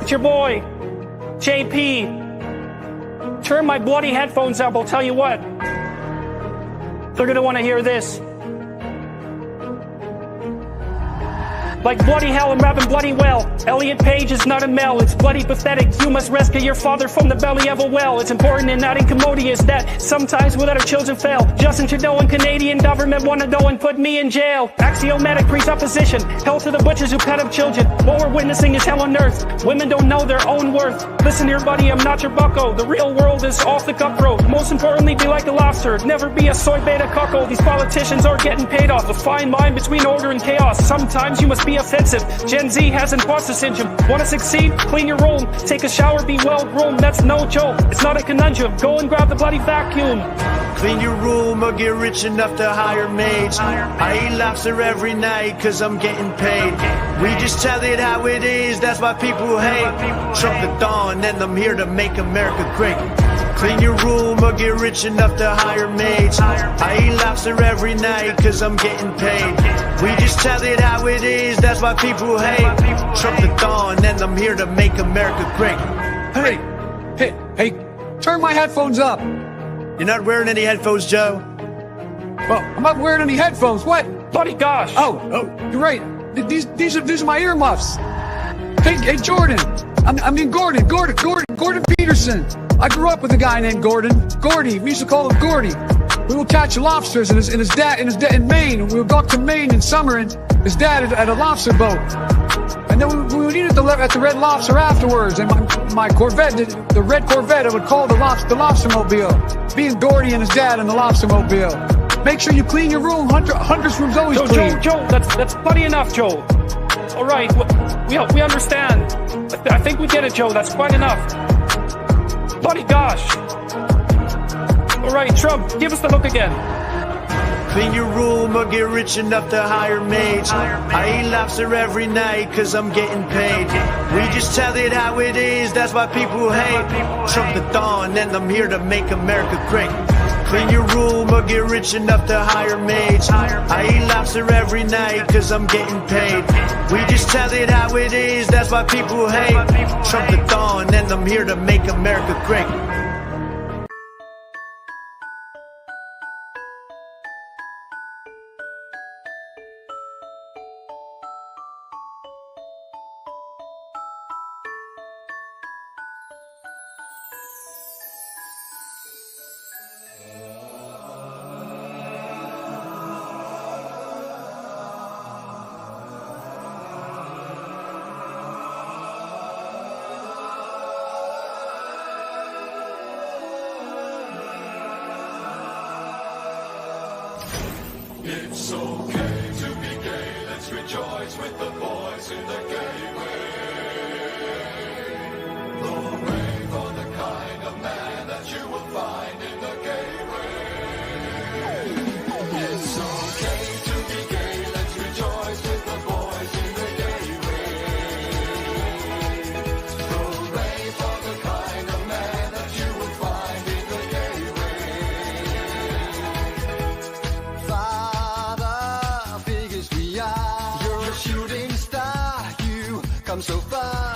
It's your boy, JP. Turn my bloody headphones up, I'll tell you what. They're gonna want to hear this. Like bloody hell, I'm rapping bloody well. Elliot Page is not a Mel, it's bloody pathetic. You must rescue your father from the belly of a well. It's important and not incommodious that sometimes we let our children fail. Justin Trudeau and Canadian government wanna go and put me in jail. Axiomatic presupposition, hell to the butchers who cut up children. What we're witnessing is hell on earth. Women don't know their own worth. Listen here buddy, I'm not your bucko. The real world is off the cutthroat. Most importantly, be like a lobster. Never be a soy beta cuckold. These politicians are getting paid off. A fine line between order and chaos. Sometimes you must be offensive. Gen Z has imposter syndrome. Want to succeed? Clean your room. Take a shower, be well groomed. That's no joke. It's not a conundrum. Go and grab the bloody vacuum. Clean your room or get rich enough to hire maids. I eat lobster every night cause I'm getting paid. We just tell it how it is, that's why people hate. Trump the dawn and I'm here to make America great. Clean your room or get rich enough to hire maids. I eat lobster every night cause I'm getting paid. We just tell it how it is, that's why people hate. Trump the dawn and I'm here to make America great. Hey, turn my headphones up. You're not wearing any headphones, Joe? Well, I'm not wearing any headphones, what? Bloody gosh. Oh, you're right. These are my earmuffs. Hey, Jordan. I mean Gordon Peterson. I grew up with a guy named Gordon. Gordy. We used to call him Gordy. We would catch lobsters and his dad in Maine. We would go up to Maine in summer and his dad had a lobster boat. And then we would eat at the Red Lobster afterwards. And my Corvette, the red Corvette, I would call the Lobstermobile. Being Gordy and his dad in the Lobstermobile. Make sure you clean your room. Hunter's room's always clean. Joe, that's plenty enough, Joe. All right, we understand. I think we get it, Joe. That's quite enough. Bloody gosh. All right, Trump, give us the look again. Clean your room or get rich enough to hire maids. I eat lobster every night cause I'm getting paid. We just tell it how it is, that's why people hate. Trump the dawn and I'm here to make America great. Clean your room or get rich enough to hire maids. I eat lobster every night cause I'm getting paid. We just tell it how it is, that's why people hate. Trump the dawn and I'm here to make America great. It's okay to be gay, let's rejoice with the boys in the gateway. Hooray for the kind of man that you will find in the gateway. It's okay to be gay, let's rejoice with the boys in the gateway. Hooray for the kind of man that you will find in the gateway. Come so far.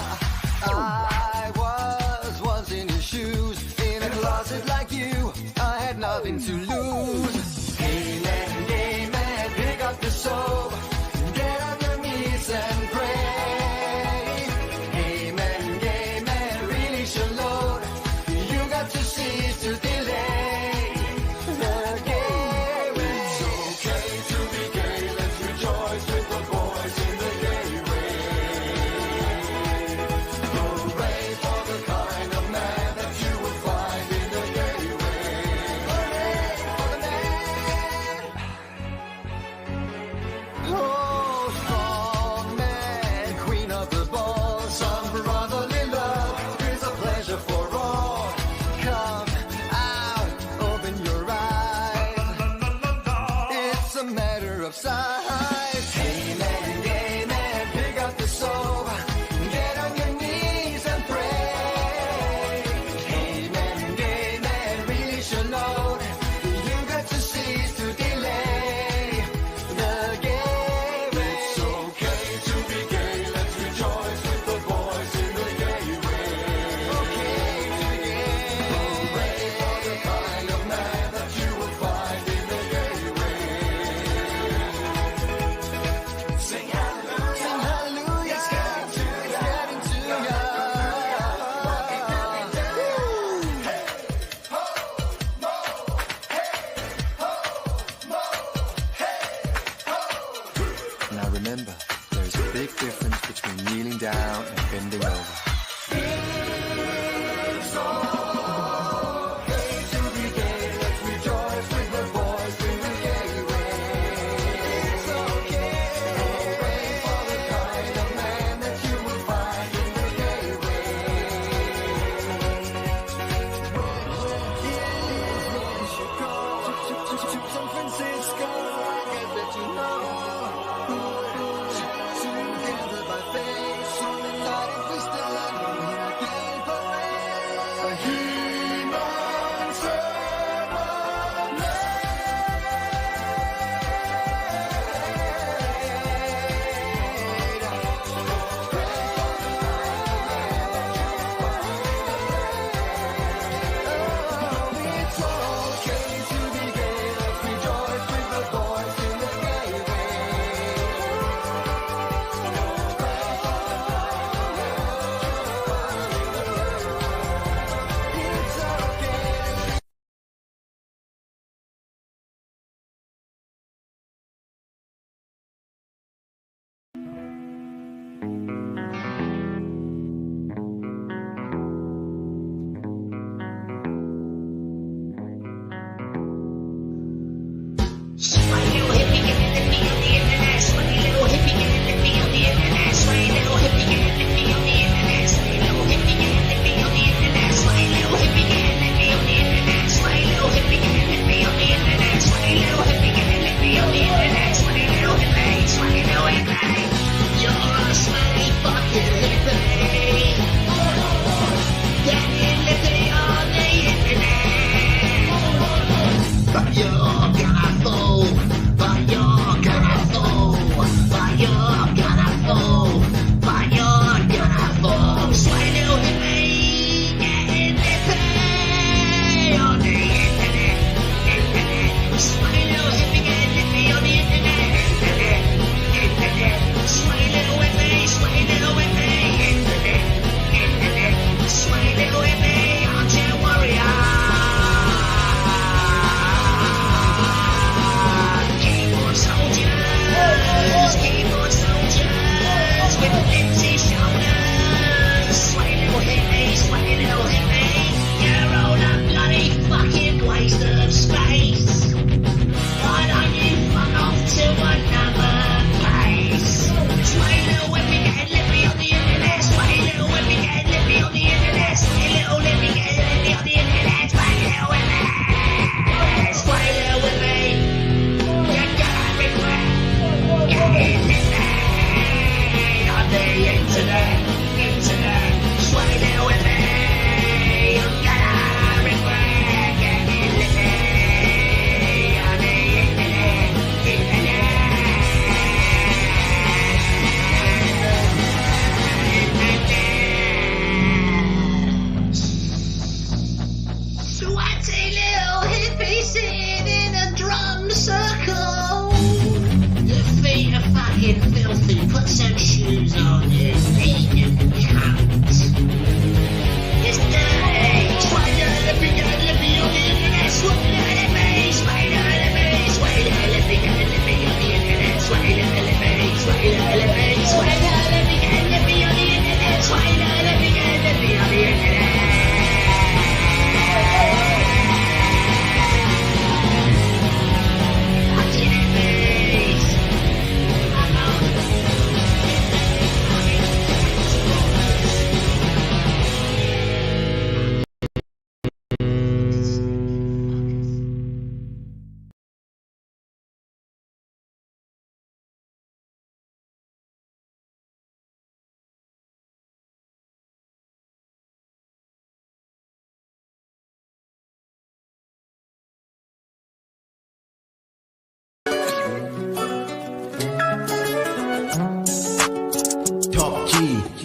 I was once in your shoes, in a closet like you. I had nothing to lose. Hey man, pick up the soap, get on your knees and pray. Hey man, release your load. You got to cease to delay. The game. It's okay to be gay, let's rejoice with the boys in the gateway. Hooray down and bending over.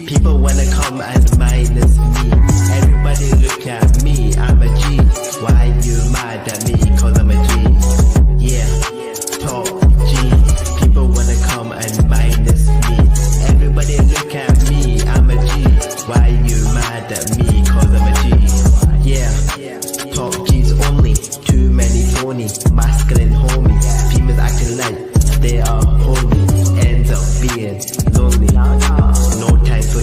People wanna come and minus me. Everybody look at me, I'm a G. Why you mad at me? Cause I'm a G. Yeah, top G. People wanna come and minus me. Everybody look at me, I'm a G. Why you mad at me? Cause I'm a G. Yeah, top G's only. Too many phony, masculine homies. Females acting like they are holy. Ends up being lonely. No time for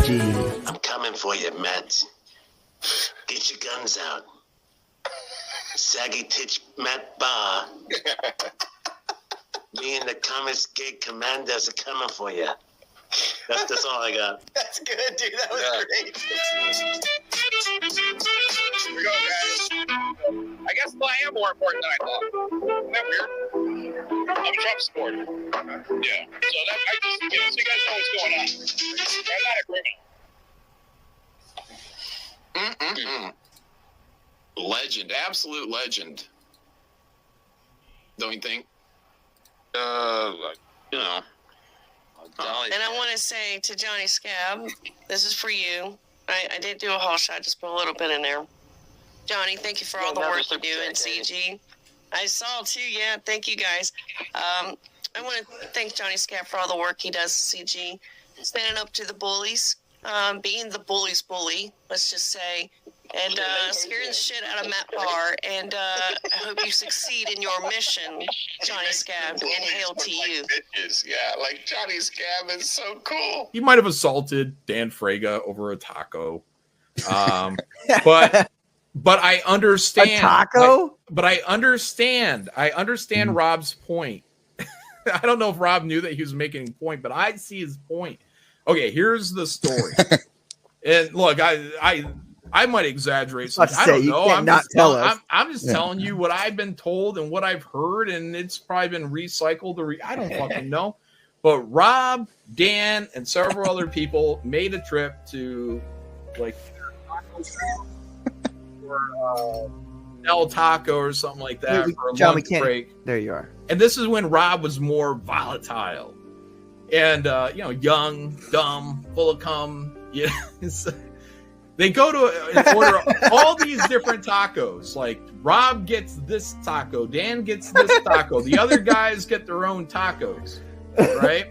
G. I'm coming for you, Matt. Get your guns out. Saggy Titch Matt Bar. Me and the Comics Gate Commanders are coming for you. That's all I got. That's good, dude. That was great. Here we go, guys. I guess I am more important than I thought. Isn't that weird? I'm a Trump supporter. Yeah. So that I just, so you guys know what's going on. I'm not a criminal. Legend, absolute legend. Don't you think? You know. And I want to say to Johnny Scab, this is for you. I did do a whole shot, just put a little bit in there. Johnny, thank you for all the work you do in CG. I saw too, yeah. Thank you guys. I want to thank Johnny Scab for all the work he does in CG, standing up to the bullies, being the bully's bully, let's just say, and scaring the shit out of Matt Barr. And I hope you succeed in your mission, Johnny Scab, and hail to you. Yeah, like Johnny Scab is so cool. He might have assaulted Dan Frega over a taco. But I understand. A taco? But I understand. I understand Rob's point. I don't know if Rob knew that he was making a point, but I see his point. Okay, here's the story. And look, I might exaggerate something. I don't know. I'm just telling you what I've been told and what I've heard, and it's probably been recycled. I don't fucking know. But Rob, Dan, and several other people made a trip to like El Taco or something like that for a lunch break. There you are. And this is when Rob was more volatile and young, dumb, full of cum. Yeah, they go to and order all these different tacos. Like Rob gets this taco, Dan gets this taco, the other guys get their own tacos, right?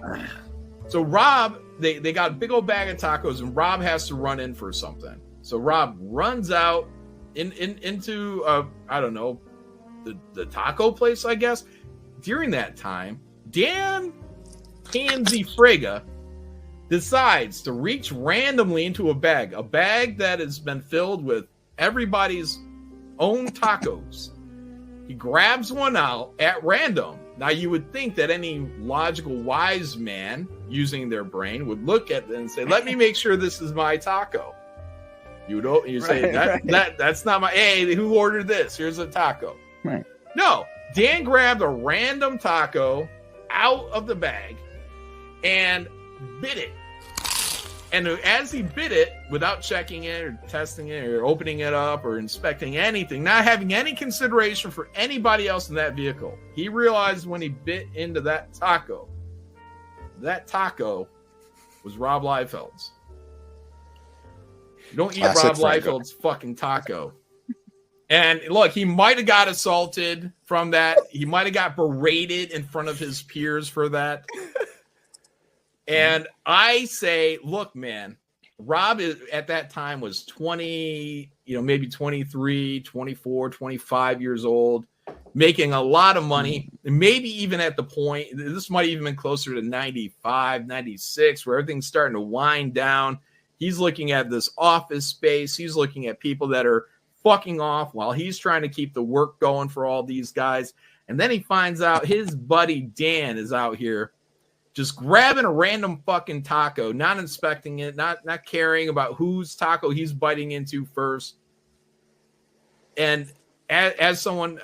So Rob, they got a big old bag of tacos, and Rob has to run in for something. So Rob runs out into I don't know, the taco place, I guess. During that time, Dan Pansy Frega decides to reach randomly into a bag that has been filled with everybody's own tacos. He grabs one out at random. Now, you would think that any logical wise man using their brain would look at it and say, let me make sure this is my taco. You say, that's not my, hey, who ordered this? Here's a taco. Right. No, Dan grabbed a random taco out of the bag and bit it. And as he bit it, without checking it or testing it or opening it up or inspecting anything, not having any consideration for anybody else in that vehicle, he realized when he bit into that taco was Rob Liefeld's. You don't eat Rob Liefeld's fucking taco. And look, he might have got assaulted from that. He might have got berated in front of his peers for that. And I say, look, man, Rob at that time was 20, maybe 23, 24, 25 years old, making a lot of money. And maybe even at the point, this might even been closer to 95, 96, where everything's starting to wind down. He's looking at this office space. He's looking at people that are fucking off while he's trying to keep the work going for all these guys. And then he finds out his buddy Dan is out here just grabbing a random fucking taco, not inspecting it, not caring about whose taco he's biting into first. And as someone,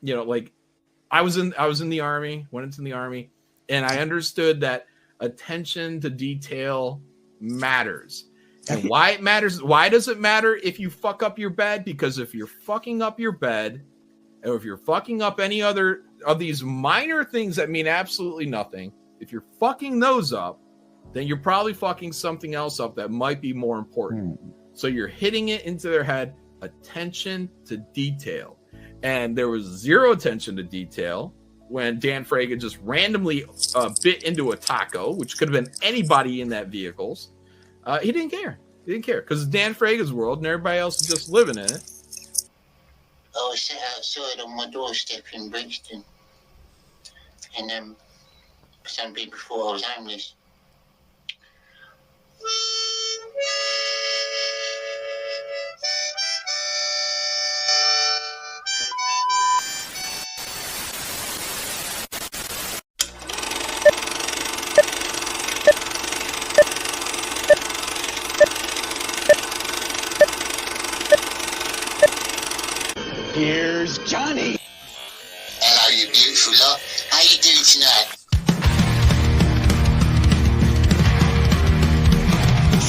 like I was in the army, went into the army, and I understood that attention to detail matters. And why it matters? Why does it matter if you fuck up your bed? Because if you're fucking up your bed, or if you're fucking up any other of these minor things that mean absolutely nothing, if you're fucking those up, then you're probably fucking something else up that might be more important. So you're hitting it into their head, attention to detail. And there was zero attention to detail when Dan Frega just randomly bit into a taco, which could have been anybody in that vehicles. He didn't care. He didn't care because it's Dan Frega's world and everybody else is just living in it. I was sat outside on my doorstep in Brixton. And some people thought I was homeless. Where's Johnny? Hello, you beautiful lot. How you doing tonight?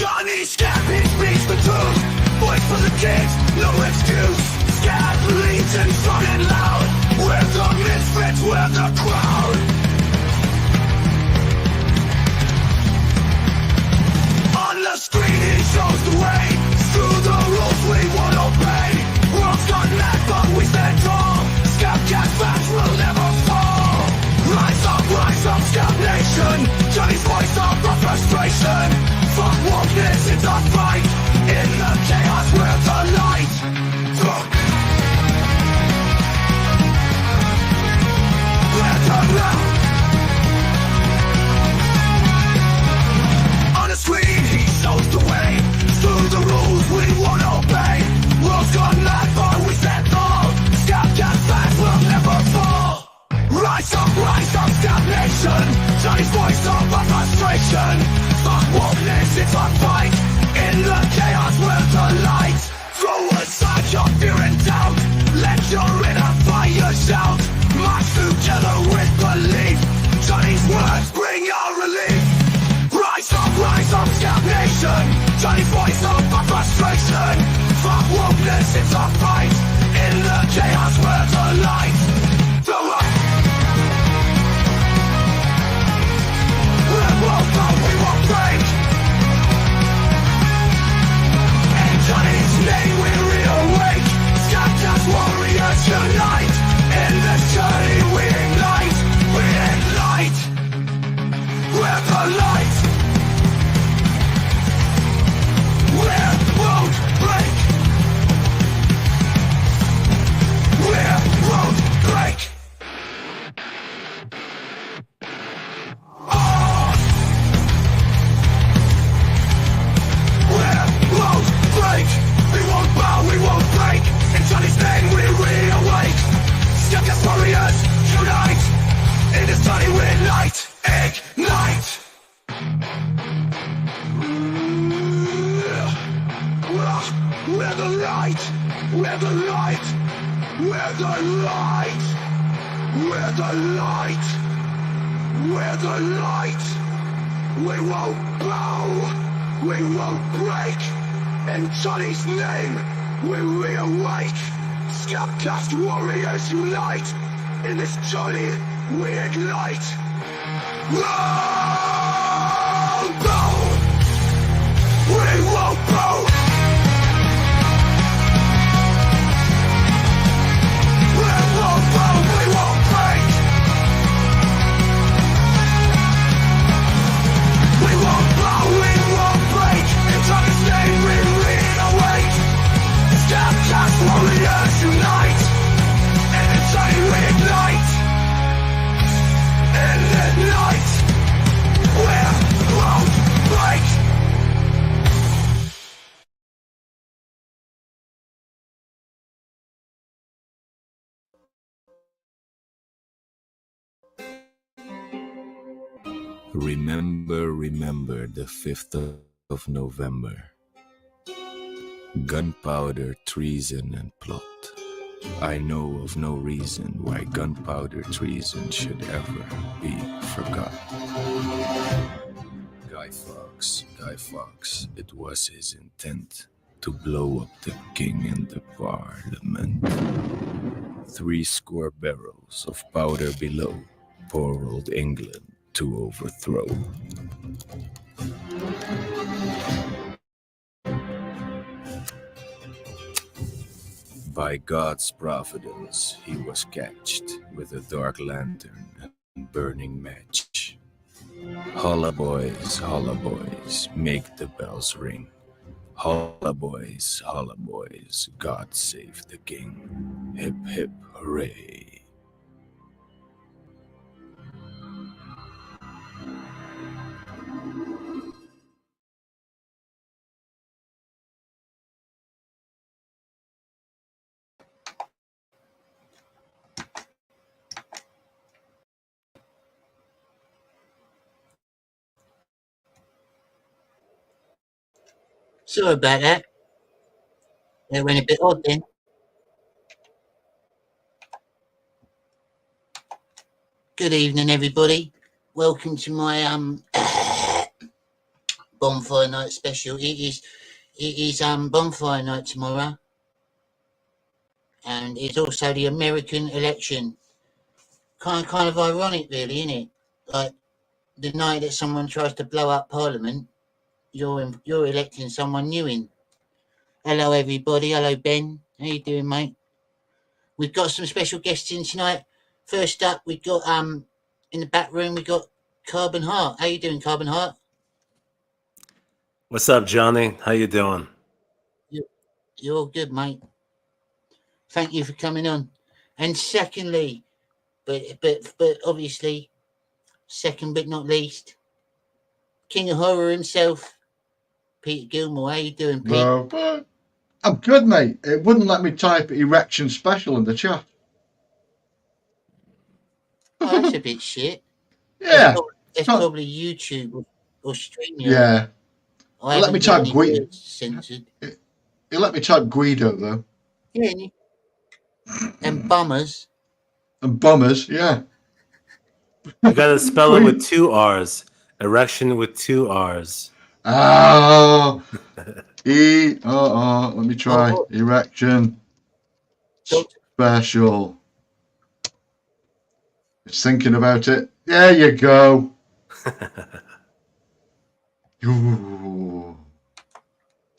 Johnny Scab, he speaks the truth. Voice for the kids, no excuse. Scab leads and strong and loud. We're the misfits, we're the crowd. On the screen he shows the way. Through the rules we won't obey. World's gone mad but we stand tall. Scab Cast fans will never fall. Rise up, Scab Nation. Johnny's voice of our frustration. Fuck wokeness, it's a fight. In the chaos we're the light. We're the light. On the screen he shows the way. Through the rules we won't obey. World's gone mad but we stand tall. Scab Cast fans will never fall. Rise up, Scab Nation. Johnny's voice of our frustration. Fuck wokeness, it's a fight. In the chaos we're the light. Throw aside your fear and doubt. Let your inner fire shout. March together with belief. Johnny's words bring your relief. Rise up, Scab Nation. Johnny's voice of our frustration. Fuck wokeness, it's a fight. In the chaos we're the light. Throw up. We won't go, we won't break. In Johnny's name we reawake. Scab Cast warriors unite. In this journey we ignite. We ignite. We're the light. We won't break. We won't break. We won't break. In Johnny's name we reawake. Scab Cast warriors unite. In this journey we ignite. Ignite. We're the light. We're the light. We're the light. We're the light. We're the light. We won't bow. We won't break. In Johnny's name, we reawake. Scab Cast warriors unite. In this journey, we ignite. Won't bow. We won't bow. We won't bow. We won't break. We won't bow. We won't break. In Johnny's name, we reawake. Scab Cast warriors unite. And inside we ignite. And at night we won't break. Remember the 5th of November. Gunpowder, treason, and plot. I know of no reason why gunpowder treason should ever be forgotten. Guy Fawkes, it was his intent to blow up the king and the parliament. 70 barrels of powder below, poor old England to overthrow. By God's providence, he was catched with a dark lantern and burning match. Holla boys, make the bells ring. Holla boys, God save the king. Hip hip hooray. Sorry about that. That went a bit odd then. Good evening, everybody. Welcome to my bonfire night special. It is bonfire night tomorrow, and it's also the American election. Kind of ironic, really, isn't it? Like the night that someone tries to blow up Parliament, you're electing someone new in. Hello, everybody. Hello, Ben. How you doing, mate? We've got some special guests in tonight. First up, we've got in the back room we got Carbon Heart. How you doing, Carbon Heart? What's up, Johnny? How you doing? You're all good, mate. Thank you for coming on. And secondly, but obviously, second but not least, King of Horror himself, Peter Gilmore. How you doing, Pete? No, I'm good, mate. It wouldn't let me type erection special in the chat. Oh, that's a bit shit. Yeah. That's probably YouTube or StreamYard. Yeah. Let me type Guido. Censored. You let me type Guido, though. Yeah. And bummers. And bummers, yeah. You gotta spell it with 2 R's. Erection with 2 R's. Oh. Let me try. Erection special. It's thinking about it. There you go. Ooh.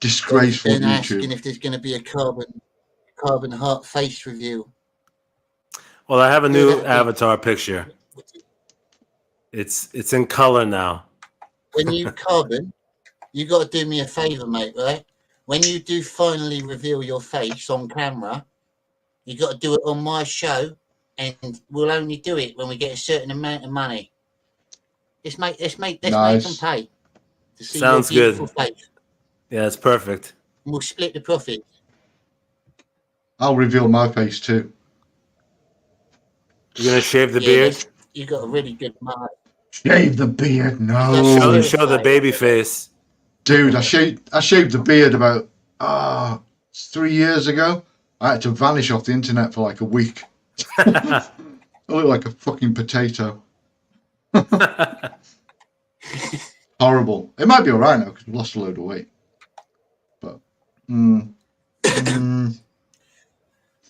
Disgraceful Then YouTube. asking if there's going to be a Carbon Heart face reveal. Well, I have a new avatar picture. It's in color now. When you Carbon, you got to do me a favor, mate, right? When you do finally reveal your face on camera, you got to do it on my show, and we'll only do it when we get a certain amount of money. Let's make them pay to see Sounds your beautiful good. face. Yeah, it's perfect. And we'll split the profit. I'll reveal my face too. You're gonna shave the beard? You got a really good mark. Shave the beard, no. Show the baby face. Dude, I shaved the beard about 3 years ago. I had to vanish off the internet for like a week. I look like a fucking potato. Horrible. It might be all right now because I've lost a load of weight. But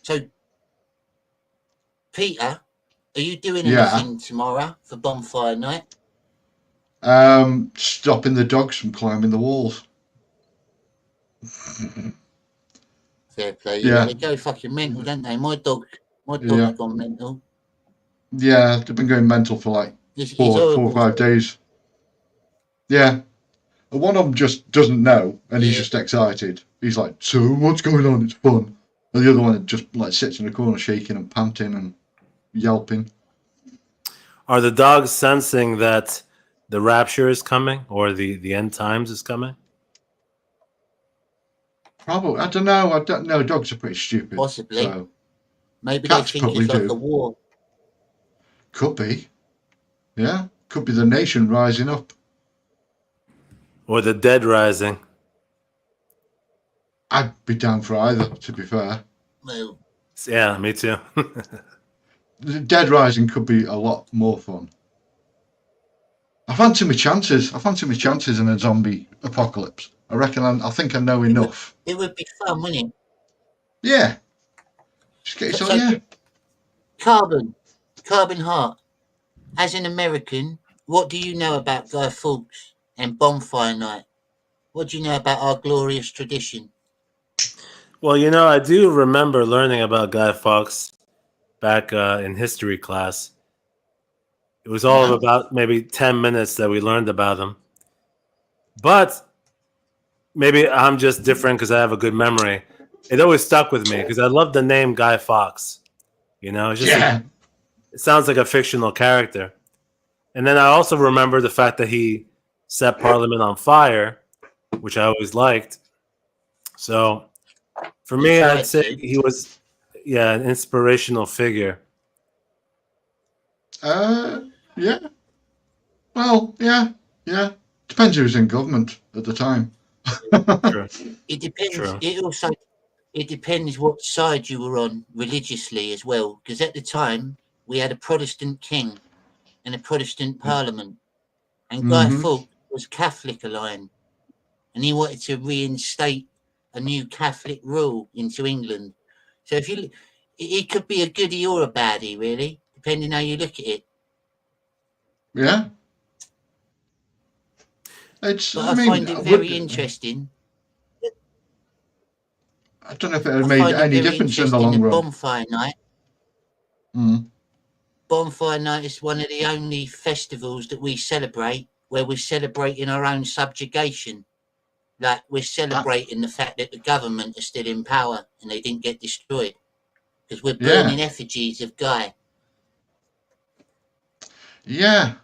So, Peter, are you doing anything tomorrow for bonfire night? Stopping the dogs from climbing the walls. Fair play. Yeah. They go fucking mental, don't they? My dog's gone mental. Yeah, they've been going mental for like It's 4 or 5 days. Yeah. One of them just doesn't know, and he's just excited. He's like, so what's going on? It's fun. And the other one just like sits in the corner shaking and panting and yelping. Are the dogs sensing that the rapture is coming or the end times is coming? Probably. I don't know. Dogs are pretty stupid. Possibly. So. Maybe Cats they think it's probably like a war. Could be. Yeah. Could be the nation rising up. Or the dead rising? I'd be down for either, to be fair. Well, yeah, me too. The dead rising could be a lot more fun. I fancy my chances in a zombie apocalypse. I think I know enough. It would be fun, wouldn't it? Yeah. Just get yourself, Carbon Heart. As an American, what do you know about Guy Fawkes and Bonfire Night? What do you know about our glorious tradition? Well, I do remember learning about Guy Fawkes back in history class. It was all of about maybe 10 minutes that we learned about him. But maybe I'm just different because I have a good memory. It always stuck with me because I love the name Guy Fawkes. It's just it sounds like a fictional character. And then I also remember the fact that he set Parliament on fire, which I always liked. So for me, I'd say he was, an inspirational figure. Yeah. Well, yeah. Depends who's in government at the time. Sure. It depends. True. It depends what side you were on religiously as well. Because at the time we had a Protestant king, and a Protestant Parliament. And Guy Fawkes was Catholic aligned, and he wanted to reinstate a new Catholic rule into England. So if you, it could be a goodie or a baddie, really, depending how you look at it. Yeah. But I find it very interesting. I don't know if it had made any difference in the long run. Bonfire night. Bonfire night is one of the only festivals that we celebrate where we're celebrating our own subjugation. Like we're celebrating the fact that the government are still in power and they didn't get destroyed. Because we're burning effigies of Guy. Yeah.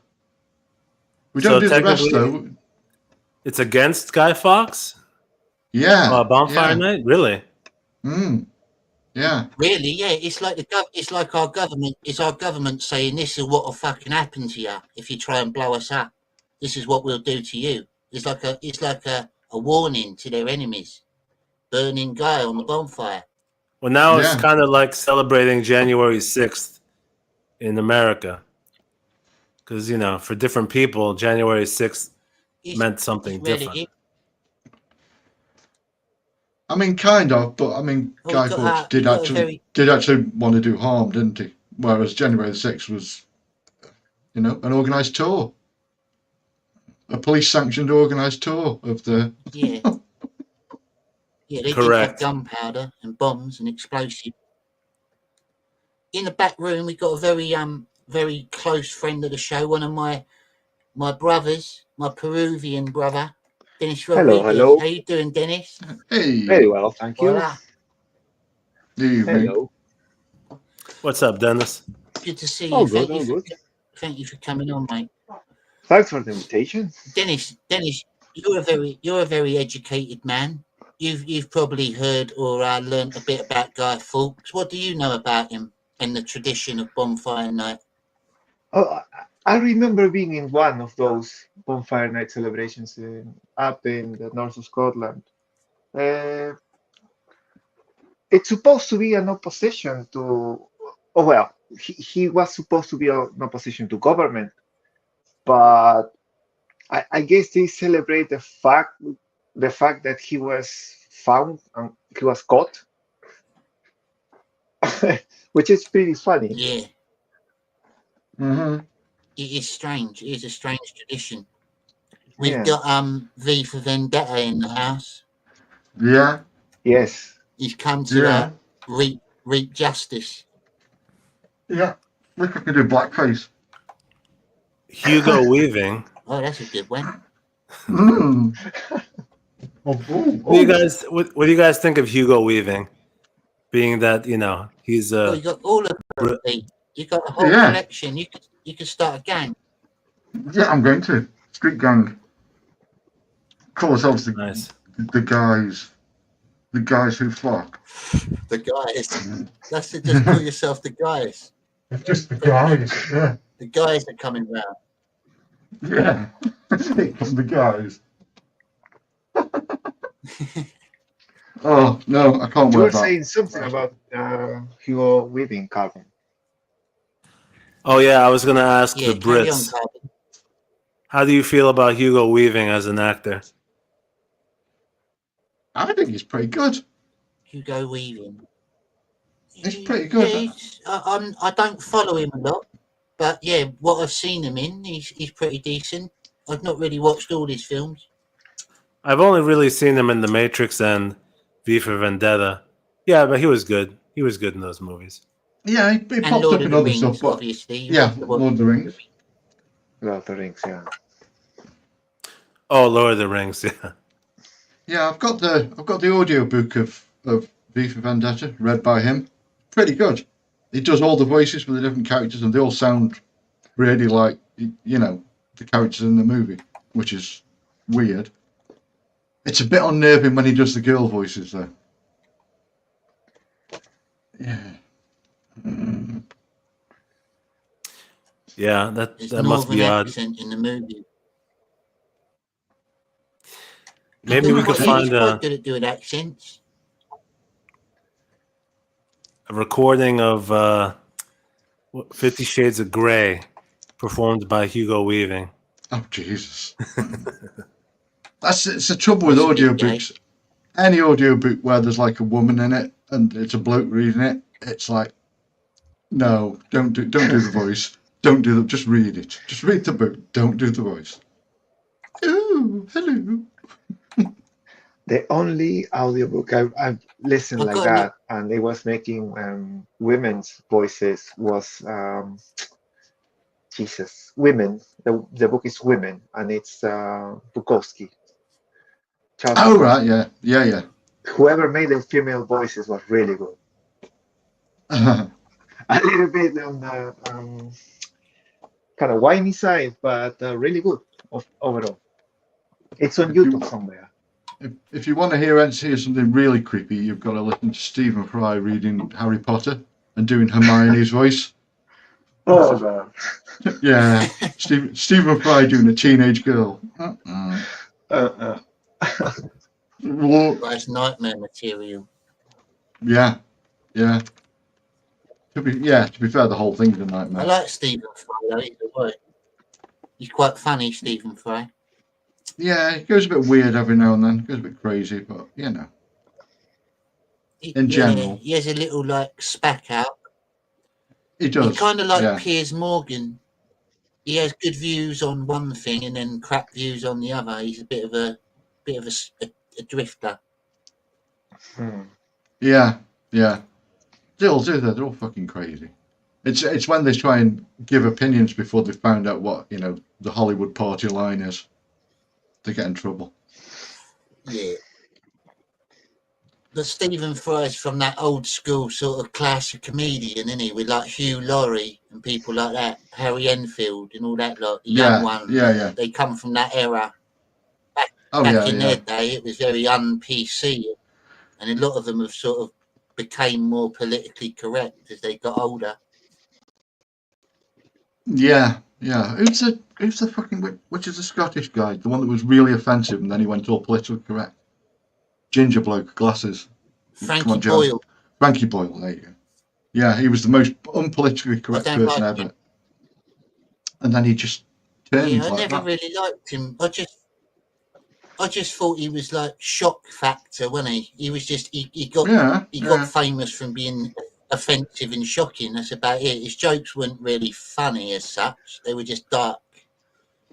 We don't do the rest, though. It's against Guy Fawkes? Yeah. Bonfire night? Really? Yeah. Really? Yeah. It's like our government. It's our government saying this is what will fucking happen to you if you try and blow us up. This is what we'll do to you. It's like a warning to their enemies. Burning Guy on the bonfire. Well, now it's kind of like celebrating January 6th in America. Because, you know, for different people, January 6th meant something different. I mean, kind of, but I mean, Guy Fawkes did actually want to do harm, didn't he? Whereas January the 6th was, you know, an organised tour, a police-sanctioned organised tour of the. Yeah. Yeah, they did have gunpowder and bombs and explosives. In the back room, we got a very close friend of the show, one of my brothers, my Peruvian brother, Dennis Rodriguez. Hello. How you doing, Dennis? Hey. Very well, thank you. Voila. Hello. What's up, Dennis? Good to see you. All good. Thank you for coming on, mate. Thanks for the invitation. Dennis, you're a very educated man. You've probably heard or learnt a bit about Guy Fawkes. What do you know about him and the tradition of Bonfire Night? Oh, I remember being in one of those Bonfire Night celebrations up in the north of Scotland. It's supposed to be an opposition to. Oh well, he was supposed to be an opposition to government, but I guess they celebrate the fact that he was found and he was caught, which is pretty funny. Yeah. It is strange. It is a strange tradition. We've got V for Vendetta in the house. Yeah. Yes. He's come to reap justice. Yeah. Look, I can do blackface. Hugo Weaving. Oh, that's a good one. What do you guys think of Hugo Weaving? Being that, you know, he's you got all of them. You got a whole collection. You could start a gang. Yeah, I'm going to. Street gang. Call ourselves the guys. The guys who fuck. The guys. That's it. Just call yourself the guys. It's just the guys. Yeah. The guys are coming round. Yeah. The guys. Oh no, I can't. You were wear that. saying something about Hugo Weaving, Calvin. Oh yeah, I was going to ask the Brits. How do you feel about Hugo Weaving as an actor? I think he's pretty good. Hugo Weaving. He's pretty good. Yeah, I don't follow him a lot, but yeah, what I've seen him in, he's pretty decent. I've not really watched all his films. I've only really seen him in The Matrix and V for Vendetta. Yeah, but he was good. He was good in those movies. Yeah, he popped up in other stuff, but obviously. Yeah, Lord of the Rings. Lord of the Rings, yeah. Oh, Lord of the Rings, yeah. Yeah, I've got the audio book of V for Vendetta, read by him. Pretty good. He does all the voices for the different characters, and they all sound really like, you know, the characters in the movie, which is weird. It's a bit unnerving when he does the girl voices, though. Yeah. Yeah, that must be odd. Accent in the movie. Maybe we could find He's quite good at doing accents. a recording of 50 Shades of Grey performed by Hugo Weaving. Oh, Jesus. It's the trouble with That's a bit audiobooks. Any audiobook where there's like a woman in it and it's a bloke reading it, it's like, no, don't do the voice. Don't do the, just read it. Just read the book. Don't do the voice. Oh, hello. The only audiobook I've listened I've like got a that, and it was making women's voices, was Jesus, Women. The book is Women, and it's Bukowski. Charles Oh, Bukowski. right, yeah. Yeah, yeah. Whoever made the female voices was really good. A little bit on the kind of whiny side, but really good overall. It's on YouTube somewhere. If you want to hear something really creepy, you've got to listen to Stephen Fry reading Harry Potter and doing Hermione's voice. Oh, God. Yeah, Stephen Fry doing a teenage girl. That's nightmare material. Yeah, yeah. To be fair, the whole thing's a nightmare. I like Stephen Fry, though, either way. He's quite funny, Stephen Fry. Yeah, it goes a bit weird every now and then. It goes a bit crazy, but you know. In general. He has a little like spack out. He does. He's kind of like yeah. Piers Morgan. He has good views on one thing and then crap views on the other. He's a bit of a drifter. Yeah, yeah. They all do that. They're all fucking crazy. It's when they try and give opinions before they've found out what, the Hollywood party line is. They get in trouble. Yeah. The Stephen Fry's from that old school sort of classic comedian, isn't he? With like Hugh Laurie and people like that, Harry Enfield and all that lot, the young ones. Yeah. They come from that era. Back in their day, it was very un-PC, and a lot of them have sort of became more politically correct as they got older. Yeah. Who's the fucking which is the Scottish guy, the one that was really offensive and then he went all politically correct? Ginger bloke, glasses. Frankie Boyle. Frankie Boyle, there you go. Yeah, he was the most unpolitically correct person ever. And then he just turned I like never really liked him. I just thought he was like shock factor, wasn't he? He was just he got famous from being offensive and shocking. That's about it. His jokes weren't really funny as such. They were just dark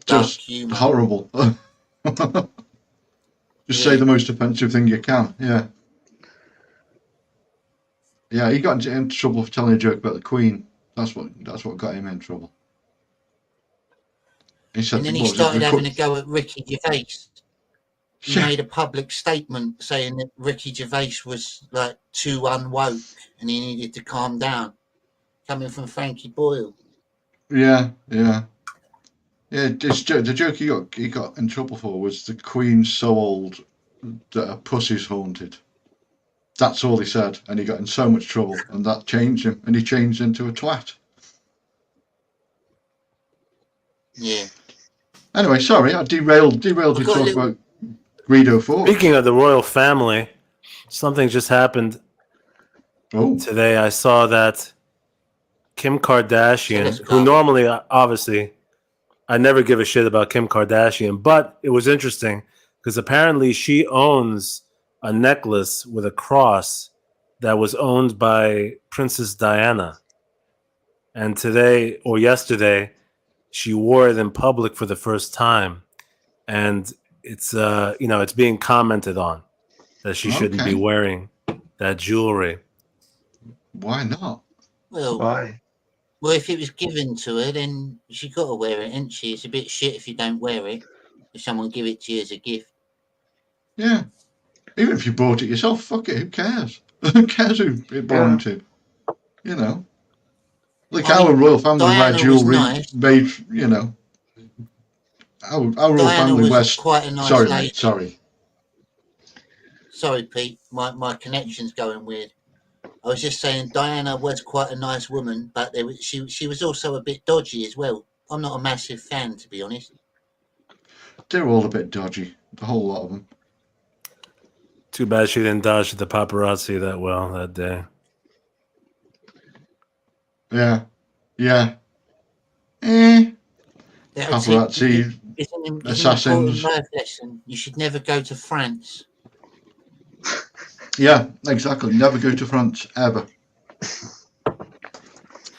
humor. Horrible. Just say the most offensive thing you can. Yeah, he got into trouble for telling a joke about the Queen. That's what got him in trouble. He said, and then he started having a go at Ricky Gervais. He made a public statement saying that Ricky Gervais was like too unwoke and he needed to calm down. Coming from Frankie Boyle. Yeah. The joke he got in trouble for was the Queen's so old that her pussy's haunted. That's all he said, and he got in so much trouble, and that changed him, and he changed into a twat. Yeah. Anyway, sorry, I derailed to talk about Greedo 4. Speaking of the royal family, something just happened today. I saw that Kim Kardashian, who normally, obviously, I never give a shit about Kim Kardashian, but it was interesting because apparently she owns a necklace with a cross that was owned by Princess Diana. And today or yesterday, she wore it in public for the first time. And it's it's being commented on that she shouldn't be wearing that jewelry. Why not? Well, why? Well, if it was given to her, then she got to wear it, isn't she? It's a bit shit if you don't wear it. If someone give it to you as a gift. Yeah. Even if you bought it yourself, fuck it, who cares? Who cares who it belonged to? Like our royal family wear jewelry made, our royal family wears... quite a nice sorry, lady. mate, sorry. Sorry, Pete, my connection's going weird. I was just saying Diana was quite a nice woman, but she was also a bit dodgy as well. I'm not a massive fan, to be honest. They're all a bit dodgy, the whole lot of them. Too bad she didn't dodge the paparazzi that well that day. Yeah. paparazzi, It's an important assassins. life lesson. You should never go to France. Yeah, exactly. Never go to France ever.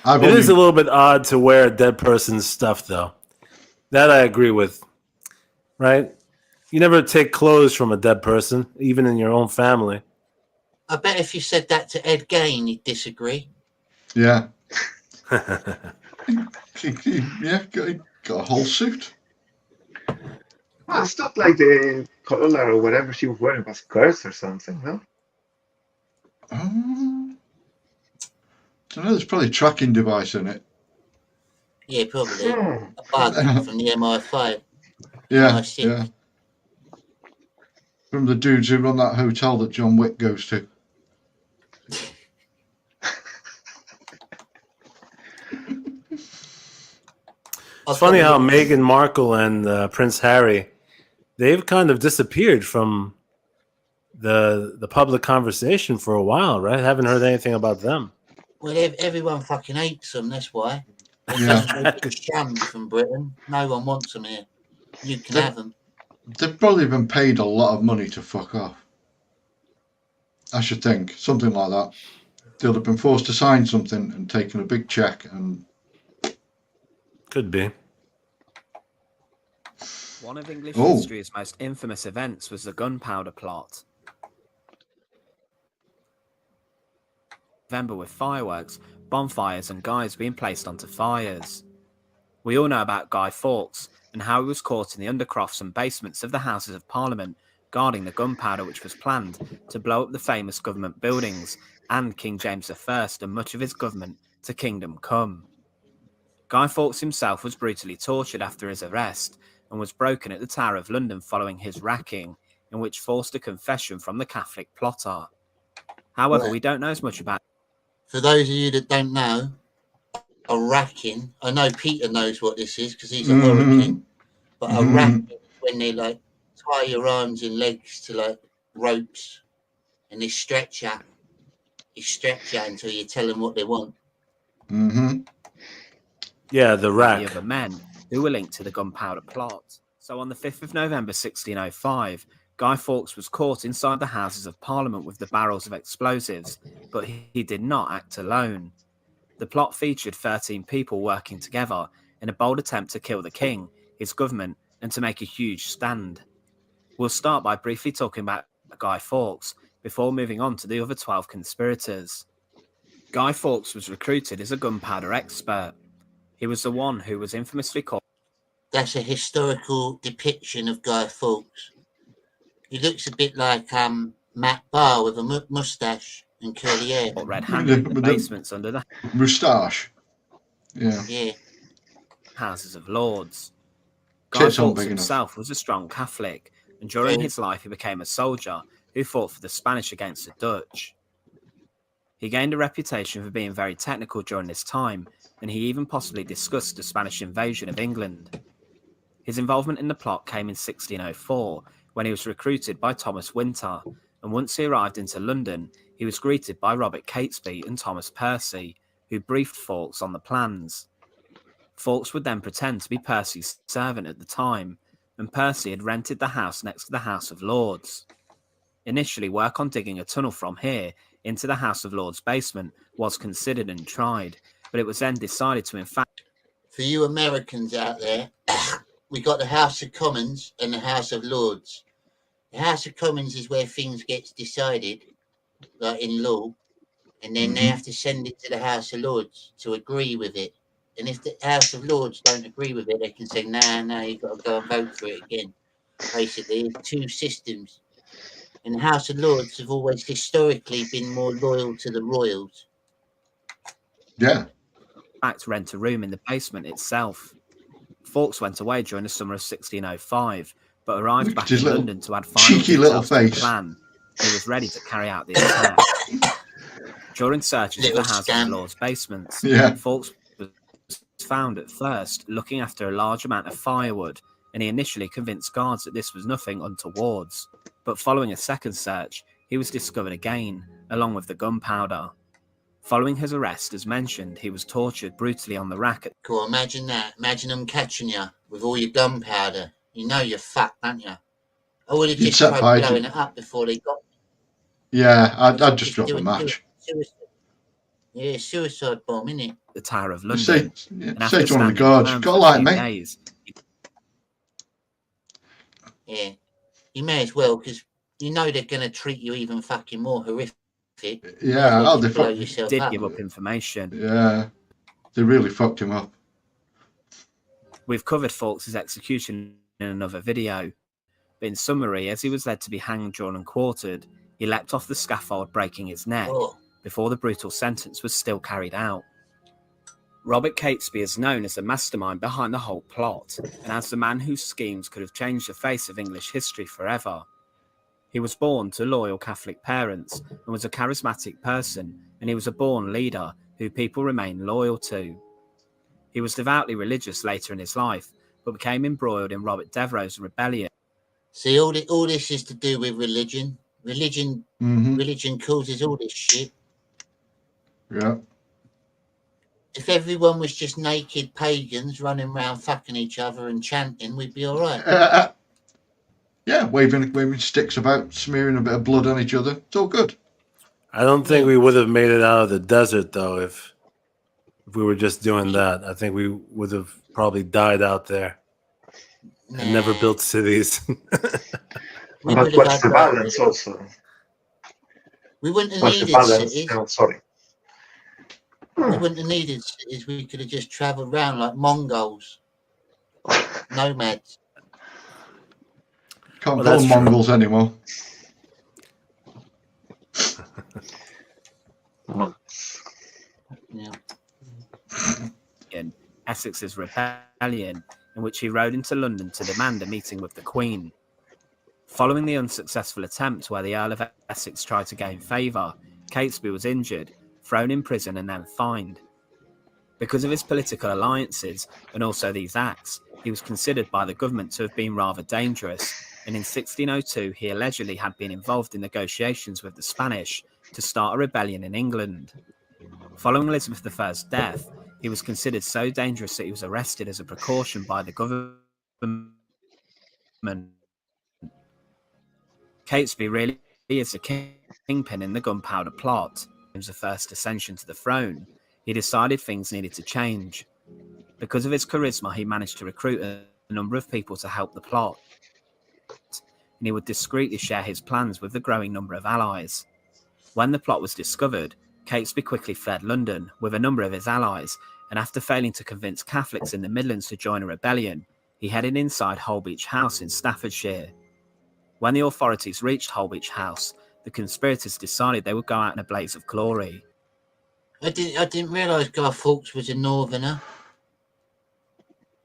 It is a little bit odd to wear a dead person's stuff, though. That I agree with. Right? You never take clothes from a dead person, even in your own family. I bet if you said that to Ed Gain, he'd disagree. Yeah. Yeah, got a whole suit. Well, it's not like the collar or whatever she was wearing was cursed or something, no? I don't know, there's probably a tracking device in it. Yeah, probably. A bug from the MI5. Yeah, MI6. yeah. From the dudes who run that hotel that John Wick goes to. It's funny how Meghan Markle and Prince Harry, they've kind of disappeared from the public conversation for a while, right? Haven't heard anything about them. Well, everyone fucking hates them, that's why. Yeah. They're just shunned from Britain. No one wants them here. You can have them. They've probably been paid a lot of money to fuck off. I should think. Something like that. They'll have been forced to sign something and taken a big check and... Could be. One of English history's most infamous events was the gunpowder plot. November with fireworks, bonfires and guys being placed onto fires. We all know about Guy Fawkes and how he was caught in the undercrofts and basements of the Houses of Parliament guarding the gunpowder which was planned to blow up the famous government buildings and King James I and much of his government to kingdom come. Guy Fawkes himself was brutally tortured after his arrest and was broken at the Tower of London following his racking, in which forced a confession from the Catholic plotter. However, we don't know as much about... For those of you that don't know, a racking, I know Peter knows what this is because he's a hurricane, but a racking is when they like tie your arms and legs to like ropes and they stretch you. You stretch you until you tell them what they want. Yeah, the rack. The other men who were linked to the gunpowder plot. So on the 5th of November 1605, Guy Fawkes was caught inside the Houses of Parliament with the barrels of explosives, but he did not act alone. The plot featured 13 people working together in a bold attempt to kill the king, his government, and to make a huge stand. We'll start by briefly talking about Guy Fawkes before moving on to the other 12 conspirators. Guy Fawkes was recruited as a gunpowder expert. He was the one who was infamously called... That's a historical depiction of Guy Fawkes. He looks a bit like Matt Barr with a moustache and curly hair. Red-handed in the basements under the... Moustache. Yeah. Yeah. Houses of Lords. Guy Tits aren't Fawkes big himself was a strong Catholic, and during his life he became a soldier who fought for the Spanish against the Dutch. He gained a reputation for being very technical during this time, and he even possibly discussed the Spanish invasion of England. His involvement in the plot came in 1604, when he was recruited by Thomas Winter, and once he arrived into London, he was greeted by Robert Catesby and Thomas Percy, who briefed Fawkes on the plans. Fawkes would then pretend to be Percy's servant at the time, and Percy had rented the house next to the House of Lords. Initially, work on digging a tunnel from here into the House of Lords basement was considered and tried, but it was then decided to in fact... For you Americans out there, we got the House of Commons and the House of Lords. The House of Commons is where things get decided, like in law, and then they have to send it to the House of Lords to agree with it. And if the House of Lords don't agree with it, they can say, nah, you've got to go and vote for it again. Basically, there's two systems. And the House of Lords have always historically been more loyal to the royals. Yeah. ...to rent a room in the basement itself. Fawkes went away during the summer of 1605, but arrived back in London to add final details to the plan. He was ready to carry out the attack. During searches of the House of Lords basements, Fawkes was found at first looking after a large amount of firewood, and he initially convinced guards that this was nothing untowards. But following a second search, he was discovered again, along with the gunpowder. Following his arrest, as mentioned, he was tortured brutally on the rack at Cool, imagine that. Imagine them catching you with all your gunpowder. You know you're fucked, don't you? I would have You'd just set tried fire to- blowing it up before they got Yeah, I'd just drop do a it, match. suicide. Yeah, suicide bomb, innit? the Tower of Just London. say to one of the standing guards, firm "You've got for a a light, few mate." days, Yeah. You may as well, because you know they're going to treat you even fucking more horrific. You might as Yeah, well they just blow fuck- yourself did up. give up information. Yeah, they really fucked him up. We've covered Fawkes' execution in another video, but in summary, as he was led to be hanged, drawn and quartered, he leapt off the scaffold, breaking his neck, before the brutal sentence was still carried out. Robert Catesby is known as the mastermind behind the whole plot, and as the man whose schemes could have changed the face of English history forever. He was born to loyal Catholic parents and was a charismatic person, and he was a born leader who people remain loyal to. He was devoutly religious later in his life, but became embroiled in Robert Devereux's rebellion. See, all this is to do with religion. Religion causes all this shit. Yeah. If everyone was just naked pagans running around fucking each other and chanting, we'd be all right. Yeah, waving sticks about, smearing a bit of blood on each other. It's all good. I don't think we would have made it out of the desert though if we were just doing that. I think we would have probably died out there and never built cities. We But would have what's had the like- balance also? We wouldn't have What's the needed balance? cities. Oh, sorry. We wouldn't have needed cities. We could have just travelled around like Mongols, nomads. Can't Well, call that's them true. Mongols anymore. Yeah. In Essex's rebellion, in which he rode into London to demand a meeting with the Queen. Following the unsuccessful attempt where the Earl of Essex tried to gain favour, Catesby was injured, thrown in prison and then fined. Because of his political alliances and also these acts, he was considered by the government to have been rather dangerous, and in 1602 he allegedly had been involved in negotiations with the Spanish to start a rebellion in England. Following Elizabeth I's death, he was considered so dangerous that he was arrested as a precaution by the government. Catesby really is the kingpin in the gunpowder plot. James I's ascension to the throne, he decided things needed to change. Because of his charisma, he managed to recruit a number of people to help the plot, and he would discreetly share his plans with the growing number of allies. When the plot was discovered, Catesby quickly fled London with a number of his allies, and after failing to convince Catholics in the Midlands to join a rebellion, he headed inside Holbeach House in Staffordshire. When the authorities reached Holbeach House, the conspirators decided they would go out in a blaze of glory. I didn't realise Guy Fawkes was a northerner.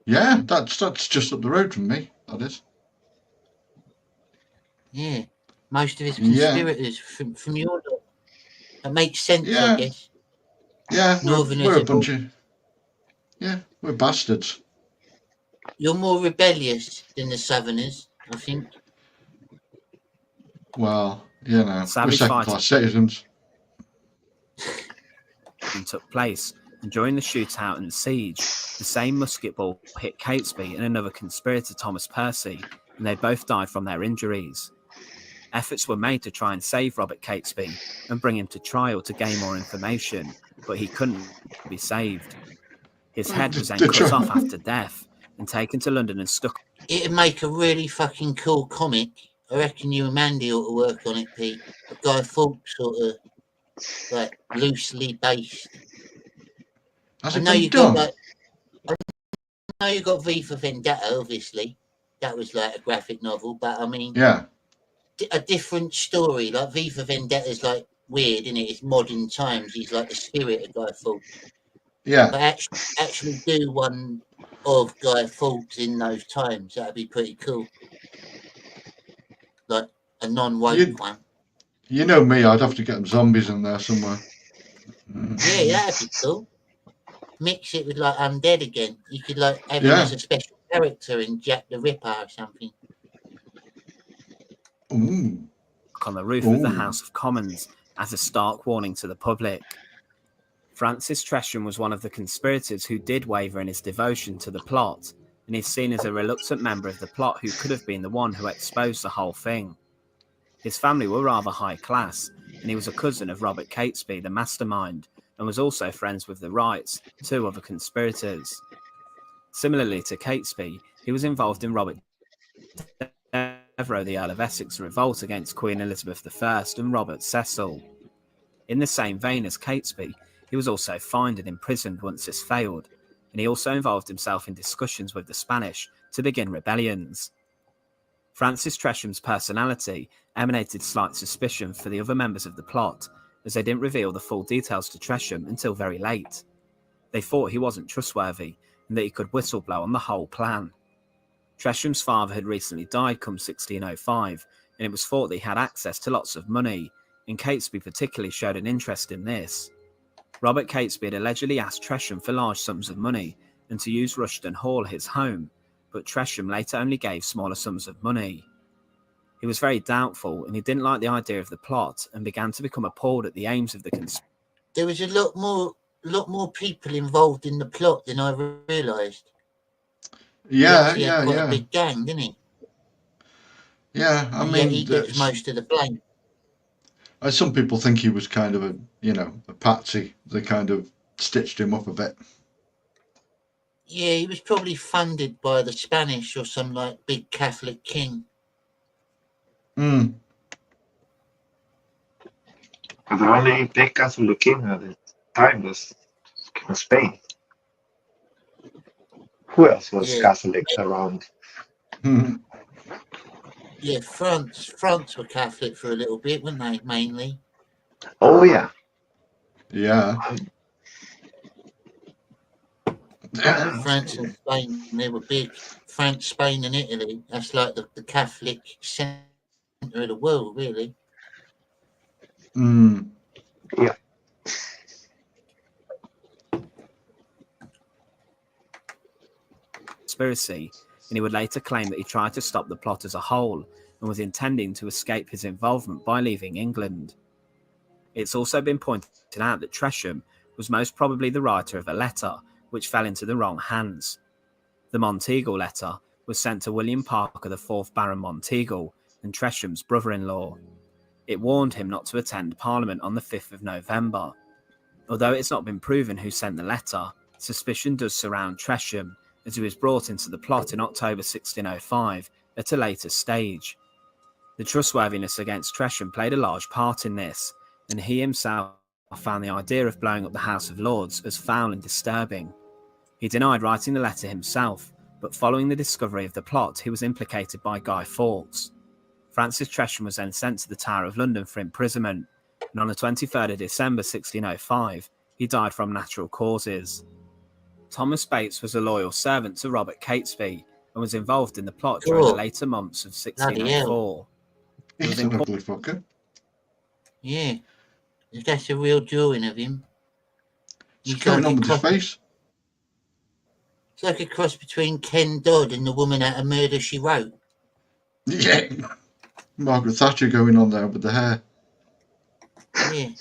Yeah, that's just up the road from me. That is. Yeah, most of his Yeah. conspirators from your lot. That makes sense, Yeah. I guess. Yeah, Northerners we're a are bunch of. Yeah, we're bastards. You're more rebellious than the Southerners, I think. Well, you know, we're Savage second fighting class citizens. took place, and during the shootout and siege, the same musket ball hit Catesby and another conspirator, Thomas Percy, and they both died from their injuries. Efforts were made to try and save Robert Catesby and bring him to trial to gain more information, but he couldn't be saved. His head was then cut off after death and taken to London and stuck. It'd make a really fucking cool comic. I reckon you and Mandy ought to work on it, Pete. A Guy Fawkes sort of like loosely based. Has I it know been you done? got like, I know you got V for Vendetta, obviously. That was like a graphic novel, but I mean, Yeah. A different story. Like V for Vendetta is like weird, isn't it? It's modern times. He's like the spirit of Guy Fawkes. Yeah. But actually do one of Guy Fawkes in those times. That'd be pretty cool. Like a non-woke one. You know me, I'd have to get them zombies in there somewhere. Yeah, that'd be cool. Mix it with like undead again. You could like have him Yeah. as a special character in Jack the Ripper or something. Ooh. On the roof of the Ooh. House of Commons as a stark warning to the public. Francis Tresham was one of the conspirators who did waver in his devotion to the plot, and he's seen as a reluctant member of the plot who could have been the one who exposed the whole thing. His family were rather high class, and he was a cousin of Robert Catesby, the mastermind, and was also friends with the Wrights, two other conspirators. Similarly to Catesby, he was involved in Robert Devereux, the Earl of Essex revolt against Queen Elizabeth I and Robert Cecil. In the same vein as Catesby, he was also fined and imprisoned once this failed, and he also involved himself in discussions with the Spanish to begin rebellions. Francis Tresham's personality emanated slight suspicion for the other members of the plot, as they didn't reveal the full details to Tresham until very late. They thought he wasn't trustworthy, and that he could whistleblow on the whole plan. Tresham's father had recently died come 1605, and it was thought that he had access to lots of money, and Catesby particularly showed an interest in this. Robert Catesby had allegedly asked Tresham for large sums of money and to use Rushden Hall, his home, but Tresham later only gave smaller sums of money. He was very doubtful, and he didn't like the idea of the plot and began to become appalled at the aims of the conspiracy. There was a lot more people involved in the plot than I realised. Yeah, He had quite a big gang, didn't he? Yeah, I mean, he gets most of the blame. Some people think he was kind of a patsy. They kind of stitched him up a bit. Yeah, he was probably funded by the Spanish or some like big Catholic king. The only big Catholic king at the time was Spain. Who else was Catholic around? Yeah, France were Catholic for a little bit, weren't they, mainly? Oh, yeah. Yeah. France and Spain, they were big. France, Spain and Italy, that's like the Catholic centre of the world, really. Yeah. Conspiracy, and he would later claim that he tried to stop the plot as a whole and was intending to escape his involvement by leaving England. It's also been pointed out that Tresham was most probably the writer of a letter which fell into the wrong hands. The Monteagle letter was sent to William Parker, the 4th Baron Monteagle, and Tresham's brother-in-law. It warned him not to attend Parliament on the 5th of November. Although it's not been proven who sent the letter, suspicion does surround Tresham, as he was brought into the plot in October 1605 at a later stage. The trustworthiness against Tresham played a large part in this, and he himself found the idea of blowing up the House of Lords as foul and disturbing. He denied writing the letter himself, but following the discovery of the plot, he was implicated by Guy Fawkes. Francis Tresham was then sent to the Tower of London for imprisonment, and on the 23rd of December 1605, he died from natural causes. Thomas Bates was a loyal servant to Robert Catesby and was involved in the plot during the later months of 1604. He's an ugly fucker. Yeah, that's a real drawing of him. What's going on with his face? It's like a cross between Ken Dodd and the woman out of Murder, She Wrote. Yeah. Margaret Thatcher going on there with the hair. Yeah.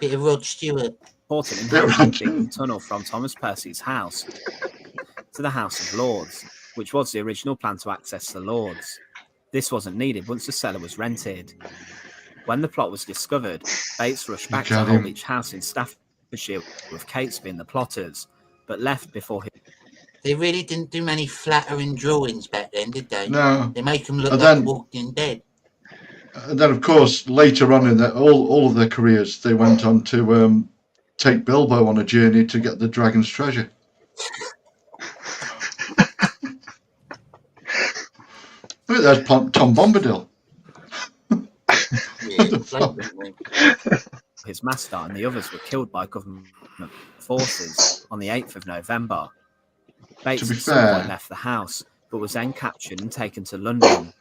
Bit of Rod Stewart. Portal inhabited a big tunnel from Thomas Percy's house to the House of Lords, which was the original plan to access the Lords. This wasn't needed once the cellar was rented. When the plot was discovered, Bates rushed back to Holbeach House in Staffordshire with Catesby and the plotters, but left before he... They really didn't do many flattering drawings back then, did they? No. They make them look like Walking Dead. And then, of course, later on in all of their careers, they went on to take Bilbo on a journey to get the dragon's treasure. Look, there's Tom Bombadil. His master and the others were killed by government forces on the 8th of November. Bates at some point left the house, but was then captured and taken to London.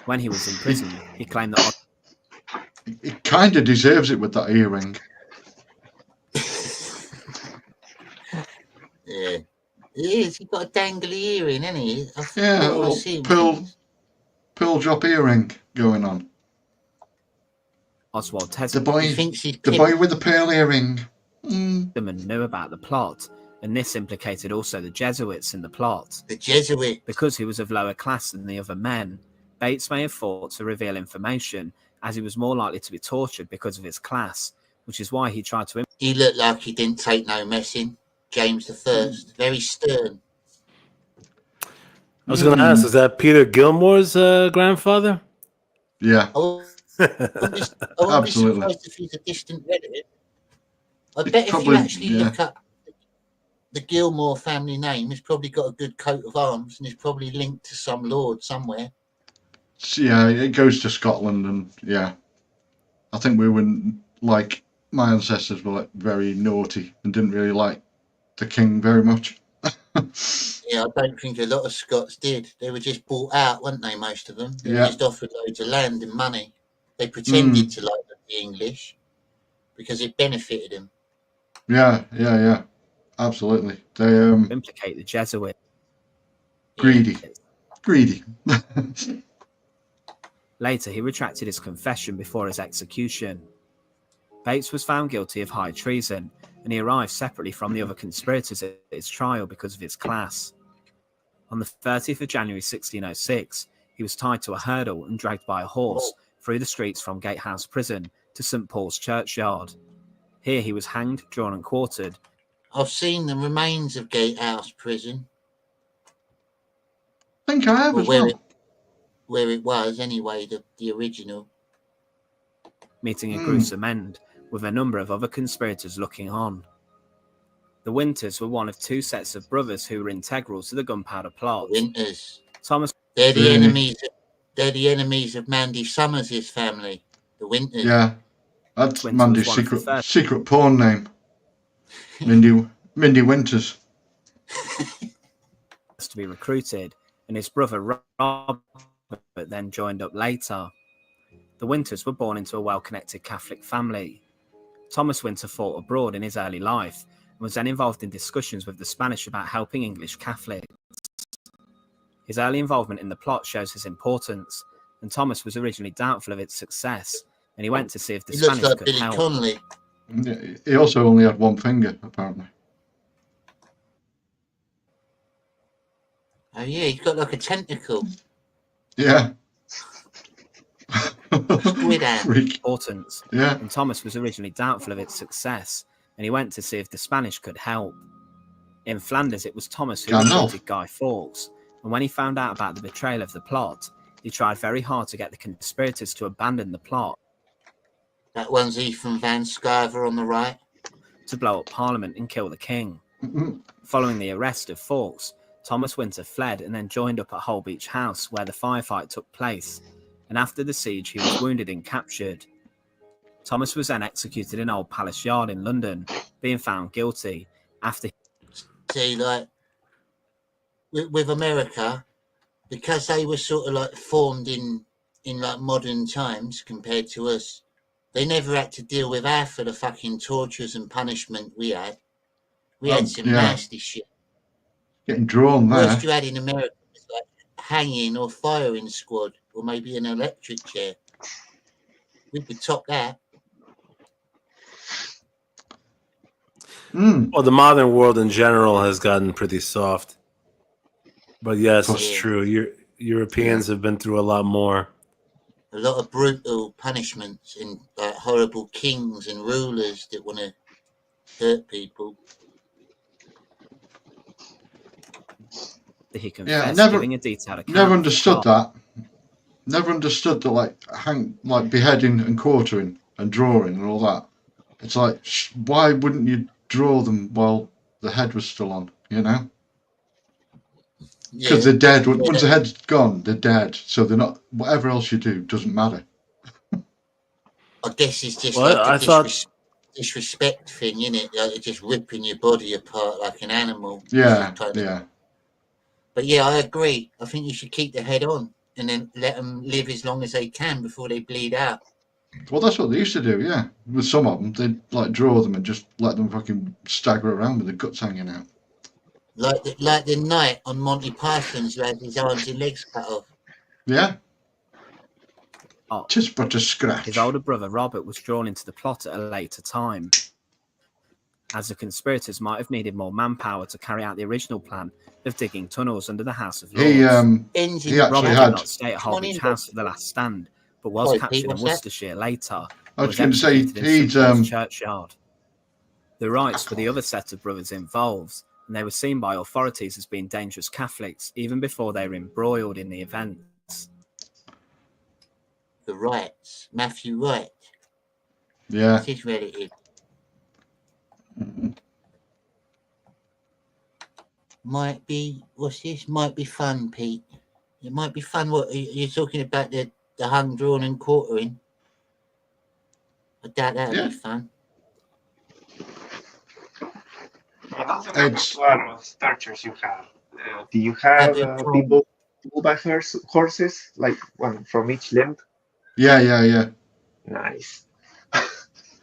When he was in prison, he claimed that... He kind of deserves it with that earring. Yeah. He is. He's got a dangly earring, hasn't he? Yeah, a little pearl drop earring going on. Oswald The boy with the pearl earring. and knew about the plot, and this implicated also the Jesuits in the plot. The Jesuit. Because he was of lower class than the other men, Bates may have fought to reveal information, as he was more likely to be tortured because of his class, which is why he tried to... He looked like he didn't take no messing. James I, very stern. I was going to ask, is that Peter Gilmore's grandfather? Yeah. I wouldn't be surprised if he's a distant relative. I bet if you actually look up the Gilmore family name, he's probably got a good coat of arms and he's probably linked to some lord somewhere. Yeah, it goes to Scotland, and yeah, I think we were like, my ancestors were like very naughty and didn't really like the king very much. Yeah, I don't think a lot of Scots did. They were just bought out, weren't they, most of them? They were just offered loads of land and money. They pretended to like the English because it benefited them. Yeah. Absolutely. They implicate the Jesuit. Greedy. Later, he retracted his confession before his execution. Bates was found guilty of high treason, and he arrived separately from the other conspirators at his trial because of his class. On the 30th of January 1606, he was tied to a hurdle and dragged by a horse through the streets from Gatehouse Prison to St. Paul's Churchyard. Here he was hanged, drawn and quartered. I've seen the remains of Gatehouse Prison. I think I have as well. Where it was, anyway, the original. Meeting a gruesome end, with a number of other conspirators looking on. The Winters were one of two sets of brothers who were integral to the gunpowder plot. Winters. Thomas. They're the enemies. They're the enemies of Mandy Summers' family. The Winters. Yeah, that's Mandy's secret porn name. Mindy Winters. To be recruited, and his brother Robert then joined up later. The Winters were born into a well-connected Catholic family. Thomas Winter fought abroad in his early life and was then involved in discussions with the Spanish about helping English Catholics. His early involvement in the plot shows his importance, and Thomas was originally doubtful of its success, and he went to see if the Spanish looks like could Billy help. Connolly. Yeah, he also only had one finger, apparently. Oh yeah, he's got like a tentacle. Yeah. Importance. Yeah. And Thomas was originally doubtful of its success, and he went to see if the Spanish could help. In Flanders, it was Thomas who recruited Guy Fawkes, and when he found out about the betrayal of the plot, he tried very hard to get the conspirators to abandon the plot. That one's Ethan Van Sciver on the right. To blow up Parliament and kill the king. Following the arrest of Fawkes, Thomas Winter fled and then joined up at Holbeach House, where the firefight took place, and after the siege he was wounded and captured. Thomas was then executed in Old Palace Yard in London, being found guilty after... See, like, with America, because they were sort of like formed in like modern times compared to us, they never had to deal with half of the fucking tortures and punishment we had. We had some nasty shit. Getting drawn there. The worst you had in America was like hanging or firing squad, or maybe an electric chair. We could top that. Well, the modern world in general has gotten pretty soft. But yes, it's true. Europeans have been through a lot more. A lot of brutal punishments and like horrible kings and rulers that want to hurt people. He confessed, giving a detailed account. Never understood that. Never understood the like beheading and quartering and drawing and all that. It's like, why wouldn't you draw them while the head was still on? You know, because they're dead. Once the head's gone, they're dead. So they're not. Whatever else you do doesn't matter. I guess it's just like disrespect thing, isn't it? Like just ripping your body apart like an animal. Yeah. But yeah, I agree. I think you should keep the head on and then let them live as long as they can before they bleed out. Well, that's what they used to do, yeah. With some of them, they'd like draw them and just let them fucking stagger around with the guts hanging out. Like the knight on Monty Python's who had his arms and legs cut off. Yeah. Just but a scratch. His older brother Robert was drawn into the plot at a later time. as the conspirators might have needed more manpower to carry out the original plan of digging tunnels under the House of Lords. He Robert actually did had. not stay at Holbeach House for the last stand, but was Sorry, captured Pete, in what's that? Worcestershire later I and was was going to say executed in he'd. St Paul's churchyard. The Wrights were the other set of brothers involved, and they were seen by authorities as being dangerous Catholics even before they were embroiled in the events. The Wrights, Matthew Wright. Yeah. That's his relative. Might be, what's this? Might be fun, Pete. It might be fun. What you're talking about, the hung, drawn, and quartering? I doubt that'll be fun. It's Starters you have. Do you have people pull by horses, like one from each limb? Yeah. Nice.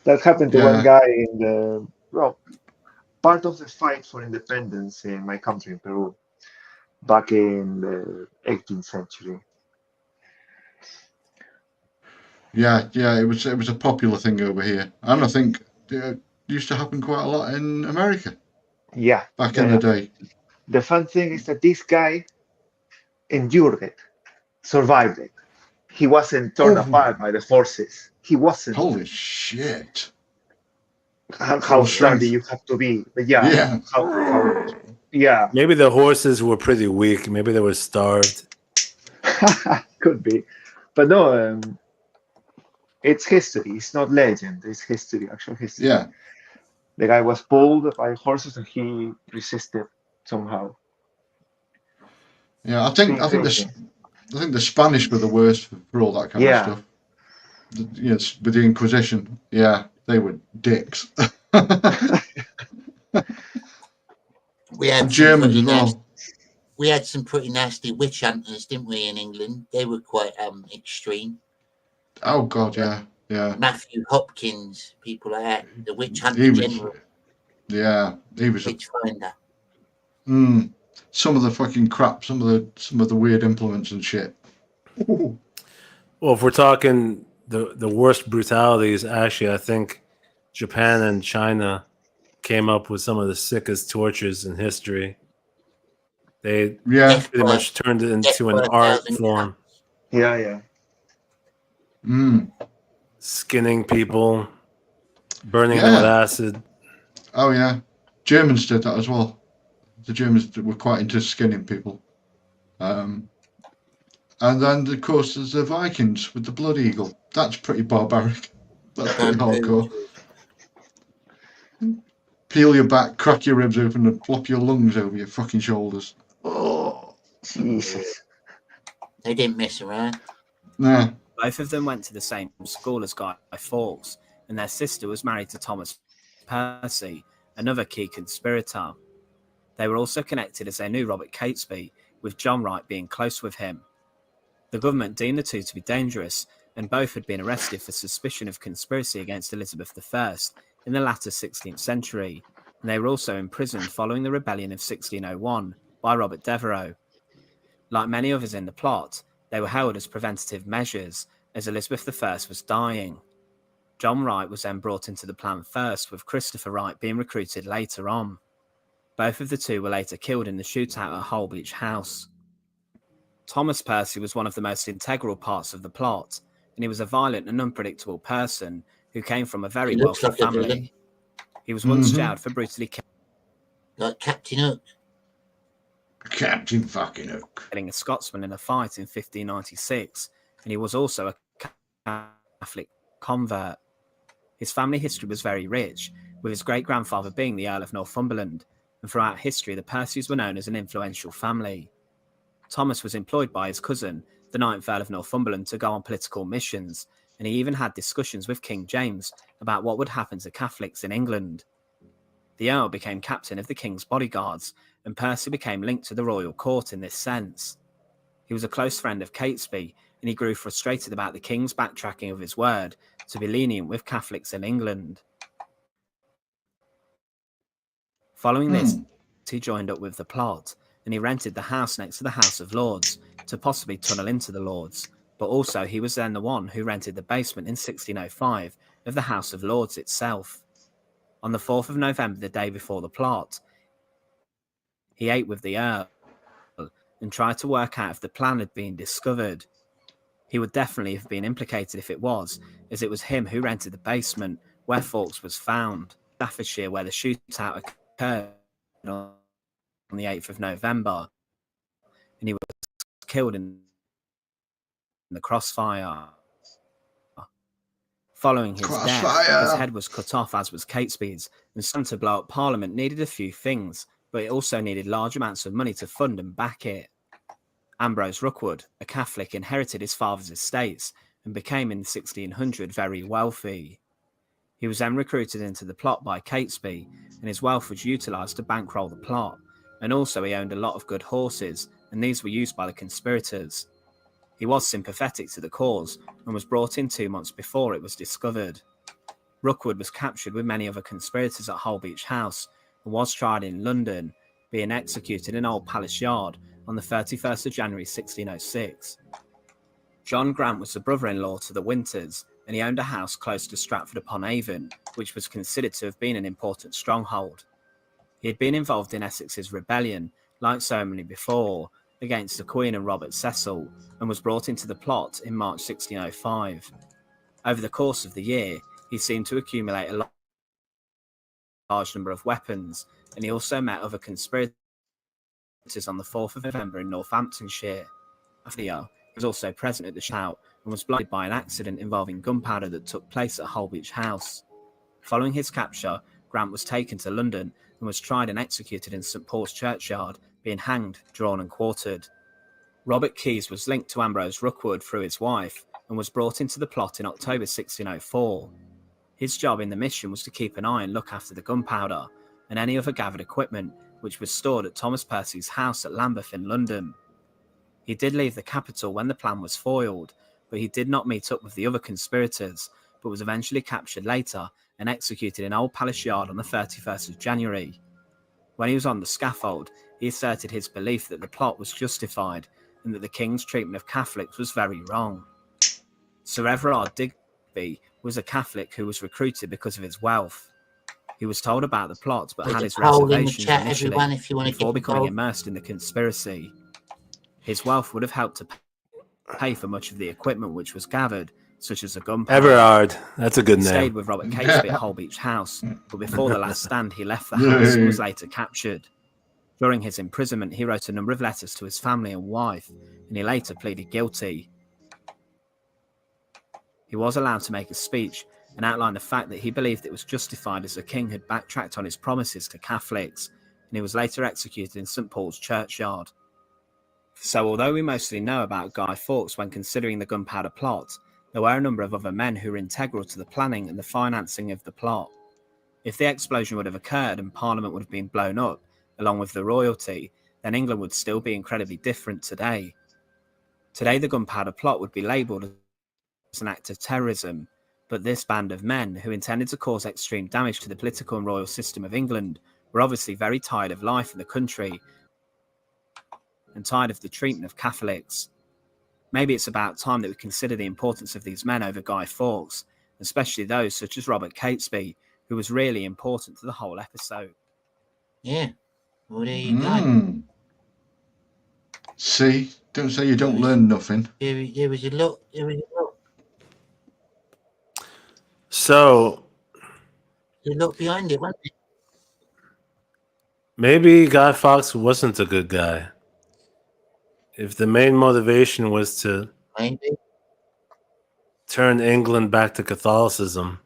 That happened to Yeah. one guy in the part of the fight for independence in my country, in Peru, back in the 18th century. Yeah. It was a popular thing over here, and I think it used to happen quite a lot in America. Yeah. Back in the day. The fun thing is that this guy endured it, survived it. He wasn't torn apart by the forces. He wasn't. Holy shit! How strong do you have to be? But yeah. Yeah. Maybe the horses were pretty weak. Maybe they were starved. Could be, but no. It's history. It's not legend. It's history. Actual history. Yeah. The guy was pulled by horses and he resisted somehow. Yeah, I think the Spanish were the worst for all that kind of stuff. Yes, with the Inquisition. Yeah, they were dicks. We had Germans as well. We had some pretty nasty witch hunters, didn't we, in England? They were quite extreme. Oh God, yeah. Matthew Hopkins, people like that, the witch hunter general. Yeah, he was witch finder. Some of the fucking crap, some of the weird implements and shit. Well, if we're talking the worst brutalities, actually, I think Japan and China came up with some of the sickest tortures in history. They pretty much turned it into an art form. Yeah. Skinning people, burning them with acid. Oh yeah, Germans did that as well. The Germans were quite into skinning people. And then, of course, there's the Vikings with the blood eagle. That's pretty barbaric. That's pretty hardcore. Peel your back, crack your ribs open, and flop your lungs over your fucking shoulders. Oh, Jesus. They didn't mess around. Nah. Both of them went to the same school as Guy Fawkes, and their sister was married to Thomas Percy, another key conspirator. They were also connected as they knew Robert Catesby, with John Wright being close with him. The government deemed the two to be dangerous, and both had been arrested for suspicion of conspiracy against Elizabeth I in the latter 16th century, and they were also imprisoned following the rebellion of 1601 by Robert Devereux. Like many others in the plot, they were held as preventative measures, as Elizabeth I was dying. John Wright was then brought into the plan first, with Christopher Wright being recruited later on. Both of the two were later killed in the shootout at Holbeach House. Thomas Percy was one of the most integral parts of the plot, and he was a violent and unpredictable person who came from a very wealthy family. He was once jailed for brutally killing Captain Hook. Captain fucking Hook. Killing a Scotsman in a fight in 1596, and he was also a Catholic convert. His family history was very rich, with his great-grandfather being the Earl of Northumberland, and throughout history the Percys were known as an influential family. Thomas was employed by his cousin, the 9th Earl of Northumberland, to go on political missions, and he even had discussions with King James about what would happen to Catholics in England. The Earl became captain of the King's bodyguards, and Percy became linked to the royal court in this sense. He was a close friend of Catesby, and he grew frustrated about the King's backtracking of his word to be lenient with Catholics in England. Following this, he joined up with the plot, and he rented the house next to the House of Lords to possibly tunnel into the Lords, but also he was then the one who rented the basement in 1605 of the House of Lords itself. On the 4th of November, the day before the plot, he ate with the Earl and tried to work out if the plan had been discovered. He would definitely have been implicated if it was, as it was him who rented the basement where Fawkes was found, Staffordshire, where the shootout occurred on the 8th of November, and he was killed in the crossfire. Following his death, his head was cut off, as was Catesby's, and some to blow up Parliament needed a few things, but it also needed large amounts of money to fund and back it. Ambrose Rookwood, a Catholic, inherited his father's estates and became in 1600 very wealthy. He was then recruited into the plot by Catesby, and his wealth was utilised to bankroll the plot, and also he owned a lot of good horses, and these were used by the conspirators. He was sympathetic to the cause and was brought in 2 months before it was discovered. Rookwood was captured with many other conspirators at Holbeach House and was tried in London, being executed in Old Palace Yard on the 31st of January 1606. John Grant was the brother-in-law to the Winters, and he owned a house close to Stratford-upon-Avon, which was considered to have been an important stronghold. He had been involved in Essex's rebellion, like so many before, against the Queen and Robert Cecil, and was brought into the plot in March 1605. Over the course of the year, he seemed to accumulate a large number of weapons, and he also met other conspirators on the 4th of November in Northamptonshire. He was also present at the shootout and was blinded by an accident involving gunpowder that took place at Holbeach House. Following his capture, Grant was taken to London and was tried and executed in St Paul's Churchyard, being hanged, drawn and quartered. Robert Keyes was linked to Ambrose Rookwood through his wife and was brought into the plot in October 1604. His job in the mission was to keep an eye and look after the gunpowder and any other gathered equipment which was stored at Thomas Percy's house at Lambeth in London. He did leave the capital when the plan was foiled, but he did not meet up with the other conspirators, but was eventually captured later and executed in Old Palace Yard on the 31st of January. When he was on the scaffold, he asserted his belief that the plot was justified and that the king's treatment of Catholics was very wrong. Sir Everard Digby was a Catholic who was recruited because of his wealth. He was told about the plot but had his reservations initially before becoming immersed in the conspiracy. His wealth would have helped to pay for much of the equipment which was gathered, such as a gunpowder. Everard, that's a good name. He stayed with Robert Catesby at Holbeach House, but before the last stand he left the house and was later captured. During his imprisonment, he wrote a number of letters to his family and wife, and he later pleaded guilty. He was allowed to make a speech and outline the fact that he believed it was justified as the king had backtracked on his promises to Catholics, and he was later executed in St Paul's Churchyard. So although we mostly know about Guy Fawkes when considering the gunpowder plot, there were a number of other men who were integral to the planning and the financing of the plot. If the explosion would have occurred and Parliament would have been blown up, along with the royalty, then England would still be incredibly different today. Today the gunpowder plot would be labelled as an act of terrorism, but this band of men, who intended to cause extreme damage to the political and royal system of England, were obviously very tired of life in the country and tired of the treatment of Catholics. Maybe it's about time that we consider the importance of these men over Guy Fawkes, especially those such as Robert Catesby, who was really important to the whole episode. Yeah, well, there you go. See, don't say you don't learn nothing. There was a lot. So, There's a lot behind it, wasn't it? maybe Guy Fawkes wasn't a good guy. If the main motivation was to turn England back to Catholicism.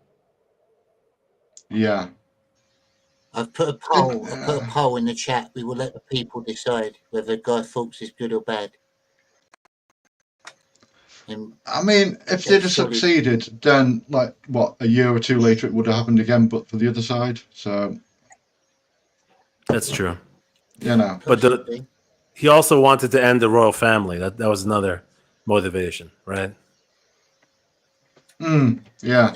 Yeah. I've put a poll. I put a poll in the chat. We will let the people decide whether Guy Fawkes is good or bad. I mean, if they'd have succeeded, then like what, a year or two later, it would have happened again, but for the other side. So That's true. You know, but he also wanted to end the royal family. That was another motivation, right? Yeah.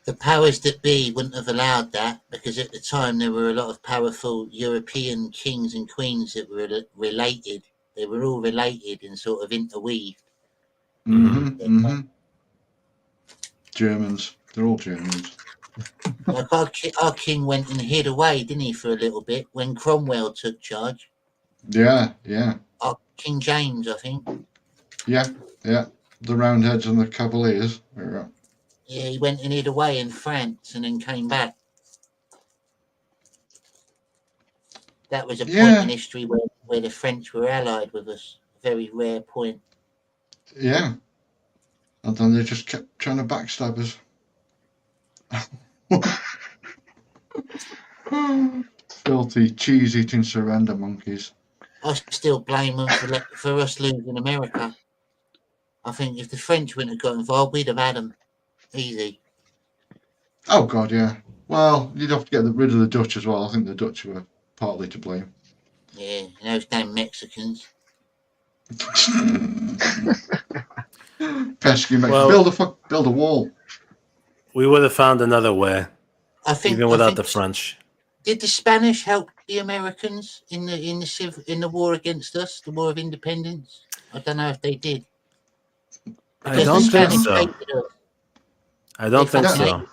The powers that be wouldn't have allowed that because at the time there were a lot of powerful European kings and queens that were related. They were all related and sort of interweaved. Germans. They're all Germans. Like our king went and hid away, didn't he, for a little bit when Cromwell took charge? Yeah, yeah, Our King James, I think. yeah, yeah. The Roundheads and the Cavaliers. Yeah. Yeah, he went and hid away in France and then came back. That was a point Yeah. in history where the French were allied with us. Very rare point. Yeah. And then they just kept trying to backstab us. Filthy, cheese-eating surrender monkeys. I still blame them for us losing America. I think if the French wouldn't have got involved, we'd have had them easy. Oh, God, yeah. Well, you'd have to get rid of the Dutch as well. I think the Dutch were partly to blame. Yeah, and those damn Mexicans. Pesky Mexicans. Well, build a wall. We would have found another way, I think, even without the French. Did the Spanish help the Americans in the war against us, the War of Independence? I don't know if they did. I don't think so. I don't think so.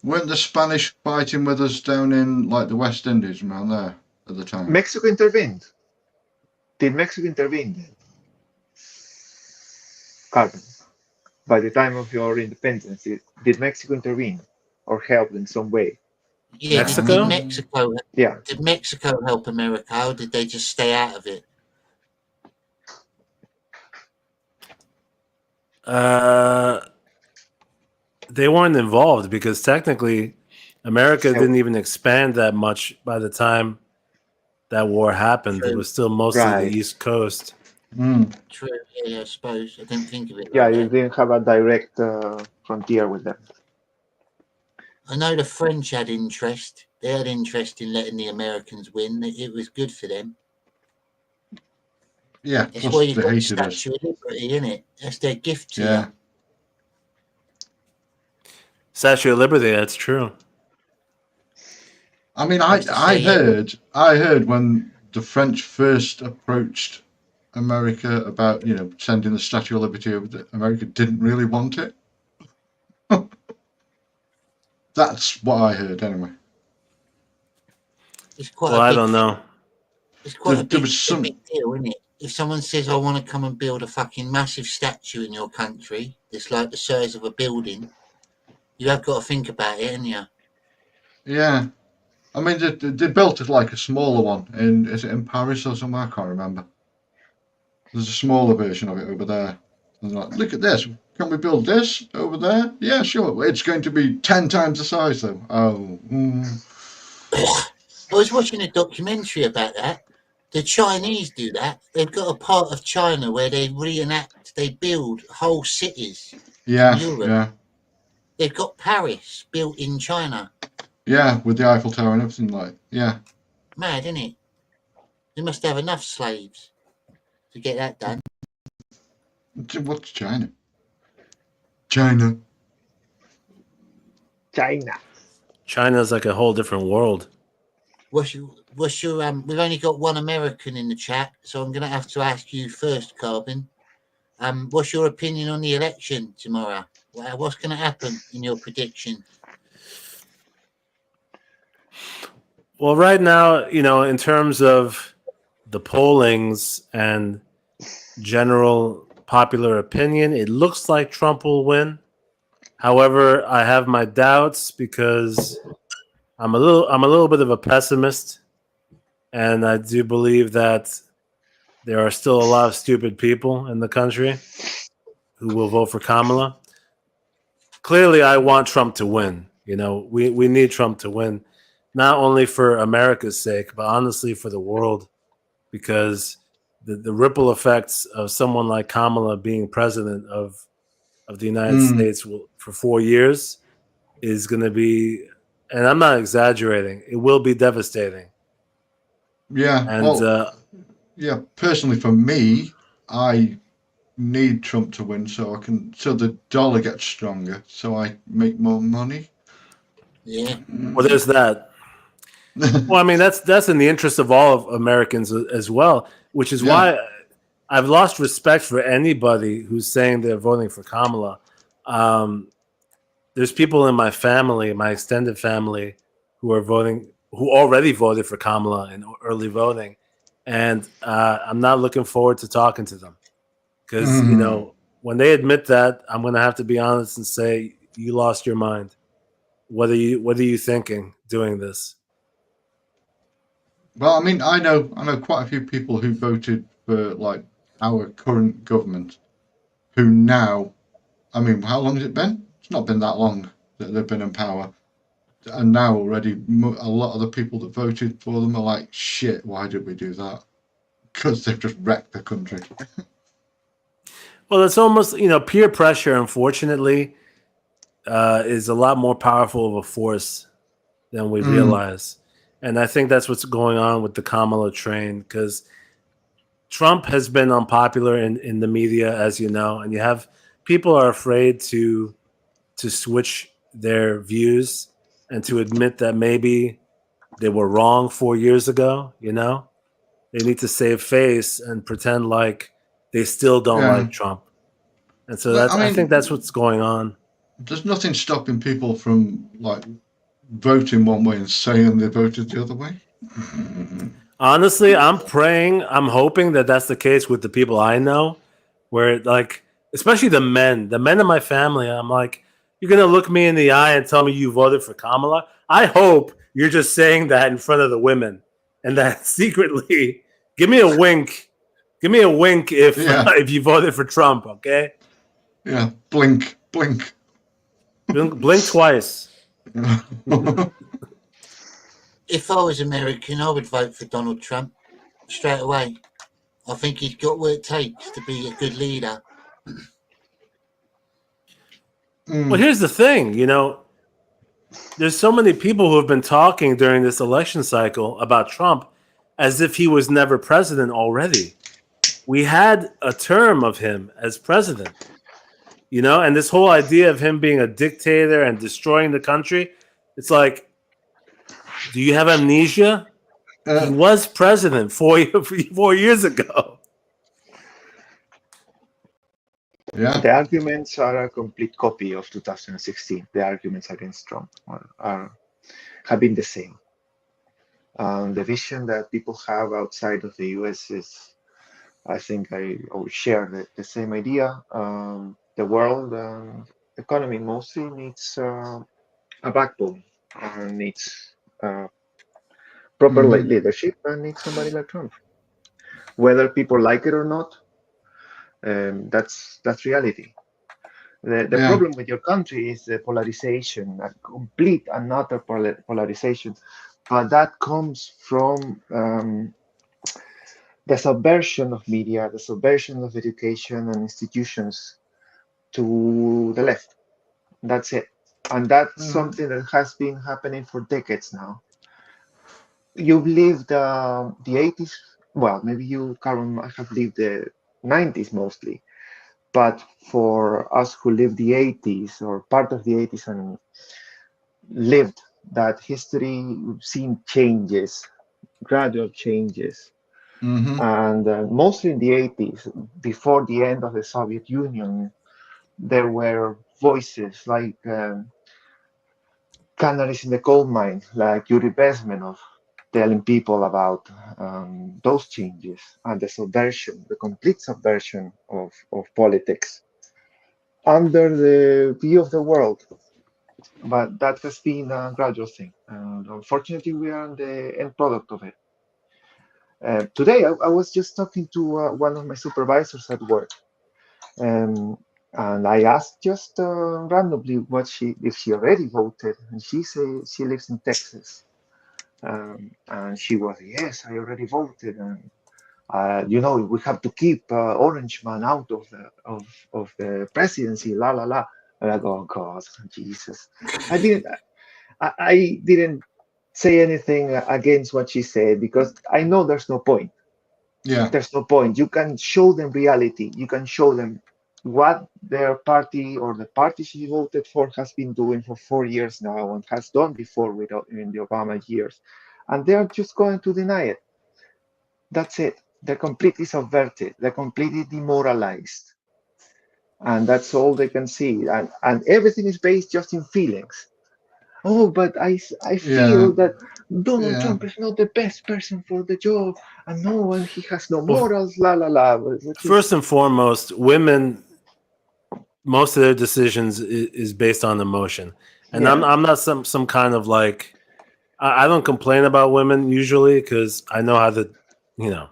Weren't the Spanish fighting with us down in like the West Indies around there at the time? Mexico intervened. Did Mexico intervene then? Carbon. By the time of your independence, did Mexico intervene or help in some way? Yeah, Mexico? Did Mexico? Yeah. Did Mexico help America, or did they just stay out of it? They weren't involved because technically America didn't even expand that much by the time that war happened. It was still mostly the East Coast. True, yeah, I suppose. I didn't think of it. Yeah, like you that. didn't have a direct frontier with them. I know the French had interest. They had interest in letting the Americans win. It was good for them. Yeah, That's plus why you've they got the hated us. Statue of Liberty, isn't it? That's their gift to Yeah. you. Statue of Liberty, that's true. I mean, I heard when the French first approached America about, sending the Statue of Liberty over, that America didn't really want it. That's what I heard, anyway. It's quite Well, a I big don't know. It's quite There a big, was some- big deal, isn't it? If someone says, I want to come and build a fucking massive statue in your country that's like the size of a building, you have got to think about it, haven't you? Yeah. I mean, they built it like a smaller one. Is it in Paris or somewhere? I can't remember. There's a smaller version of it over there. And like, look at this. Can we build this over there? Yeah, sure. It's going to be 10 times the size, though. Oh. I was watching a documentary about that. The Chinese do that. They've got a part of China where they build whole cities Yeah, in Europe. yeah. They've got Paris built in China. Yeah, with the Eiffel Tower and everything, like, yeah. Mad, isn't it? They must have enough slaves to get that done. What's China? China. China's like a whole different world. What's your we've only got one American in the chat, so I'm gonna have to ask you first, Carbon. What's your opinion on the election tomorrow? What's gonna happen in your prediction? Well, right now, in terms of the pollings and general popular opinion, it looks like Trump will win. However, I have my doubts because I'm a little bit of a pessimist, and I do believe that there are still a lot of stupid people in the country who will vote for Kamala. Clearly, I want Trump to win. We need Trump to win, not only for America's sake, but honestly for the world, because the ripple effects of someone like Kamala being president of the United States for 4 years is going to be, and I'm not exaggerating, it will be devastating. Yeah. And yeah, personally for me, I need Trump to win so the dollar gets stronger, so I make more money. Yeah. Well, there's that. Well, I mean, that's in the interest of all of Americans as well, which is why I've lost respect for anybody who's saying they're voting for Kamala. there's people in my family, my extended family, who are voting, who already voted for Kamala in early voting, and I'm not looking forward to talking to them because when they admit that, I'm going to have to be honest and say you lost your mind. What are you thinking doing this? Well, I mean, I know quite a few people who voted for like our current government, who now, I mean, how long has it been? It's not been that long that they've been in power, and now already a lot of the people that voted for them are like, shit, why did we do that? Because they've just wrecked the country. Well, it's almost, peer pressure, unfortunately, is a lot more powerful of a force than we realize. And I think that's what's going on with the Kamala train, because Trump has been unpopular in the media, as you know, and you have people are afraid to switch their views and to admit that maybe they were wrong 4 years ago. They need to save face and pretend like they still don't like Trump. And so I think that's what's going on. There's nothing stopping people from like voting one way and saying they voted the other way. Honestly, I'm hoping that that's the case with the people I know, where like, especially the men in my family, I'm like, you're going to look me in the eye and tell me you voted for Kamala? I hope you're just saying that in front of the women and that secretly, give me a wink. Give me a wink if you voted for Trump, okay? Yeah, blink. Blink twice. If I was American, I would vote for Donald Trump straight away. I think he's got what it takes to be a good leader. Well, here's the thing, there's so many people who have been talking during this election cycle about Trump as if he was never president already. We had a term of him as president, and this whole idea of him being a dictator and destroying the country, it's like, do you have amnesia? He was president 4 years ago. Yeah. The arguments are a complete copy of 2016. The arguments against Trump have been the same. The vision that people have outside of the US is, I think I share the same idea. The world economy mostly needs a backbone and needs proper leadership and needs somebody like Trump. Whether people like it or not, that's reality. The problem with your country is the polarization, a complete and utter polarization, but that comes from the subversion of media, the subversion of education and institutions to the left. That's it. And that's something that has been happening for decades now. You've lived the 80s. Well, maybe you, Karen, have lived the 90s mostly. But for us who lived the 80s or part of the 80s and lived that history, we've seen changes, gradual changes. And mostly in the 80s, before the end of the Soviet Union, there were voices like canaries in the coal mine, like Yuri Bezmenov, telling people about those changes and the subversion, the complete subversion of politics under the view of the world. But that has been a gradual thing. And unfortunately, we are the end product of it. Today, I was just talking to one of my supervisors at work. And I asked just randomly if she already voted. And she said she lives in Texas. And she was, yes, I already voted. And we have to keep Orange Man out of the presidency, la la la. And I go, oh God, Jesus. I didn't say anything against what she said because I know there's no point. Yeah. There's no point. You can show them reality. You can show them what their party or the party she voted for has been doing for 4 years now and has done before in the Obama years. And they're just going to deny it. That's it. They're completely subverted. They're completely demoralized. and that's all they can see, and everything is based just in feelings. Oh, but I Yeah. feel that Donald Yeah. Trump is not the best person for the job, and no, and he has no Well, morals, la la la. Which is first and foremost, women, most of their decisions is based on emotion, and yeah, I'm not some kind of like I don't complain about women usually because I know how to Yeah.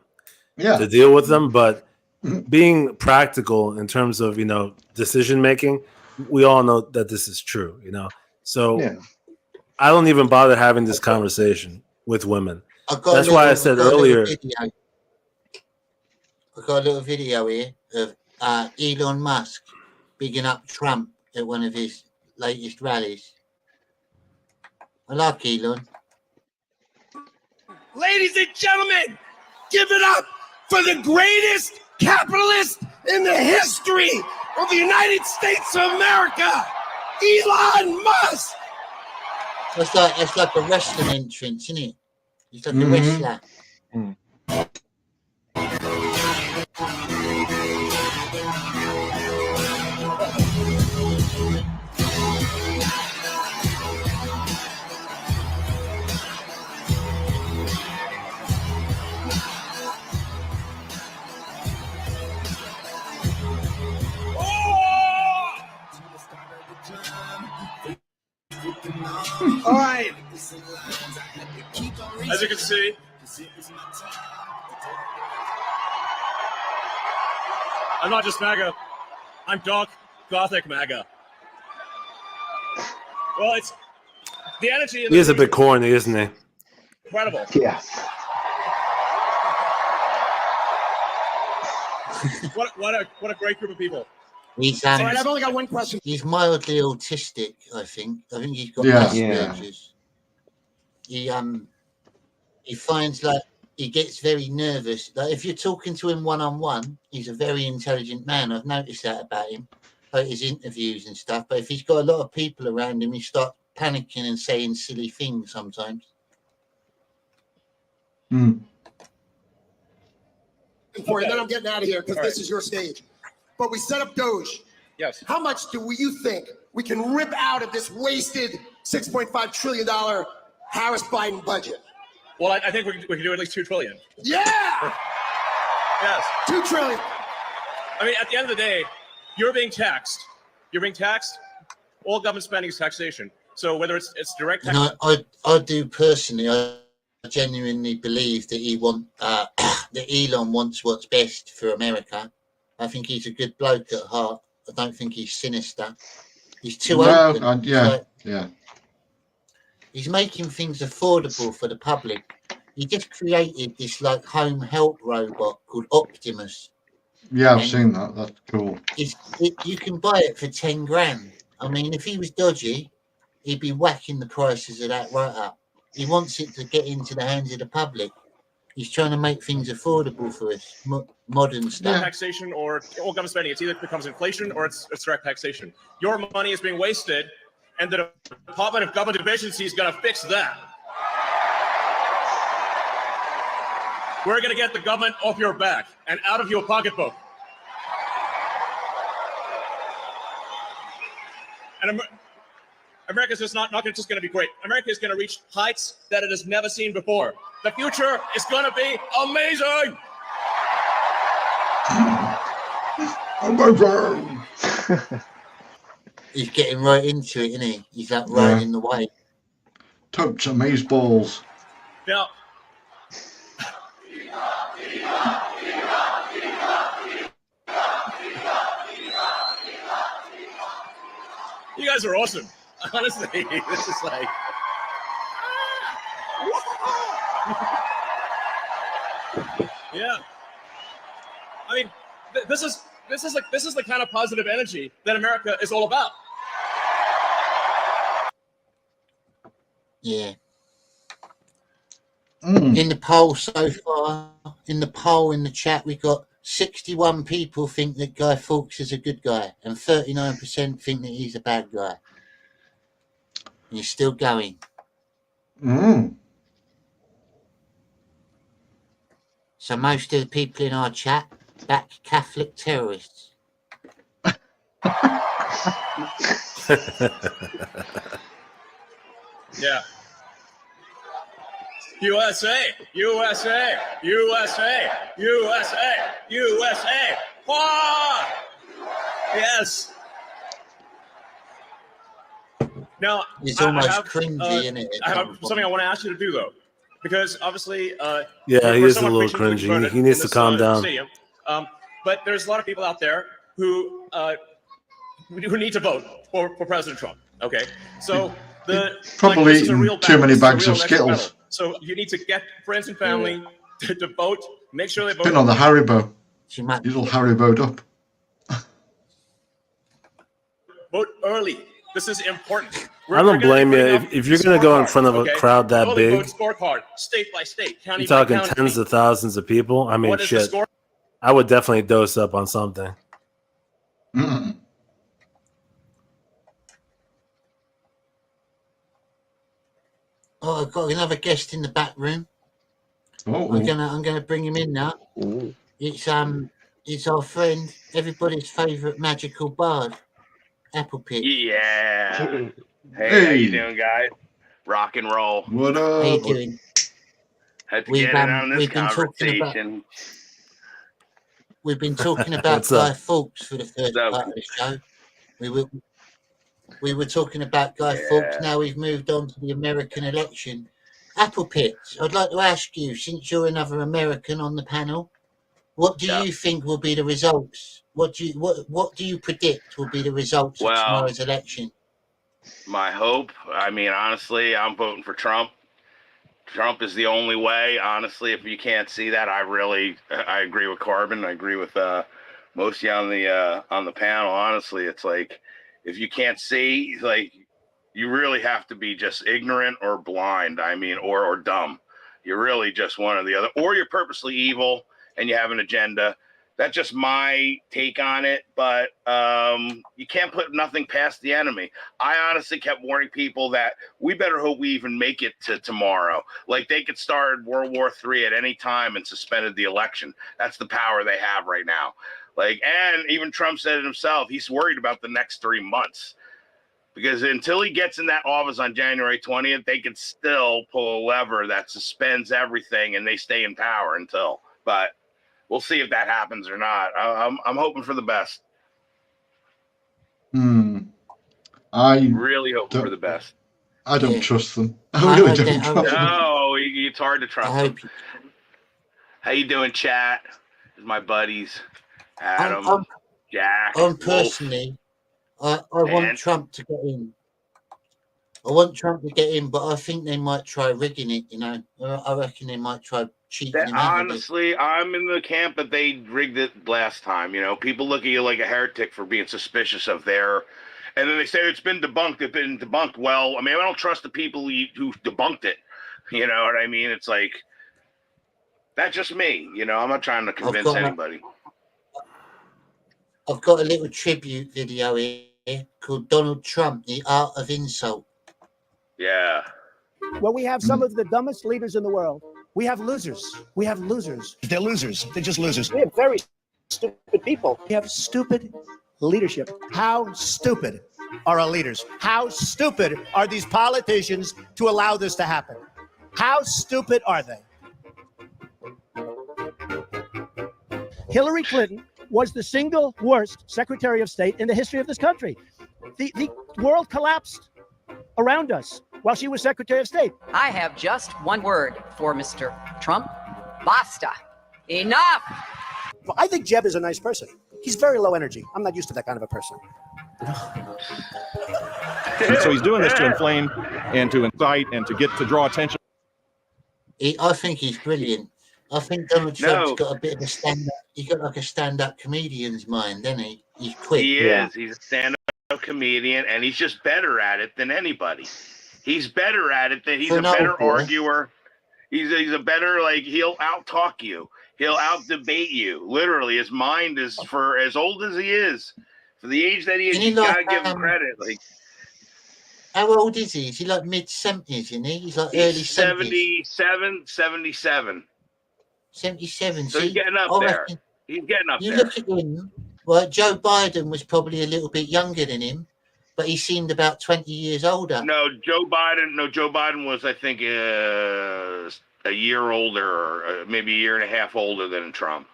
to deal with them, but being practical in terms of decision making, we all know that this is true. So yeah. I don't even bother having this conversation with women. I got a That's why I little, I said got a little earlier. video. I got a little video here of Elon Musk bigging up Trump at one of his latest rallies. I like Elon. Ladies and gentlemen, give it up for the greatest capitalist in the history of the United States of America, Elon Musk. It's like a wrestling entrance, isn't it? He's like a Mhm. wrestler. All right. As you can see, I'm not just MAGA. I'm dark, gothic MAGA. Well, it's the energy. He is a bit corny, isn't he? Incredible. Yeah. What a great group of people. He's All right, I've only got one question. He's mildly autistic, I think. I think he's got Yeah. Asperger's. He finds like he gets very nervous. Like if you're talking to him one on one, he's a very intelligent man. I've noticed that about him, like his interviews and stuff. But if he's got a lot of people around him, he starts panicking and saying silly things sometimes. For you, then I'm getting out of here because this is your stage. But we set up Doge. Yes. How much do you think we can rip out of this wasted $6.5 trillion Harris-Biden budget? Well, I think we can do at least $2 trillion. Yeah! Yes. $2 trillion. I mean, at the end of the day, you're being taxed. You're being taxed. All government spending is taxation. So whether it's direct tax. And I do personally. I genuinely believe that that Elon wants what's best for America. I think he's a good bloke at heart. I don't think he's sinister. He's too open. Yeah. He's making things affordable for the public. He just created this like home help robot called Optimus. Yeah, I've seen that. That's cool. You can buy it for 10 grand. I mean, if he was dodgy, he'd be whacking the prices of that right up. He wants it to get into the hands of the public. He's trying to make things affordable for us, modern stuff. Taxation or all government spending. It's either becomes inflation or it's direct taxation. Your money is being wasted, and the Department of Government Efficiency is going to fix that. We're going to get the government off your back and out of your pocketbook. And America's just not just going to be great. America is going to reach heights that it has never seen before. The future is going to be amazing. Amazing. He's getting right into it, isn't he? He's like right in the way. Totes amaze balls. Now, you guys are awesome. Honestly, this is like. Yeah. I mean, this is the kind of positive energy that America is all about. Yeah. In the poll so far, in the chat, we got 61 people think that Guy Fawkes is a good guy, and 39% think that he's a bad guy. And he's still going. So most of the people in our chat back Catholic terrorists. Yeah. USA, USA, USA, USA, USA. Wah! Yes. Now, It's I almost have, cringy, isn't it? I have something I want to ask you to do, though, because obviously, Yeah, he we're is a somewhat little preaching to the cringy. converted He needs in to this, calm down. stadium. But there's a lot of people out there who need to vote for President Trump. Okay, so Probably this is a eating real too battle. many This is a bags real of electric Skittles. battle. So you need to get friends and family to vote. Make sure they vote. Been on the Haribo. He's all Haribo'd up. Vote early. This is important. I don't blame you. If you're going to go in front of a crowd that voting big, vote scorecard, state by state, county you're talking by county. tens of thousands of people. I mean, What is the shit. score? I would definitely dose up on something. Oh, I've got another guest in the back room. I'm gonna bring him in now. It's our friend, everybody's favourite magical bard, Apple Pick. Yeah. Hey, how you doing, guys? Rock and roll. What How you doing? Had to We've, get in um, on this we've been talking about- conversation. We've been talking about What's Guy up? Fawkes for the first part of the show. We were talking about Guy Fawkes. Now we've moved on to the American election. Apple Pits, I'd like to ask you, since you're another American on the panel, what do you think will be the results? What do you predict will be the results of Well, tomorrow's election? My hope, I mean, honestly, I'm voting for Trump. Trump is the only way. Honestly, if you can't see that, I agree with Corbin. I agree with most of you on the panel. Honestly, it's like, if you can't see, like, you really have to be just ignorant or blind. I mean, or dumb. You're really just one or the other, or you're purposely evil and you have an agenda. That's just my take on it. But you can't put nothing past the enemy. I honestly kept warning people that we better hope we even make it to tomorrow. Like, they could start World War III at any time and suspended the election. That's the power they have right now. Like, and even Trump said it himself. He's worried about the next 3 months. Because until he gets in that office on January 20th, they can still pull a lever that suspends everything and they stay in power until. But we'll see if that happens or not. I'm hoping for the best. I really hope for the best. I don't trust them. I really don't trust them. No, it's hard to trust them. How you doing, chat? My buddies, Adam, Jack. Personally, I want Trump to get in. I want Trump to get in, but I think they might try rigging it. You know, I reckon they might try cheating him out. Honestly, I'm in the camp that they rigged it last time. You know, people look at you like a heretic for being suspicious of their, and then they say it's been debunked. It's been debunked. Well, I mean, I don't trust the people who debunked it. You know what I mean? It's like, that's just me. You know, I'm not trying to convince anybody. I've got a little tribute video here called Donald Trump, The Art of Insult. Yeah. Well, we have some of the dumbest leaders in the world. We have losers. We have losers. They're losers. They're just losers. We have very stupid people. We have stupid leadership. How stupid are our leaders? How stupid are these politicians to allow this to happen? How stupid are they? Hillary Clinton was the single worst Secretary of State in the history of this country. The world collapsed around us while she was Secretary of State. I have just one word for Mr. Trump. Basta. Enough. Well, I think Jeb is a nice person. He's very low energy. I'm not used to that kind of a person. So he's doing this to inflame and to incite and to draw attention. I think he's brilliant. I think Donald Trump's got a bit of a stand-up. He's got like a stand-up comedian's mind, doesn't he? He's quick. He is. He's a stand-up comedian, and he's just better at it than anybody. He's better at it than he's a better arguer. He's a better, like, he'll out-talk you. He'll out-debate you. Literally, his mind is, for as old as he is, for the age that he is, you gotta give him credit. Like, how old is he? Is he like mid-70s, isn't he? He's like early 70s. 77. 77. So he's getting up there. He's getting up there. You look at him, Well, Joe Biden was probably a little bit younger than him, but he seemed about 20 years older. No, Joe Biden. No, Joe Biden was, I think, a year older, or maybe a year and a half older than Trump.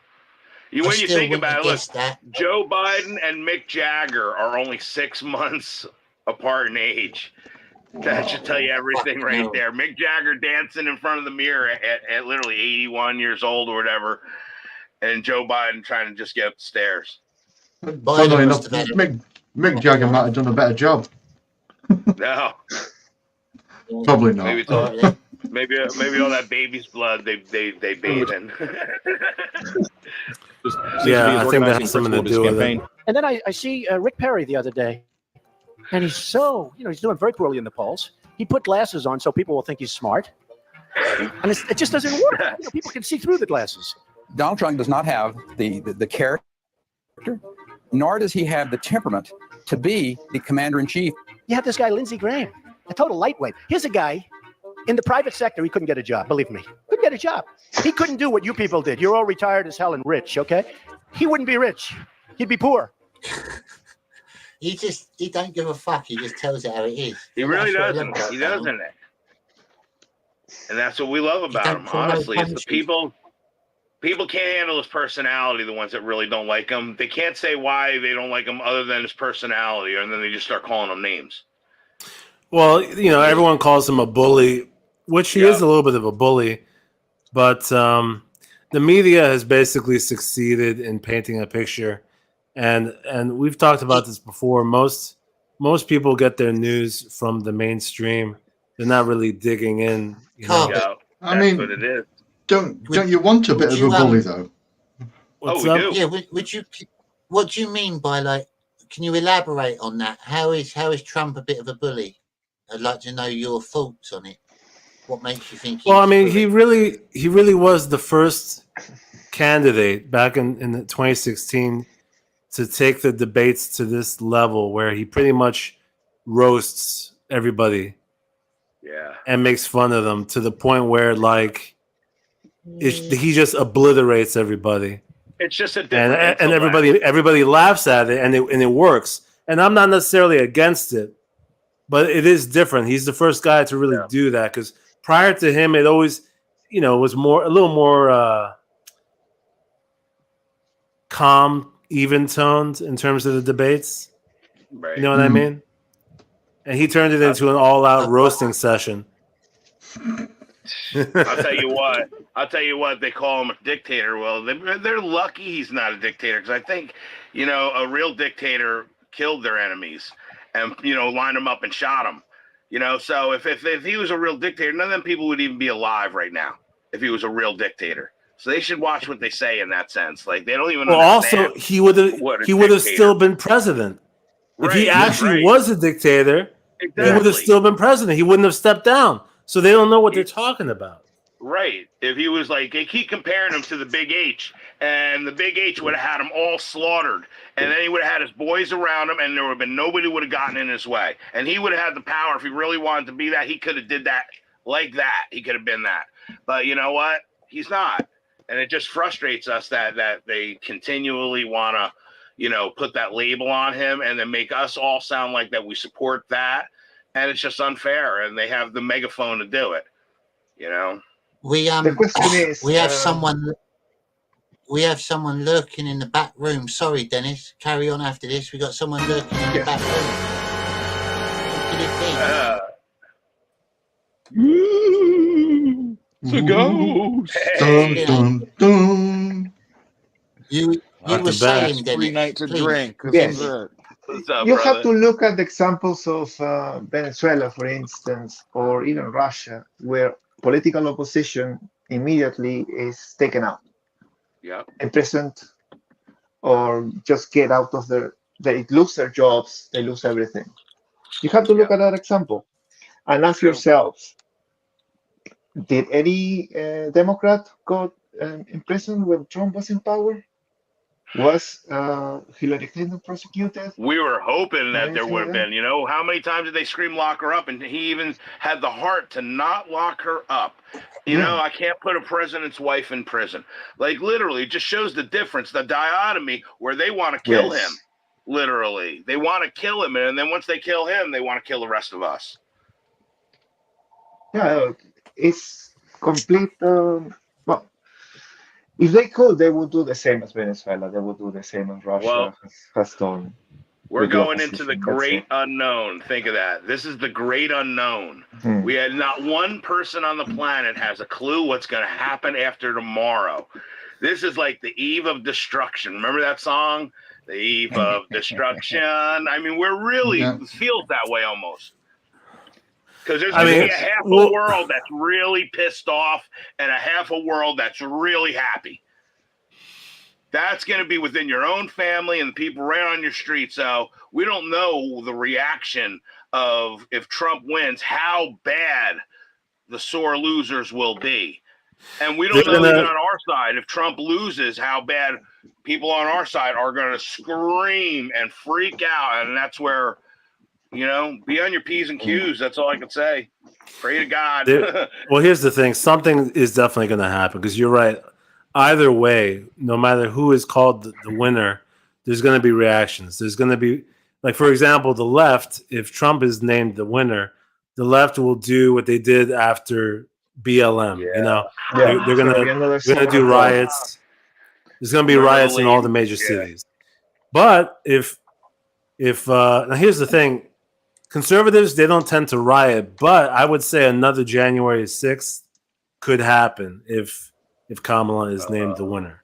When you think about it, look, Joe Biden and Mick Jagger are only 6 months apart in age. That should tell you everything right there. Mick Jagger dancing in front of the mirror at literally 81 years old or whatever, and Joe Biden trying to just get up the stairs. Funnily enough, Mick Jagger might have done a better job. No. Probably not. Maybe it's all, maybe all that baby's blood they bathe in. Yeah, I think that has something to do with it. And then I see Rick Perry the other day, and he's so, he's doing very poorly in the polls. He put glasses on so people will think he's smart. And it just doesn't work. People can see through the glasses. Donald Trump does not have the character, nor does he have the temperament to be the commander-in-chief. You have this guy, Lindsey Graham, a total lightweight. Here's a guy in the private sector. He couldn't get a job, believe me. Couldn't get a job. He couldn't do what you people did. You're all retired as hell and rich, okay? He wouldn't be rich. He'd be poor. He don't give a fuck. He just tells it how it is. He really doesn't. He doesn't. And that's what we love about him, honestly. It's the people. People can't handle his personality, the ones that really don't like him. They can't say why they don't like him other than his personality, and then they just start calling him names. Well, everyone calls him a bully, which he is a little bit of a bully. But the media has basically succeeded in painting a picture. And we've talked about this before. Most people get their news from the mainstream. They're not really digging in. I mean, what it is. Don't you want a bit of a bully though? What's up? Yeah, what do you mean by, like, can you elaborate on that? How is Trump a bit of a bully? I'd like to know your thoughts on it. What makes you think? Well, I mean, he really was the first candidate back in 2016 to take the debates to this level where he pretty much roasts everybody. Yeah. And makes fun of them to the point where, like, he just obliterates everybody. It's just a different and everybody laughs at it, and it works. And I'm not necessarily against it, but it is different. He's the first guy to really do that, because prior to him, it always, was a little more calm, even toned in terms of the debates. Right. You know what I mean? And he turned it into an all-out roasting session. I'll tell you what. They call him a dictator. Well, they're lucky he's not a dictator, because I think, a real dictator killed their enemies and lined them up and shot them. So if he was a real dictator, none of them people would even be alive right now if he was a real dictator. So they should watch what they say in that sense. Like, they don't even. Well, also he would have still been president if he actually was a dictator. Exactly. He would have still been president. He wouldn't have stepped down. So they don't know what they're talking about. Right. If he was like, they keep comparing him to the Big H, and the Big H would have had him all slaughtered, and then he would have had his boys around him, and there would have been nobody would have gotten in his way. And he would have had the power. If he really wanted to be that, he could have did that like that. He could have been that. But you know what? He's not. And it just frustrates us that they continually want to, put that label on him and then make us all sound like that we support that. And it's just unfair. And they have the megaphone to do it, The question is, we have someone lurking in the back room. Sorry, Dennis. Carry on after this. We got someone lurking in the back room. It's a ghost. Dun, dun, dun. You were saying, Dennis, free night to please. drink. Yes. What's up, You brother? have to look at the examples of Venezuela, for instance, or even Russia, where political opposition immediately is taken out, imprisoned, or just get out of they lose their jobs, they lose everything. You have to look at that example and ask yourselves, did any Democrat go in prison when Trump was in power? Was Hillary Clinton prosecuted? We were hoping that there would have Incident? been. You know, how many times did they scream lock her up? And he even had the heart to not lock her up. You know, I can't put a president's wife in prison. Like, literally, it just shows the difference, the dichotomy where they want to kill him. Literally. They want to kill him. And then once they kill him, they want to kill the rest of us. Yeah, it's complete. Well, if they could, they would do the same as Venezuela. They would do the same as Russia Well, has done. We're with the going into the opposition, that's great it. unknown. Think of that. This is the great unknown. Hmm. We had not one person on the planet has a clue what's going to happen after tomorrow. This is like the eve of destruction. Remember that song? The eve of destruction. I mean, we're really feels that way almost. Because there's going to be a half a world that's really pissed off and a half a world that's really happy. That's going to be within your own family and the people right on your street. So we don't know the reaction of if Trump wins, how bad the sore losers will be. And we don't know even on our side, if Trump loses, how bad people on our side are going to scream and freak out. And that's where, you know, be on your P's and Q's. That's all I can say. Pray to God. Well, here's the thing. Something is definitely going to happen because you're right. Either way, no matter who is called the winner, there's going to be reactions. There's going to be, like, for example, the left, if Trump is named the winner, the left will do what they did after BLM. You know, they're going to do riots. There's going to be riots in all the major cities. But if now here's the thing, conservatives, they don't tend to riot, but I would say another January 6th could happen if Kamala is named the winner.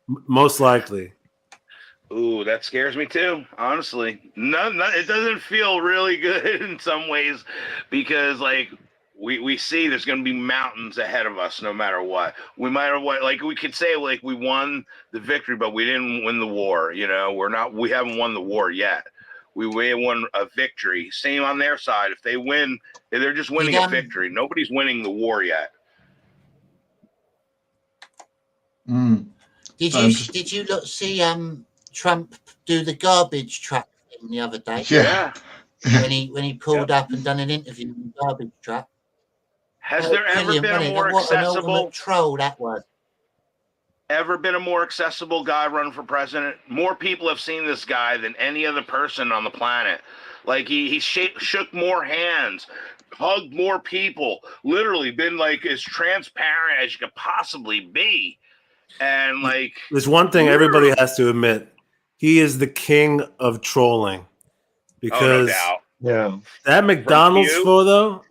Most likely. Ooh, that scares me too, honestly. It doesn't feel really good in some ways because, like, we see there's going to be mountains ahead of us no matter what. We might have, like, we could say, like, we won the victory, but we didn't win the war. You know, we haven't won the war yet. We won a victory. Same on their side. If they win, they're just winning a victory. Nobody's winning the war yet. Did you see Trump do the garbage truck thing the other day? Yeah. When he pulled up and done an interview in the garbage truck. Has there ever been a more what an accessible ultimate troll that was? Ever been a more accessible guy running for president? More people have seen this guy than any other person on the planet. Like he shook more hands, hugged more people, literally been like as transparent as you could possibly be. And like, there's one thing everybody has to admit: he is the king of trolling. Because that McDonald's photo,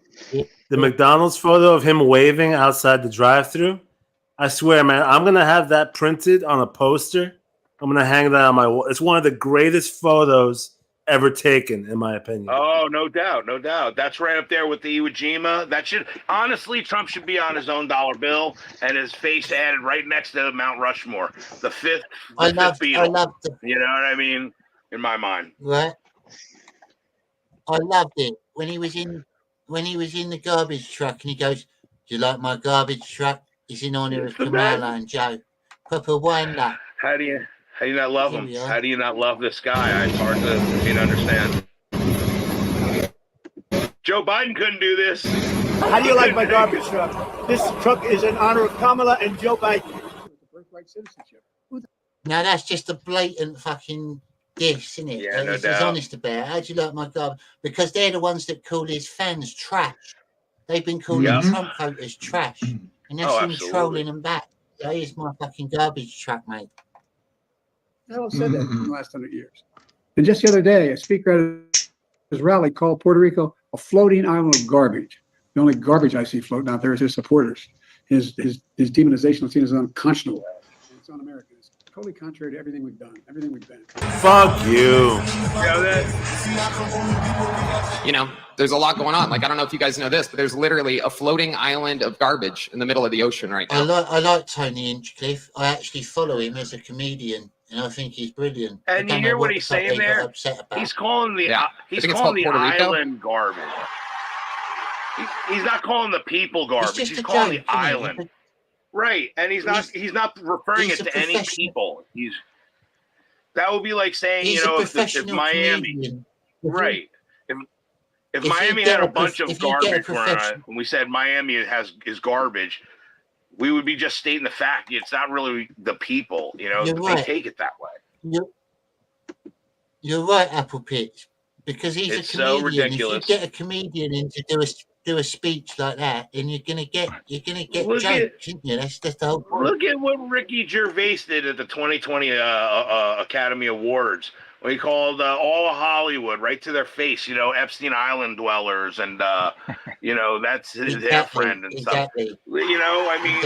the McDonald's photo of him waving outside the drive-thru, I swear, man, I'm gonna have that printed on a poster. I'm gonna hang that on my wall. It's one of the greatest photos ever taken, in my opinion. Oh, no doubt, no doubt. That's right up there with the Iwo Jima. That should honestly, Trump should be on his own dollar bill and his face added right next to Mount Rushmore, the fifth Beatle. I loved it. You know what I mean? In my mind, right? I loved it when he was in the garbage truck and he goes, "Do you like my garbage truck? It's in honor of Kamala and Joe." Proper wind up. How do you not love him? How do you not love this guy? It's hard to understand. Joe Biden couldn't do this. How do you like my garbage truck? This truck is in honor of Kamala and Joe Biden. Birthright citizenship. Now that's just a blatant fucking diss, isn't it? Yeah, no He's doubt. honest about it. How do you like my garbage? Because they're the ones that call his fans trash. They've been calling Trump voters trash. And that's him trolling them back. So here's my fucking garbage truck, mate. I don't said that in the last 100 years. And just the other day, a speaker at his rally called Puerto Rico a floating island of garbage. The only garbage I see floating out there is his supporters. His demonization of seen as unconscionable. It's un-American. It's totally contrary to everything we've done, everything we've been. Fuck you. You know, there's a lot going on. Like, I don't know if you guys know this, but there's literally a floating island of garbage in the middle of the ocean right now. I like Tony Hinchcliffe. I actually follow him as a comedian, and I think he's brilliant. And you hear what he's saying there? He's calling the island garbage. He's not calling the people garbage. He's calling the island. Right, and he's not referring it to any people. That would be like saying, He's you know, a if professional Miami, comedian. right? If if you Miami get had a a bunch prof- of if you get a garbage profession- when we said Miami is garbage, we would be just stating the fact. It's not really the people, you know. You're They right. take it that way. You're right, Apple Pitch, because he's It's a so comedian. ridiculous. If you get a comedian in to do a speech like that, then you're gonna get Look at- jokes, isn't you? That's the whole point. Look at what Ricky Gervais did at the 2020 Academy Awards. When he called all of Hollywood right to their face, you know, Epstein Island dwellers, and you know, that's their friend and stuff. You know, I mean,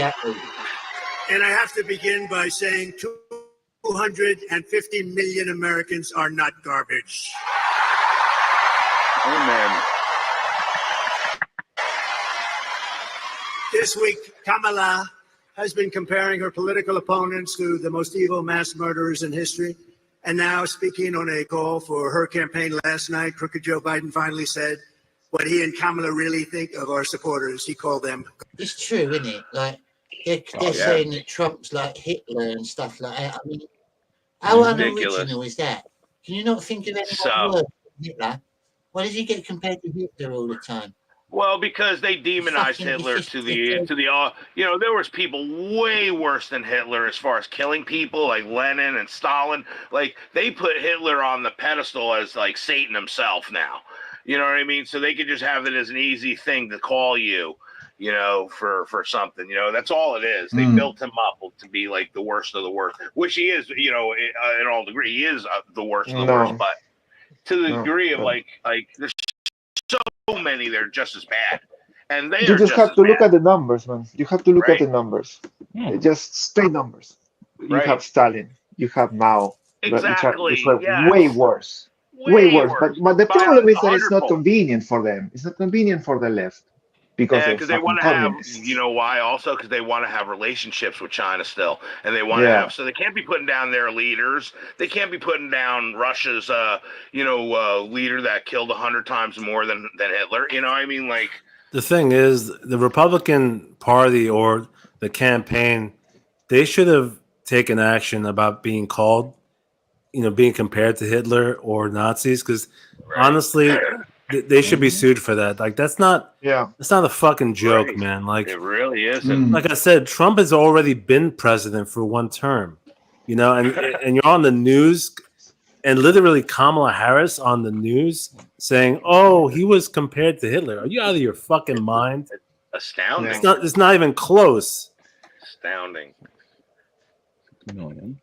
And I have to begin by saying 250 million Americans are not garbage. Amen. This week, Kamala has been comparing her political opponents to the most evil mass murderers in history. And now, speaking on a call for her campaign last night, crooked Joe Biden finally said what he and Kamala really think of our supporters. He called them. It's true, isn't it? Like they're saying that Trump's like Hitler and stuff like that. I mean, how Ridiculous. unoriginal is that? Can you not think of any So- word than Hitler? Why does he get compared to Hitler all the time? Well, because they demonized Fucking- Hitler it's to just- the you know, there was people way worse than Hitler as far as killing people, like Lenin and Stalin. Like they put Hitler on the pedestal as like Satan himself now. You know what I mean? So they could just have it as an easy thing to call you, you know, for something. You know, that's all it is. They built him up to be like the worst of the worst, which he is. You know, in all degree, he is the worst of the worst. But to the degree of like there's so many that are just as bad, and they You are just have as to bad. look at the numbers, man. You have to look at the numbers. Just straight numbers. You Right. have Stalin. You have Mao. Exactly, Which are yes. way worse. Way worse. worse. But the By problem is that it's not 100-fold. convenient for them. It's not convenient for the left because they're Because they fucking want to have, communists. you know why? Also, because they want to have relationships with China still, and they want to Yeah. have. So they can't be putting down their leaders. They can't be putting down Russia's, leader that killed 100 times more than Hitler. You know, what I mean, like. The thing is, the Republican Party or the campaign, they should have taken action about being called, being compared to Hitler or Nazis, because honestly, they should be sued for that. Like, that's not a fucking joke, Right. man. Like, It really isn't. like I said, Trump has already been president for one term, and you're on the news, and literally Kamala Harris on the news saying, "Oh, he was compared to Hitler." Are you out of your fucking mind? Astounding. It's not even close. Astounding. Million.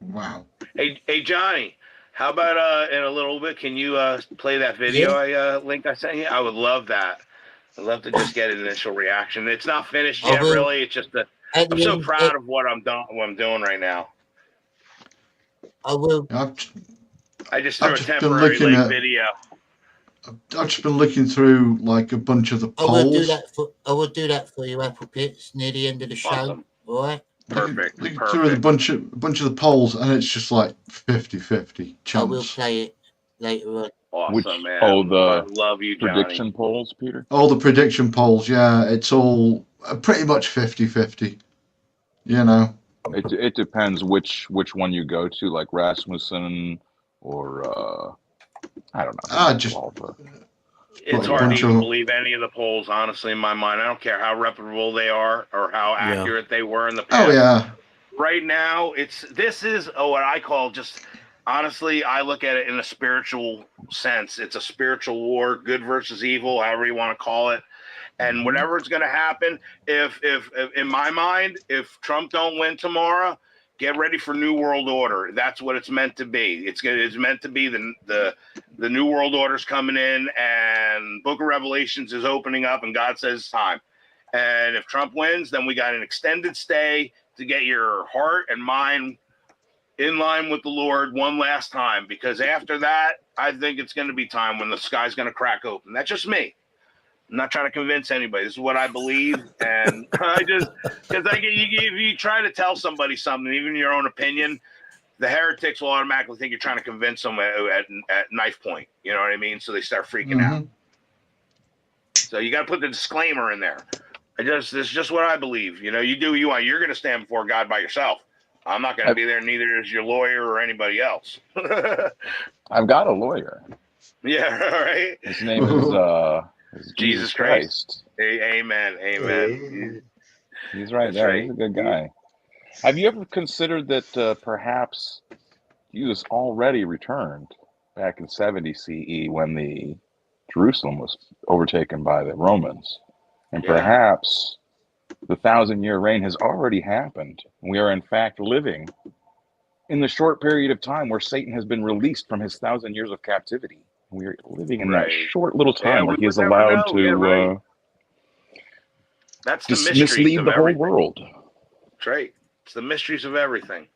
Wow. Hey, Johnny. How about in a little bit? Can you play that video link I sent you? I would love that. I'd love to just get an initial reaction. It's not finished yet, really. It's just that I'm so proud of what I'm doing right now. I will. I just threw a I've just been temporary looking at- video. I've just been looking through like a bunch of the I will do polls. that for you, Apple Pits, near the end of the show. Awesome. All right. Perfect. Looking through a bunch of the polls, and it's just like 50-50 I will chance. play it later on. Awesome, man. Oh, the I love you, Johnny. prediction polls, Peter? All the prediction polls, yeah, it's all pretty much 50-50. You know. It depends which one you go to, like Rasmussen or I don't know. It's hard to even believe any of the polls, honestly, in my mind. I don't care how reputable they are or how accurate they were in the past. Oh yeah. Right now, this is what I call just, honestly, I look at it in a spiritual sense. It's a spiritual war, good versus evil, however you want to call it. And whatever is going to happen, if in my mind, if Trump don't win tomorrow, get ready for New World Order. That's what it's meant to be. It's meant to be the New World Order's coming in, and Book of Revelations is opening up, and God says it's time. And if Trump wins, then we got an extended stay to get your heart and mind in line with the Lord one last time. Because after that, I think it's going to be time when the sky's going to crack open. That's just me. I'm not trying to convince anybody. This is what I believe, and I just because if you try to tell somebody something, even your own opinion, the heretics will automatically think you're trying to convince them at knife point. You know what I mean? So they start freaking out. So you got to put the disclaimer in there. This is just what I believe. You know, you do what you want. You're going to stand before God by yourself. I'm not going to be there. Neither is your lawyer or anybody else. I've got a lawyer. Yeah, right. His name is Jesus Christ. Amen. Amen. He's right That's there. right. He's a good guy. Have you ever considered that perhaps Jesus already returned back in 70 CE when the Jerusalem was overtaken by the Romans, and Yeah. perhaps the 1,000-year reign has already happened. We are in fact living in the short period of time where Satan has been released from his 1,000 years of captivity. We are living in that short little time where he is allowed to That's the mysteries mislead of the whole everything. world. That's right. It's the mysteries of everything.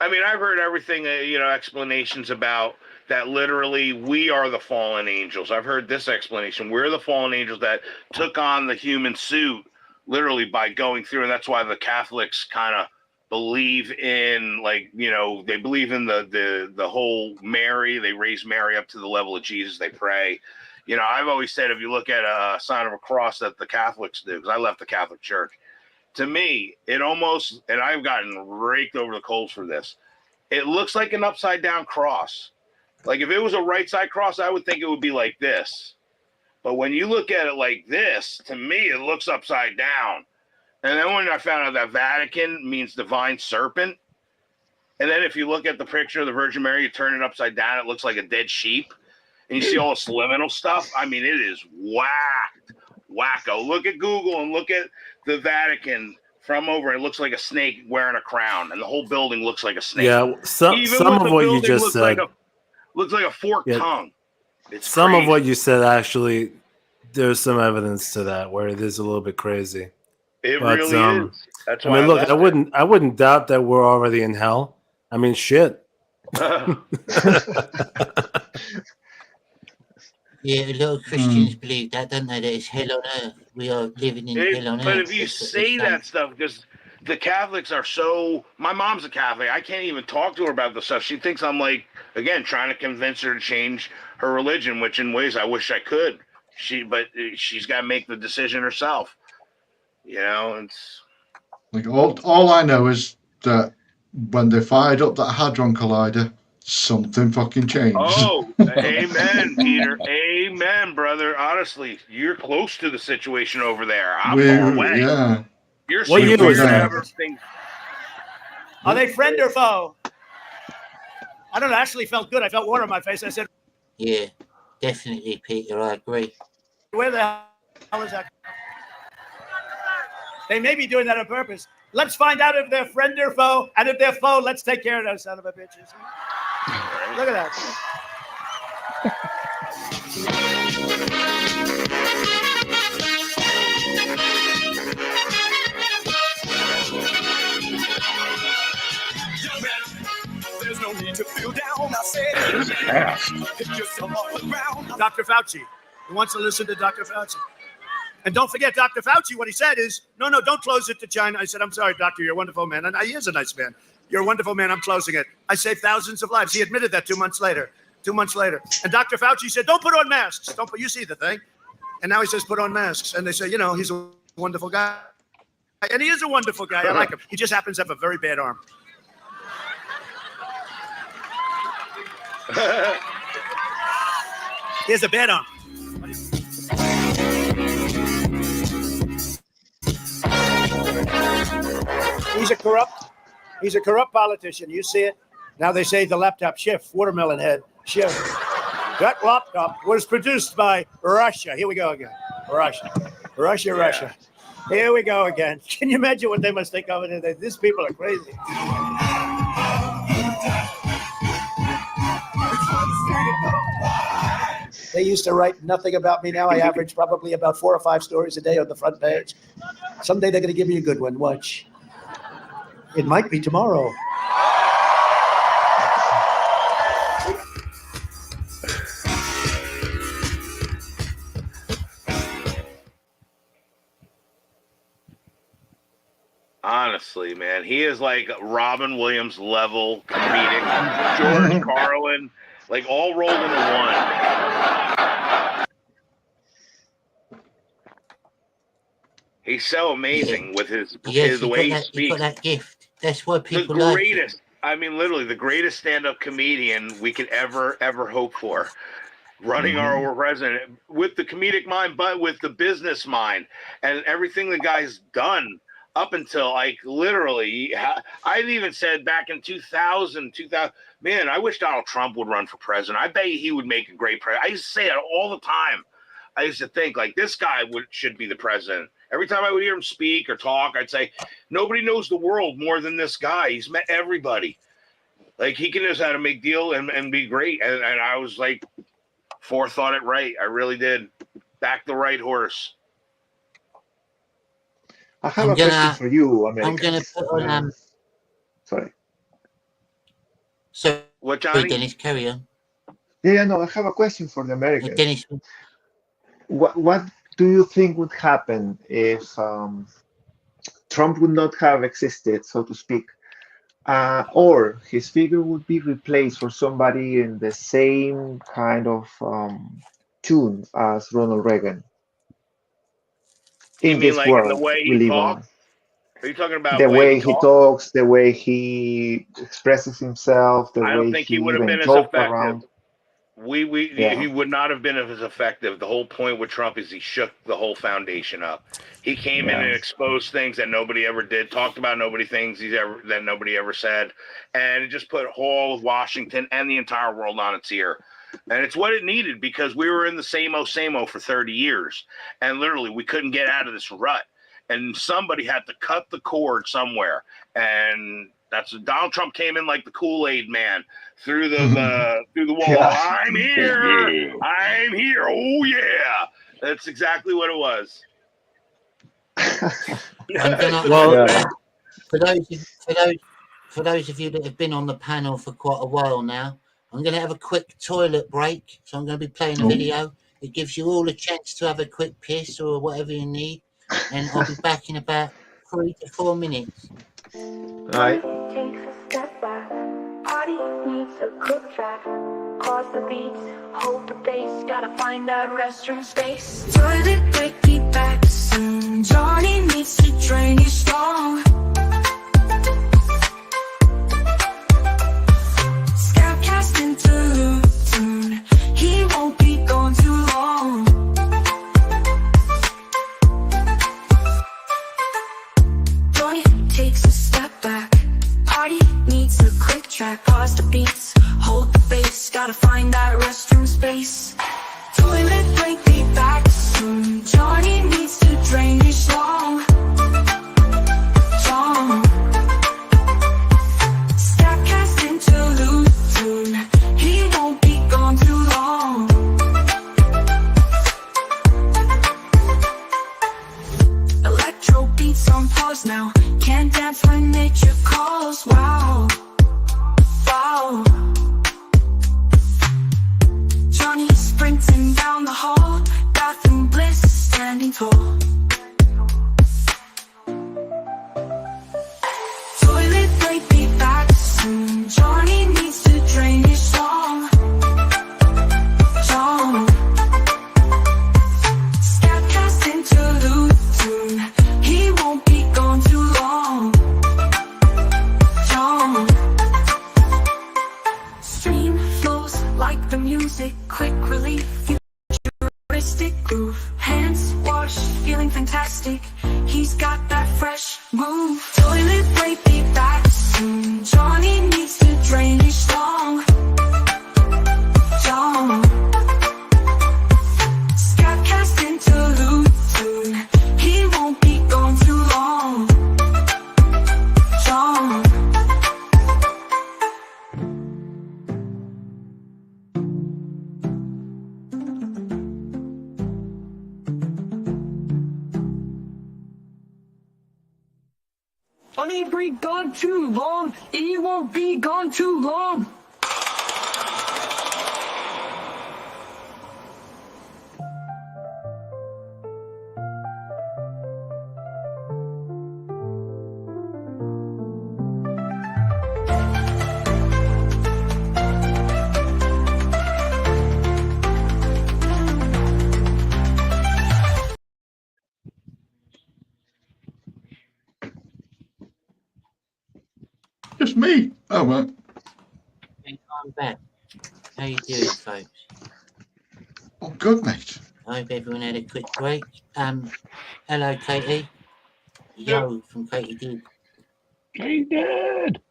I mean, I've heard everything, explanations about that literally we are the fallen angels. I've heard this explanation. We're the fallen angels that took on the human suit literally by going through, and that's why the Catholics kind of believe in, they believe in the whole Mary. They raise Mary up to the level of Jesus. They pray. I've always said if you look at a sign of a cross that the Catholics do, because I left the Catholic Church, to me, it almost, and I've gotten raked over the coals for this, it looks like an upside down cross. Like if it was a right side cross, I would think it would be like this. But when you look at it like this, to me, it looks upside down. And then when I found out that Vatican means divine serpent, and then if you look at the picture of the Virgin Mary, you turn it upside down, it looks like a dead sheep. And you see all the subliminal stuff. I mean, it is wacko. Look at Google and look at the Vatican from over. It looks like a snake wearing a crown, and the whole building looks like a snake. Yeah, some of what you just said looks like a forked tongue. It's some crazy. of what you said actually, there's some evidence to that where it is a little bit crazy. It really is. That's why I mean, look, left I wouldn't doubt that we're already in hell. I mean, shit. Yeah, a lot of Christians believe that, don't they? That it's hell on earth. We are living in hell on earth. But if you say that stuff, because the Catholics are so... My mom's a Catholic. I can't even talk to her about this stuff. She thinks I'm again, trying to convince her to change her religion, which in ways I wish I could. But she's got to make the decision herself. It's... Like all I know is that when they fired up that Hadron Collider, something fucking changed. Oh, amen, Peter. Amen, brother. Honestly, you're close to the situation over there. I'm far away. Yeah. You're What year was that? everything. Are they friend or foe? I don't know. Actually felt good. I felt water on my face. I said, Yeah, definitely, Peter. I agree. where the hell is that? They may be doing that on purpose. Let's find out if they're friend or foe. And if they're foe, let's take care of those son of a bitches. Look at that. There's no need to feel down. I said, pick yourself off the ground. Dr. Fauci. Who wants to listen to Dr. Fauci? And don't forget, Dr. Fauci, what he said is, no, don't close it to China. I said, I'm sorry, doctor, you're a wonderful man. And he is a nice man. You're a wonderful man. I'm closing it. I saved thousands of lives. He admitted that 2 months later. 2 months later. And Dr. Fauci said, don't put on masks. Don't put, you see the thing. And now he says, put on masks. And they say, he's a wonderful guy. And he is a wonderful guy. I like him. He just happens to have a very bad arm. He has a bad arm. He's a corrupt politician. You see it? Now they say the laptop Schiff, watermelon head, Schiff. That laptop was produced by Russia. Here we go again. Russia. Here we go again. Can you imagine what they must think of it? These people are crazy. They used to write nothing about me. Now I average probably about 4 or 5 stories a day on the front page. Someday they're going to give me a good one. Watch. It might be tomorrow. Honestly, man, he is like Robin Williams level comedic, George Carlin, like all rolled into one. He's so amazing with the way he speaks. He's got that gift. That's why The people like it. greatest. I mean, literally the greatest stand-up comedian we could ever hope for. Running our president with the comedic mind, but with the business mind and everything the guy's done up until like literally. I've even said back in 2000, man, I wish Donald Trump would run for president. I bet he would make a great president. I used to say it all the time. I used to think like this guy should be the president. Every time I would hear him speak or talk, I'd say, nobody knows the world more than this guy. He's met everybody. Like he can just how to make deal and be great. And I was like, forethought it right. I really did. Back the right horse. I have a question for you, America. I'm going to put on. Sorry. So, what, Johnny? Dennis, carry on. Yeah, no, I have a question for the Americans. Dennis. What do you think would happen if Trump would not have existed, so to speak, or his figure would be replaced for somebody in the same kind of tune as Ronald Reagan? You In mean this like world in the way we he live on. talks? Are you talking about The way he talks? talks, the way he expresses himself, the I don't way think he he would have even been as joked effective. around. He would not have been as effective. The whole point with Trump is he shook the whole foundation up. He came in and exposed things that nobody ever did, talked about things that nobody ever said, and it just put all of Washington and the entire world on its ear. And it's what it needed because we were in the same-o for 30 years, and literally we couldn't get out of this rut. And somebody had to cut the cord somewhere, and that's Donald Trump came in like the Kool-Aid man through the wall. Yeah. I'm here. I'm here. Oh yeah, that's exactly what it was. For those of you that have been on the panel for quite a while now, I'm going to have a quick toilet break. So I'm going to be playing a video. It gives you all a chance to have a quick piss or whatever you need, and I'll be back in about 3 to 4 minutes. All right. Party needs a quick track. Pause the beats, hold the bass. Gotta find that restroom space. Toilet break, be back soon. Johnny needs to drain you strong. Scab Cast interlude soon. He won't be gone too long. Johnny takes a step back. Party needs a quick track. Pause the beats, hold the bass. Gotta find that restroom space. Toilet break, be back soon. Johnny needs to drain you strong. Strong. Scab Cast interlude soon. He won't be gone too long. Electro beats on pause now. Can't dance when nature calls. Wow. Wow. Johnny sprinting down the hall. Bathroom bliss, standing tall. Toilet break, be back soon. Johnny needs to drain his song. Song. Scab Cast interlude soon. He won't be gone too long. Song. Stream flows like the music, quick relief, futuristic groove. Hands wash, feeling fantastic. He's got that fresh move. Toilet break, be back soon. Johnny needs to drain his song. Song. Scab Cast interlude soon. He won't be gone too long. Song. I ain't been gone too long. He won't be gone too long. Just me. Oh, right. I'm back. How you doing, folks? Oh, good, mate. I hope everyone had a quick break. Hello, Katie. Yo from Katie Did. Katie Did.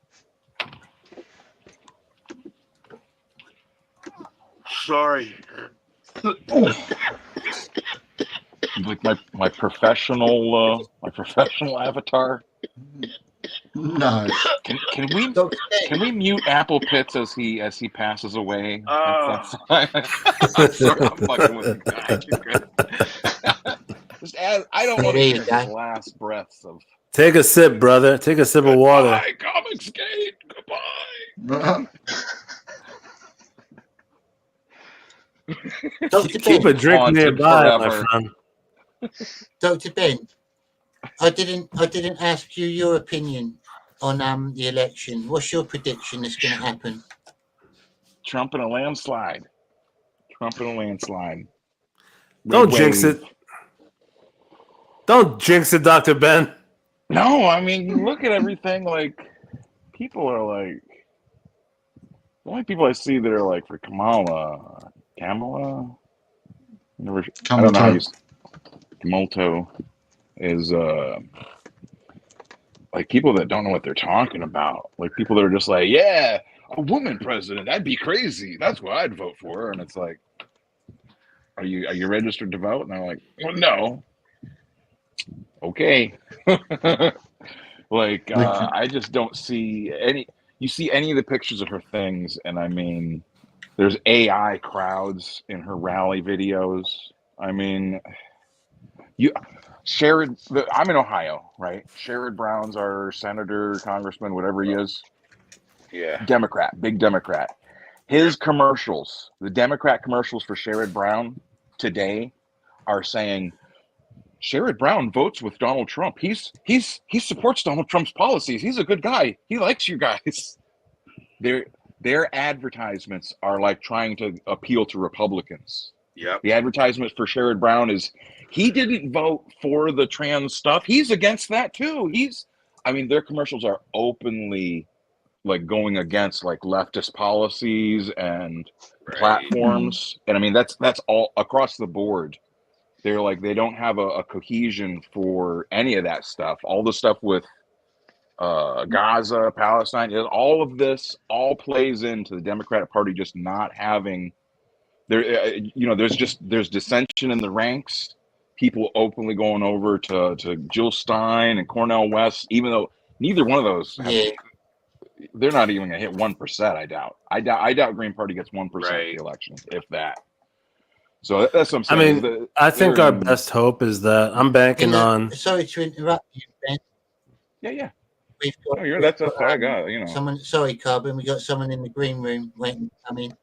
Sorry. Like my professional avatar. No. Can we mute Apple Pitts as he passes away? That's sorry, I'm fucking with you guys. Just I don't want to hear his last breaths of. Take a sip, brother. Take a sip of water. Goodbye, Comicsgate. Goodbye. Dr. Keep Ben. a drink nearby, my forever. friend. Dr. Ben, I didn't ask you your opinion on the election. What's your prediction that's going to happen? Trump in a landslide. Trump in a landslide. Don't jinx it. Don't jinx it, Dr. Ben. No, I mean, you look at everything, like, people are like, the only people I see that are like for Kamala, I don't know how you Kamolto is, like people that don't know what they're talking about. Like people that are just like, yeah, a woman president, that'd be crazy. That's what I'd vote for. And it's like, are you registered to vote? And they're like, well, no. Okay. Like, I just don't see you see any of the pictures of her things, and I mean, there's AI crowds in her rally videos. I mean, I'm in Ohio, right? Sherrod Brown's our senator, congressman, whatever he is. Yeah. Democrat, big Democrat. His commercials, the Democrat commercials for Sherrod Brown today are saying, Sherrod Brown votes with Donald Trump. He supports Donald Trump's policies. He's a good guy. He likes you guys. Their advertisements are like trying to appeal to Republicans. Yep. The advertisement for Sherrod Brown is he didn't vote for the trans stuff. He's against that too. Their commercials are openly like going against like leftist policies and platforms. And I mean, that's all across the board. They're like, they don't have a cohesion for any of that stuff. All the stuff with Gaza, Palestine, all of this all plays into the Democratic Party just not having there's dissension in the ranks. People openly going over to Jill Stein and Cornel West, even though neither one of those they're not even gonna hit 1%. I doubt Green Party gets 1% of the election, if that. So that's what I'm saying. I mean, I think our best hope is that I'm banking on. Sorry to interrupt you, Ben. Yeah. We've got, that's what I got. Someone. Sorry, Carbon. We got someone in the green room waiting to come in.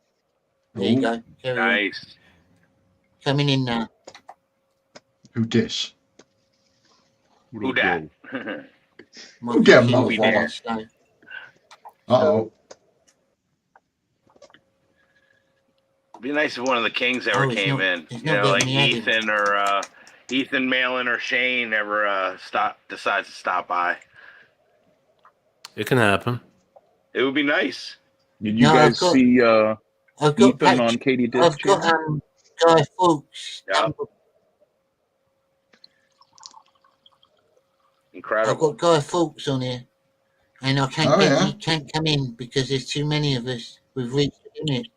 There you go. Carry on. Nice. Coming in now. Who dis? Who dat? Who dat, motherfucker? Uh-oh. It'd be nice if one of the Kings ever came in. You know, like Ethan or Ethan Malin or Shane ever decides to stop by. It can happen. It would be nice. Did you guys see Ethan on Katie Dick's I've got Guy Fawkes. Yeah. Incredible. I've got Guy Fawkes on here, and I can't he can't come in because there's too many of us. We've reached the limit.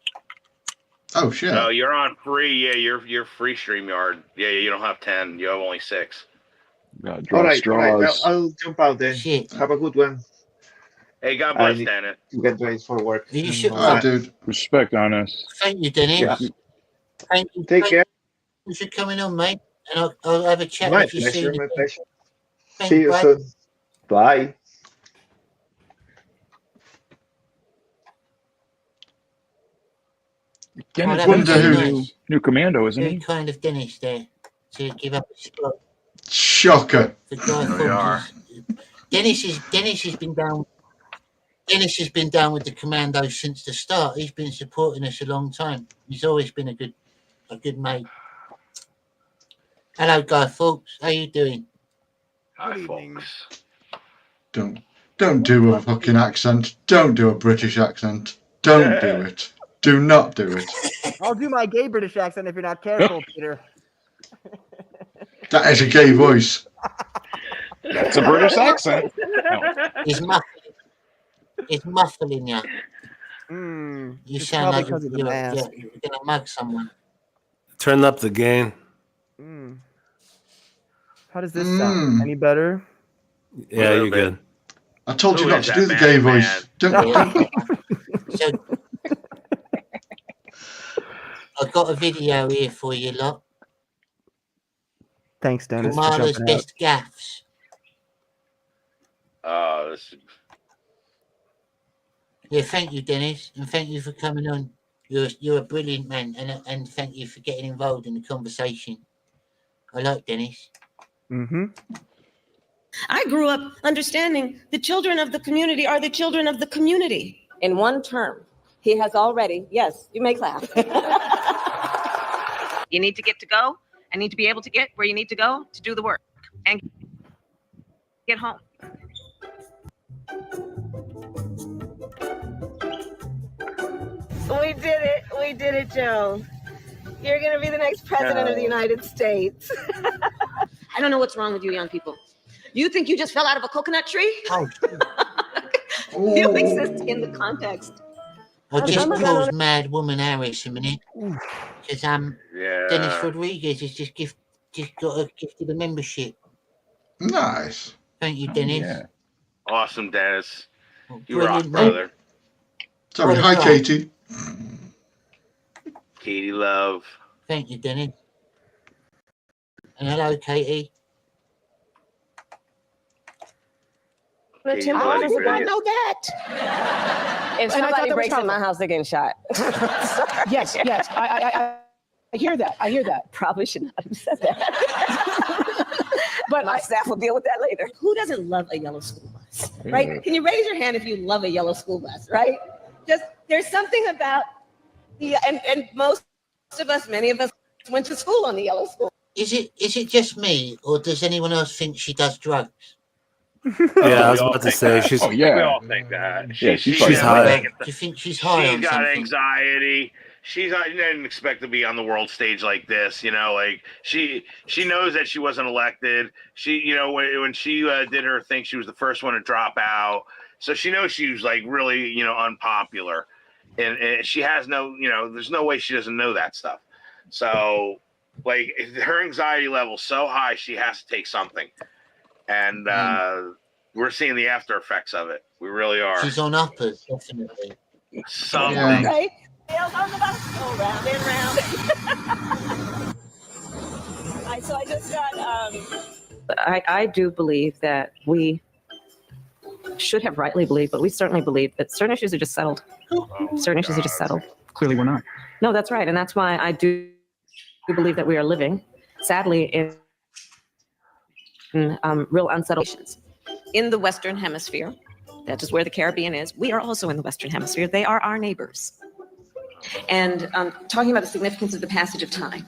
Oh shit! No, you're on free. Yeah, you're free StreamYard. Yeah, you don't have 10. You have only 6. All right. I'll jump out then. Shit. Have a good one. Hey, God bless, Dennis. You get ready for work. You should. Dude. Respect on us. Thank you, Dennis. Yeah. Thank you. Take care. Thanks for coming on, mate. And I'll have a chat My with you pleasure. soon. My pleasure. Thanks, See you bye. soon. Bye. Dennis that Wood's was a very new, nice. new commando, isn't Very he? kind of Dennis there to give up his spot Shocker. for Guy There we are. Fawkes. Dennis has been down. Dennis has been down with the commando since the start. He's been supporting us a long time. He's always been a good mate. Hello, Guy Fawkes. How you doing? Hi, folks. Don't Don't do a fucking accent. Don't do a British accent. Don't do it. Do not do it. I'll do my gay British accent if you're not careful, Peter. That is a gay voice. That's a British accent. It's muffling you. You it's sound probably like 'cause of the you're mask. gonna mug someone. Turn up the gain. How does this sound? Any better? Yeah, you're good. I told you Who not is to that do the man, gay man? voice. Don't. So, I've got a video here for you, lot. Thanks, Dennis, for Kamala's jumping out. best gaffs. Yeah, thank you, Dennis, and thank you for coming on. You're a brilliant man, and thank you for getting involved in the conversation. I like Dennis. Mm-hmm. I grew up understanding the children of the community are the children of the community. In one term, he has already, yes, you may clap. You need to get to go. I need to be able to get where you need to go to do the work and get home. We did it. We did it, Joe. You're going to be the next president of the United States. I don't know what's wrong with you young people. You think you just fell out of a coconut tree? You exist in the context. I'll just Some of pause them- Mad Woman Harris a minute. Because Dennis Rodriguez has just got a gift of the membership. Nice. Thank you, Dennis. Awesome, Dennis. You Brilliant, rock, man. brother. Sorry, What a hi, guy. Katie. Katie Love. Thank you, Dennis. And hello, Katie. Katie Tim Bloody Robbins did not brilliant. know that. If And I thought somebody that was breaks in trouble. my house, they're getting shot. Yes, yes. I hear that. I hear that. Probably should not have said that. But my staff will deal with that later. Who doesn't love a yellow school bus, right? Can you raise your hand if you love a yellow school bus, right? Just there's something about the and most of us, many of us, went to school on the yellow school. Is it just me, or does anyone else think she does drugs? Yeah, I was We all about to think say that. she's. We all think that. Yeah, she's high. Do you think she's high She's on got something? anxiety. She didn't expect to be on the world stage like this. Like she knows that she wasn't elected. She, when she did her thing, she was the first one to drop out. So she knows she was like really, unpopular, and she has no, there's no way she doesn't know that stuff. So, like, her anxiety level's so high, she has to take something, and we're seeing the after effects of it. We really are. She's on uppers, definitely. Something. Yeah. Right? Sails on the bus, go round and round. So I just got. I do believe that we should have rightly believed, but we certainly believe that certain issues are just settled. Certain issues are just settled. Clearly, we're not. No, that's right, and that's why I do believe that we are living, sadly, in real unsettled situations. In the Western Hemisphere, that is where the Caribbean is. We are also in the Western Hemisphere. They are our neighbors. And talking about the significance of the passage of time,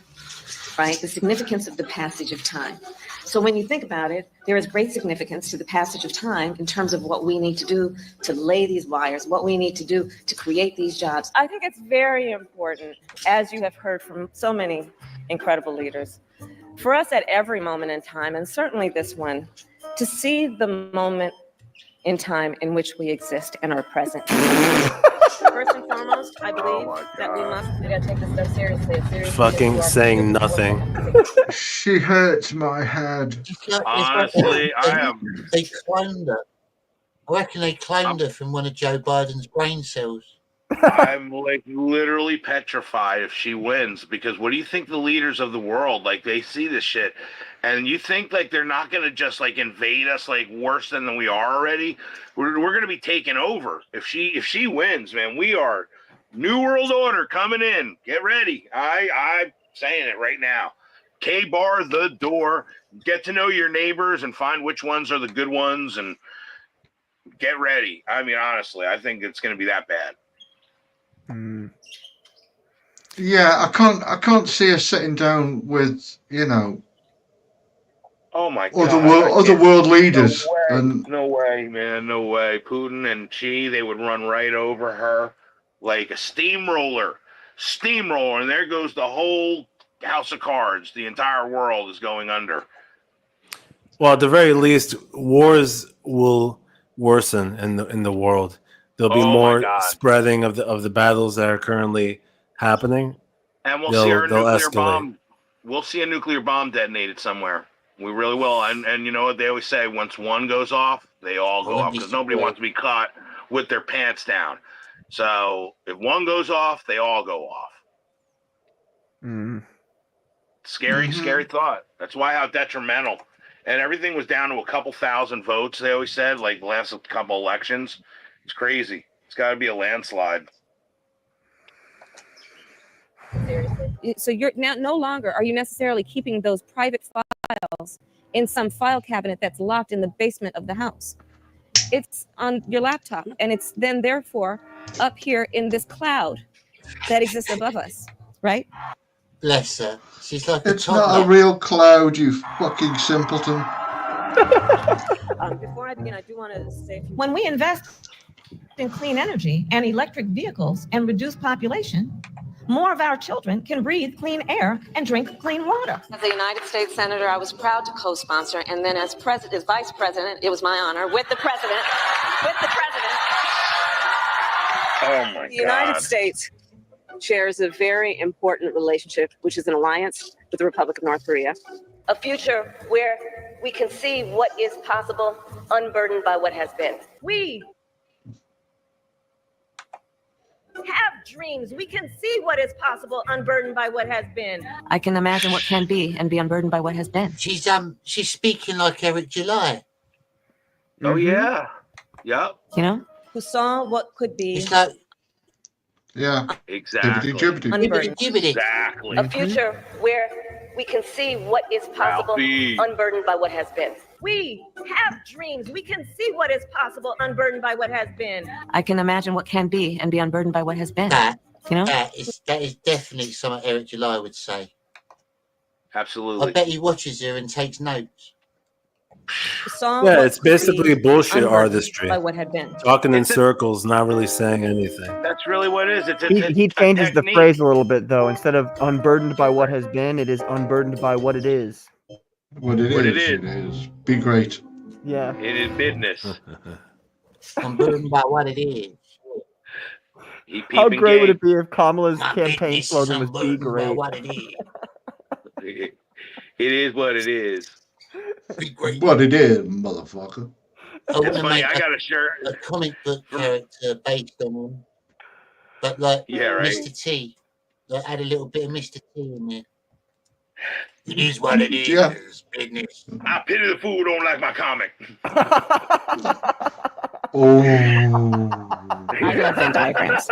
right? The significance of the passage of time. So when you think about it, there is great significance to the passage of time in terms of what we need to do to lay these wires, what we need to do to create these jobs. I think it's very important, as you have heard from so many incredible leaders, for us at every moment in time, and certainly this one, to see the moment in time in which we exist and are present. First and foremost, I believe that we gotta take this stuff seriously. Fucking saying nothing. She hurts my head. Honestly, I am. They cloned her. I reckon they cloned her from one of Joe Biden's brain cells. I'm like literally petrified if she wins, because what do you think the leaders of the world, like, they see this shit and you think like they're not going to just like invade us like worse than we are already? We're going to be taken over if she wins, man. We are New World Order coming in. Get ready. I'm saying it right now. K-bar the door. Get to know your neighbors and find which ones are the good ones and get ready. I mean, honestly, I think it's going to be that bad. Yeah, I can't see her sitting down with, Oh my God! Other world leaders. No way, man, no way. Putin and Xi, they would run right over her like a steamroller, and there goes the whole house of cards. The entire world is going under. Well, at the very least, wars will worsen in the world. There'll be Oh my more God. spreading of the battles that are currently happening. And we'll see our they'll nuclear escalate. bomb. We'll see a nuclear bomb detonated somewhere. We really will. And you know what they always say? Once one goes off, they all go off because nobody wants to be caught with their pants down. So if one goes off, they all go off. Scary thought. That's why how detrimental. And everything was down to a couple thousand votes, they always said, like the last couple elections. It's crazy. It's got to be a landslide. So you're now no longer are you necessarily keeping those private files in some file cabinet that's locked in the basement of the house. It's on your laptop, and it's then therefore up here in this cloud that exists above us, right? Bless her. She's like It's not a real cloud, you fucking simpleton. Before I begin, I do want to say, when we invest in clean energy and electric vehicles and reduce population, more of our children can breathe clean air and drink clean water. As a United States Senator, I was proud to co-sponsor, and then as Vice President, it was my honor, with the President. Oh my God. The United States shares a very important relationship, which is an alliance with the Republic of North Korea. A future where we can see what is possible, unburdened by what has been. We have dreams. We can see what is possible, unburdened by what has been. I can imagine what can be and be unburdened by what has been. She's speaking like Eric July. Oh yeah. Yep. You know? Who saw what could be. It's like Yeah. Exactly. Unburdened. Exactly. A future where we can see what is possible, Ralphie. unburdened by what has been. We have dreams. We can see what is possible, unburdened by what has been. I can imagine what can be and be unburdened by what has been. You know? that is definitely something Eric July would say. Absolutely. I bet he watches her and takes notes. Yeah, it's basically bullshit artistry. By what had been. Talking in circles, not really saying anything. That's really what it is. He changes the phrase a little bit, though. Instead of unburdened by what has been, it is unburdened by what it is. What it is. Be great. Yeah. It is business. Unburdened by what it is. How great would it be if Kamala's campaign slogan was "Be great"? What it is. It is what it is. What it is, motherfucker. It's funny. I got a shirt. A comic book character based on him, but like Mr. T, like add a little bit of Mr. T in there. It is what it is. Yeah. Business. I pity the fool who don't like my comic. Oh. I love Venn diagrams.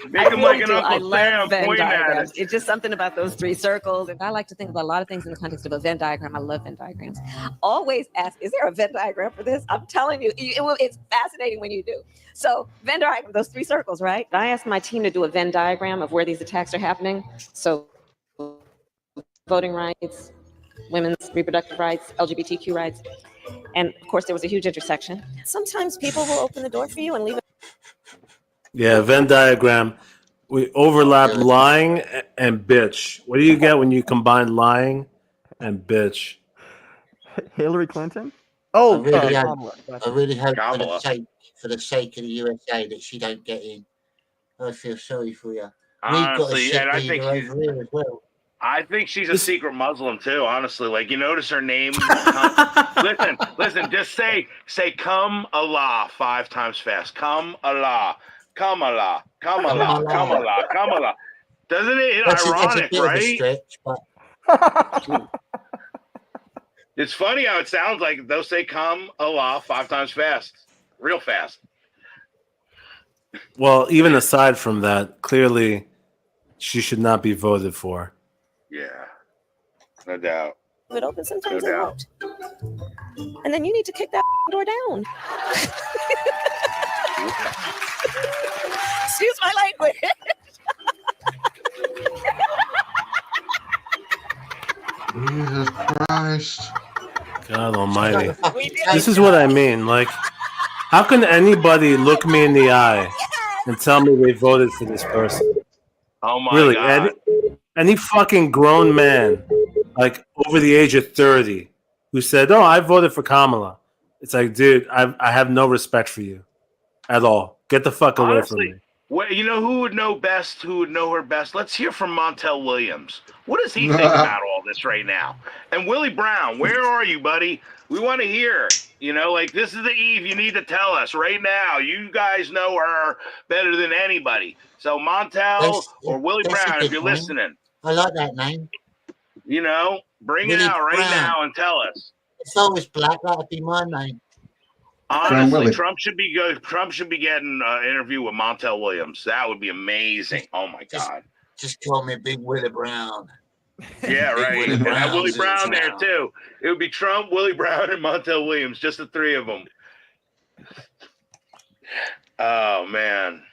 Make him like an I Uncle love Sam Venn pointing at diagrams. it. It's just something about those three circles. And I like to think about a lot of things in the context of a Venn diagram. I love Venn diagrams. Always ask, is there a Venn diagram for this? I'm telling you, it's fascinating when you do. So Venn diagram, those three circles, right? I asked my team to do a Venn diagram of where these attacks are happening. So voting rights, women's reproductive rights, LGBTQ rights. And of course, there was a huge intersection. Sometimes people will open the door for you and leave it. Yeah, Venn diagram. We overlap lying and bitch. What do you get when you combine lying and bitch? Hillary Clinton? Oh, I really hope for the sake of the USA that she don't get in. I feel sorry for you. Honestly, and I think over here as well. I think she's a secret Muslim too. Honestly, like you notice her name. Listen. Just say "Come Allah" 5 times fast. Come Allah. Come Allah. Come Allah. Come Allah. Come Allah. Doesn't it? It's ironic, right? Stretch, but... It's funny how it sounds like they'll say "Come Allah" 5 times fast, real fast. Well, even aside from that, clearly she should not be voted for. Yeah, no doubt. It open, sometimes No it doubt. won't. And then you need to kick that door down. Excuse my language. Jesus Christ. Christ. God almighty. This is what I mean. Like, how can anybody look me in the eye and tell me they voted for this person? Oh my Really, God. any fucking grown man, like over the age of 30, who said, "Oh, I voted for Kamala," it's like, dude, I have no respect for you at all. Get the fuck away from me. Honestly, you know who would know best? Who would know her best? Let's hear from Montel Williams. What does he think about all this right now? And Willie Brown, where are you, buddy? We want to hear. You know, like, this is the eve. You need to tell us right now. You guys know her better than anybody. So Montel or Willie That's a Brown, if good you're one. listening, I like that name. you know, bring Willie it out right Brown. now and tell us. If I was black, that'd be my name. Honestly, Willie. Trump should be good. Trump should be getting an interview with Montel Williams. That would be amazing. Oh my God. Just call me Big Willie Brown. Yeah, Big right. Willie And have Brown's Willie in Brown there town. too. It would be Trump, Willie Brown, and Montel Williams, just the three of them. Oh man.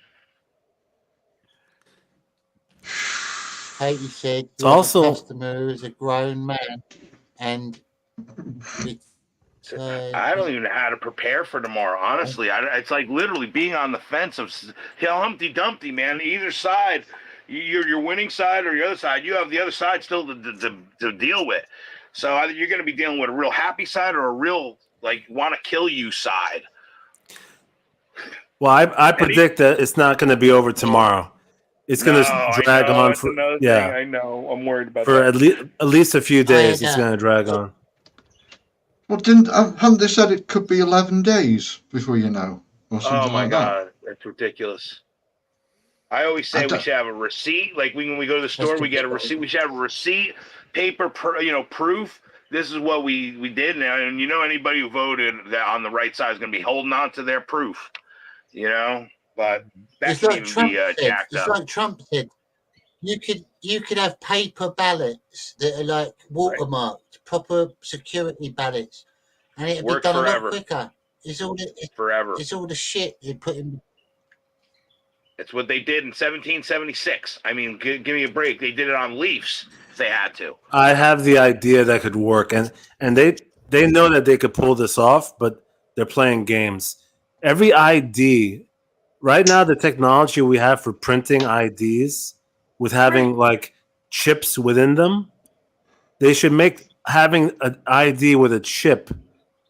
Katie said, It's also- the customer is a grown man, and I don't even know how to prepare for tomorrow. Honestly, it's like literally being on the fence of Humpty Dumpty, man. Either side, your winning side or your other side, you have the other side still to deal with. So either you're going to be dealing with a real happy side or a real like want to kill you side. Well, I predict that it's not going to be over tomorrow. It's going to drag on That's for another yeah thing. I know. I'm worried about for that. at least a few days. It's yeah. going to drag on. Well, haven't they said it could be 11 days before you know, or something Oh my like God, that's ridiculous. I always say we should have a receipt. Like when we go to the store, we get a receipt. We should have a receipt, paper, proof. This is what we did now, and anybody who voted that on the right side is going to be holding on to their proof. But that it's can like even Trump be said. jacked It's up. like Trump said. You could have paper ballots that are like watermarked, proper security ballots, and it'd Work be done forever. a lot quicker. It's all Forever. It's all the shit they put in. It's what they did in 1776. I mean, give me a break. They did it on leaves if they had to. I have the idea that could work, and they know that they could pull this off, but they're playing games. Every ID right now, the technology we have for printing IDs with having like chips within them, they should make having an ID with a chip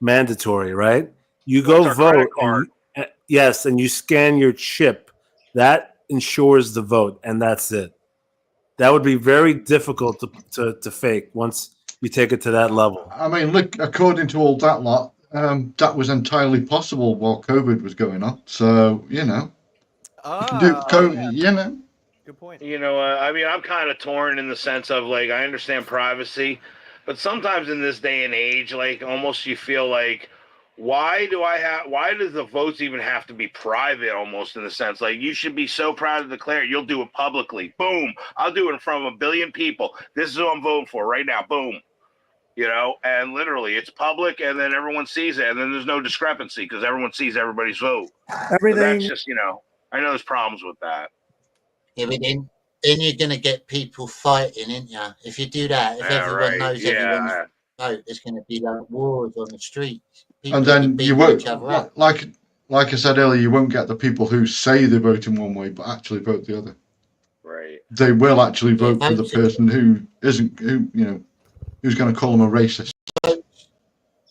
mandatory. Right? You go What's our vote, credit and yes, and you scan your chip. That ensures the vote, and that's it. That would be very difficult to fake once you take it to that level. I mean, look, according to all that lot, that was entirely possible while COVID was going on. So, you can do COVID, Good point. I mean, I'm kind of torn in the sense of like I understand privacy, but sometimes in this day and age, like almost you feel like, why does the votes even have to be private almost in the sense like you should be so proud to declare it, you'll do it publicly. Boom. I'll do it in front of 1 billion people. This is who I'm voting for right now. Boom. And literally it's public and then everyone sees it and then there's no discrepancy because everyone sees everybody's vote. Everything. So that's just, I know there's problems with that. Yeah, but then you're gonna get people fighting, ain't ya? If you do that, if everyone knows everyone's vote, there's gonna be like wars on the streets. People and then beat you won't, each other up. like I said earlier, you won't get the people who say they vote in one way but actually vote the other. Right. They will actually vote for the person who isn't, who's going to call them a racist.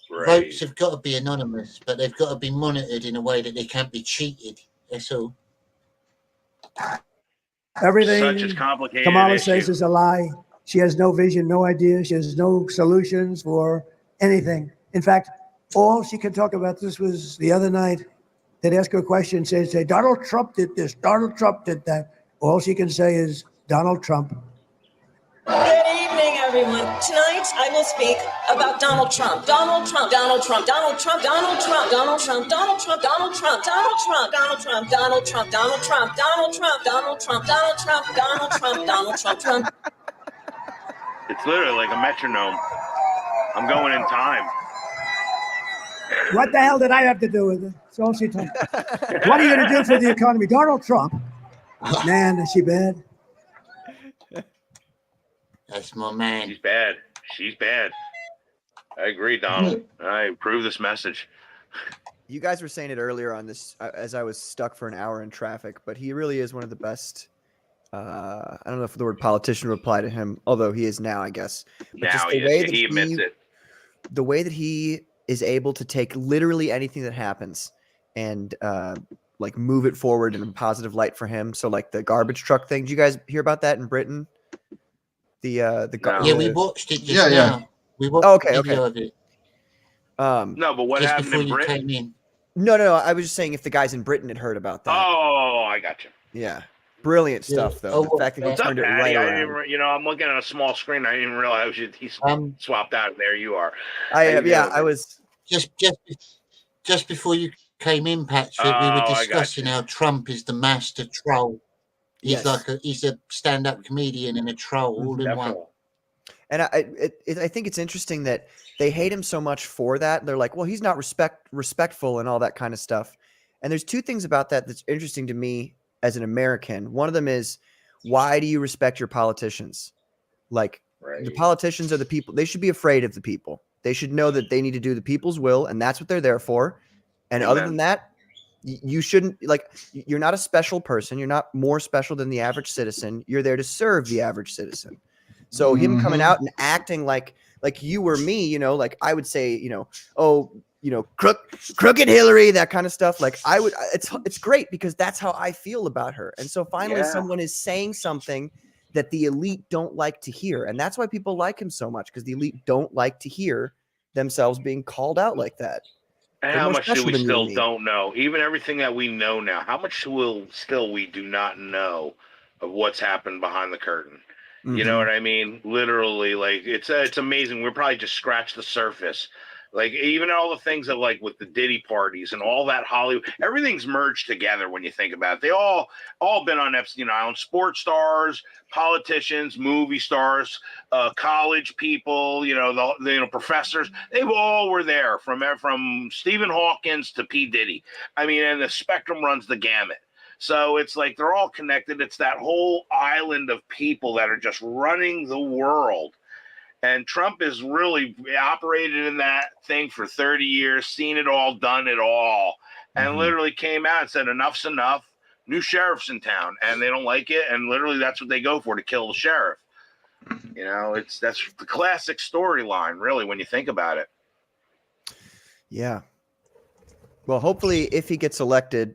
Votes have got to be anonymous, but they've got to be monitored in a way that they can't be cheated. That's all. Everything Such a complicated Kamala issue. says is a lie. She has no vision, no idea. She has no solutions for anything. In fact, all she could talk about, this was the other night, they'd ask her a question, say, Donald Trump did this, Donald Trump did that. All she can say is, Donald Trump. Good evening, everyone. Tonight, I will speak about Donald Trump. Donald Trump, Donald Trump, Donald Trump, Donald Trump, Donald Trump, Donald Trump, Donald Trump, Donald Trump, Donald Trump, Donald Trump, Donald Trump, Donald Trump, Donald Trump, Donald Trump, Donald Trump, Donald Trump, Trump. It's literally like a metronome. I'm going in time. What the hell did I have to do with it? That's all she told me. What are you going to do for the economy? Donald Trump. Man, is she bad? That's my man. She's bad. She's bad. I agree, Donald. I approve this message. You guys were saying it earlier on this as I was stuck for an hour in traffic, but he really is one of the best. I don't know if the word politician would apply to him, although he is now, I guess. But just Now the way that he admits it. the way that he is able to take literally anything that happens and like move it forward in a positive light for him. So like the garbage truck thing. Did you guys hear about that in Britain? Yeah, we watched it just Yeah. now. We watched Okay, the video okay. of it. No, but what just happened before in you Britain? came in. No. I was just saying if the guys in Britain had heard about that. Oh, I got you. Yeah. Brilliant stuff, though. The fact that he What's up, turned it Patty? right I around. didn't, I'm looking at a small screen. I didn't realize he's swapped out. There you are. I was just before you came in, Patrick. We were Oh, I got discussing how Trump is the master troll. He's Yes. he's a stand-up comedian and a troll all in one. And I think it's interesting that they hate him so much for that. They're like, well, he's not respectful and all that kind of stuff. And there's two things about that that's interesting to me as an American. One of them is, why do you respect your politicians? Like, the politicians are the people. They should be afraid of the people. They should know that they need to do the people's will, and that's what they're there for. And other than that, you shouldn't, like, you're not a special person. You're not more special than the average citizen. You're there to serve the average citizen. So him coming out and acting like you or me, you know, like I would say, you know, oh, you know, crooked Hillary, that kind of stuff. Like I would, it's great because that's how I feel about her. And so finally someone is saying something that the elite don't like to hear. And that's why people like him so much, because the elite don't like to hear themselves being called out like that. And They're how more much do special we than you still and me. don't know? Even everything that we know now, how much we do not know of what's happened behind the curtain? You know what I mean? Literally, like it's amazing. We're probably just scratched the surface. Like even all the things that like with the Diddy parties and all that Hollywood, everything's merged together when you think about it. They all been on Epstein Island. Sports stars, politicians, movie stars, college people, the professors. They all were there from Stephen Hawkins to P. Diddy. I mean, and the spectrum runs the gamut. So it's like they're all connected. It's that whole island of people that are just running the world. And Trump has really operated in that thing for 30 years, seen it all, done it all, and literally came out and said, enough's enough. New sheriff's in town, and they don't like it. And literally that's what they go for, to kill the sheriff. You know, that's the classic storyline, really, when you think about it. Yeah. Well, hopefully if he gets elected,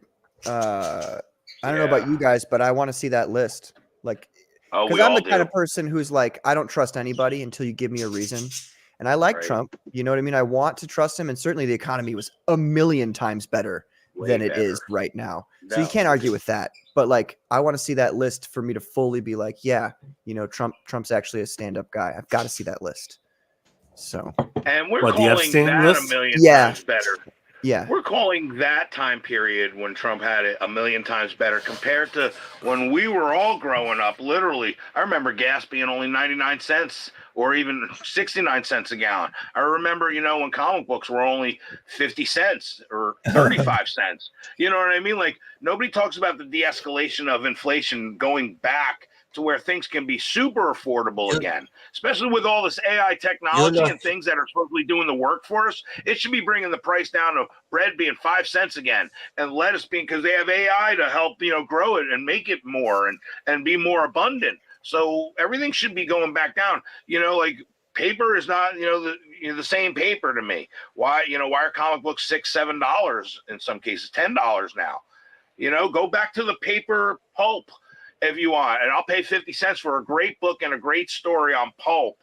I don't know about you guys, but I want to see that list. Like, because I'm the kind of person who's like, I don't trust anybody until you give me a reason. And I like Trump. You know what I mean? I want to trust him. And certainly the economy was a million times better than it is right now. So you can't argue with that. But like, I want to see that list for me to fully be like, yeah, you know, Trump's actually a stand-up guy. I've got to see that list. So. And we're calling that list? a million times better. Yeah. We're calling that time period when Trump had it a million times better compared to when we were all growing up. Literally, I remember gas being only 99 cents or even 69 cents a gallon. I remember, when comic books were only 50 cents or 35 cents. You know what I mean? Like, nobody talks about the de-escalation of inflation going back to where things can be super affordable again, especially with all this AI technology and things that are supposedly doing the work for us. It should be bringing the price down of bread being 5 cents again, and lettuce being, because they have AI to help, grow it and make it more and be more abundant. So everything should be going back down. Like paper is not, the same paper to me. Why are comic books $6-7 in some cases, $10 now? Go back to the paper pulp if you want, and I'll pay 50 cents for a great book and a great story on pulp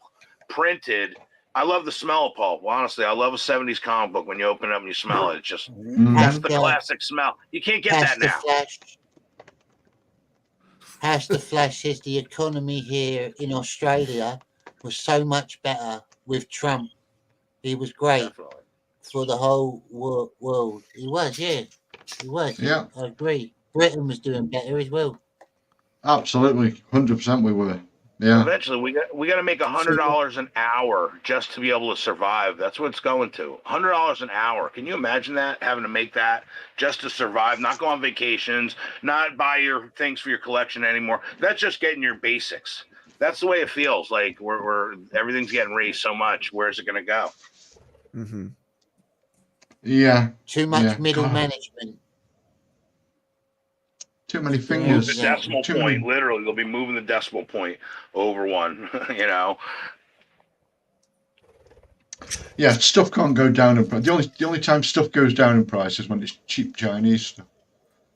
printed. I love the smell of pulp. Well, honestly, I love a 70s comic book. When you open it up and you smell it, it's just that's the classic smell. You can't get that now. Pastor Flash says the economy here in Australia was so much better with Trump. He was great for the whole world. He was, yeah. He was. Yeah. I agree. Britain was doing better as well. Absolutely, 100% we were. Yeah. Eventually, we got to make $100 an hour just to be able to survive. That's what it's going to. $100 an hour. Can you imagine that? Having to make that just to survive, not go on vacations, not buy your things for your collection anymore. That's just getting your basics. That's the way it feels. Like we're everything's getting raised so much. Where's it going to go? Mm-hmm. Yeah. Too much yeah. middle God, management. Too many Move fingers. the decimal Too point. many. Literally, they'll be moving the decimal point over one. You know. Yeah, stuff can't go down in price. The only time stuff goes down in price is when it's cheap Chinese stuff.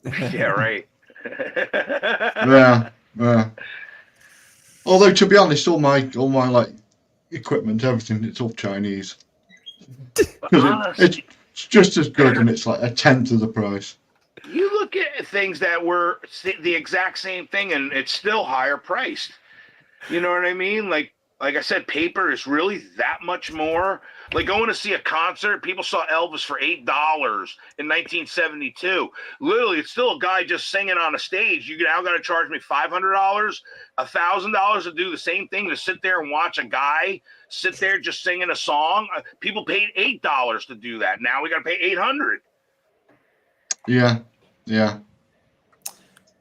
Yeah. Right. Yeah. Yeah. Although to be honest, all my like equipment, everything, it's all Chinese. Because it's just as good and it's like a tenth of the price. You look at things that were the exact same thing and it's still higher priced. You know what I mean? Like I said, paper is really that much more. Like going to see a concert, people saw Elvis for $8 in 1972. Literally, it's still a guy just singing on a stage. You now got to charge me $500, $1,000 to do the same thing, to sit there and watch a guy sit there just singing a song. People paid $8 to do that. Now we got to pay $800. Yeah. Yeah.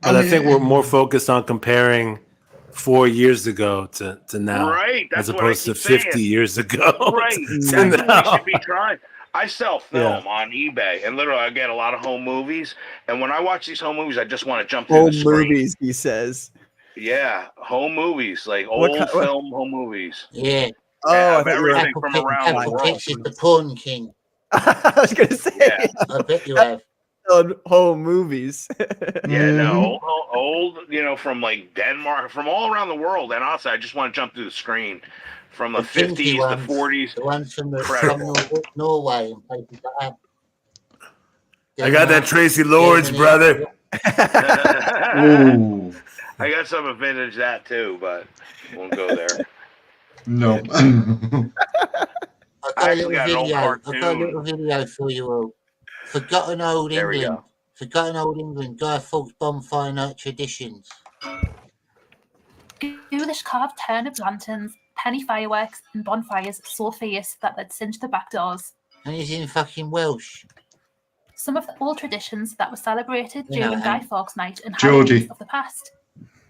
But I think we're more focused on comparing 4 years ago to now, Right, that's as what I opposed to keep 50 saying. years ago. Right, to that's what now. we should be trying. I sell film on eBay, and literally I get a lot of home movies. And when I watch these home movies, I just want to jump through the Home screen. movies, he says. Yeah, home movies, like What old ki- what- film home movies. Yeah. Oh, I Of thought you were everything from around the Apple world. Pix is the porn king. I was gonna say. Yeah, I bet you have. On home movies. yeah, no, old, you know, from like Denmark, from all around the world. And also, I just want to jump through the screen from the kinky 50s, ones, the 40s. the ones from Incredible. Norway and places like that. I got that Tracy Lords, brother. Ooh. I got some of vintage that too, but won't go there. No. I've I got a actually little got an old video. I've got a cartoon. little video for you all. Forgotten Old There we England. go. Forgotten Old England. Guy Fawkes bonfire night traditions. Ghoulish carved turnip lanterns, penny fireworks, and bonfires so fierce that they'd singe the back doors. And he's in fucking Welsh. Some of the old traditions that were celebrated You know, during Guy and- Fawkes Night and Geordie. happenings of the past.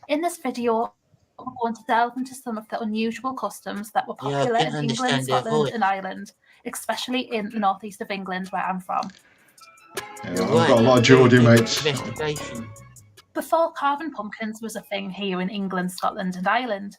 In this video, we're going to delve into some of the unusual customs that were Yeah, I popular can in England, understand their Scotland, voice. and Ireland, especially in the northeast of England, where I'm from. Yeah, I've got a lot of Geordie mates. Investigation. Before carving pumpkins was a thing here in England, Scotland, and Ireland,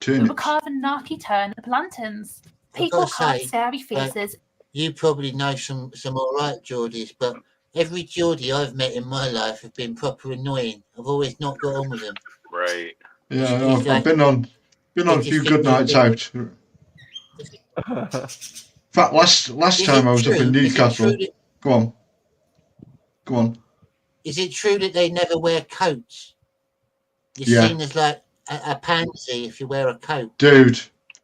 we were Turnips. carving narky turnip lanterns. I've People gotta carved say, scary faces. You probably know some all right Geordies, but every Geordie I've met in my life have been proper annoying. I've always not got on with them. Right. Yeah, It's I've been on a just few think good they nights do. out. In fact, last time I was up in Newcastle. Go on. Go on. Is it true that they never wear coats? You're Yeah. seen as like a pansy if you wear a coat. Dude,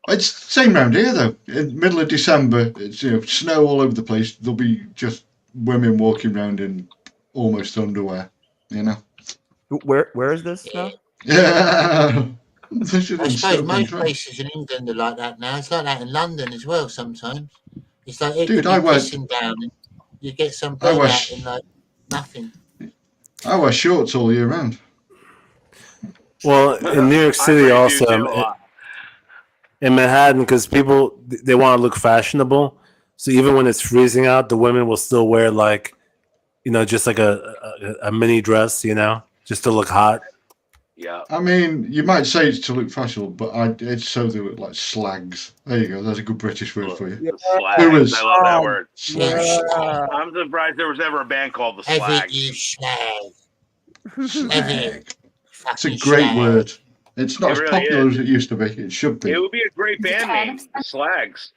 it's the same round here though. In middle of December, it's snow all over the place. There'll be just women walking around in almost underwear. Where is this now? Yeah. This is I in suppose Stoke most on places in England are like that now. It's like that in London as well sometimes. It's like it Dude, could I be wear- pissing down and you get some I wear blowout sh- in like nothing. I wear shorts all year round. Well, in New York City, also in Manhattan, because people they want to look fashionable. So even when it's freezing out, the women will still wear just like a mini dress, just to look hot. Yeah. I mean, you might say it's to look fashionable, but it's so they look like slags. There you go. There's a good British word for you. Slags. Who is? I love that word. Slags. I'm surprised there was ever a band called the Ever Slags. you slag. Slag. It's a Fucking great slag. word. It's not It as really popular is. as it used to be. It should be. It would be a great band name, the Slags.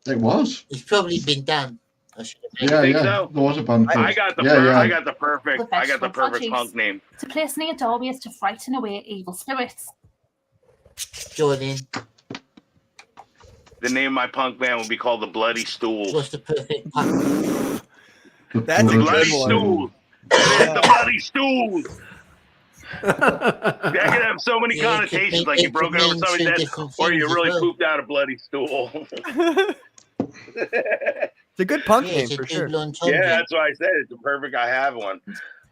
It was. It's probably been done. I should have Yeah, think yeah. so? There was a band. I called- got the yeah, yeah. I got the perfect Vegetable punk name. to place near doorways to frighten away evil spirits. join in. The name of my punk band would be called the Bloody Stool. What's the perfect punk? That's The a Bloody good one. Stool. It is the Bloody Stool. That could have so many Yeah, it could connotations, mean- like you it broke could over mean somebody's two head, different or you things as really well. pooped out a bloody stool. It's a good punk Yeah, name it's a for sure. double entendre. Yeah, that's why I said it's the perfect. I have one.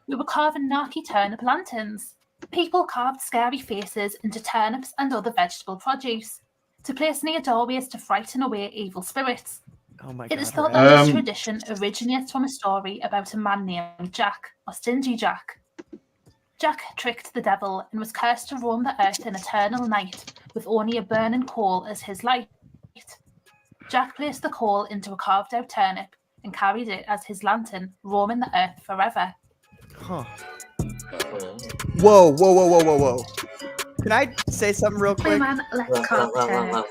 We were carving narky turnip lanterns. People carved scary faces into turnips and other vegetable produce. To place near doorways to frighten away evil spirits. Oh my It is God, thought that this Um, tradition originates from a story about a man named Jack, or Stingy Jack. Jack tricked the devil and was cursed to roam the earth in eternal night with only a burning coal as his light. Jack placed the coal into a carved out turnip and carried it as his lantern, roaming the earth forever. Huh. Whoa, whoa, whoa, whoa, whoa, whoa. Can I say something real Hey quick? man, let's carve a turnip.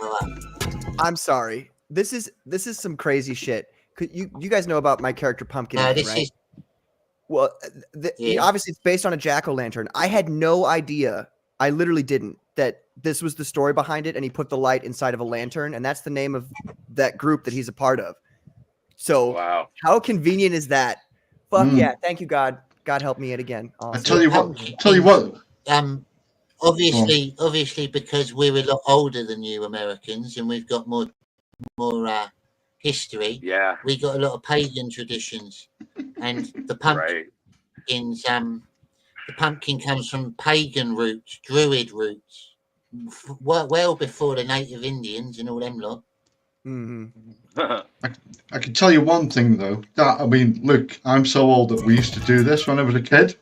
I'm sorry. This is some crazy shit. You guys know about my character Pumpkin, Man, this right? is- Well, Yeah. obviously it's based on a jack-o'-lantern. I had no idea. I literally didn't that this was the story behind it, and he put the light inside of a lantern, and that's the name of that group that he's a part of. So, wow, how convenient is that? Fuck Mm. yeah! Thank you, God. God help me yet again. Awesome. I tell you what. Obviously, because we're a lot older than you Americans, and we've got more history. Yeah. We got a lot of pagan traditions, and the pumpkins. The pumpkin comes from pagan roots, druid roots, well before the native Indians and all them lot. I can tell you one thing though. Look, I'm so old that we used to do this when I was a kid.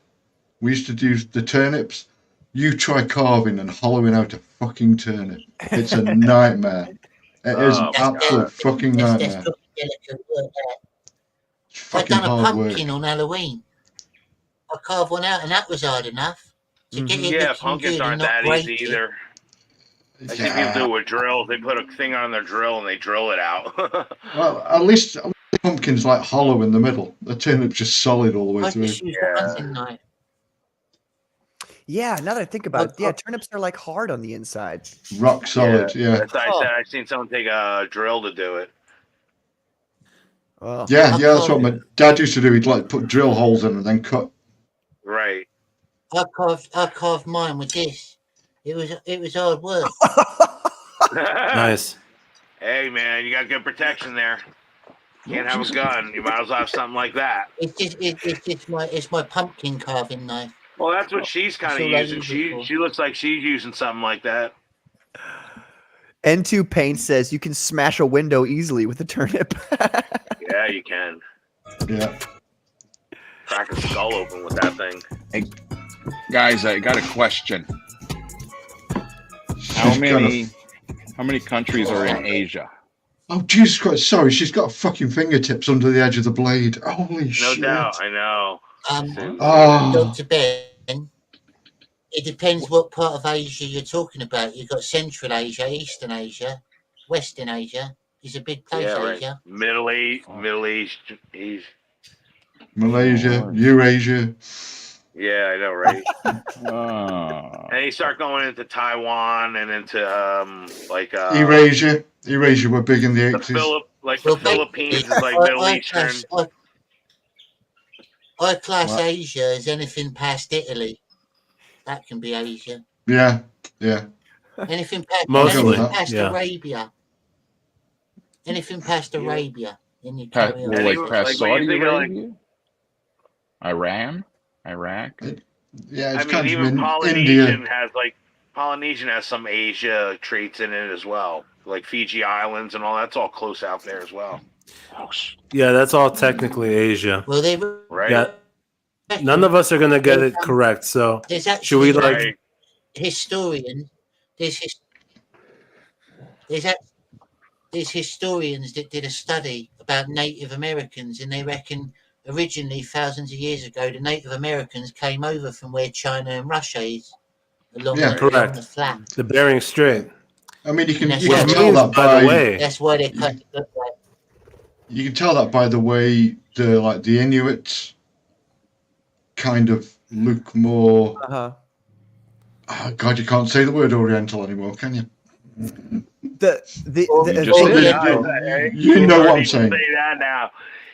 We used to do the turnips. You try carving and hollowing out a fucking turnip. It's a nightmare. It is an absolute fucking nightmare. I done a hard work. pumpkin on Halloween. I carved one out, and that was hard enough to get it Yeah, looking pumpkins good aren't and not that break easy it. either. I see people do it with drills. They put a thing on their drill and they drill it out. Well, at least the pumpkin's like hollow in the middle. The turnip's just solid all the way I through. just used a hunting knife. Yeah, now that I think about it, yeah, turnips are like hard on the inside. Rock solid, yeah. That's why I said I've seen someone take a drill to do it. Oh. Yeah, that's what my dad used to do. He'd like put drill holes in and then cut. Right. I carved mine with this. It was hard work. Nice. Hey man, you got good protection there. Can't have a gun. You might as well have something like that. It's my pumpkin carving knife. Well, that's what she's kind of That's all I using. use it for. She looks like she's using something like that. N2 Paint says you can smash a window easily with a turnip. Yeah, you can. Yeah. Crack a skull open with that thing. Hey, guys, I got a question. How many countries are in Asia? Oh, Jesus Christ. Sorry, she's got fucking fingertips under the edge of the blade. Holy No shit. doubt, I know. Dr. Ben, it depends what part of Asia you're talking about. You've got Central Asia, Eastern Asia, Western Asia. It's a big place, Yeah, right. Asia. Middle East, Malaysia, Eurasia. Yeah, I know, right? And you start going into Taiwan and into Eurasia. Eurasia were big in the 80s. the Philippines is like Middle Eastern. I class Asia as anything past Italy. That can be Asia. Yeah. Anything past, Mostly, anything past Arabia. Anything past Arabia. Then you carry on. Past when you Saudi think of, like, Arabia? Iran? Iraq? Yeah, I mean, even Polynesian has some Asia traits in it as well, like Fiji Islands and all. That's all close out there as well. Yeah, that's all technically Asia. Well, they Right. Yeah. None of us are gonna get it correct. So There's should we actually like? historians? There's historians that did a study about Native Americans, and they reckon originally, thousands of years ago, the Native Americans came over from where China and Russia is, along Correct. the flat. The Bering Strait. I mean, you can And tell Which that means, by the way, That's why they cut it look like. You can tell that by the way the Inuits kind of look more. Oh, God, you can't say the word Oriental anymore, can you? You know what I'm saying. Say that now.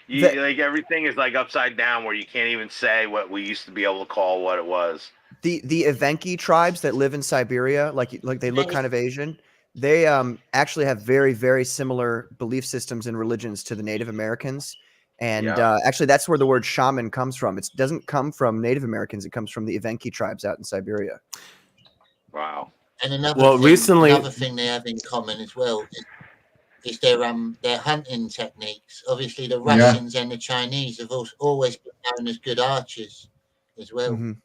Like everything is like upside down, where you can't even say what we used to be able to call what it was. The Evenki tribes that live in Siberia, like they look kind of Asian. They actually have very, very similar belief systems and religions to the Native Americans. And actually, that's where the word shaman comes from. It doesn't come from Native Americans. It comes from the Evenki tribes out in Siberia. Wow. And another Well, thing, recently- another thing they have in common as well is their hunting techniques. Obviously, the Yeah. Russians and the Chinese have always been known as good archers as well. Mhm.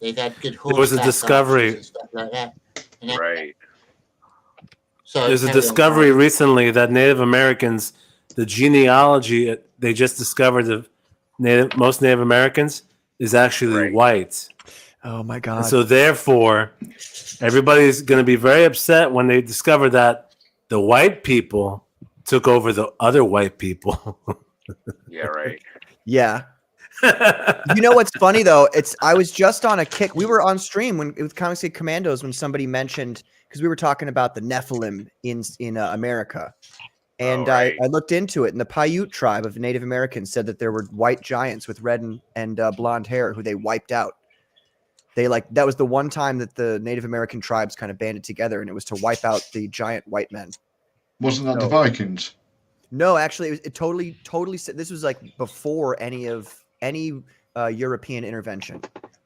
They've had good There was a horseback discovery- archers and stuff like that. And that- Right. So There's a carry on, discovery Brian. recently that Native Americans, the genealogy they just discovered of most Native Americans is actually white. Oh my And God. so therefore, everybody's going to be very upset when they discover that the white people took over the other white people. Yeah, right. Yeah. You know what's funny though? I was just on a kick. We were on stream when it was Comic State Commandos when somebody mentioned, because we were talking about the Nephilim in America. And I looked into it, and the Paiute tribe of Native Americans said that there were white giants with red and blonde hair who they wiped out. That was the one time that the Native American tribes kind of banded together, and it was to wipe out the giant white men. Wasn't that the Vikings? No, actually, it totally. This was like before any European intervention.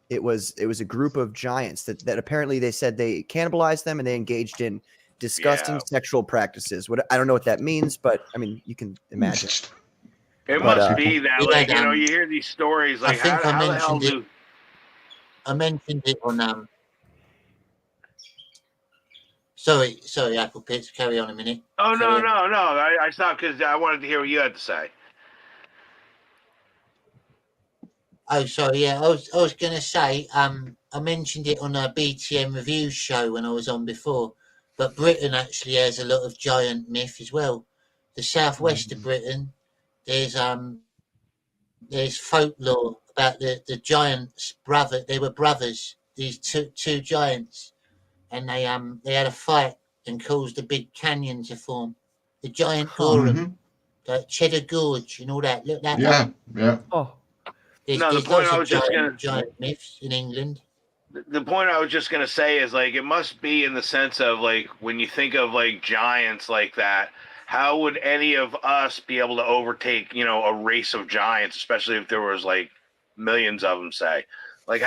It was a group of giants that apparently they said they cannibalized them and they engaged in disgusting sexual practices. I don't know what that means, but I mean, you can imagine. It But, must be that, like, you know, you hear these stories, like, I think how the hell mentioned do... I mentioned it on Sorry, Apple Pits. Carry on a minute. Oh, no, Carry on. no. I stopped because I wanted to hear what you had to say. Oh, sorry. Yeah, I was going to say. I mentioned it on a BTM review show when I was on before, but Britain actually has a lot of giant myth as well. The southwest of Britain, there's folklore about the giants' brother. They were brothers. These two giants, and they had a fight and caused a big canyon to form. The giant Gorham, the Cheddar Gorge, and all that. Look that Yeah, up. yeah. Oh. There's No, the lots point I of was just gonna- giant myths in England. The point I was just going to say is, like, it must be in the sense of, like, when you think of, like, giants like that, how would any of us be able to overtake, you know, a race of giants, especially if there was, like, millions of them, say? Like,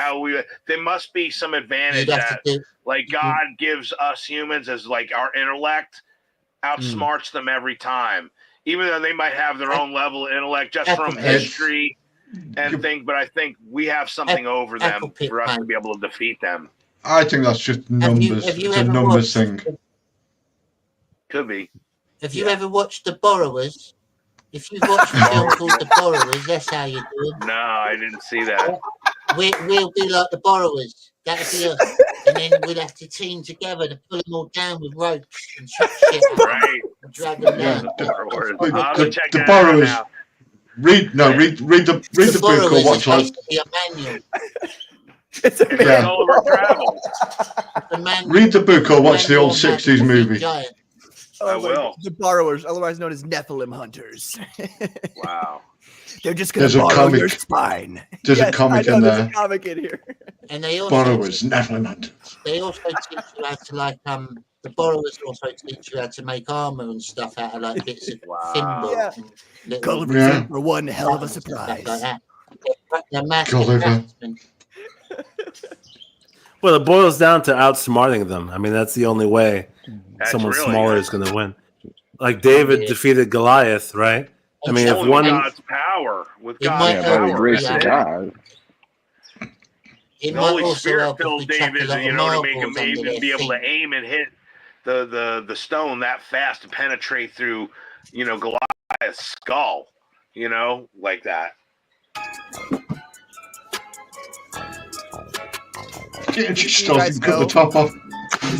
there must be some advantage that, like, God gives us humans as, like, our intellect outsmarts them every time. Even though they might have their own level of intellect just from history and things, but I think we have something over them for us to be able to defeat them. I think that's just numbers. have you It's a ever numbers watched- thing. Could be. Have you ever watched The Borrowers? If you've watched a film called The Borrowers, that's how you do it. No, I didn't see that. We'll be like the Borrowers. That'll be us. And then we'll have to team together to pull them all down with ropes and chuck shit at them Right. and drag them Yeah, down. the borrowers. Read the book or watch like. Be a manual. Yeah. Gulliver Travels. Read the book or watch the old '60s movie. I will. The borrowers, otherwise known as Nephilim hunters. Wow. They're just going There's to a borrow comic. your spine. There's a Yes, comic I know, in there's there. a comic in here. And they also Borrowers, Nephilim hunters. They also teach you how to the borrowers also teach you how to make armor and stuff out of like bits of thimble. Yeah. And little- Gulliver's in for one hell of a surprise. Like that. They're master Gulliver. craftsmen. Well, it boils down to outsmarting them. I mean, that's the only way That's someone really smaller it. is going to win. Like David defeated Goliath, right? I mean, if Only one, with God's power, with It God's might Yeah, by the help, power, grace yeah. of God. It the might Holy also Spirit help if filled we chuck a David, lot you of know, to make him marbles under even their be able to feet. aim and hit the stone that fast to penetrate through, you know, Goliath's skull, you know, like that. Get your You stuff guys and cut the know- top off.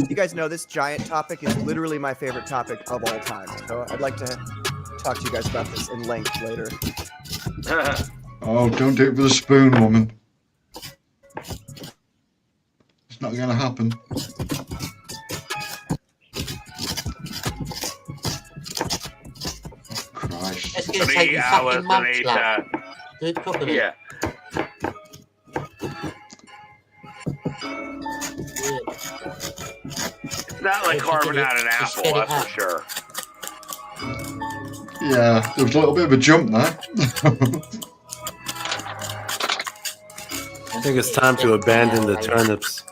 You guys know this giant topic is literally my favorite topic of all time. So I'd like to talk to you guys about this in length later. Oh, don't do it with a spoon, woman. It's not going to happen. Christ. It's going to take you fucking months, love. Do it properly. Yeah. It's not like carving out an apple, that's for sure. Yeah, there was a little bit of a jump there. I think it's time to abandon the turnips.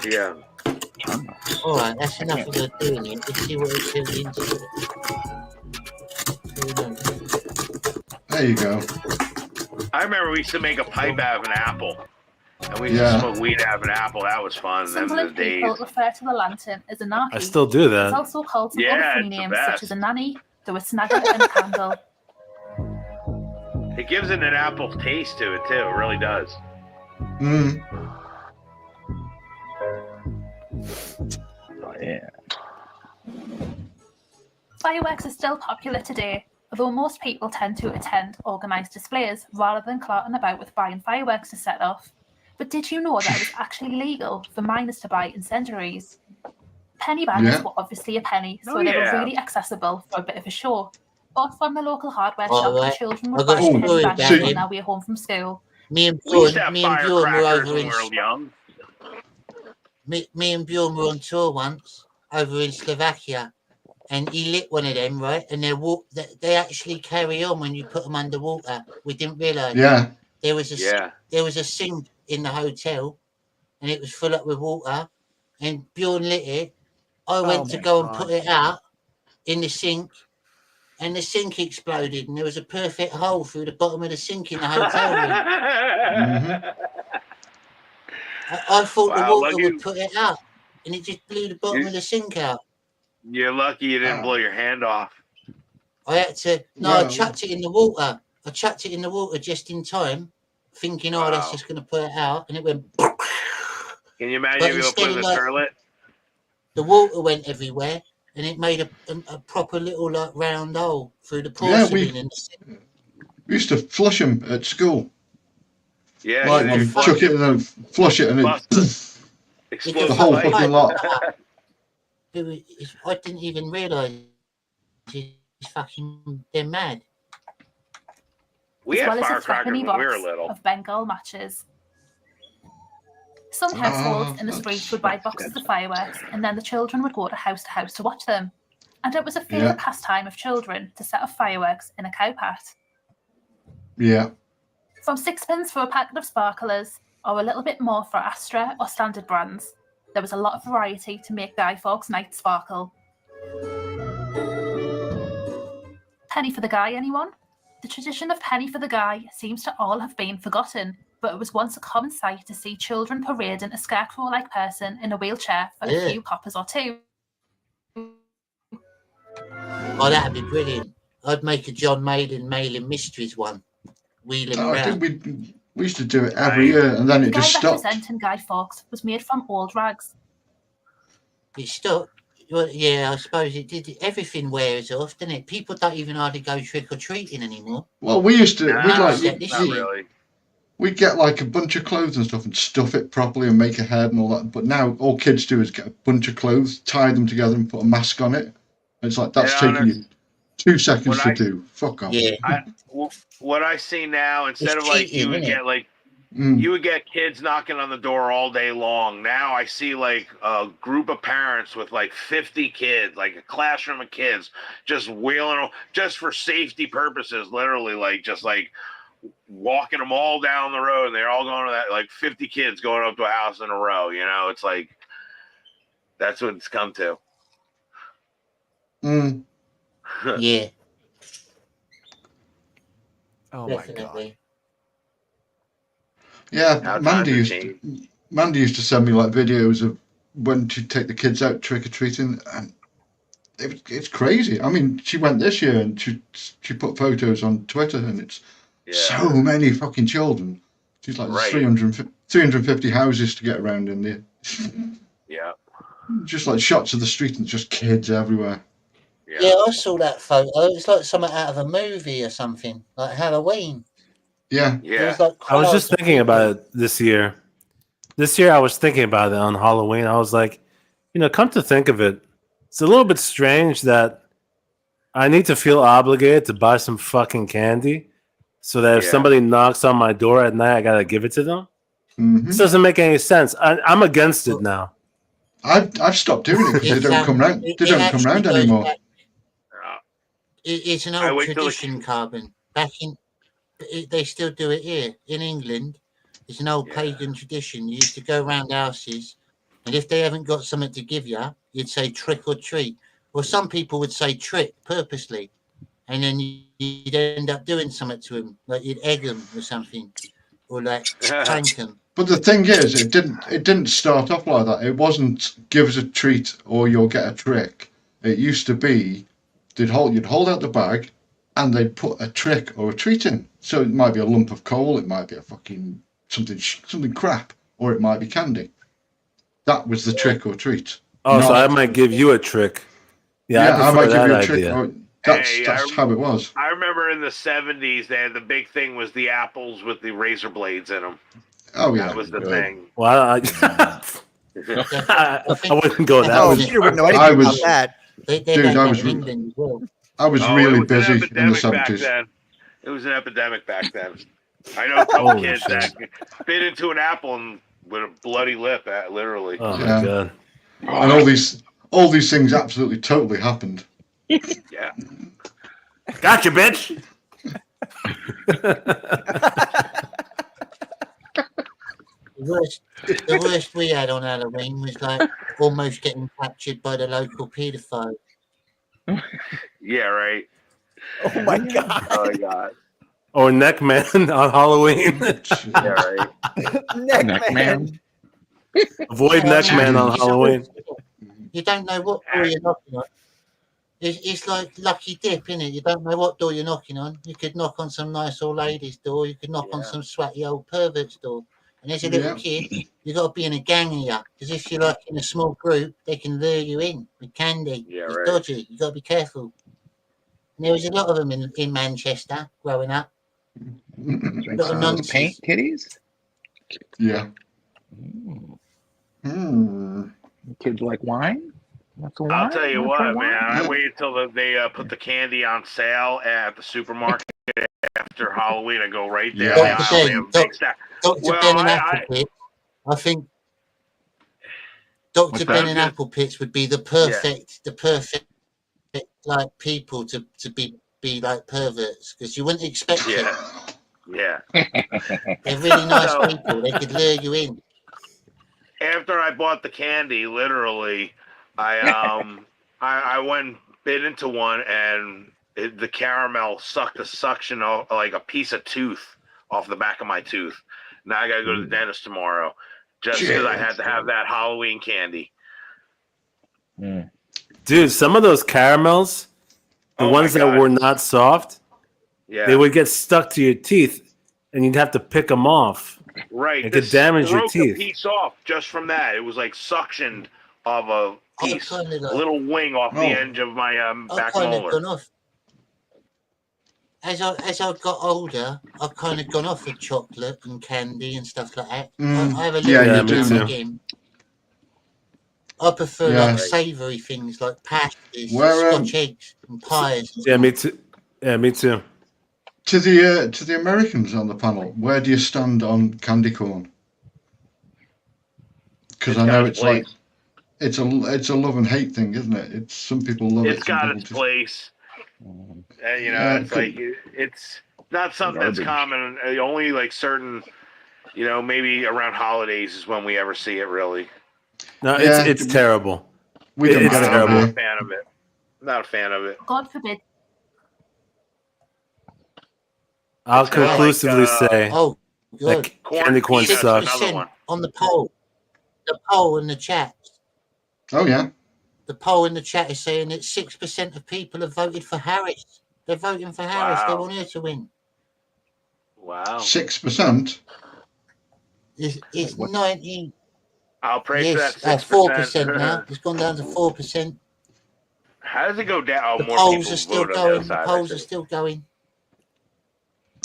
Yeah. All right, that's enough of her doing it. Let's see what it turns into. There you go. I remember we used to make a pipe out of an apple. And we used to smoke weed out of an apple. That was fun. Them the Sunderland days. people refer to the lantern as a narky. I still do that. It's also called some Yeah, other funny it's the names such best. as a nanny, to a snagger, and a candle. It gives it an apple taste to it, too. It really does. Mm. Oh, yeah. Fireworks are still popular today, although most people tend to attend organised displays rather than clotting about with buying fireworks to set off. But did you know that it was actually legal for minors to buy incendiaries? Penny bangers were obviously a penny, so they were really accessible for a bit of a show. Bought from the local hardware shop, the children would buy penny bangers on their way home from school. Me and We used to Bjorn, have were firecrackers over when in we were young. me and Bjorn were on tour once over in Slovakia, and he lit one of them, right? And they actually carry on when you put them underwater. We didn't realise. Yeah. There was a sink in the hotel, and it was full up with water. And Bjorn lit it. I went to go and put it out in the sink, and the sink exploded, and there was a perfect hole through the bottom of the sink in the hotel room. I thought the water would put it out, and it just blew the bottom of the sink out. You're lucky you didn't blow your hand off. I had to. I chucked it in the water. I chucked it in the water just in time, thinking, "Oh, that's just going to put it out," and it went. Can you imagine if you were putting in the toilet? The water went everywhere, and it made a proper little round hole through the Yeah, porcelain in the sink. We used to flush them at school. Yeah, Like you chuck it and then flush it and Explode the whole fucking lot. I didn't even realise it's fucking. They're mad. We as had well as a firecrackers threepenny when we were box little. of Bengal matches. Some households in the street would buy boxes of fireworks, and then the children would go to house to watch them. And it was a favourite pastime of children to set off fireworks in a cow pat. Yeah. From sixpence for a packet of sparklers, or a little bit more for Astra or standard brands, there was a lot of variety to make Guy Fawkes night sparkle. Penny for the Guy, anyone? The tradition of penny for the Guy seems to all have been forgotten, but it was once a common sight to see children parading a scarecrow-like person in a wheelchair for a few coppers or two. Oh, that'd be brilliant. I'd make a John Maiden Mailing Mysteries one. Wheeling I around. think we used to do it every year, and then The it Guy just stopped. representing Guy Fawkes was made from old rags. It stopped. Well, yeah, I suppose it did. Everything wears off, doesn't it? People don't even hardly go trick or treating anymore. Well, we used to. We'd get like a bunch of clothes and stuff and stuff it properly and make a head and all that. But now all kids do is get a bunch of clothes, tie them together, and put a mask on it. And it's like that's taking you 2 seconds to do. Fuck off. Yeah. What I see now, instead of like you would get like you would get kids knocking on the door all day long. Now I see like a group of parents with like 50 kids, like a classroom of kids, just wheeling them, just for safety purposes, literally like just like walking them all down the road, and they're all going to that, like 50 kids going up to a house in a row. You know, it's like that's what it's come to. Yeah. Oh Definitely. my god. Yeah, Now Mandy times used have Mandy used to send me like videos of when she'd take the kids out trick or treating, and it's crazy. I mean, she went this year and she put photos on Twitter, and it's so many fucking children. She's like 350 houses to get around in there. Yeah. Just like shots of the street and just kids everywhere. Yeah, I saw that photo. It's like something out of a movie or something, like Halloween. Yeah. It was like I was just thinking about it this year. This year I was thinking about it on Halloween. I was like, come to think of it, it's a little bit strange that I need to feel obligated to buy some fucking candy so that if somebody knocks on my door at night, I gotta give it to them. This doesn't make any sense. I'm against it now. I've stopped doing it because they don't come round. They don't come round anymore. It's an old tradition, Carbon. Back in, they still do it here in England. It's an old pagan tradition. You used to go around houses And if they haven't got something to give you, you'd say trick or treat. Or some people would say trick purposely. And then you'd end up doing something to them, like you'd egg them or something, or like prank them. But the thing is, it didn't start off like that. It wasn't give us a treat or you'll get a trick. It used to be you'd hold out the bag and they'd put a trick or a treat in. So it might be a lump of coal, it might be a fucking something crap, or it might be candy. That was the trick or treat. Oh, so I might give you a trick. Yeah, I might prefer give you that a trick. idea. That's how it was. I remember in the 70s, they had the big thing was the apples with the razor blades in them. Oh yeah, that was the thing. Well, I wouldn't go that way. Peter wouldn't know anything about that. Dude, I was really it was busy an in the epidemic back 70s. then. It was an epidemic back then. I know a couple kids that bit into an apple and with a bloody lip, literally. Oh my Yeah. god! And all these things absolutely totally happened. Yeah. Gotcha, bitch. The worst we had on Halloween was like almost getting captured by the local paedophile. Yeah, right. Oh my god. Oh my god. Or Neckman on Halloween. Yeah, right. Neckman. Avoid Neckman on Halloween. You don't know what door you're knocking on. It's like lucky dip, innit? You don't know what door you're knocking on. You could knock on some nice old lady's door. You could knock on some swatty old pervert's door. And as a little kid, you got to be in a gang of you. Because if you're like in a small group, they can lure you in with candy. Yeah, it's right. dodgy. You got to be careful. And there was a lot of them in Manchester growing up. A lot of nonsense. Paint kitties? Yeah. Kids like wine? That's a wine? I'll tell you That's what, a wine? man. I waited till they put the candy on sale at the supermarket after Halloween. I go right there. Yeah. in the aisle, and big stack. Dr. Well, Ben and I- Applepits, I think Dr. What's Ben that? and Applepits would be the perfect like people to be like perverts because you wouldn't expect it. Yeah. They're really nice So- people. They could lure you in. After I bought the candy, literally, I went and bit into one, and the caramel sucked the suction off, like a piece of tooth off the back of my tooth. Now I gotta go to the dentist tomorrow, just because I had to have that Halloween candy. Dude, some of those caramels, the Oh ones my that God. were not soft, Yeah. they would get stuck to your teeth, and you'd have to pick them off. Right. It could this damage your broke teeth. a piece off just from that. It was like suctioned of a piece, kinda like- a little wing off the Oh. edge of my I've back kind of molar. gone off. As I got older, I've kind of gone off of chocolate and candy and stuff like that. I have a little Yeah, you bit do. again. I prefer Yeah. like savoury things like pasties, Where, Scotch eggs, and pies. Yeah, me too. Yeah, me too. To the Americans on the panel, where do you stand on candy corn? Because I know it's like it's a love and hate thing, isn't it? It's some people love it. It's some got people its just- place. And, Yeah, it's like it's not something that's Garbage. common. Only like certain, maybe around holidays is when we ever see it. Really, No, Yeah. it's terrible. We don't It's get it I'm over not terrible. a fan of it. Not a fan of it. God forbid. I'll It's kinda like, conclusively say Oh, good. that candy corn peanuts, sucks. another one. On the poll in the chat. Oh yeah. The poll in the chat is saying that 6% of people have voted for Harris. They're voting for Harris. They Wow. want her to win. Wow. 6%. It's 90. I'll pray for Yes, that 4% now. It's gone down to 4%. How does it go down? Oh, The more polls people are still vote on the other going. The side. I polls are see. still going.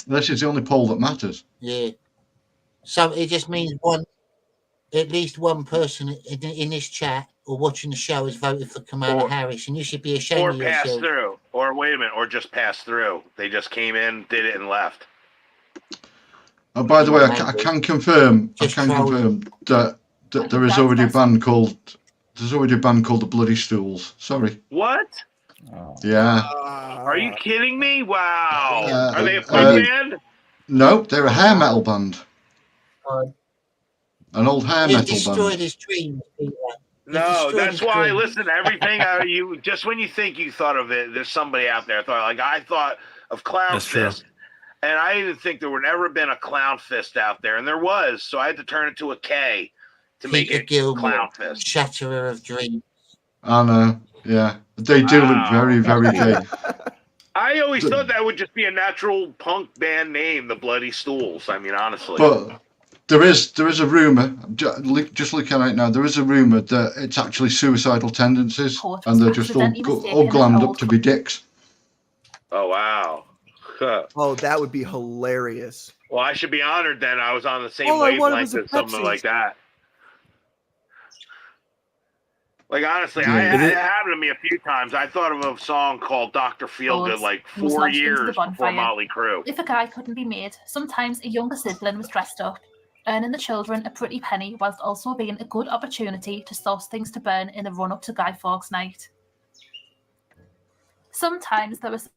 This is the only poll that matters. Yeah. So it just means at least one person in this chat or watching the show has voted for Kamala Or- Harris, and you should be ashamed Or of pass yourself. through. Or wait a minute. Or just pass through. They just came in, did it, and left. Oh, by the way, I can confirm. Just I can trolling. confirm that there is already a band called. There's already a band called the Bloody Stools. Sorry. What? Yeah. Are you kidding me? Wow. Are they a uh, punk band? No, they're a hair metal band. An old hair He metal destroyed band. his dreams, Peter. He No, destroyed that's his why. dreams. Listen, everything you just when you think you thought of it, there's somebody out there thought like I thought of Clown That's true. Fist, and I didn't think there would ever been a Clown Fist out there, and there was. So I had to turn it to a K to make Peter it Gilmore, Clown Fist. Shatterer of Dreams. I know. Yeah, they do look very, very gay. I always thought that would just be a natural punk band name, the Bloody Stools. I mean, honestly. But there is a rumor. Just looking at it now, there is a rumor that it's actually suicidal tendencies, and they're just all glammed up to be dicks. Oh wow. Oh, that would be hilarious. Well, I should be honored then. I was on the same All I wanted wavelength was a as something Pepsi. like that. Like honestly, Yeah. it happened to me a few times. I thought of a song called "Dr. Feelgood" like and was 4 lodged into the years before bonfire. Motley Crue. If a guy couldn't be made, sometimes a younger sibling was dressed up, earning the children a pretty penny whilst also being a good opportunity to source things to burn in the run-up to Guy Fawkes night. Sometimes there was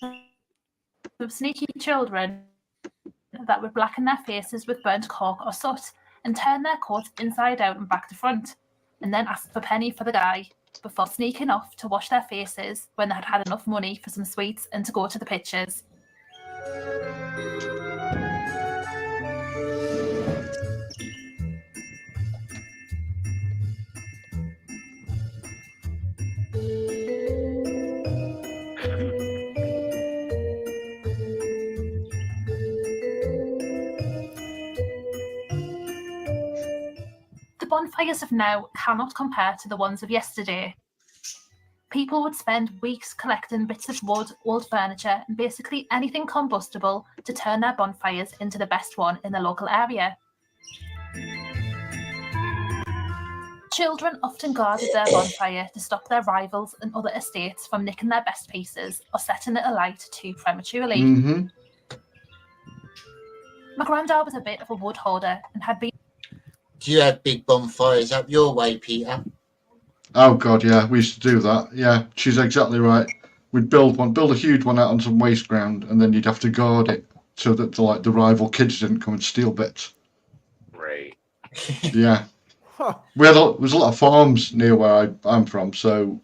some sneaky children that would blacken their faces with burnt cork or soot and turn their coats inside out and back to front, and then ask for a penny for the guy before sneaking off to wash their faces when they had had enough money for some sweets and to go to the pictures. The bonfires of now cannot compare to the ones of yesterday. People would spend weeks collecting bits of wood, old furniture, and basically anything combustible to turn their bonfires into the best one in the local area. Children often guarded their bonfire to stop their rivals and other estates from nicking their best pieces or setting it alight too prematurely. Mm-hmm. My granddad was a bit of a wood hoarder and had been Do you have big bonfires up your way, Peter? Oh god, yeah, we used to do that. Yeah, she's exactly right. We'd build a huge one out on some waste ground, and then you'd have to guard it so that the rival kids didn't come and steal bits. Right. Yeah. There was a lot of farms near where I'm from, so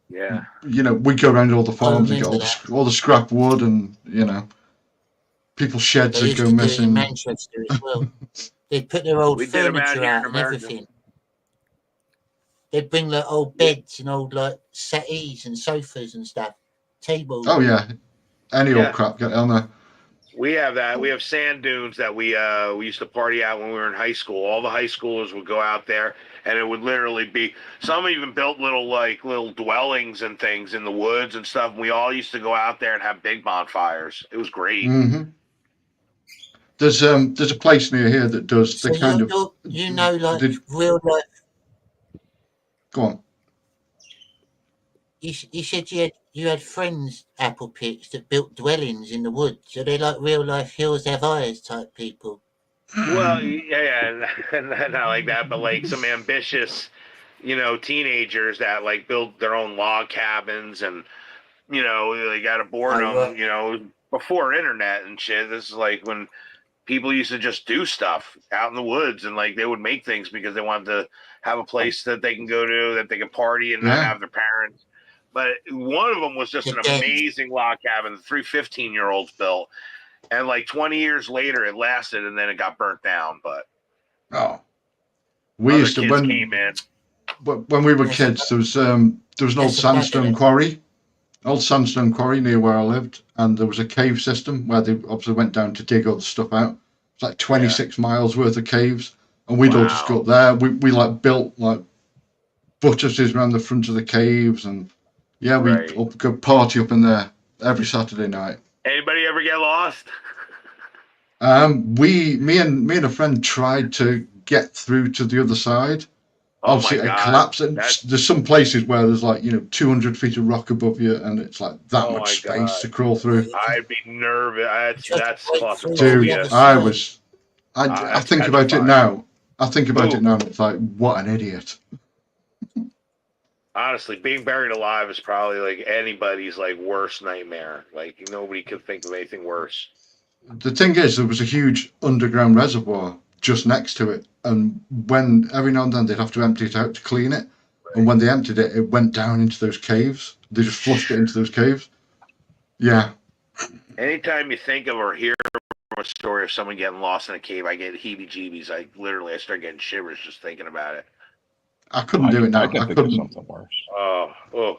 Yeah. we'd go around all the farms and get remember all the scrap wood, and people's sheds They would used go to do it in missing. Manchester as well. They'd put their old We did 'em out furniture here in out and America. everything. They'd bring like old beds and old like settees and sofas and stuff, tables. Oh yeah, any Yeah. old crap, get it on there. We have that. We have sand dunes that we used to party out when we were in high school. All the high schoolers would go out there, and it would literally be. Some even built little dwellings and things in the woods and stuff. And we all used to go out there and have big bonfires. It was great. Hmm. There's a place near here that does So the kind of. like the- real life. Go on. You said you had friends, apple pits, that built dwellings in the woods. Are they like real life hills have eyes type people? Well, yeah, not like that, but like some ambitious, teenagers that like build their own log cabins and, they got a boredom, before internet and shit. This is like when people used to just do stuff out in the woods and like they would make things because they wanted to have a place that they can go to, that they can party and not Yeah. have their parents. But one of them was just an amazing log cabin the 3 15-year-olds built. And like 20 years later, it lasted and then it got burnt down. But Oh, we other used to kids came in. when we were kids. There was an old sandstone quarry, near where I lived, and there was a cave system where they obviously went down to dig all the stuff out. It's like 26 miles worth of caves, and we'd all just go up there. We like built like buttresses around the front of the caves, and yeah, we'd all go party up in there every Saturday night. Anybody ever get lost? Me and a friend tried to get through to the other side. Oh Obviously, my it God. collapsed. And there's some places where there's like 200 feet of rock above you, and it's like that Oh my much space God. to crawl through. I'd be nervous. That's Dude, claustrophobia. I think That's about it petrifying. now. I think about it now, and it's like, what an idiot. Honestly, being buried alive is probably like anybody's like worst nightmare. Like nobody could think of anything worse. The thing is, there was a huge underground reservoir just next to it. And when every now and then they'd have to empty it out to clean it. And when they emptied it, it went down into those caves. They just flushed it into those caves. Yeah. Anytime you think of or hear a story of someone getting lost in a cave, I get heebie-jeebies. I start getting shivers just thinking about it. I couldn't do it now. I can think of something worse. Oh,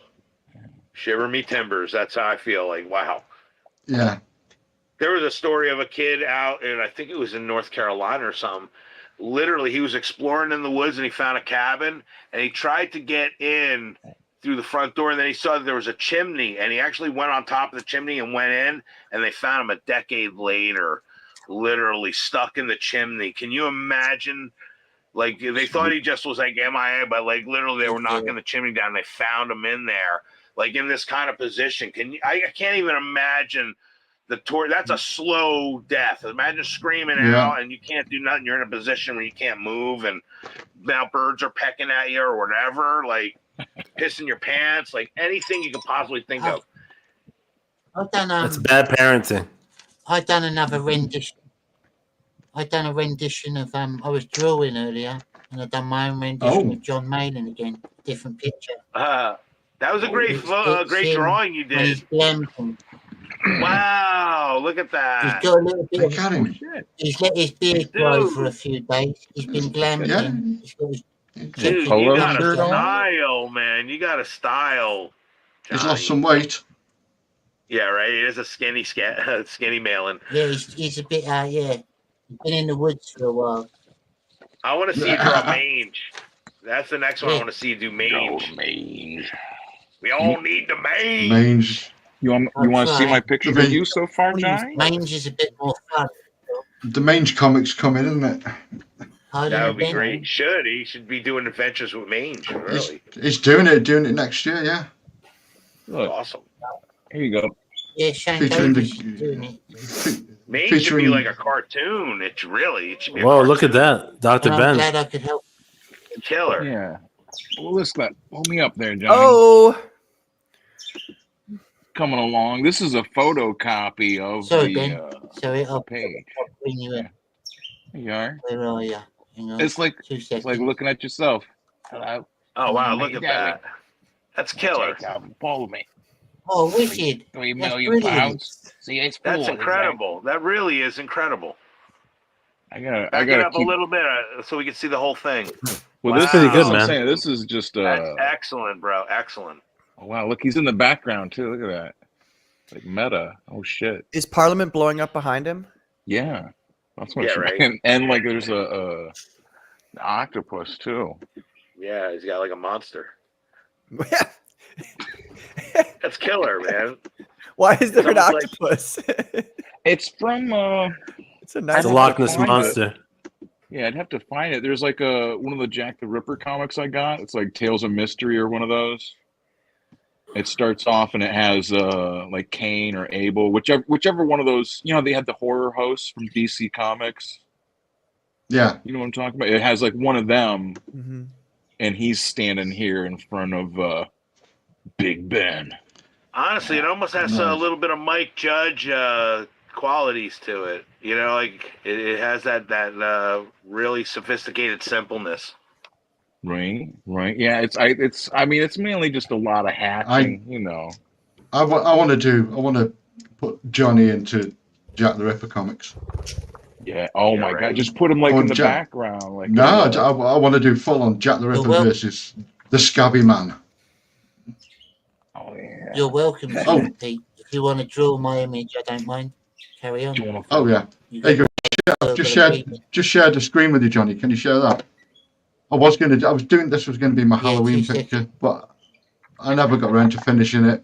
shiver me timbers. That's how I feel. Like, wow. Yeah. There was a story of a kid out, and I think it was in North Carolina or something. Literally, he was exploring in the woods, and he found a cabin, and he tried to get in through the front door, and then he saw that there was a chimney, and he actually went on top of the chimney and went in, and they found him a decade later, literally stuck in the chimney. Can you imagine? Like, they thought he just was like MIA, but like literally they were knocking the chimney down, and they found him in there, like in this kind of position. I can't even imagine that's a slow death. Imagine screaming out and you can't do nothing. You're in a position where you can't move, and now birds are pecking at you or whatever, like pissing your pants, like anything you could possibly think of. I've done That's bad parenting. I done another rendition. I done a rendition of I was drawing earlier, and I done my own rendition of John Mayland again, different picture. That was a great great drawing you when he's did. glamping. Wow, look at that. He's got a little bit of he's let his beard grow for a few days. He's been glamping. He's got his Dude, you got a style, man. You got a style. He's lost some weight. Yeah, right. He is a skinny Malin. Yeah, he's a bit yeah. He's been in the woods for a while. I want to see you draw mange. That's the next one I want to see you do mange. Mange. We all need the mange. Mange. You want to see my picture of you so far, Johnny? Mange is a bit more fun. The Mange comics coming, isn't it? That would be great. He should be doing adventures with mange. Really, He's doing it next year. Yeah. Look, awesome. Here you go. Yeah, Shane Featuring Davis is doing it. Mange should be like a cartoon. It should be. Whoa, look at that. Dr. And I'm Ben. glad I could help. Killer. Yeah. Well, listen, hold me up there, Johnny. Oh. Coming along. This is a photocopy of Sorry, the Ben. Sorry, I'll page. bring you in. There you are. Where are you? Hang on. It's like 2 seconds. looking at yourself. Hello. Oh wow, How look you at doing? that. That's killer. Follow me. Oh, wicked. 3 That's million brilliant. pounds. See, it's That's cool, incredible. That really is incredible. I Back it gotta up keep. a little bit so we can see the whole thing. Well, Wow. this is pretty good, man. I'm saying, this is just That's excellent, bro. Excellent. Oh, wow, look, he's in the background too. Look at that. Like meta. Oh shit. Is Parliament blowing up behind him? Yeah. That's what Yeah, it's right. and like there's an octopus too. Yeah, he's got like a monster. That's killer, man. Why is there an Sounds like- octopus? It's from it's a nice It's a Loch Ness find it. monster. Yeah, I'd have to find it. There's like one of the Jack the Ripper comics I got. It's like Tales of Mystery or one of those. It starts off and it has like Cain or Abel, whichever one of those. You know, they had the horror hosts from DC Comics. Yeah. You know what I'm talking about? It has like one of them, Mm-hmm. and he's standing here in front of Big Ben. Honestly, it almost has a little bit of Mike Judge qualities to it. You know, like it has that really sophisticated simpleness. Right. Yeah, I mean, it's mainly just a lot of hacking. You know. I want to put Johnny into Jack the Ripper comics. Yeah. Oh my God! Just put him like in the background. Like no, I want to do full on Jack the Ripper versus the Scabby Man. Oh yeah. You're welcome, Pete. If you want to draw my image, I don't mind. Carry on. Oh yeah. There you go. Just shared the screen with you, Johnny. Can you share that? I was doing this was going to be my Halloween picture, but I never got around to finishing it.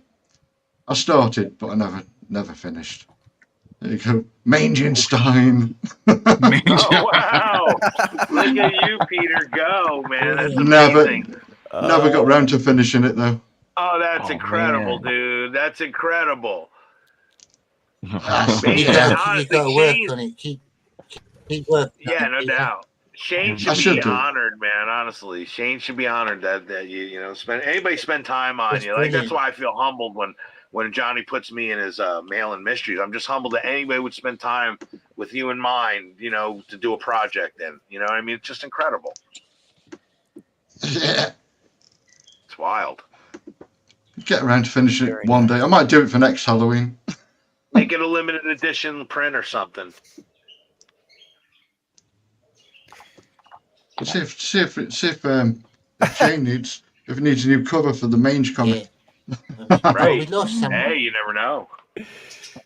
I started, but I never finished. There you go, Mangenstein. Oh wow! Look at you, Peter. Go, man. That's amazing. Never got around to finishing it though. Oh, that's incredible, dude. That's incredible. You got to work on it. Keep working. Yeah, no doubt. Shane should be honored, man. Honestly, Shane should be honored that you spend time on That's you. Like that's brilliant. why I feel humbled when Johnny puts me in his mail and mysteries. I'm just humbled that anybody would spend time with you in mind, you know, to do a project in. You know what I mean? It's just incredible. Yeah. It's wild. Get around to finishing it one day. I might do it for next Halloween. Make it a limited edition print or something. See if Jane needs a new cover for the Mange comic. Right. we lost someone. Hey, you never know.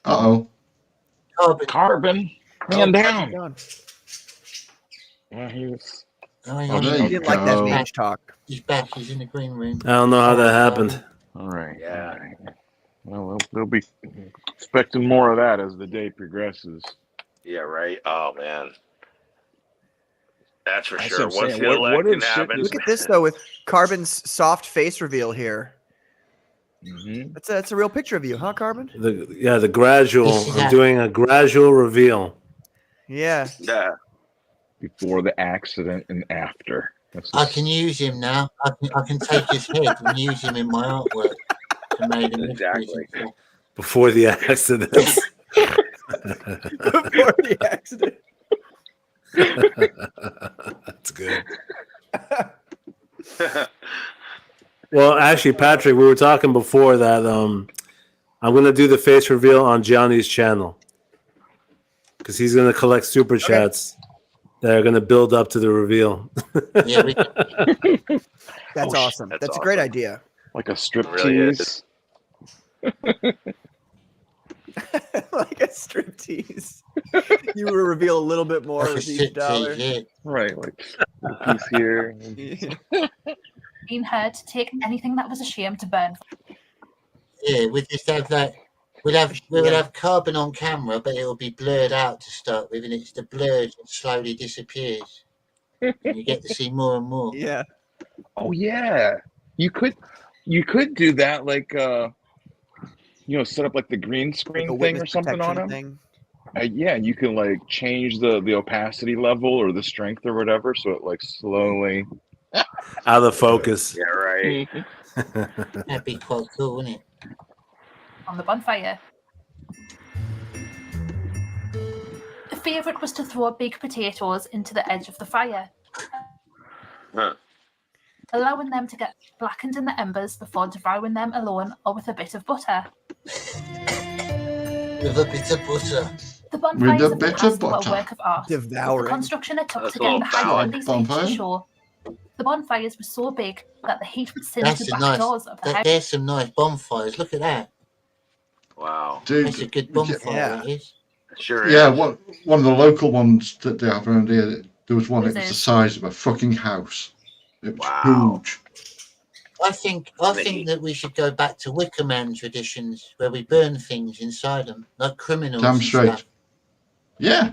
Uh-oh. Carbon. Man down. Yeah, he was. Oh, there He you didn't like that go. Mange talk. He's back. He's in the green room. I don't know how that happened. All right. Yeah. All right. Well, they'll be expecting more of that as the day progresses. Yeah, right. Oh man. That's for That's sure. what I'm Once saying. the What election is shit happens. Look at this though with Carbon's soft face reveal here. Mm-hmm. That's a real picture of you, huh, Carbon? The gradual. I'm doing a gradual reveal. Yeah. Yeah. Before the accident and after. I can use him now. I can take his head and use him in my artwork to make him Exactly. Before the accident. Before the accident. That's good. Well, actually, Patrick, we were talking before that I'm going to do the face reveal on Johnny's channel because he's going to collect super chats that are going to build up to the reveal. That's awesome. That's a great idea. Like a strip really tease. Like a striptease. You will reveal a little bit more Like a with each dollar. striptease, Right, like a piece here. Being heard to take anything that was a shame to burn. Yeah, we just have that. We'll have Carbon on camera, but it'll be blurred out to start with, and it's the blur that slowly disappears. And you get to see more and more. Yeah. Oh yeah, you could do that, like set up like the green screen Like a thing or witness something on protection him. thing. Yeah, you can like change the opacity level or the strength or whatever, so it like slowly out of focus. Yeah, right. That'd be quite cool, wouldn't it? On the bonfire. The favourite was to throw big potatoes into the edge of the fire, allowing them to get blackened in the embers before devouring them alone or with a bit of butter. With a bit of butter. The bonfires of the bit past of were a butter. work of art. Devouring. The construction it took That's to a get little the height foul. of these Bonfire? to shore. The bonfires were so big that the heat would singe That's the a back nice. doors of the house. There's some nice bonfires. Look at that. Wow. Dude, That's a good bonfire. Yeah. That is. Sure is. yeah, one of the local ones that they have around here, there was one, it Is was the it? size of a fucking house. It was Wow. huge. I think that we should go back to Wicker Man traditions where we burn things inside them, like criminals. Damn and straight. stuff. Yeah.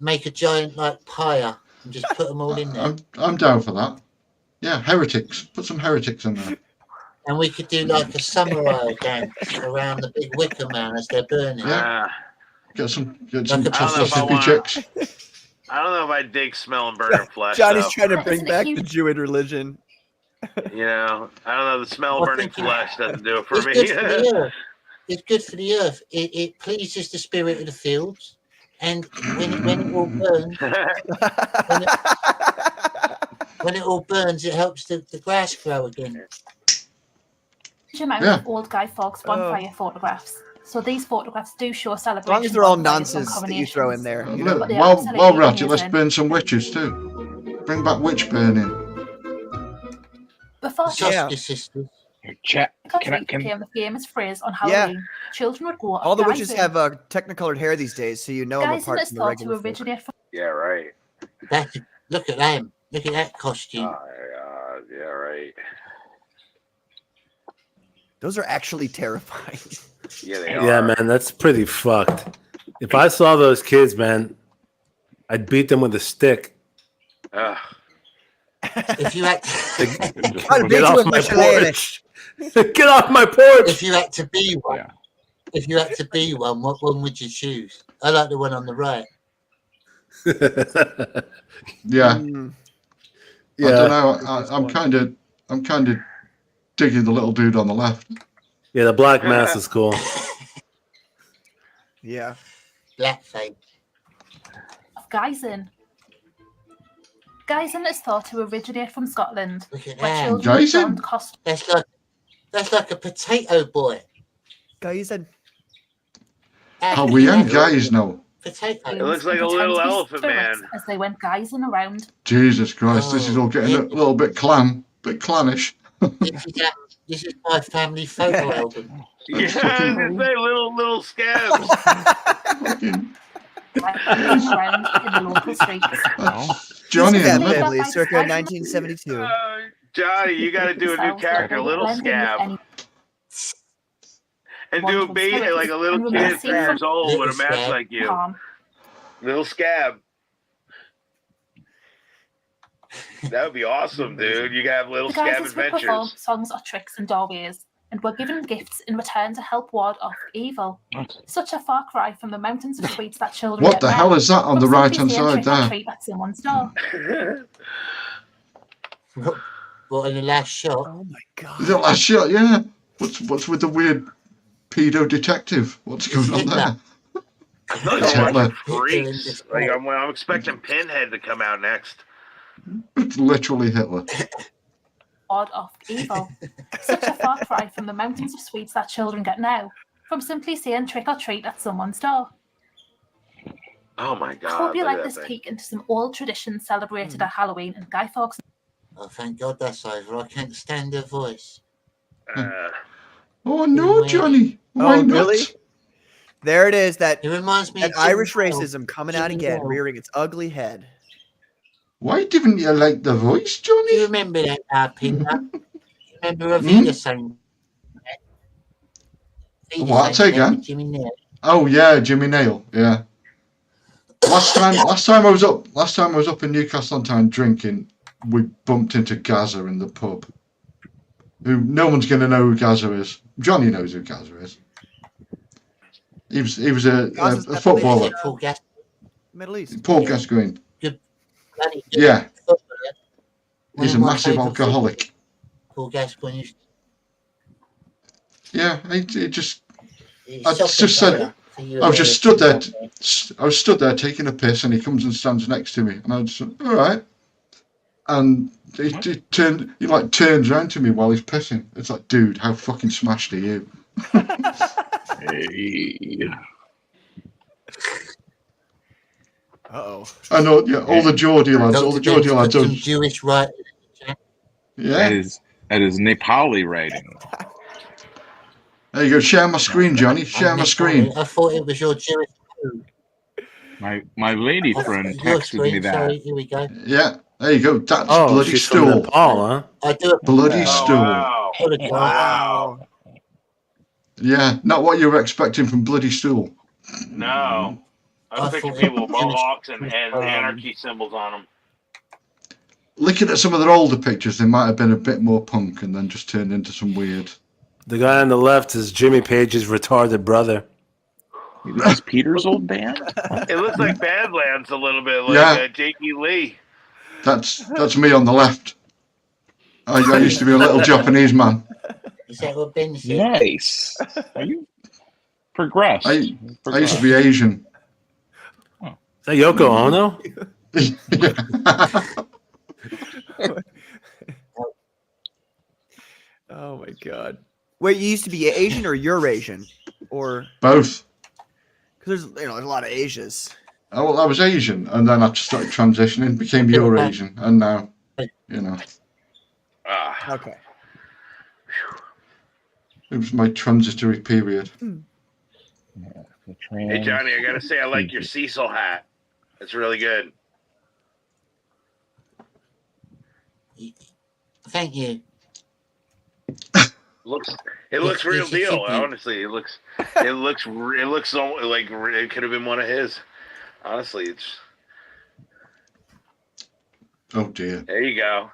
Make a giant like pyre and just put them all in there. I'm down for that. Yeah, heretics. Put some heretics in there. And we could do like a samurai dance around the big Wicker Man as they're burning. Yeah. Get some Like a Mississippi chicks. I don't know if I dig smelling burning flesh. Johnny's though. trying to bring back the Jewish religion. You know, I don't know. The smell of I burning think flesh doesn't do it for It's me. good for the earth. It's good for the earth. It pleases the spirit of the fields, and when it all burns, when it all burns, it helps the grass grow again. Huge amount Yeah. of old Guy Fawkes bonfire photographs. So these photographs do show As long celebrations. as they're all bonfires, and nonsense that you throw in combinations. there. You Look, know? they are while absolutely we're at it, let's amazing. burn some witches too. Bring back witch burning. Before Sausage sisters. Chat. country became the famous phrase on Halloween, children would go All the guys witches in. have technicolored hair these days, so you know them Guys in apart is from the thought to regular folk. originate from Yeah, right. Look at them. Look at that costume. Yeah, right. Those are actually terrifying. Yeah, they Yeah, are. man, that's pretty fucked. If I saw those kids, man, I'd beat them with a stick. Ugh. If you had I'd beat Get you off with my my shillelagh. porch. Get off my porch. If you had to be one, if you had to be one, what one would you choose? I like the one on the right. Yeah. Yeah. I don't know. I'm kind of digging the little dude on the left. Yeah, the black mass is cool. Yeah. Blackface. Of Guyson. Guyson is thought to originate from Scotland, Look at where that. children were donned costumes. That's like a potato boy. Guyson. How we young guys know. Potato. It looks like a and pretend little to be elephant spirits man. as they went guysing around. Jesus Christ, this is all getting a little bit clannish. This is my family photo album. Yeah, I was gonna say little scabs. Around in the local streets. Johnny Scab and the family, circa 1972. Johnny, you got to do a new character, little scab, and do a baby like a little kid 3 years old with a mask like you. Little scab. That would be awesome, dude. You got little The scab Guysons would perform adventures. songs or tricks in doorways and were given gifts in return to help ward off evil. Such a far cry from the mountains of sweets that children What get the now, hell is that on from the simply right-hand seeing side trick or there? treat at someone's door. What in the last shot? Oh my god. The last shot, yeah. What's with the weird pedo detective? What's going on there? I thought It's you were Hitler. watching Freaks. Like I'm expecting Pinhead to come out next. It's literally Hitler. Ward off evil. Such a far cry from the mountains of sweets that children get now, from simply seeing trick or treat at someone's door. Oh my I god! hope you look like at this that thing. peek into some old traditions celebrated at Halloween and Guy Fawkes. Oh, thank God that's over. I can't stand her voice. Oh no, Johnny. Why Oh, not? really? There it is. That It reminds me that of Jimmy Irish Dale. racism coming out Jimmy again, Dale. rearing its ugly head. Why didn't you like the voice, Johnny? Do you remember that, Peter? Remember Avita saying that? What? Say again? Jimmy Nail. Oh yeah, Jimmy Nail. Yeah. Last time I was up in Newcastle on Tyne drinking, we bumped into Gaza in the pub. Who no one's gonna know who Gaza is. Johnny knows who Gaza is. He was a footballer. Paul Gas. Middle East. Paul Gascoigne. Bloody good Yeah. footballer. One He's of a my massive favourite alcoholic. Paul Gascoigne. Yeah, he just. He's I just said. I was just stood there. I was stood there taking a piss, and he comes and stands next to me, and I just all right. And he turns around to me while he's pissing. It's like, dude, how fucking smashed are you? Hey. Uh-oh. I know, yeah, all the Geordie lads, all the Geordie lads. Some Jewish right. Yeah. That is Nepali writing. There you go. Share my screen, Johnny. Share my screen. I thought it was your Jewish food. My lady friend Your texted screen, me that. sorry, here we go. Yeah, there you go. That's Oh, bloody she's from stool. Nepal, huh? I do Bloody Oh, stool. wow. Wow. Yeah, not what you were expecting from bloody stool. No, I'm thinking people with mohawks and anarchy symbols on them. Looking at some of their older pictures, they might have been a bit more punk and then just turned into some weird. The guy on the left is Jimmy Page's retarded brother. This is Peter's old band? It looks like Badlands a little bit, like Yeah. Jakey Lee. That's me on the left. I used to be a little Japanese man. Is that what Ben said? Nice. Are you progressed? I used to be Asian. Is that Yoko Ono? Oh my god. Wait, you used to be Asian or Eurasian? Or Both. because there's there's a lot of Asias. Oh, well, I was Asian, and then I just started transitioning, became Eurasian, and now, Okay. it was my transitory period. Hey Johnny, I gotta say I like your Cecil hat. It's really good. Thank you. It looks real Yes, it deal. should be. Honestly, it looks so like it could have been one of his. Honestly, it's Oh dear. there you go.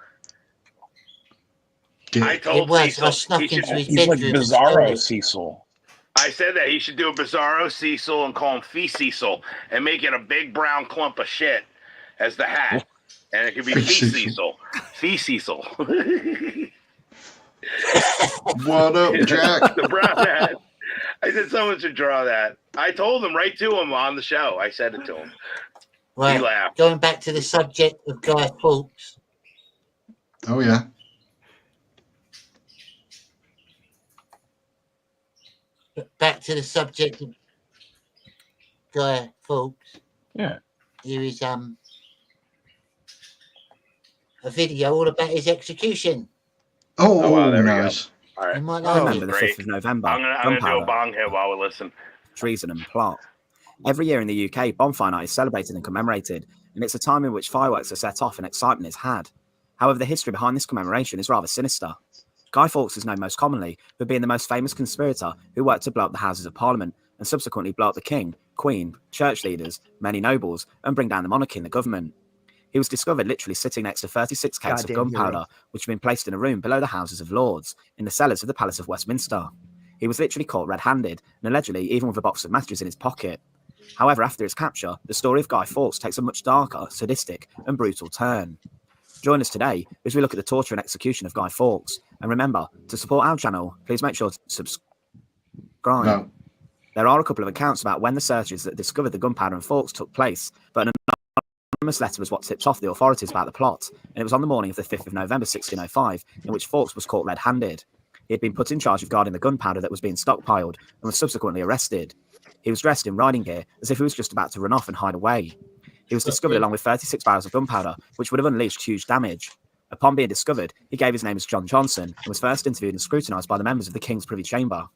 Dear. I told It was. Cecil I snuck he should- into his He's like bedroom. and Bizarro stole it. Cecil. I said that he should do a Bizarro Cecil and call him Fee Cecil and make it a big brown clump of shit as the hat, and it could be Fee Fee Cecil. Cecil. Fee Cecil. What up, Jack? The brown hat. I said someone should draw that. I told him right to him on the show. I said it to him. He Right. laughed. Going back to the subject of Guy Fawkes. Oh yeah. Back to the subject of Guy Fawkes. Yeah. Here is a video all about his execution. Oh, wow, there we nice. go. All right. You might I like remember it. the Great. 5th of November. I'm gonna do a Gunpowder, bong hit while we listen. treason and plot. Every year in the UK, bonfire night is celebrated and commemorated, and it's a time in which fireworks are set off and excitement is had. However, the history behind this commemoration is rather sinister. Guy Fawkes is known most commonly for being the most famous conspirator who worked to blow up the Houses of Parliament and subsequently blow up the King, Queen, church leaders, many nobles, and bring down the monarchy and the government. He was discovered literally sitting next to 36 cases of Goddamn gunpowder, hero. which had been placed in a room below the Houses of Lords, in the cellars of the Palace of Westminster. He was literally caught red-handed, and allegedly even with a box of matches in his pocket. However, after his capture, the story of Guy Fawkes takes a much darker, sadistic, and brutal turn. Join us today as we look at the torture and execution of Guy Fawkes. And remember, to support our channel, please make sure to subscribe. No. There are a couple of accounts about when the searches that discovered the gunpowder and Fawkes took place, but an anonymous letter was what tipped off the authorities about the plot, and it was on the morning of the 5th of November 1605, in which Fawkes was caught red-handed. He had been put in charge of guarding the gunpowder that was being stockpiled, and was subsequently arrested. He was dressed in riding gear, as if he was just about to run off and hide away. He was discovered along with 36 barrels of gunpowder, which would have unleashed huge damage. Upon being discovered, he gave his name as John Johnson, and was first interviewed and scrutinised by the members of the King's Privy Chamber.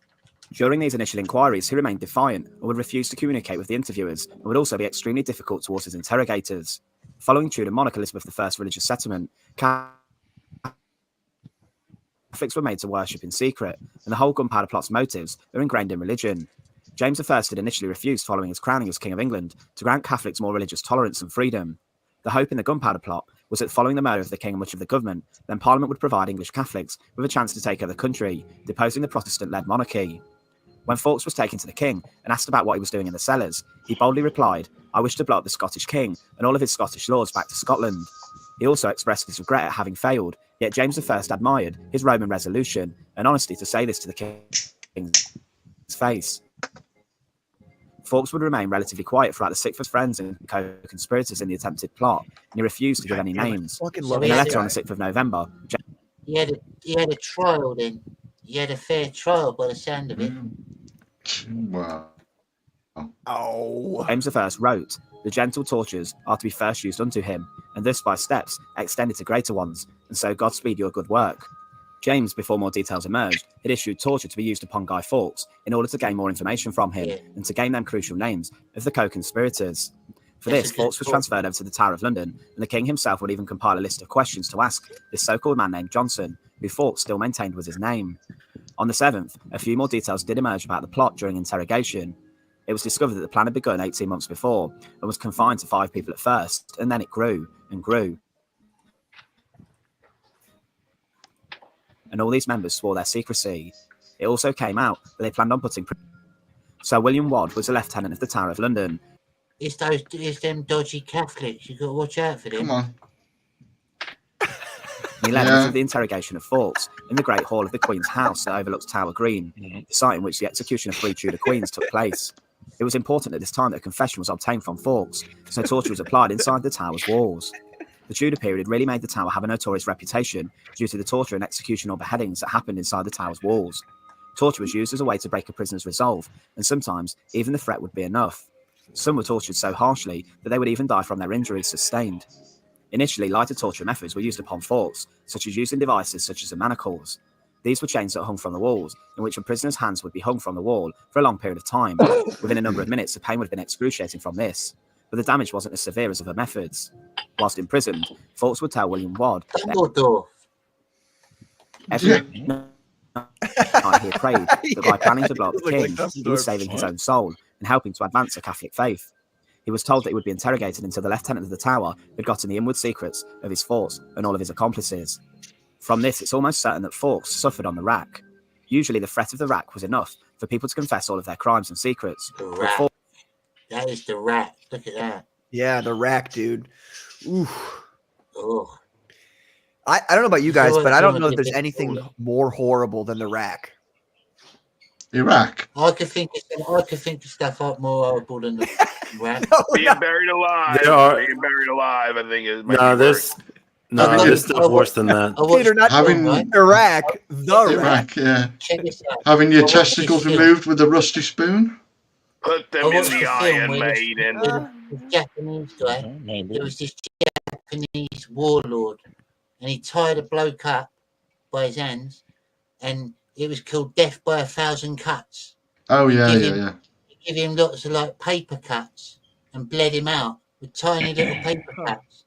During these initial inquiries, he remained defiant and would refuse to communicate with the interviewers, and would also be extremely difficult towards his interrogators. Following Tudor monarch Elizabeth I's religious settlement, Catholics were made to worship in secret, and the whole gunpowder plot's motives are ingrained in religion. James I had initially refused, following his crowning as King of England, to grant Catholics more religious tolerance and freedom. The hope in the gunpowder plot was that following the murder of the King and much of the government, then Parliament would provide English Catholics with a chance to take over the country, deposing the Protestant-led monarchy. When Fawkes was taken to the King and asked about what he was doing in the cellars, he boldly replied, "I wish to blow up the Scottish King and all of his Scottish lords back to Scotland." He also expressed his regret at having failed, yet James I admired his Roman resolution and honesty to say this to the King's face. Fawkes would remain relatively quiet throughout the six of his friends and co-conspirators in the attempted plot, and he refused to give any names. In a letter on the 6th of November, He had a trial then. He had a fair trial by the sound of it. Wow. Oh. James I wrote, "The gentle tortures are to be first used unto him, and thus by steps extended to greater ones, and so Godspeed your good work." James, before more details emerged, had issued torture to be used upon Guy Fawkes in order to gain more information from him and to gain them crucial names of the co-conspirators. For this, Fawkes was transferred over to the Tower of London, and the King himself would even compile a list of questions to ask this so-called man named Johnson, who Fawkes still maintained was his name. On the 7th, a few more details did emerge about the plot during interrogation. It was discovered that the plan had begun 18 months before and was confined to 5 people at first, and then it grew and grew. And all these members swore their secrecy. It also came out that they planned on putting... Sir William Wadd was a lieutenant of the Tower of London. It's them dodgy Catholics. You got to watch out for them. Come on. He led us to the interrogation of Fawkes in the Great Hall of the Queen's House that overlooks Tower Green, the site in which the execution of 3 Tudor queens took place. It was important at this time that a confession was obtained from Fawkes, so torture was applied inside the tower's walls. The Tudor period really made the tower have a notorious reputation due to the torture and execution or beheadings that happened inside the tower's walls. Torture was used as a way to break a prisoner's resolve, and sometimes even the threat would be enough. Some were tortured so harshly that they would even die from their injuries sustained. Initially, lighter torture methods were used upon Fawkes, such as using devices such as the manacles. These were chains that hung from the walls, in which a prisoner's hands would be hung from the wall for a long period of time. Within a number of minutes, the pain would have been excruciating from this, but the damage wasn't as severe as other methods. Whilst imprisoned, Fawkes would tell William Wadd that every night he had prayed that by planning to blow up the king, he was saving his own soul and helping to advance the Catholic faith. He was told that he would be interrogated until the lieutenant of the tower had gotten the inward secrets of his force and all of his accomplices. From this, it's almost certain that Fawkes suffered on the rack. Usually, the threat of the rack was enough for people to confess all of their crimes and secrets. The rack. That is the rack. Look at that. Yeah, the rack, dude. Ooh. Oh. I don't know about you guys, but I don't know if there's anything more horrible than the rack. Iraq. I could think of stuff up more horrible than the Iraq. Being buried alive. There are- Being buried alive, I think is. No, there's stuff worse than that. Peter, not Having Iraq, the Iraq. Iraq, yeah. Check this out. Having your I watched this testicles film. removed with a rusty spoon. Put them I in watched the the film Iron where Maiden. the Japanese guy, there was this Japanese warlord, and he tied a bloke up by his hands, and it was called Death by 1,000 Cuts. Oh He yeah, give yeah, him- yeah. He gave him lots of like paper cuts and bled him out with tiny little paper cuts.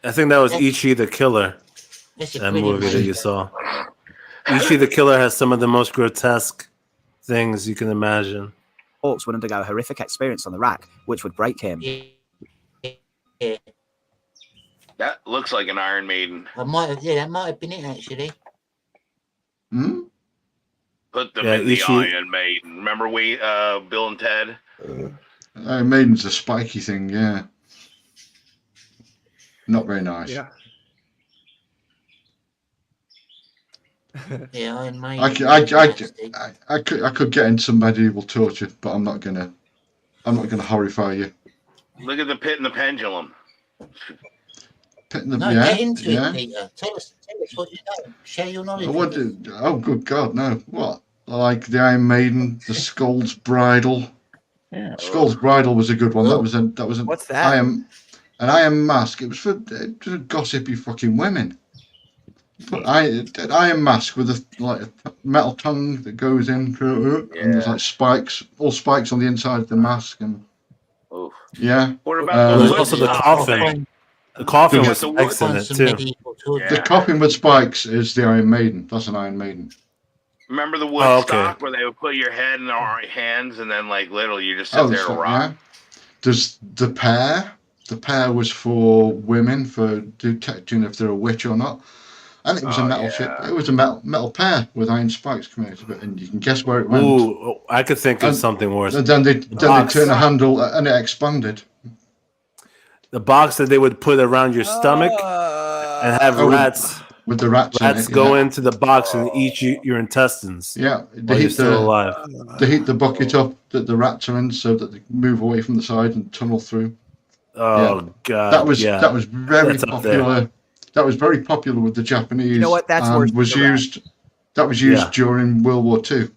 I think that was Ichi the Killer. That's a That brilliant movie that movie. you saw. Ichi the Killer has some of the most grotesque things you can imagine. Hawks would undergo a horrific experience on the rack, which would break him. Yeah. That looks like an Iron Maiden. That might have been it actually. Hmm? Put them Yeah, in the Ichi- Iron Maiden. Remember Bill and Ted? Iron Maiden's a spiky thing, yeah. Not very nice. Yeah. Yeah, Iron Maiden. I could get into some medieval torture, but I'm not gonna horrify you. Look at the Pit and the Pendulum. No, yeah, get into yeah. it, Peter. Tell us what you know. Share your knowledge. What? with us. Oh, good God, no! What? Like the Iron Maiden, the Skull's Bridle. Yeah. Skull's Bridle was a good one. That was a. What's that? An Iron Mask. It was for gossipy fucking women. But an Iron Mask with a metal tongue that goes in through, and there's like spikes, all spikes on the inside of the mask, and Oof. yeah. What about There's the also the wood coffin. stock? The coffin Yeah. with spikes in it Some too. medieval torture. The coffin with spikes is the Iron Maiden. That's an Iron Maiden. Remember the wood Oh, okay. stock where they would put your head in their hands and then like little you just sit there to so, rot. yeah. There's the pear. The pear was for women for detecting if they're a witch or not. And it was a metal ship. It was a metal pear with iron spikes coming out of it, and you can guess where it went. Ooh, I could think of something worse. And then they box. turn a handle and it expanded. The box that they would put around your stomach and have Oh, rats. With the rats. Rats in it, go yeah. into the box and eat your intestines. Yeah, while you're still alive. They heat the bucket up that the rats are in, so that they move away from the side and tunnel through. Oh God, that was yeah. very That's up there. popular. That was very popular with the Japanese. You know what? That's and worse was than the used. That was used Yeah. during World War II.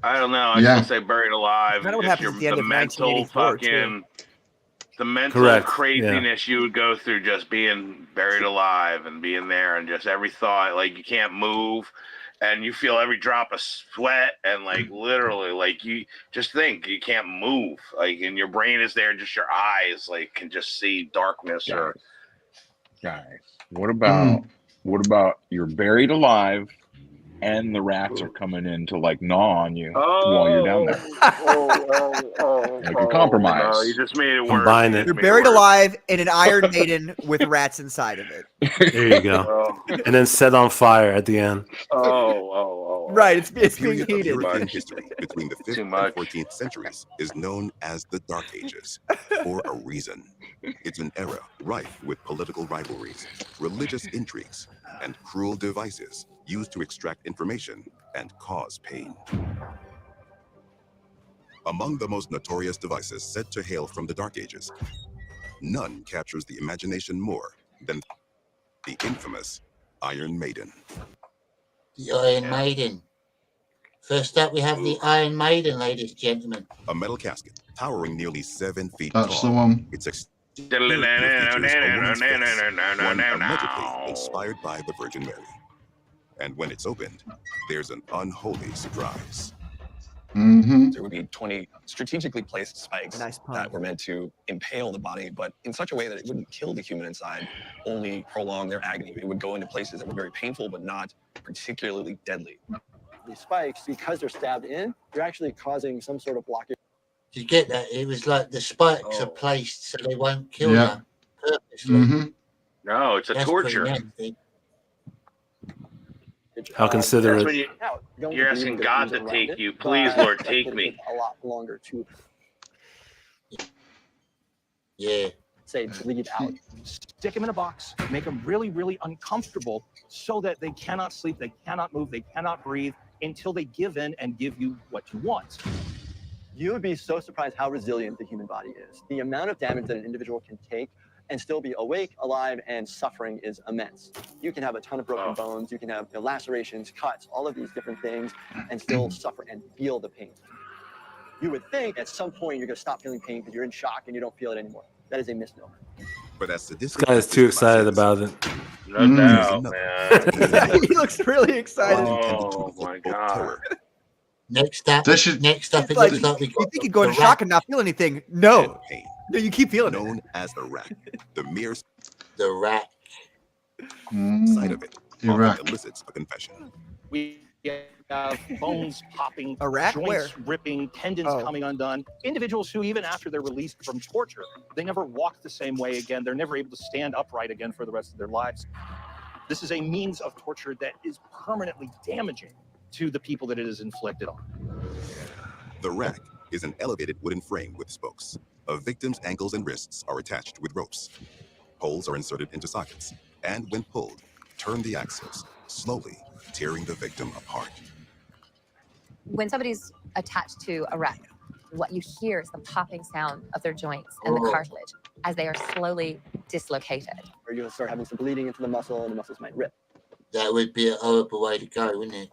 I don't know. I Yeah. should say buried alive. Kinda what Just happens at the end the of mental 1984 too. fucking the mental Correct, craziness you would go through just being buried alive and being there and just every thought, like you can't move and you feel every drop of sweat and like literally like you just think you can't move, like, and your brain is there, just your eyes like can just see darkness or Guys, what about you're buried alive and the rats are coming in to like gnaw on you while you're down there? Like a compromise. No, you just made it worse. Combine You it. just You're made buried it worse. alive in an Iron Maiden with rats inside of it. There you go. And then set on fire at the end. Right, it's The being period of heated. European history between the 5th and 14th centuries is known as the Dark Ages for a reason. It's an era rife with political rivalries, religious intrigues, and cruel devices used to extract information and cause pain. Among the most notorious devices said to hail from the Dark Ages, none captures the imagination more than the infamous Iron Maiden. The Iron Maiden. First up, we have the Iron Maiden, ladies and gentlemen. A metal casket towering nearly 7 feet That's tall. the one. Its exterior features a woman's face, one allegedly inspired by the Virgin Mary. And when it's opened, there's an unholy surprise. Mm-hmm. There would be 20 strategically placed spikes that were meant to impale the body, but in such a way that it wouldn't kill the human inside, only prolong their agony. It would go into places that were very painful, but not particularly deadly. These spikes, because they're stabbed in, they're actually causing some sort of blockage. Did you get that? It was like the spikes are placed so they won't kill Yeah. you purposely. Mm-hmm. No, it's a That's torture. pretty nasty. How considerate. That's when you're asking God to take you. Please, Lord, take me. A lot longer too. Yeah. say, bleed out. Stick them in a box, make them really, really uncomfortable so that they cannot sleep, they cannot move, they cannot breathe until they give in and give you what you want. You would be so surprised how resilient the human body is. The amount of damage that an individual can take and still be awake, alive, and suffering is immense. You can have a ton of broken bones, you can have lacerations, cuts, all of these different things, and still suffer and feel the pain. You would think at some point you're going to stop feeling pain because you're in shock and you don't feel it anymore. That is a misnomer. But as This guy is too excited about it. No doubt, man. He looks really excited. Oh my god. Next up, This is next up, it Like, looks like we you got think you go into the shock and not feel anything? No, pain, no, you keep feeling it. known as the rack. The mere the rat. sight of it Iraq. often elicits a confession. We have bones popping, Iraq? joints Where? ripping, tendons Oh. coming undone. Individuals who, even after they're released from torture, they never walk the same way again. They're never able to stand upright again for the rest of their lives. This is a means of torture that is permanently damaging to the people that it is inflicted on. The rack is an elevated wooden frame with spokes. A victim's ankles and wrists are attached with ropes. Poles are inserted into sockets, and when pulled, turn the axles, slowly tearing the victim apart. When somebody's attached to a rack, what you hear is the popping sound of their joints and the cartilage as they are slowly dislocated. Or you'll start having some bleeding into the muscle and the muscles might rip. That would be a horrible way to go, wouldn't it?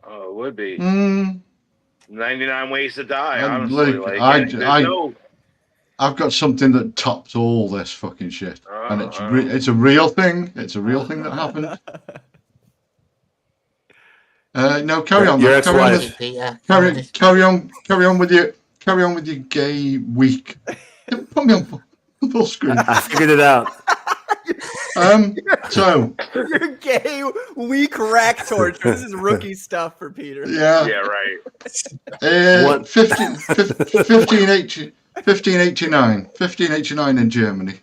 Oh, it would be. 99 ways to die, And honestly. look, Like, there's no... I've got something that tops all this fucking shit, and it's a real thing. It's a real thing that happened. No, carry on. Your Carry on, ex-wife. with, carry on with your gay week. Put me on full screen. I figured it out. So Your gay weak rack torture. This is rookie stuff for Peter. Yeah. Yeah, right. 1589 in Germany.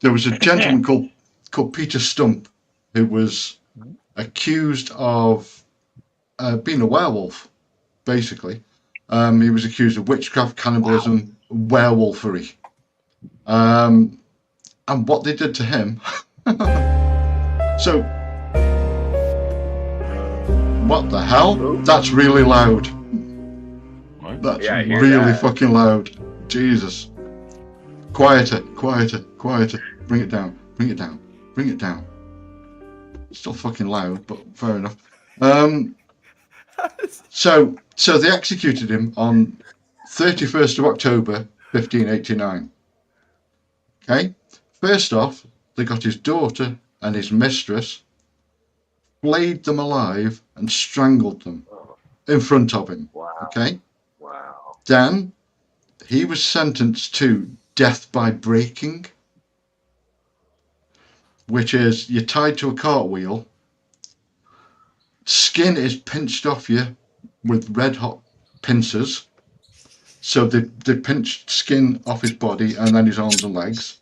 There was a gentleman called Peter Stump who was accused of being a werewolf, basically. He was accused of witchcraft, cannibalism, werewolfery. And what they did to him. So, what the hell? That's really loud. That's Yeah, I hear really that. fucking loud. Jesus. Quieter. Bring it down. Still fucking loud, but fair enough. So they executed him on 31st of October, 1589. Okay? First off, they got his daughter and his mistress, flayed them alive and strangled them in front of him. Wow. Okay? Wow. Then he was sentenced to death by breaking, which is you're tied to a cartwheel, skin is pinched off you with red hot pincers. So they pinched skin off his body and then his arms and legs.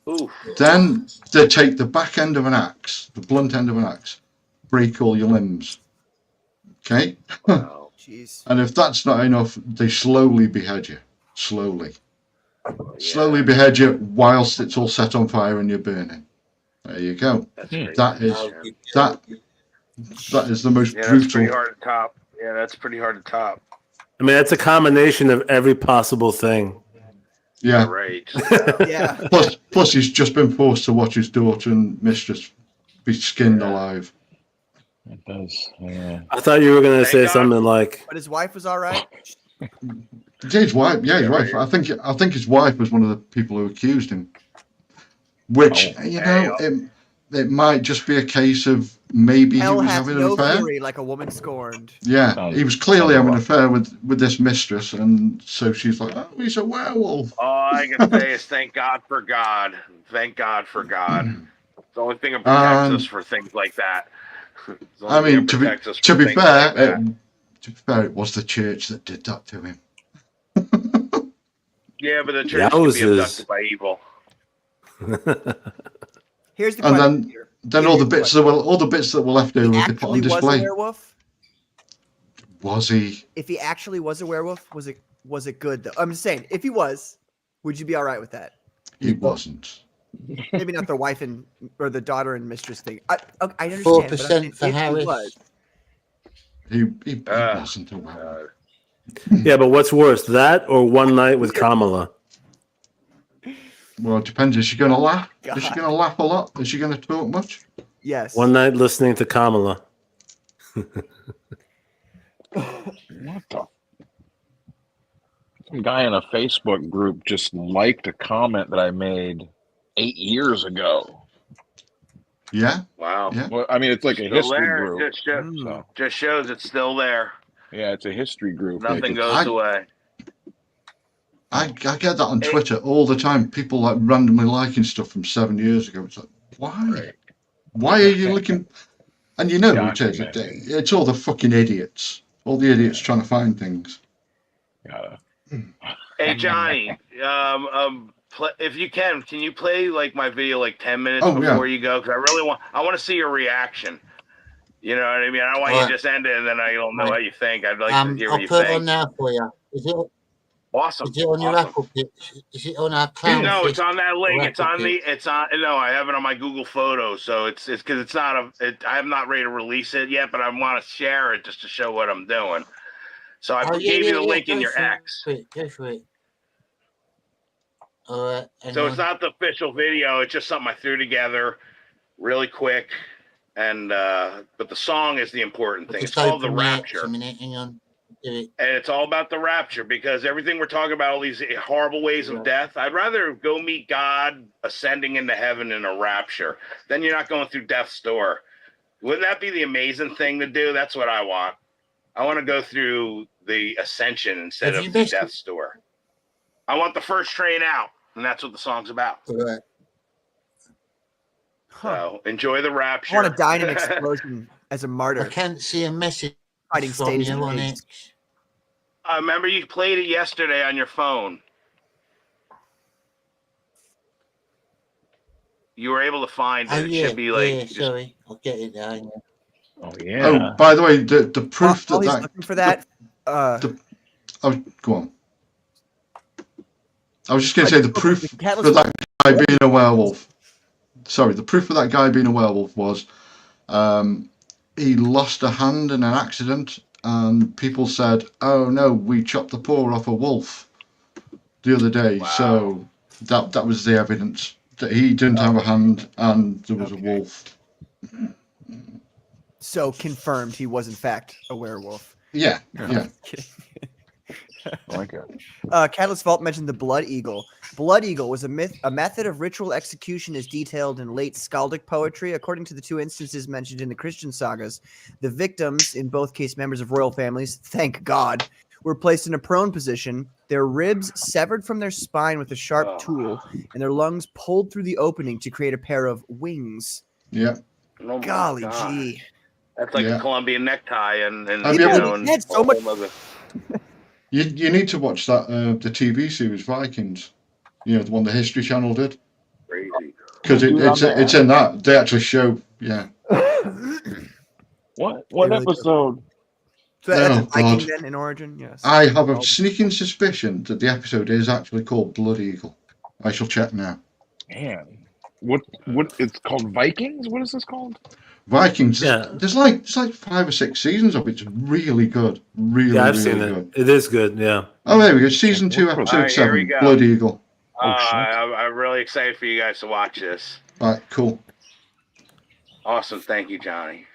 Ooh. Then they take the back end of an axe, the blunt end of an axe, break all your limbs. Okay? Wow. Jeez. And if that's not enough, they slowly behead you. Slowly. Slowly behead you whilst it's all set on fire and you're burning. There you go. That is the most Yeah, that's pretty brutal. hard to top. Yeah, that's pretty hard to top. I mean, it's a combination of every possible thing. Yeah. Right. Yeah. Plus, he's just been forced to watch his daughter and mistress be skinned alive. It does. Yeah. I thought you were going to say something like, But his wife was all right. His wife, his wife. I think his wife was one of the people who accused him. Which it might just be a case of maybe Hell he was hath having no an affair. fury like a woman scorned. Yeah, he was clearly having an affair with this mistress, and so she's like, "Oh, he's a werewolf." All I can say is thank God for God. Thank God for God. It's the only thing that protects us for things like that. It's the I only thing mean, that to protects us be from things fair, like that. it was the church that did that to him. Yeah, but the church can be Yowzers. abducted by evil. Here's the And question. then all the bits that were left over, they put on He was a display. werewolf. Was he? If he actually was a werewolf, was it good though? I'm just saying, if he was, Would you be all right with that? He wasn't. Maybe not the wife or the daughter and mistress thing. I understand. 4% for if Harris. He was, he wasn't aware. Yeah, but what's worse, that or One Night with Kamala? Well, it depends. Is she going to laugh? Is she God. going to laugh a lot? Is she going to talk much? Yes. One night listening to Kamala. What the? Some guy in a Facebook group just liked a comment that I made 8 years ago. Yeah. Wow. Yeah. Well, I mean, it's like a Still history there. group. Just shows it's still there. Yeah, it's a history group. Nothing goes away. I get that on Twitter all the time. People like randomly liking stuff from 7 years ago. It's like, why? Right. Why are you looking? And you know who it is. Documenting. It's all the fucking idiots. All the idiots trying to find things. Hey Johnny, if you can you play like my video like 10 minutes before you go? Because I want to see your reaction. You know what I mean? I don't want you to just end it and then I don't know what you think. I'd like to hear what I'll you put it think. on now for you. Is it Awesome. Is it on your Apple Picks? Is it on our clown? No, it's on that link. It's on Picks? no, I have it on my Google Photos. So it's because it's not I'm not ready to release it yet, but I want to share it just to show what I'm doing. So I gave you the link in your X. Go for it. All right. So it's not the official video. It's just something I threw together really quick. And but the song is the important thing. It's called The Rapture. Hang on. And it's all about the rapture because everything we're talking about, all these horrible ways of death, I'd rather go meet God ascending into heaven in a rapture. Then you're not going through death's door. Wouldn't that be the amazing thing to do? That's what I want. I want to go through the ascension instead of the death's door. I want the first train out, and that's what the song's about. Right. So enjoy the rapture. I want to die in an explosion as a martyr. I can't see a message fighting from stages you of on AIDS. it. I remember you played it yesterday on your phone. You were able to find it. Oh, It yeah, should be like sorry. I'll get it now. Oh, Oh, by the way, the proof While he's that looking for that, go on. I was just going to say the proof for Catless- that guy being a werewolf. Sorry, the proof for that guy being a werewolf was he lost a hand in an accident, and people said, "Oh no, we chopped the paw off a wolf the other day." Wow. So that was the evidence that he didn't have a hand and there was a wolf. So confirmed he was in fact a werewolf. Yeah, yeah. like it. Catalyst Vault mentioned the blood eagle. Blood eagle was a method of ritual execution as detailed in late skaldic poetry. According to the two instances mentioned in the Christian sagas, the victims, in both cases members of royal families, thank God, were placed in a prone position, their ribs severed from their spine with a sharp tool, and their lungs pulled through the opening to create a pair of wings. Yeah. Oh my Golly God. gee. That's like Yeah. a Colombian necktie, and Have you ever- and That's so much- all of it. You need to watch that the TV series Vikings. You know, the one the History Channel did. Crazy. Because it's in that. They actually show, yeah. What really episode? So that's Oh, a Viking God. then in origin? Yes. I have a sneaking suspicion that the episode is actually called Blood Eagle. I shall check now. Man, what it's called? Vikings? What is this called? Vikings. Yeah. There's like 5 or 6 seasons of it. It's really good. Really, Yeah, I've really seen good. it. It is good. Yeah. Oh, there we go. Season 2, episode All right, here we 7. go. Blood Eagle. I'm really excited for you guys to watch this. All right, cool. Awesome. Thank you, Johnny.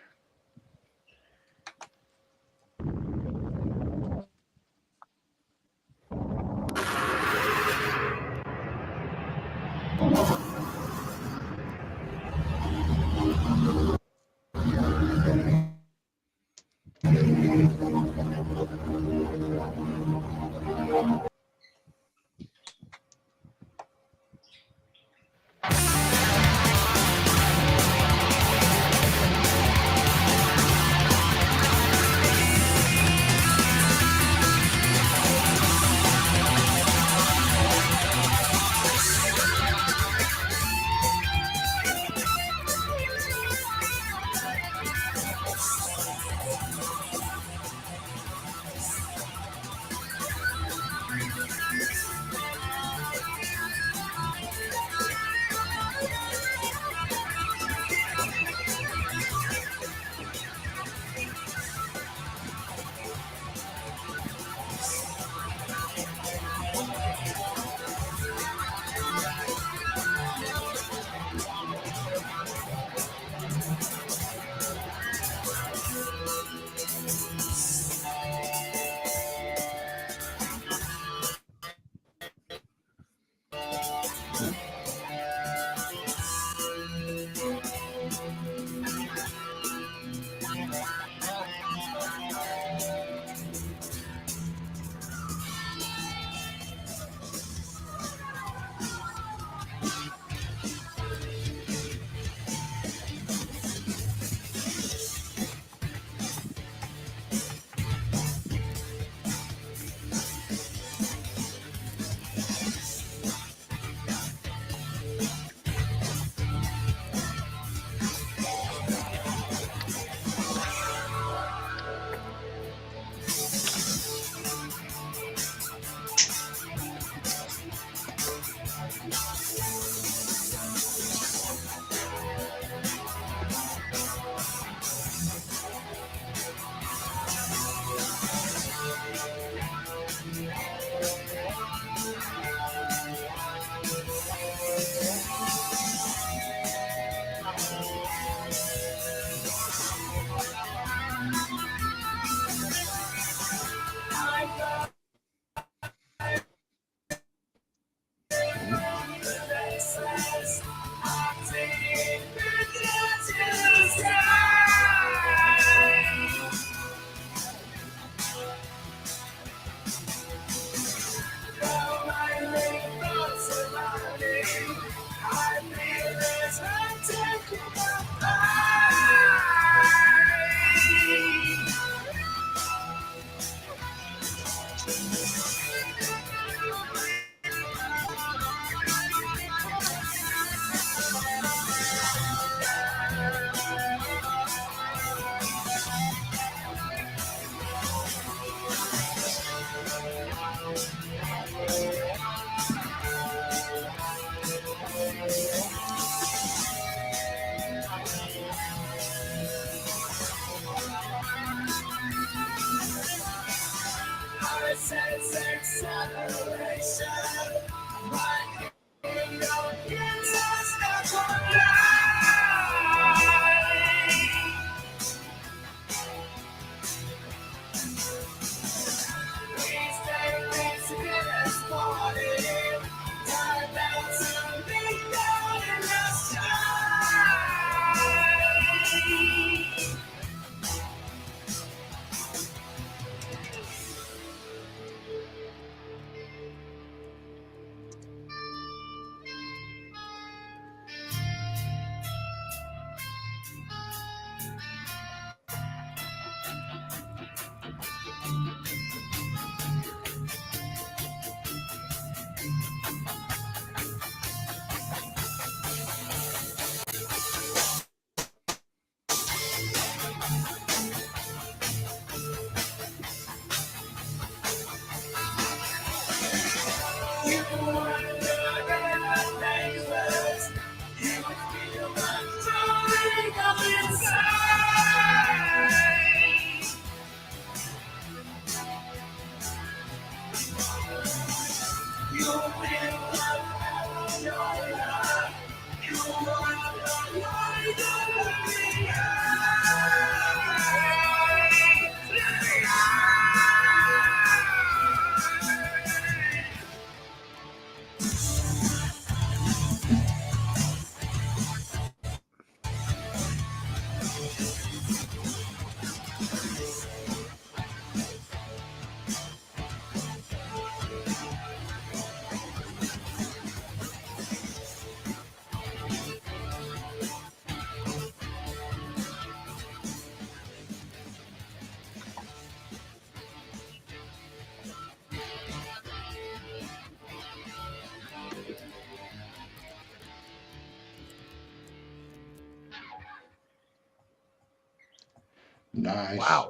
Nice. Wow.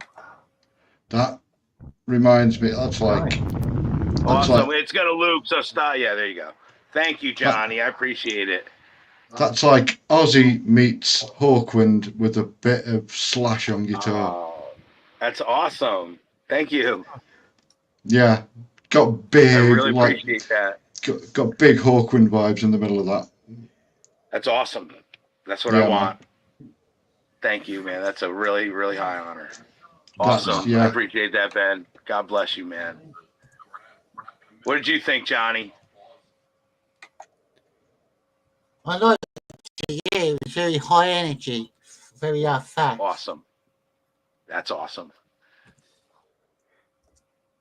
That reminds me. That's like. That's Awesome. like. It's gonna loop. So stop. Yeah, there you go. Thank you, Johnny. I appreciate it. That's like Ozzy meets Hawkwind with a bit of Slash on guitar. Oh, that's awesome. Thank you. Yeah, got big. I really like, appreciate that. Got big Hawkwind vibes in the middle of that. That's awesome. That's what Yeah, I man. want. Thank you, man. That's a really, really high honor. Awesome. yeah. I appreciate that, Ben. God bless you, man. What did you think, Johnny? I like it. Yeah, it was very high energy, very fast. Awesome. That's awesome.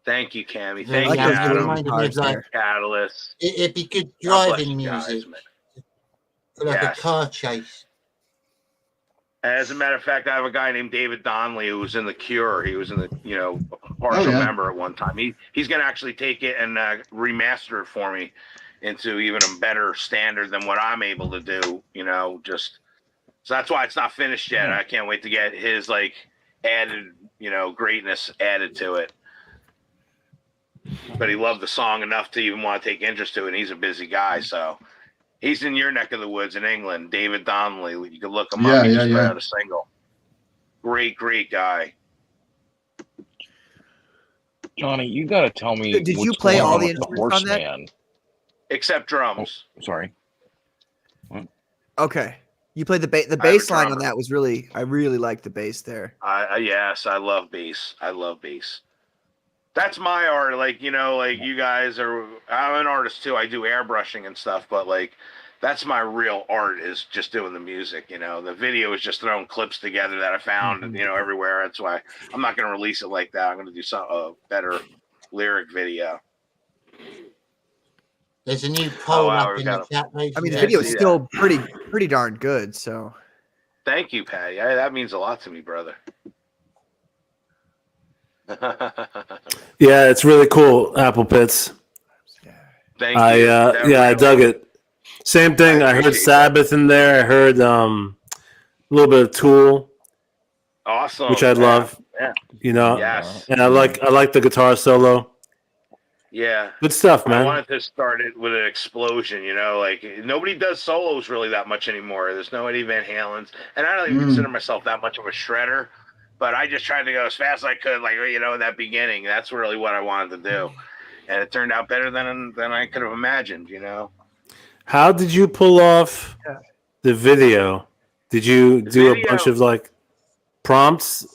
Thank you, Cammy. Very Thank you, it Adam. reminded me of like Catalyst. it'd be good God bless driving you guys, music, man. like Yes. a car chase. As a matter of fact, I have a guy named David Donnelly who was in The Cure. He was in the, partial member at one time. He's going to actually take it and remaster it for me into even a better standard than what I'm able to do, so that's why it's not finished yet. I can't wait to get his added, greatness added to it. But he loved the song enough to even want to take interest to it. And he's a busy guy, so he's in your neck of the woods in England, David Donnelly. You can look him up. He just put out a single. Great, great guy. Johnny, you got to tell me. Did you what's play going all on the with instruments on that? Horseman? Except drums. Oh, sorry. What? Okay. You played the bass line on that was really. I really liked the bass there. Yes, I love bass. I love bass. That's my art. You guys are. I'm an artist too. I do airbrushing and stuff, but that's my real art is just doing the music. The video is just throwing clips together that I found, everywhere. That's why I'm not going to release it like that. I'm going to do a better lyric video. There's a new poll up in the chat. I mean, the video is still pretty darn good. So. Thank you, Patty. That means a lot to me, brother. Yeah, it's really cool, Apple Pits. Thank you. I dug it. Same thing. I heard Sabbath in there. I heard a little bit of Tool. Awesome. Which I love. Yeah. Yes. And I like the guitar solo. Yeah. Good stuff, man. I wanted to start it with an explosion, nobody does solos really that much anymore. There's no Eddie Van Halen's. And I don't even consider myself that much of a shredder, but I just tried to go as fast as I could, in that beginning. That's really what I wanted to do. and it turned out better than I could have imagined. You know. How did you pull off the video? Did you do a bunch of like prompts?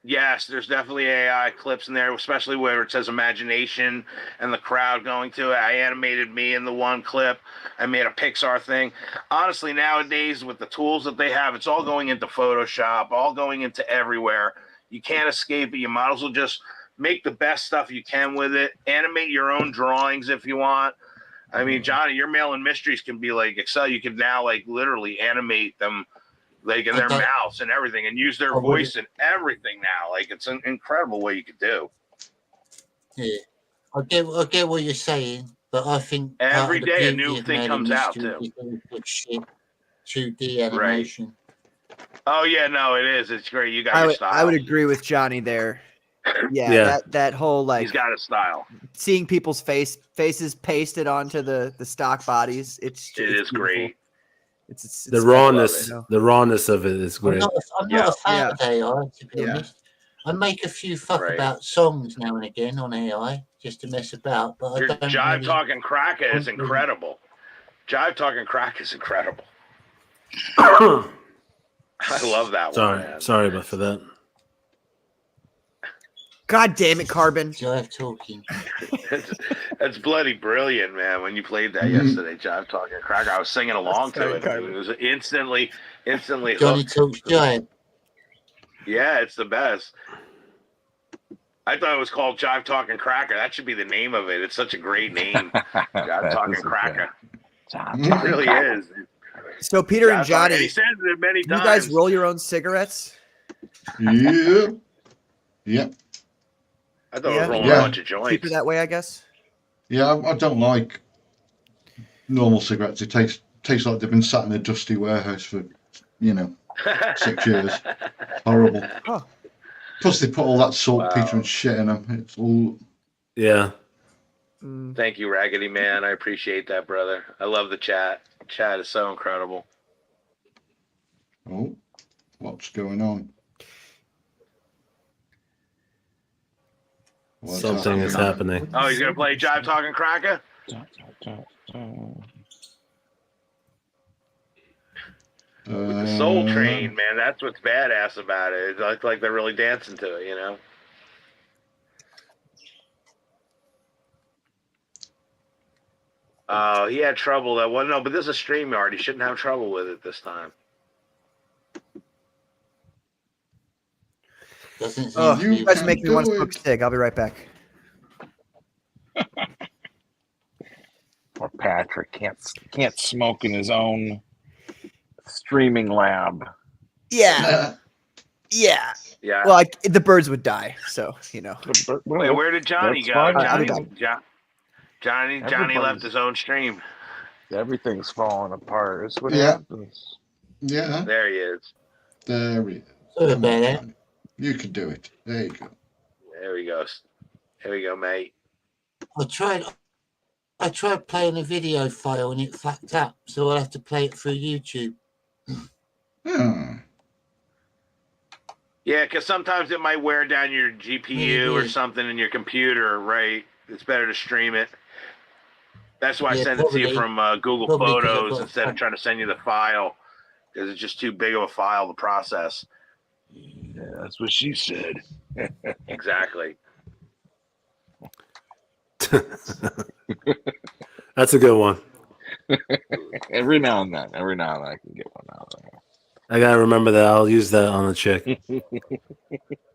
Yes, there's definitely AI clips in there, especially where it says imagination and the crowd going to it. I animated me in the one clip. I made a Pixar thing. Honestly, nowadays with the tools that they have, it's all going into Photoshop, all going into everywhere. You can't escape it. You might as well just make the best stuff you can with it. Animate your own drawings if you want. I mean, Johnny, your Mail and Mysteries can be like Excel. You can now like literally animate them like in their mouths and everything, and use their voice and everything now. Like it's an incredible way you could do. Yeah, I get what you're saying, but I think Every day a new thing comes out too. 2D animation. Right. Oh yeah, no, it is. It's great. You got I your would, style. I would agree with Johnny there. Yeah, Yeah. that whole like He's got a style. seeing people's faces pasted onto the stock bodies. It is beautiful. Great. It's The rawness, the rawness of it is great. I'm not a fan of AI, to be honest. I make a few fuck about songs now and again on AI just to mess about, but Your I don't Jive really... Talking Cracker is incredible. Jive Talking Crack is incredible. I love that one. Man. Sorry about for that. God damn it, Carbon. Jive Talking. That's bloody brilliant, man. When you played that yesterday, Jive Talking Cracker, I was singing along to it. It was instantly Johnny hooked. Talks Jive. Yeah, it's the best. I thought it was called Jive Talking Cracker. That should be the name of it. It's such a great name. Jive Talking Cracker. It really is. So Peter and Johnny, he says it many you times. guys roll your own cigarettes? Yeah. Yep. I thought it was rolling a bunch of joints. Keep it that way, I guess. Yeah, I don't like normal cigarettes. It tastes like they've been sat in a dusty warehouse for 6 years. Horrible. Oh. Plus they put all that saltpeter and shit in them. It's all. Yeah. Thank you, Raggedy Man. I appreciate that, brother. I love the chat. Chat is so incredible. Oh, what's going on? Something is happening. Oh, he's gonna play Jive Talking Cracker? With the Soul Train, man, that's what's badass about it. It looks like they're really dancing to it, you know? Oh, he had trouble that one. No, but this is a StreamYard. He shouldn't have trouble with it this time. Oh, you guys make me want to smoke a cig. I'll be right back. Poor Patrick can't smoke in his own streaming lab. Yeah. Yeah. Yeah. Well, the birds would die, so Wait, where did Johnny That's go? fine. Johnny left his own stream. Everything's falling apart. It's what Yeah. happens. Yeah. There he is. There he is. Sorry about that. You can do it. There you go. There he goes. Here we go, mate. I tried playing a video file and it fucked up, so I'll have to play it through YouTube. Yeah, because sometimes it might wear down your GPU or something in your computer, right? It's better to stream it. That's why I send it to you from Google Photos instead of trying to send you the file, because it's just too big of a file to process. Yeah, that's what she said. Exactly. That's a good one. Every now and then I can get one out there. I gotta remember that. I'll use that on the chick.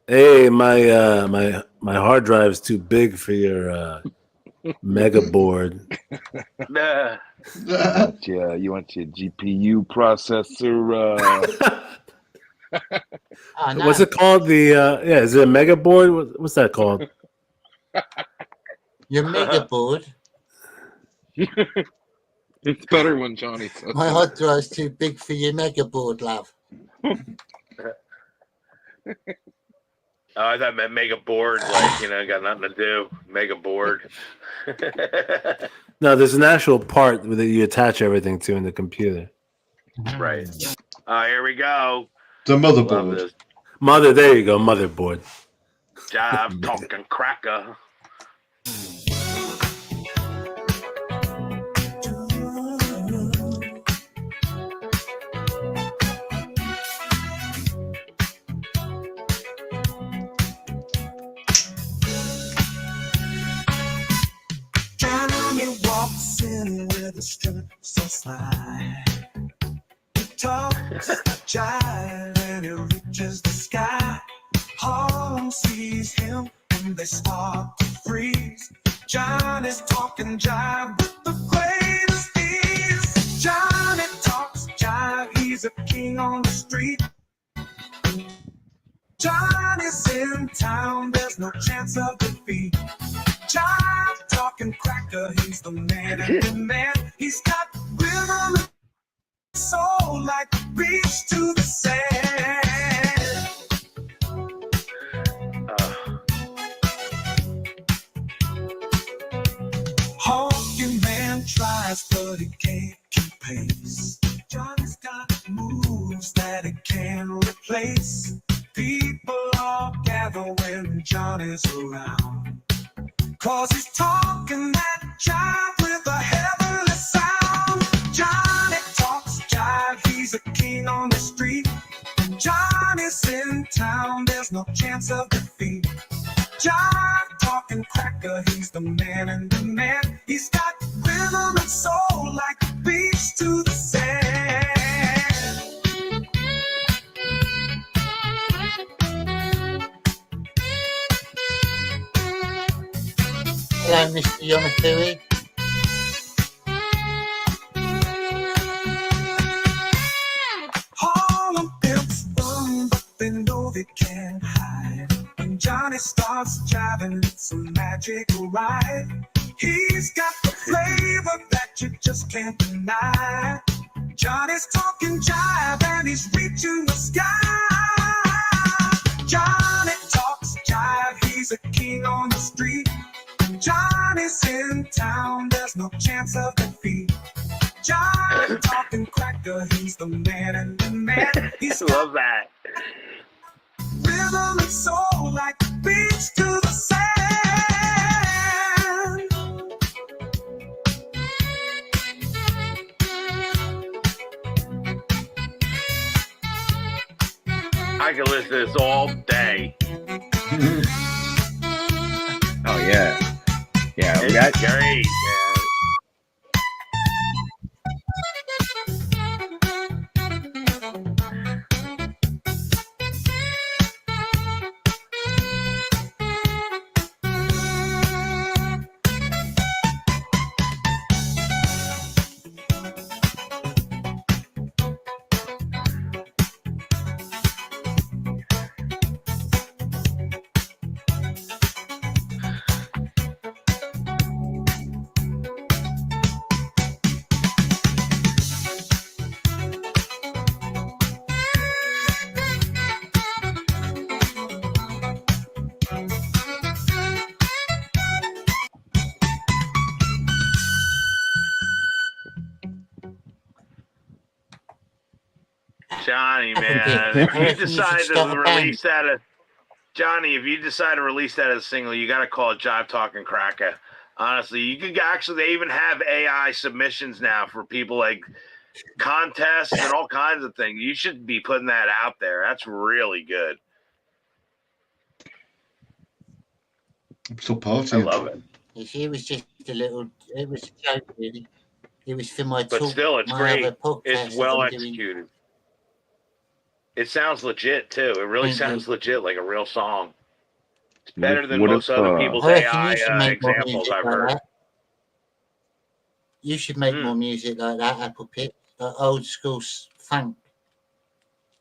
Hey, my hard drive's too big for your mega board. You want your GPU processor? What's it called? Is it a mega board? What's that called? Your mega board? It's better when Johnny says My hard drive's too big for your mega board, love. Oh, I thought mega board, like, got nothing to do. Mega board. No, there's an actual part that you attach everything to in the computer. Right. Here we go. The motherboard. There you go, motherboard. Jive Talking Cracker. in with a strut so sly. He talks jive and he reaches the sky. Harlem sees him and they start to freeze. Johnny's talking jive with the greatest ease. Johnny talks jive, he's a king on the street. Johnny's in town, there's no chance of defeat. Jive talking cracker, he's the man in demand. He's got rhythm and soul like the beach to the sand. Honky man tries, but he can't keep pace. Johnny's got moves that he can't replace. People all gather when Johnny's around, 'cause he's talking that jive with a heavenly sound. Johnny talks jive, he's a king on the street. Johnny's in town, there's no chance of defeat. Jive talking cracker, he's the man in demand. He's got rhythm and soul like the beach to the sand. Hello, Mr. Yonafuri. Harlem pimps run, but they know they can't hide. When Johnny starts jiving, it's a magical ride. He's got the flavor that you just can't deny. Johnny's talking jive and he's reaching the sky. Johnny talks jive, he's a king on the street. Johnny's in town, there's no chance of defeat. Johnny talking cracker, he's the man in demand. He's Love that. rhythm and soul like the beach to the sand. I can listen to this all day. Oh yeah, yeah. It's That great. Johnny, man, if you decide to release that as Johnny, if you decide to release that as a single, you got to call it Jive Talking Cracker. Honestly, you could actually, they even have AI submissions now for people like contests and all kinds of things. You should be putting that out there. That's really good. I'm still partying. I love it. It was just a little, it was a joke, really. It was for my But talk, still, it's my great. other podcast It's that well I'm doing. executed. It sounds legit too. It really Thank you. sounds legit, like a real song. It's better than What most if, other people's I reckon AI you should make more examples music I've like heard. that. You should make more music like that, Apple Pit, like old school funk.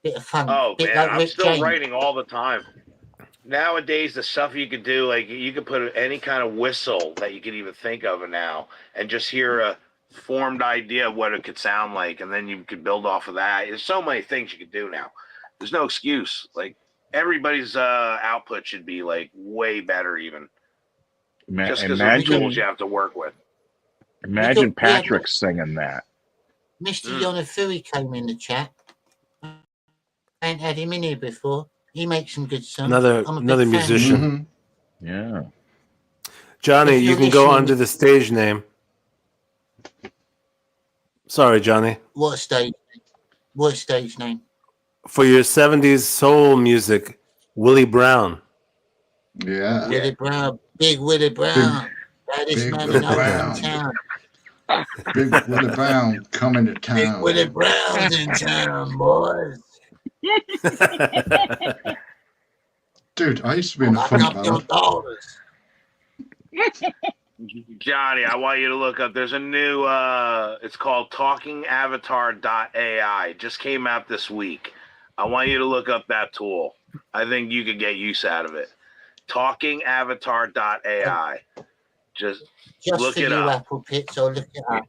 Bit of funk. Oh bit man, like I'm Rick still James. writing all the time. Nowadays, the stuff you could do, like you could put any kind of whistle that you could even think of now, and just hear a formed idea of what it could sound like, and then you could build off of that. There's so many things you could do now. There's no excuse. Like everybody's output should be like way better, even just because of the imagine, tools you have to work with. imagine Patrick singing that. Mr. Yonafuri came in the chat. I ain't had him in here before. He makes some good songs. Another I'm a big another fan. musician. Yeah. Johnny, If you you're can go listening- under the stage name. Sorry, Johnny. What stage? What stage name? For your 70s soul music, Willie Brown. Yeah. Willie Brown. Big Willie Brown. Baddest Big man Willie in Brown. Oakland town. Big Willie Brown coming to Big town. Willie Brown's in town, boys. Dude, I used to be in a Lock funk up your band. daughters. Johnny, I want you to look up. There's a new. It's called TalkingAvatar.ai. Just came out this week. I want you to look up that tool. I think you could get use out of it. TalkingAvatar.ai. Just look for it you, up. Apple Pits, I'll look it up.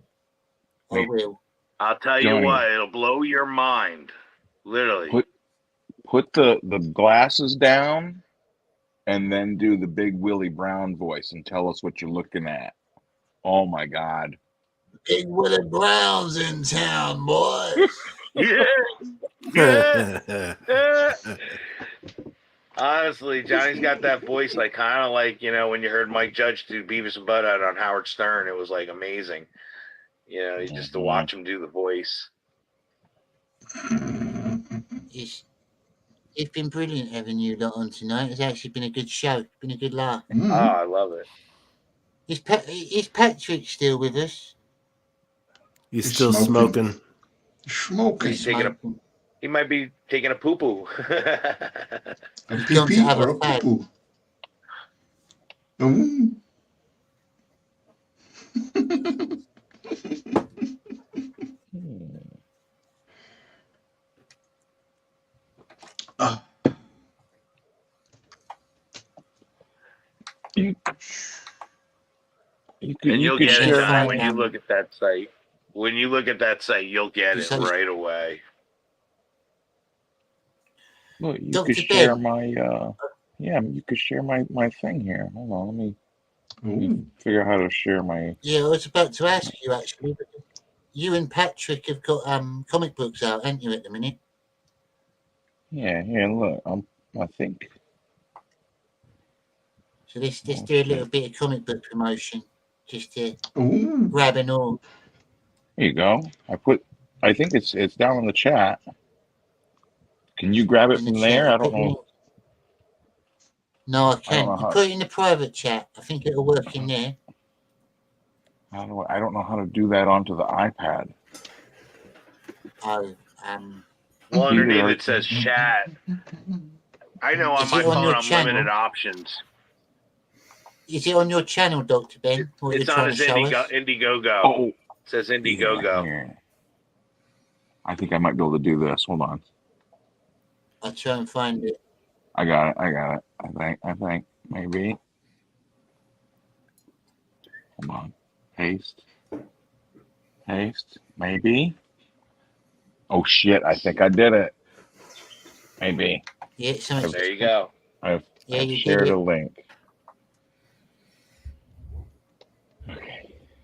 I will. I'll tell you Johnny. what, it'll blow your mind. Literally. Put the glasses down and then do the Big Willie Brown voice and tell us what you're looking at. Oh my God. Big Willie Brown's in town, boys. Yeah. Yeah. Yeah. Honestly, Johnny's got that voice, like kind of like, you know, when you heard Mike Judge do Beavis and Butthead on Howard Stern, it was like amazing. You know, just to watch him do the voice. It's been brilliant having you lot on tonight. It's actually been a good show. It's been a good laugh. Oh, I love it. Is Patrick still with us? He's still smoking. Smoking. He might be taking a poo-poo. A pee-pee or a poo-poo? And you'll get it, share Johnny, when you look at that site. When you look at that site, you'll get it Sorry. right away. Look, you Dr. could share Ben. my you could share my thing here. Hold on, let me figure out how to share my. Yeah, I was about to ask you actually. But you and Patrick have got comic books out, haven't you, at the minute? Yeah, look, I think. So let's do a little bit of comic book promotion, just to grab an all. There you go. I think it's down in the chat. Can you grab it from there? I don't know. No, I I don't can't. know You how- put it in the private chat. I think it'll work in there. I don't know how to do that onto the iPad. Oh, Well, underneath it says chat. I know on Is my it on phone your I'm channel? limited options. Is it on your channel, Dr. Ben? What It's you're on trying his to show us? Indiegogo. Oh. It says Indiegogo. Here. I think I might be able to do this. Hold on. I'll try and find it. I got it. I think maybe. Hold on. Paste. Maybe. Oh shit! I think I did it. Maybe. Yeah, There you go. I've you did shared it. a link.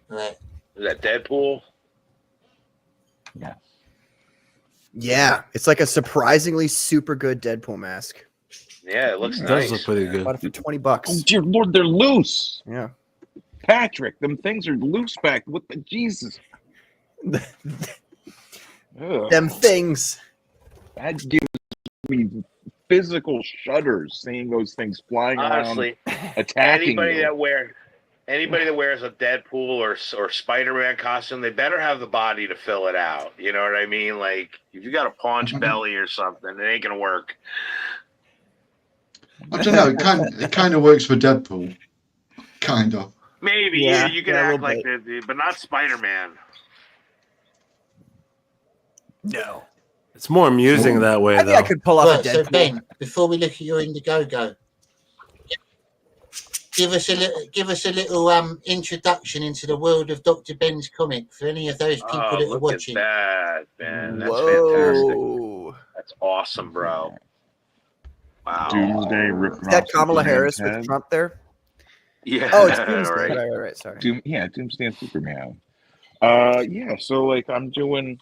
Right. Is that Deadpool? Yeah. Yeah, it's like a surprisingly super good Deadpool mask. Yeah, it looks It nice. does look pretty good. Bought it for $20. Oh dear Lord, they're loose. Yeah. Patrick, them things are loose back. What the Jesus? Ugh. Them things. That gives me physical shudders seeing those things flying Honestly, around, attacking anybody you. that wears a Deadpool or Spider-Man costume, they better have the body to fill it out. You know what I mean? Like if you got a paunch belly or something, it ain't gonna work. I don't know. It kind of works for Deadpool. Kind of. Maybe Yeah, you can yeah, a act little like but not Spider-Man. No. It's more amusing that way, I though. think I could pull off a Right, so Deadpool. Ben, before we look at your Indiegogo, give us a little introduction into the world of Dr. Ben's comic for any of those people that are Look watching. at that, man. That's fantastic. Whoa. That's awesome, bro. Wow. Doomsday ripping Is that off Kamala Superman's Harris head. with Trump there? Yeah. Oh, it's Doomsday. Right. Right. Sorry. Doomsday and Superman. So like I'm doing.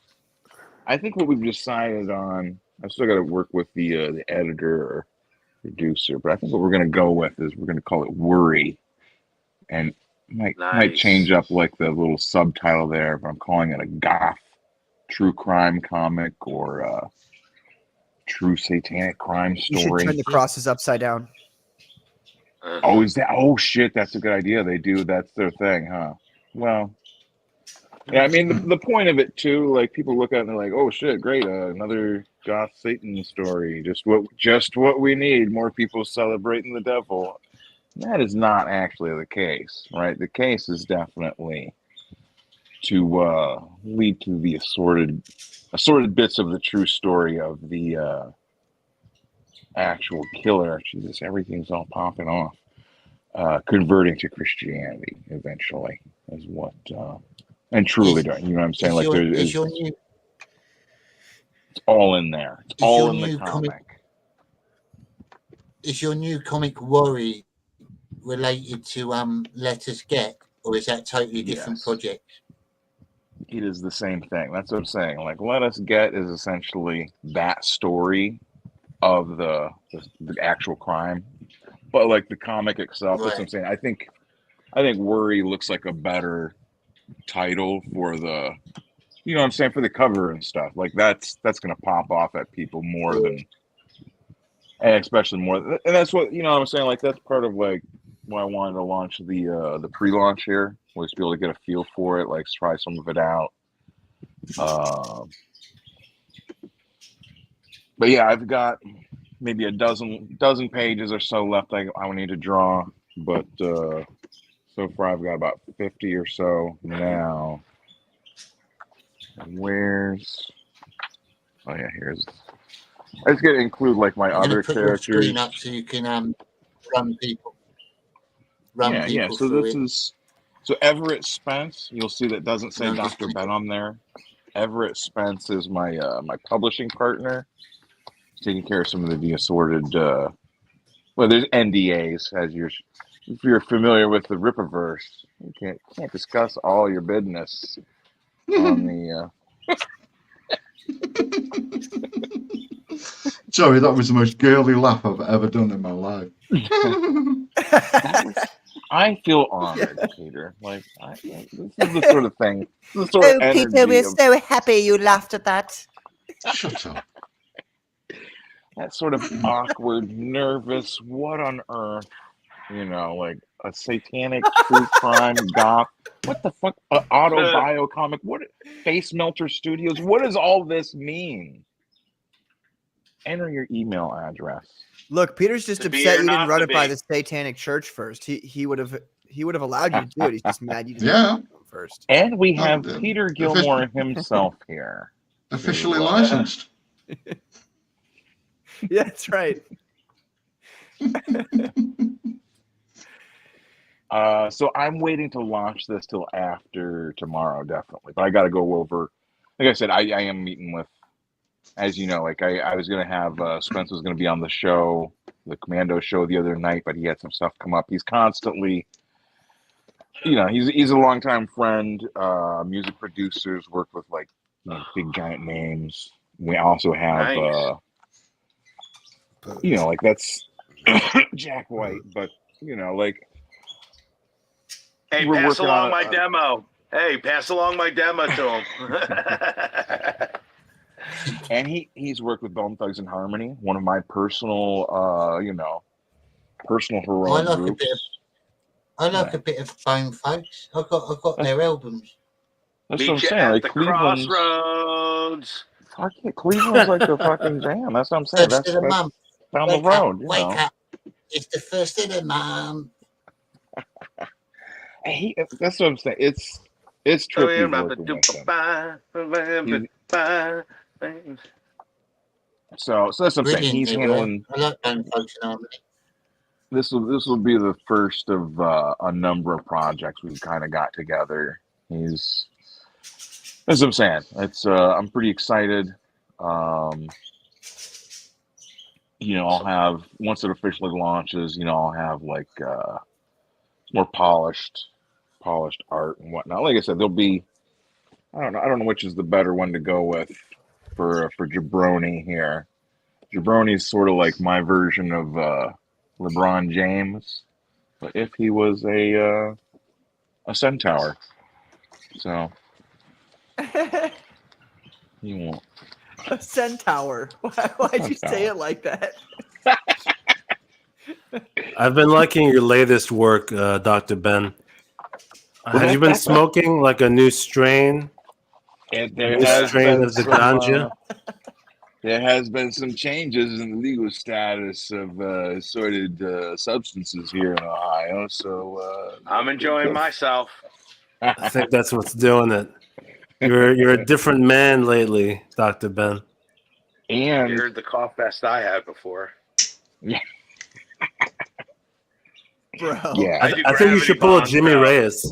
I think what we've decided on. I still got to work with the editor or producer, but I think what we're gonna go with is we're gonna call it Worry, and might change up like the little subtitle there, but I'm calling it a goth true crime comic or a true satanic crime You should story. turn the crosses upside down. Oh, is that? Oh shit, that's a good idea. They do. That's their thing, huh? Well, Yeah, I mean the point of it too. Like people look at it and they're like, "Oh shit, great, another goth Satan story. Just what we need. More people celebrating the devil." That is not actually the case, right? The case is definitely to lead to the assorted bits of the true story of the actual killer. Jesus, everything's all popping off. Converting to Christianity eventually is what, and truly Is, doing. You know what I'm saying? is Like your there is is, your new it's all in there. It's is all your in the new comic. is your new comic Worry related to Let Us Get, or is that totally different Yes. project? It is the same thing. That's what I'm saying. Like Let Us Get is essentially that story of the actual crime, but like the comic itself. That's what I'm saying. I think Worry looks like a better title for the, you know what I'm saying, for the cover and stuff. Like that's gonna pop off at people more than, and especially more, and that's what, you know what I'm saying. Like that's part of like why I wanted to launch the pre-launch here, was to be able to get a feel for it, like try some of it out. But yeah, I've got maybe a dozen pages or so left. I will need to draw, but so far I've got about 50 or so now. Where's? Oh yeah, here's. I just get to include like my I'm gonna other put your screen characters. up so you can run people Yeah. So through this it. is Everett Spence. You'll see that doesn't say No, Dr. Ben on there. Everett Spence is my my publishing partner, taking care of some of the assorted. Well, there's NDAs, as if you're familiar with the Rippaverse. You can't discuss all your business on the. Sorry, that was the most girly laugh I've ever done in my life. I feel honored, Peter. Like this is the sort of thing, the sort of energy. Peter, we're so happy you laughed at that. Shut up. That sort of awkward, nervous, what on earth, you know, like a satanic true crime goth. What the fuck? Auto bio comic. What? Face Melter Studios. What does all this mean? Enter your email address. Look, Peter's just To be upset or you didn't not run to it by be. the Satanic Church first. He would have allowed you to do it. He's just mad you didn't Yeah. do it first. And we have Peter Gilmore himself here. Officially licensed. Yeah, that's right. So I'm waiting to launch this till after tomorrow, definitely. But I got to go over. Like I said, I am meeting with, as you know, like I was going to have Spence was going to be on the show, the Commando show the other night, but he had some stuff come up. He's constantly, you know, he's a longtime friend, music producers, work with like, you know, big giant names. We also have, you know, like that's Jack White, but you know, like. Hey, We're pass working along on my demo. Hey, pass along my demo to him. And he's worked with Bone Thugs and Harmony, one of my personal, you know, personal heroic groups. I like a bit of Bone Thugs. I got their albums. That's Meet what I'm you saying. at Like the Cleveland's, crossroads. fuck yeah, Cleveland's like the fucking jam. That's what I'm saying. First That's of the month. down the Wake up, road. You wake know. up. It's the first of the month. That's what I'm saying. It's trippy working with him. So that's what I'm saying. Brilliant, He's they were. handling. I like Bone Thugs and Harmony. This will be the first of a number of projects we've kind of got together. That's what I'm saying. It's I'm pretty excited. You know, I'll have, once it officially launches, you know, I'll have like more polished art and whatnot. Like I said, there'll be, I don't know which is the better one to go with for Jabroni here. Jabroni's sort of like my version of LeBron James, but if he was a centaur. So you won't. A centaur. Why'd you say it like that? I've been liking your latest work, Dr. Ben. Have you been smoking like a new strain? There New has strain been of the some, ganja? there has been some changes in the legal status of assorted substances here in Ohio. So I'm enjoying myself. I think that's what's doing it. You're a different man lately, Dr. Ben. And You're the cough vest I had before. Yeah. Bro. Yeah. I think you should pull a Jimmy Reyes.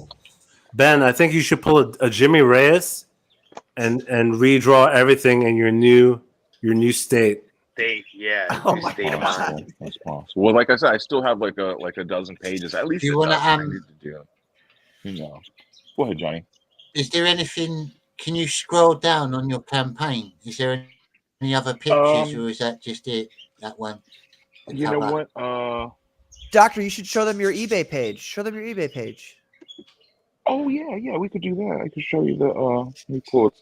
Ben, I think you should pull a Jimmy Reyes and redraw everything in your new state. State, yeah, Oh new my state of mind. That's possible. Well, like I said, I still have like a dozen pages, at least You a wanna, dozen I need to do. Go ahead, Johnny. Is there anything? Can you scroll down on your campaign? Is there any other pictures, or is that just it? That one. The You know cover? what? Doctor, you should show them your eBay page. Show them your eBay page. Oh yeah, we could do that. I could show you the let me pull it.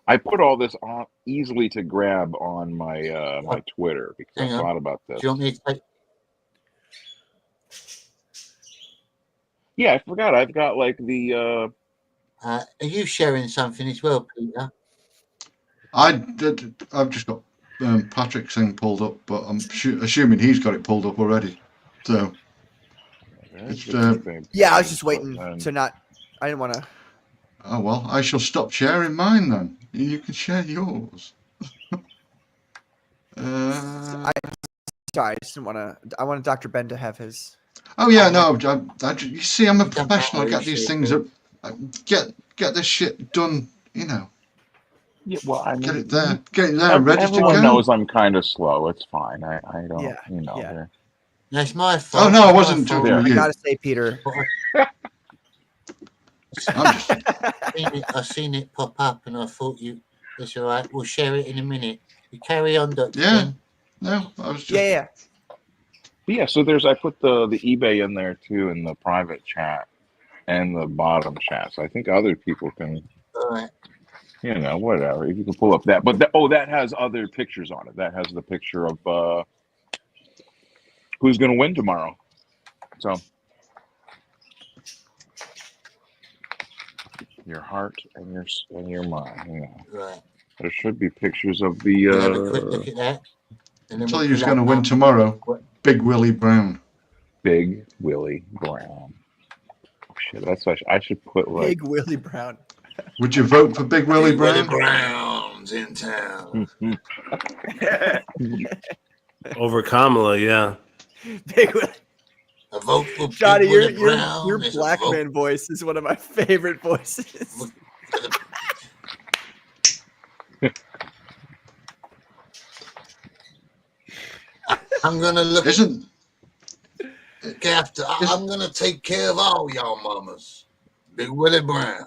I put all this on easily to grab on my my Twitter because Hang I on. thought about this. Do you want me to take? Yeah, I forgot. I've got like the Are you sharing something as well, Peter? I've just got Patrick's thing pulled up, but I'm assuming he's got it pulled up already. So it's, Yeah, I was just waiting to not. I didn't want to. oh well, I shall stop sharing mine then. You can share yours. Sorry, I just didn't want to. I wanted Dr. Ben to have his. Oh yeah, no. You see, I'm a professional. I get these things up. Get this shit done. You know. Yeah, well, I mean, get it there, ready to everyone go. knows I'm kind of slow. It's fine. I don't. Yeah, you know. yeah. That's my fault. Oh no, I It's my wasn't fault. talking I to you. gotta say, Peter. I seen it pop up, and I thought it's all right. We'll share it in a minute. You carry on, Doctor. Yeah. Ben. No, I was just. Yeah. But yeah, so I put the eBay in there too in the private chat and the bottom chat. So I think other people can, All right. whatever. If you can pull up that, but that has other pictures on it. That has the picture of who's going to win tomorrow. So your heart and your mind. Right. There should be pictures of the. We'll have a quick look at that. And then Tell we'll you who's pull going to up win numbers. tomorrow. Big Willie Brown. Big Willie Brown. Oh, shit, that's what I should put like. Big Willie Brown. Would you vote for Big Willie Brown? Brown's in town. Over Kamala, yeah. Big Willie. A vote for Johnny, Big Willie Brown. your is a black vote man voice is one of my favorite voices. I'm gonna look. Isn't Captain, I'm gonna take care of all y'all mamas. Big Willie Brown.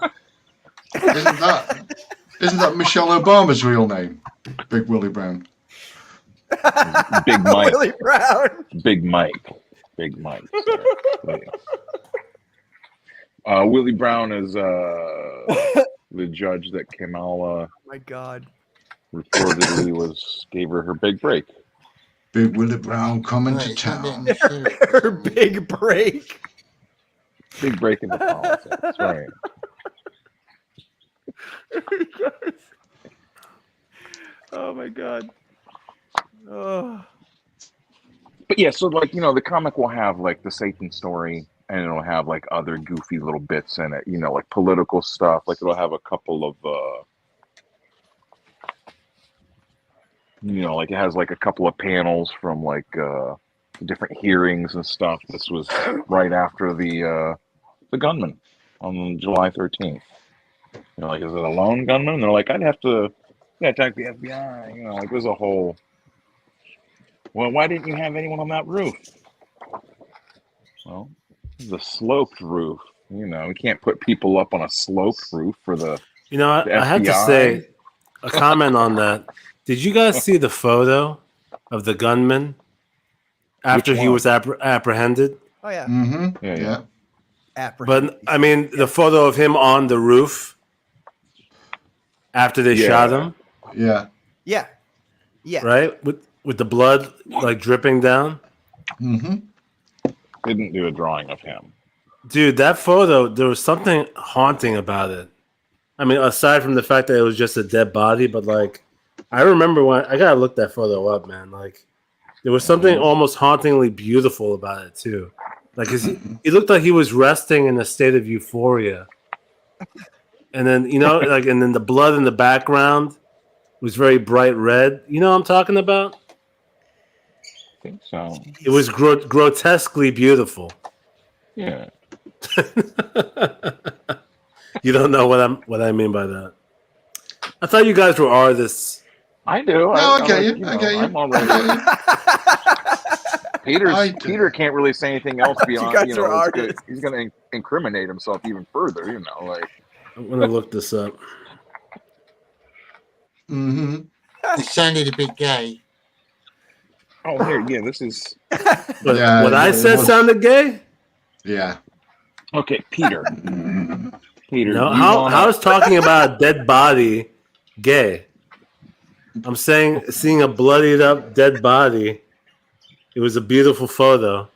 Isn't that Michelle Obama's real name? Big Willie Brown. Big Mike. Willie Brown. Big Mike. Willie Brown is the judge that Kamala Oh my God. reportedly gave her big break. Big Willie Brown coming to town. Her big break. Big break in the politics, right? Oh my God. Oh. But yeah, so the comic will have like the Satan story, and it'll have like other goofy little bits in it, like political stuff. Like it'll have a couple of like it has like a couple of panels from like different hearings and stuff. This was right after the gunman on July 13th. Like, is it a lone gunman? And they're like, I'd have to attack the FBI. Like there's a whole. Well, why didn't you have anyone on that roof? Well, the sloped roof. We can't put people up on a sloped roof for the. I have to say a comment on that. Did you guys see the photo of the gunman after he was apprehended? Oh yeah. Mm-hmm. Yeah. But I mean, the photo of him on the roof after they shot him. Yeah. Yeah. Yeah. Right? With the blood like dripping down. Mm-hmm. Didn't do a drawing of him. Dude, that photo, there was something haunting about it. I mean, aside from the fact that it was just a dead body, but like, I remember when I gotta look that photo up, man. Like, there was something almost hauntingly beautiful about it too. Like, he looked like he was resting in a state of euphoria. And then and then the blood in the background was very bright red. You know what I'm talking about? I think so. It was grotesquely beautiful. Yeah. You don't know what I mean by that. I thought you guys were artists. I do. No, I get you. Know, I get you. I'm already. Peter can't really say anything else beyond guys are artists. he's going to incriminate himself even further. Like I'm gonna look this up. Mm-hmm. It sounded a bit gay. Oh, here, yeah, this is. What I said sounded gay. Yeah. Okay, Peter. Peter, no, how is talking about a dead body gay? I'm saying seeing a bloodied up dead body. It was a beautiful photo.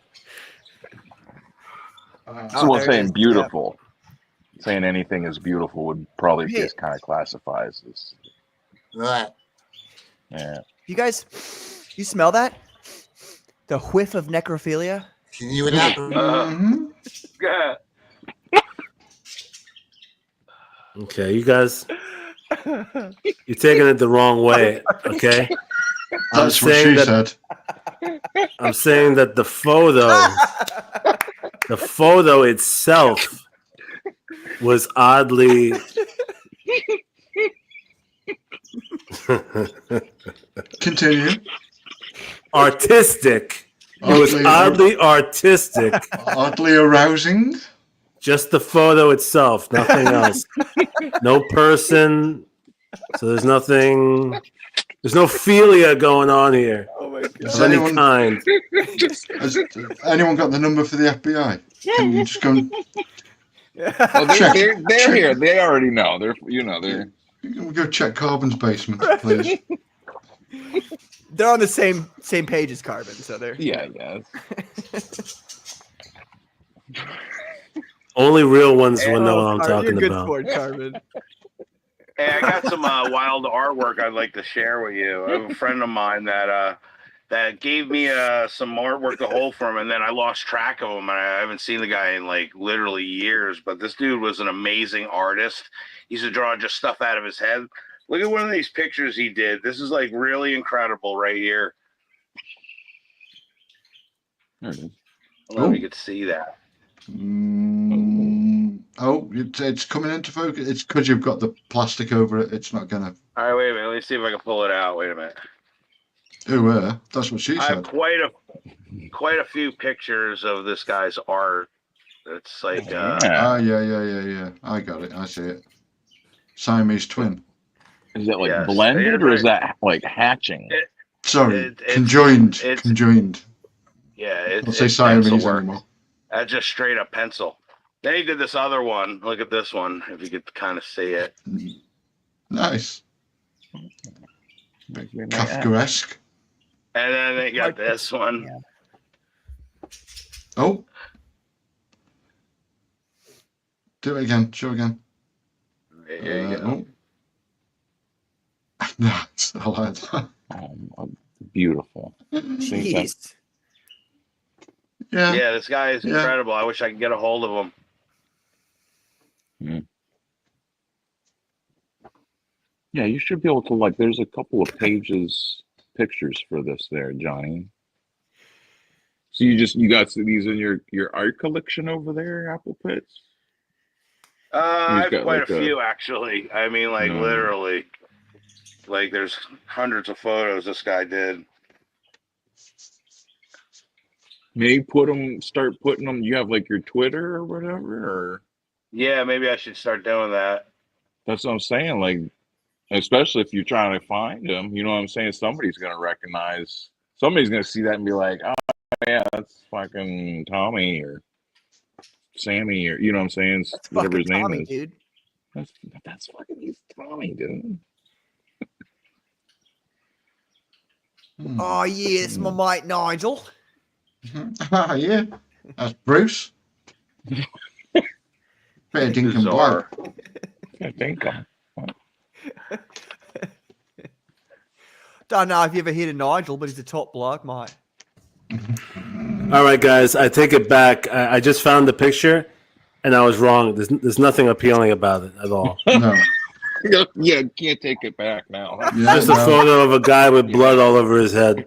So I'm saying beautiful. Yeah. Saying anything is beautiful would probably just kind of classifies as. Right. Yeah. You smell that? The whiff of necrophilia? Can you elaborate? Yeah. Okay, you guys, you're taking it the wrong way. Okay, That's what she said. I'm saying that the photo itself was oddly. Continue. Artistic. It was oddly artistic. Oddly arousing. Just the photo itself, nothing else. No person. So there's nothing. There's no philia going on here. Oh my God. Of any kind. Has anyone got the number for the FBI? Can you just go and Well, they're here. They already know. They're. We'll go check Carbon's basement, please. They're on the same page as Carbon, so they're Yeah. Only real ones will know what I'm Carbon, talking you're good about. sport, Carbon. Hey, I got some wild artwork I'd like to share with you. I have a friend of mine that gave me some artwork to hold for him, and then I lost track of him, and I haven't seen the guy in like literally years. But this dude was an amazing artist. He used to draw just stuff out of his head. Look at one of these pictures he did. This is like really incredible right here. There it is. I don't know if you could see that. It's coming into focus. It's because you've got the plastic over it. It's not gonna. All right, wait a minute. Let me see if I can pull it out. Wait a minute. Oh, that's what she I have said. quite a few pictures of this guy's art. It's like yeah. I got it. I see it. Siamese twin. Is it like blended or is that like hatching? Conjoined. Conjoined. Yeah, I'll say Siamese anymore. That's just straight up pencil. Then he did this other one. Look at this one, if you could kind of see it. Nice. Kafkaesque. And then they got this one. Yeah. Oh. Do it again. Show again. There you go. Nice. I like that. Beautiful. Jeez. Yeah, this guy is incredible. I wish I could get a hold of him. Yeah, you should be able to there's a couple of pictures for this there, Johnny. So you got these in your art collection over there, Apple Pits? I have quite a few actually. I mean, literally. Like there's hundreds of photos this guy did. Maybe start putting them. You have your Twitter or whatever, or yeah, maybe I should start doing that. That's what I'm saying. Especially if you're trying to find them, you know what I'm saying? Somebody's gonna recognize. Somebody's gonna see that and be like, "Oh yeah, that's fucking Tommy or Sammy or you know what I'm saying? That's whatever his name Tommy, is." Dude. That's fucking he's Tommy, dude. Oh yeah, it's my mate Nigel. Yeah, that's Bruce. Fair dinkum Bizarre. bloke. Yeah, dinkum. Don't know if you ever hit a Nigel, but he's a top bloke, mate. All right, guys, I take it back. I just found the picture, and I was wrong. There's nothing appealing about it at all. No. Yeah, can't take it back now. Just a photo of a guy with blood all over his head.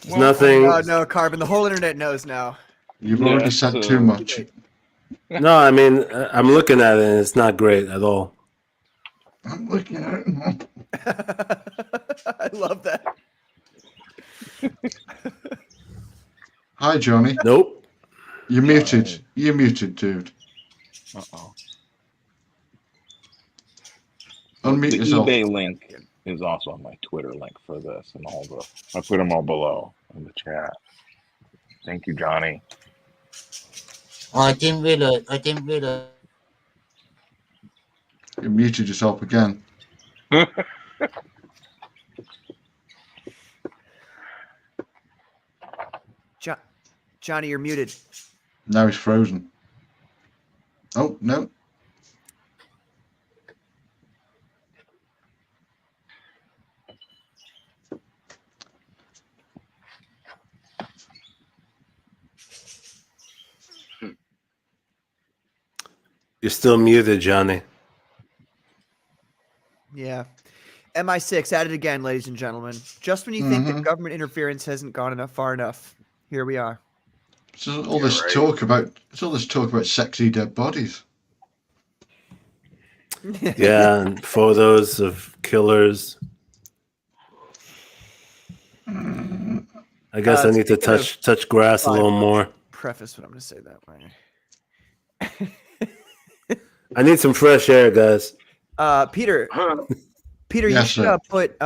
There's nothing. Oh no, Carbon. The whole internet knows now. You've already said too much. No, I mean, I'm looking at it, and it's not great at all. I'm looking at it. I love that. Hi, Johnny. Nope. You're muted. You're muted, dude. Uh-oh. Unmute The yourself. eBay link is also on my Twitter link for this, and all the. I put them all below in the chat. Thank you, Johnny. I didn't realize. You muted yourself again. Johnny, you're muted. Now he's frozen. Oh, no. You're still muted, Johnny. Yeah. MI6 at it again, ladies and gentlemen. Just when you think that government interference hasn't gone far enough, here we are. So all this talk about sexy dead bodies. Yeah, and photos of killers. I guess I need to touch grass a little more. Preface what I'm going to say that way. I need some fresh air, guys. Peter, you Yes, should put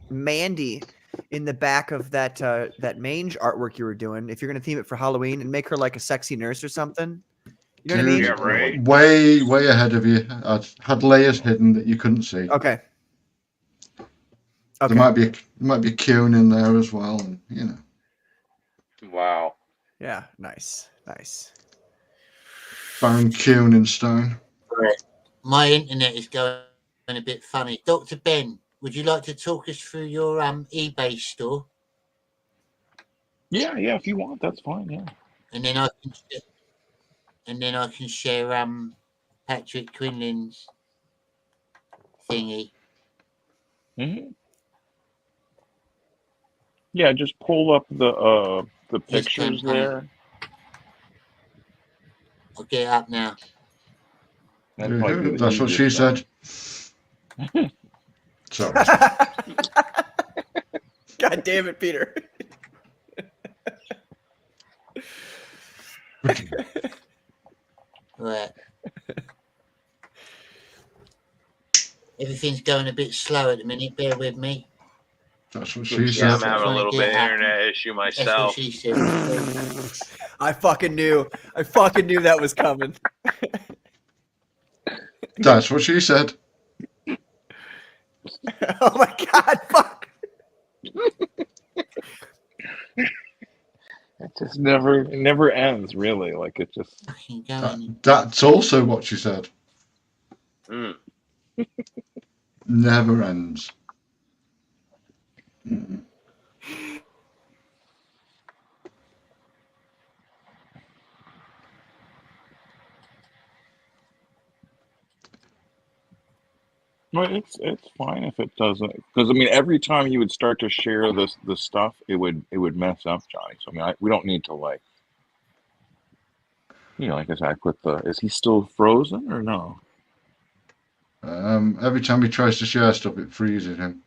Mandy in the back of that mange artwork you were doing. If you're going to theme it for Halloween and make her like a sexy nurse or something. You know what I mean? Yeah, right. Way ahead of you. I had layers hidden that you couldn't see. Okay. There might be a Kieran in there as well, and you know. Wow. Yeah, nice. Baron Kieran in stone. My internet is going a bit funny. Dr. Ben, would you like to talk us through your eBay store? Yeah, if you want, that's fine. Yeah. And then I can share Patrick Quinlan's thingy. Mm-hmm. Yeah, just pull up the pictures there. I'll get it up now. That's what she said. Sorry. God damn it, Peter. Right. Everything's going a bit slow at the minute. Bear with me. That's what she Yeah, I'm said. having a little bit of internet issue That's what myself. she said. I fucking knew that was coming. That's what she said. Oh my god, fuck. It just never ends, really. Like it just. That's also what she said. Never ends. Well, it's fine if it doesn't, because I mean, every time you would start to share the stuff, it would mess up, Johnny. So I mean, we don't need to like, like I said, I put the. Is he still frozen or no? Every time he tries to share stuff, it freezes him.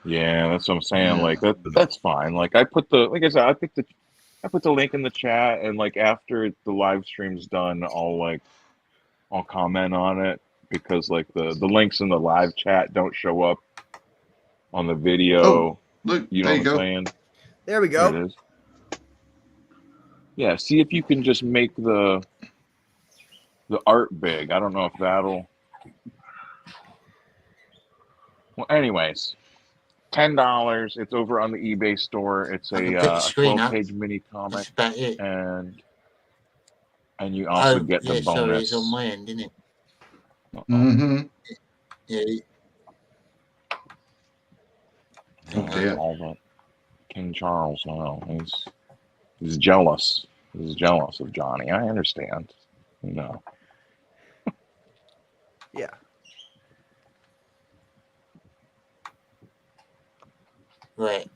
Yeah, that's what I'm saying. Like that's fine. Like I put the, like I said, I put the link in the chat, and like after the live stream's done, I'll comment on it, because like the links in the live chat don't show up on the video. Oh, look, you know there what you I'm go. saying? There we go. There it is. Yeah, see if you can just make the art big. I don't know if that'll. Well, anyways, $10. It's over on the eBay store. It's a 12-page mini comic, and And you also Oh, get the yeah, sorry, it's on bonus. my end, isn't it? Mm-hmm. Yeah. Oh dear. All that. King Charles, no, he's jealous. He's jealous of Johnny. I understand. No. Yeah. Right.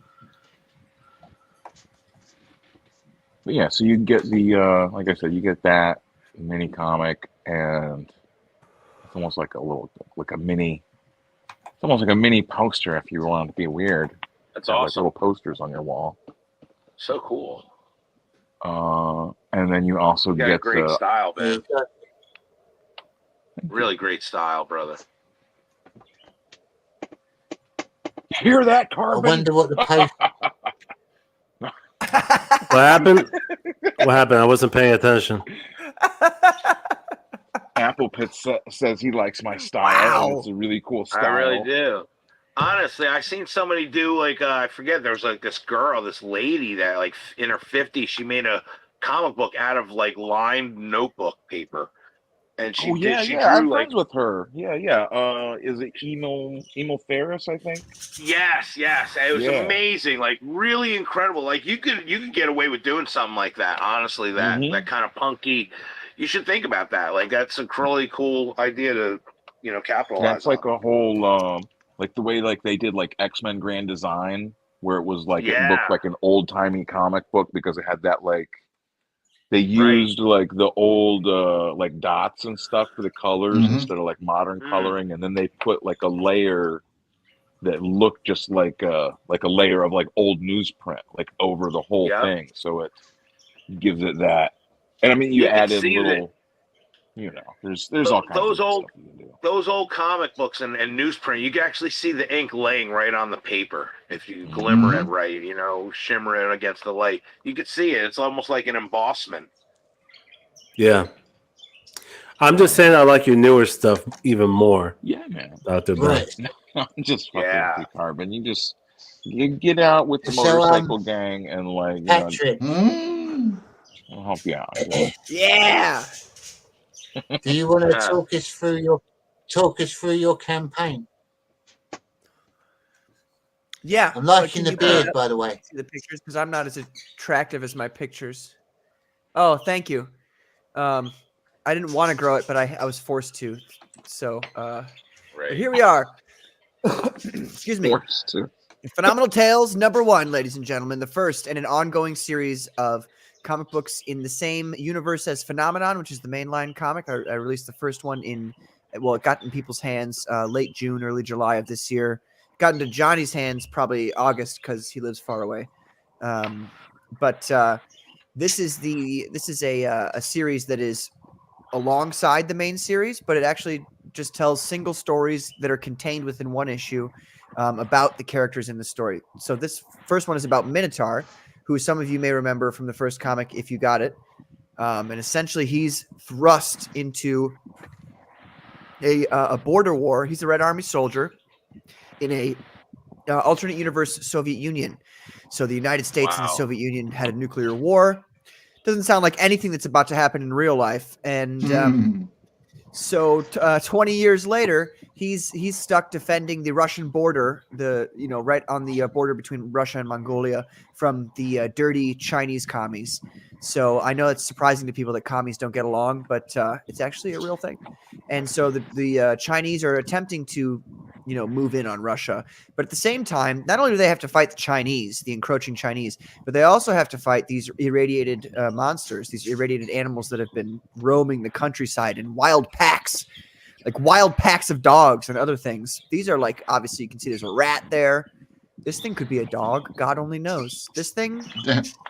But yeah, so you get the like I said, you get that mini comic, and it's almost like a mini. It's almost like a mini poster if you want to be weird. That's Have like awesome. little posters on your wall. So cool. And then you also You got a get great the style, man. Really great style, brother. Hear that, I Carbon? wonder what the post. What happened? What happened? I wasn't paying attention. Apple Pit says he likes my style, and it's a really cool style. I really do. Honestly, I seen somebody do like I forget. There was like this girl, this lady that like in her 50s, she made a comic book out of like lined notebook paper, and she Oh did. yeah, She yeah. I'm drew like friends with her. Yeah, yeah. Is it Emo Ferris? I think. yes. It was Yeah. amazing, like really incredible. Like you could get away with doing something like that. Honestly, that kind of punky. You should think about that. Like that's a really cool idea to capitalize That's like a whole like the way like they did like X-Men Grand Design, where it was like it looked like an old timey comic book because it had that like they used like the old like dots and stuff for the colors instead of like modern coloring, and then they put like a layer that looked just like a layer of like old newsprint like over the whole thing, so it gives it that. And I mean, you could add in see little, there's all kinds those of old stuff you can do. those old comic books and newsprint. You can actually see the ink laying right on the paper if you glimmer it right. Shimmer it against the light. You could see it. It's almost like an embossment. Yeah. I'm just saying I like your newer stuff even more. Yeah, man. Out there, man. I'm just fucking with you, Carbon. You get out with the So, motorcycle gang and like Patrick, I'll help you out. Yeah. do you want to talk us through your campaign? Yeah. I'm liking Can the you beard, put up by the way. the pictures because I'm not as attractive as my pictures. Oh, thank you. I didn't want to grow it, but I was forced to. So but here we are. Excuse me. Forced to. Phenomenal Tales #1, ladies and gentlemen, the first in an ongoing series of comic books in the same universe as Phenomenon, which is the mainline comic. I released the first one it got in people's hands late June, early July of this year. Got into Johnny's hands probably August because he lives far away. But this is a series that is alongside the main series, but it actually just tells single stories that are contained within one issue about the characters in the story. So this first one is about Minotaur, who some of you may remember from the first comic if you got it. And essentially he's thrust into a border war. He's a Red Army soldier in a alternate universe Soviet Union. So the United States and the Soviet Union had a nuclear war. Doesn't sound like anything that's about to happen in real life. And so 20 years later, he's stuck defending the Russian border, right on the border between Russia and Mongolia from the dirty Chinese commies. So I know it's surprising to people that commies don't get along, but it's actually a real thing. And so the Chinese are attempting to move in on Russia. But at the same time, not only do they have to fight the Chinese, the encroaching Chinese, but they also have to fight these irradiated monsters, these irradiated animals that have been roaming the countryside in wild packs, like wild packs of dogs and other things. These are like, obviously you can see there's a rat there. This thing could be a dog. God only knows. This thing,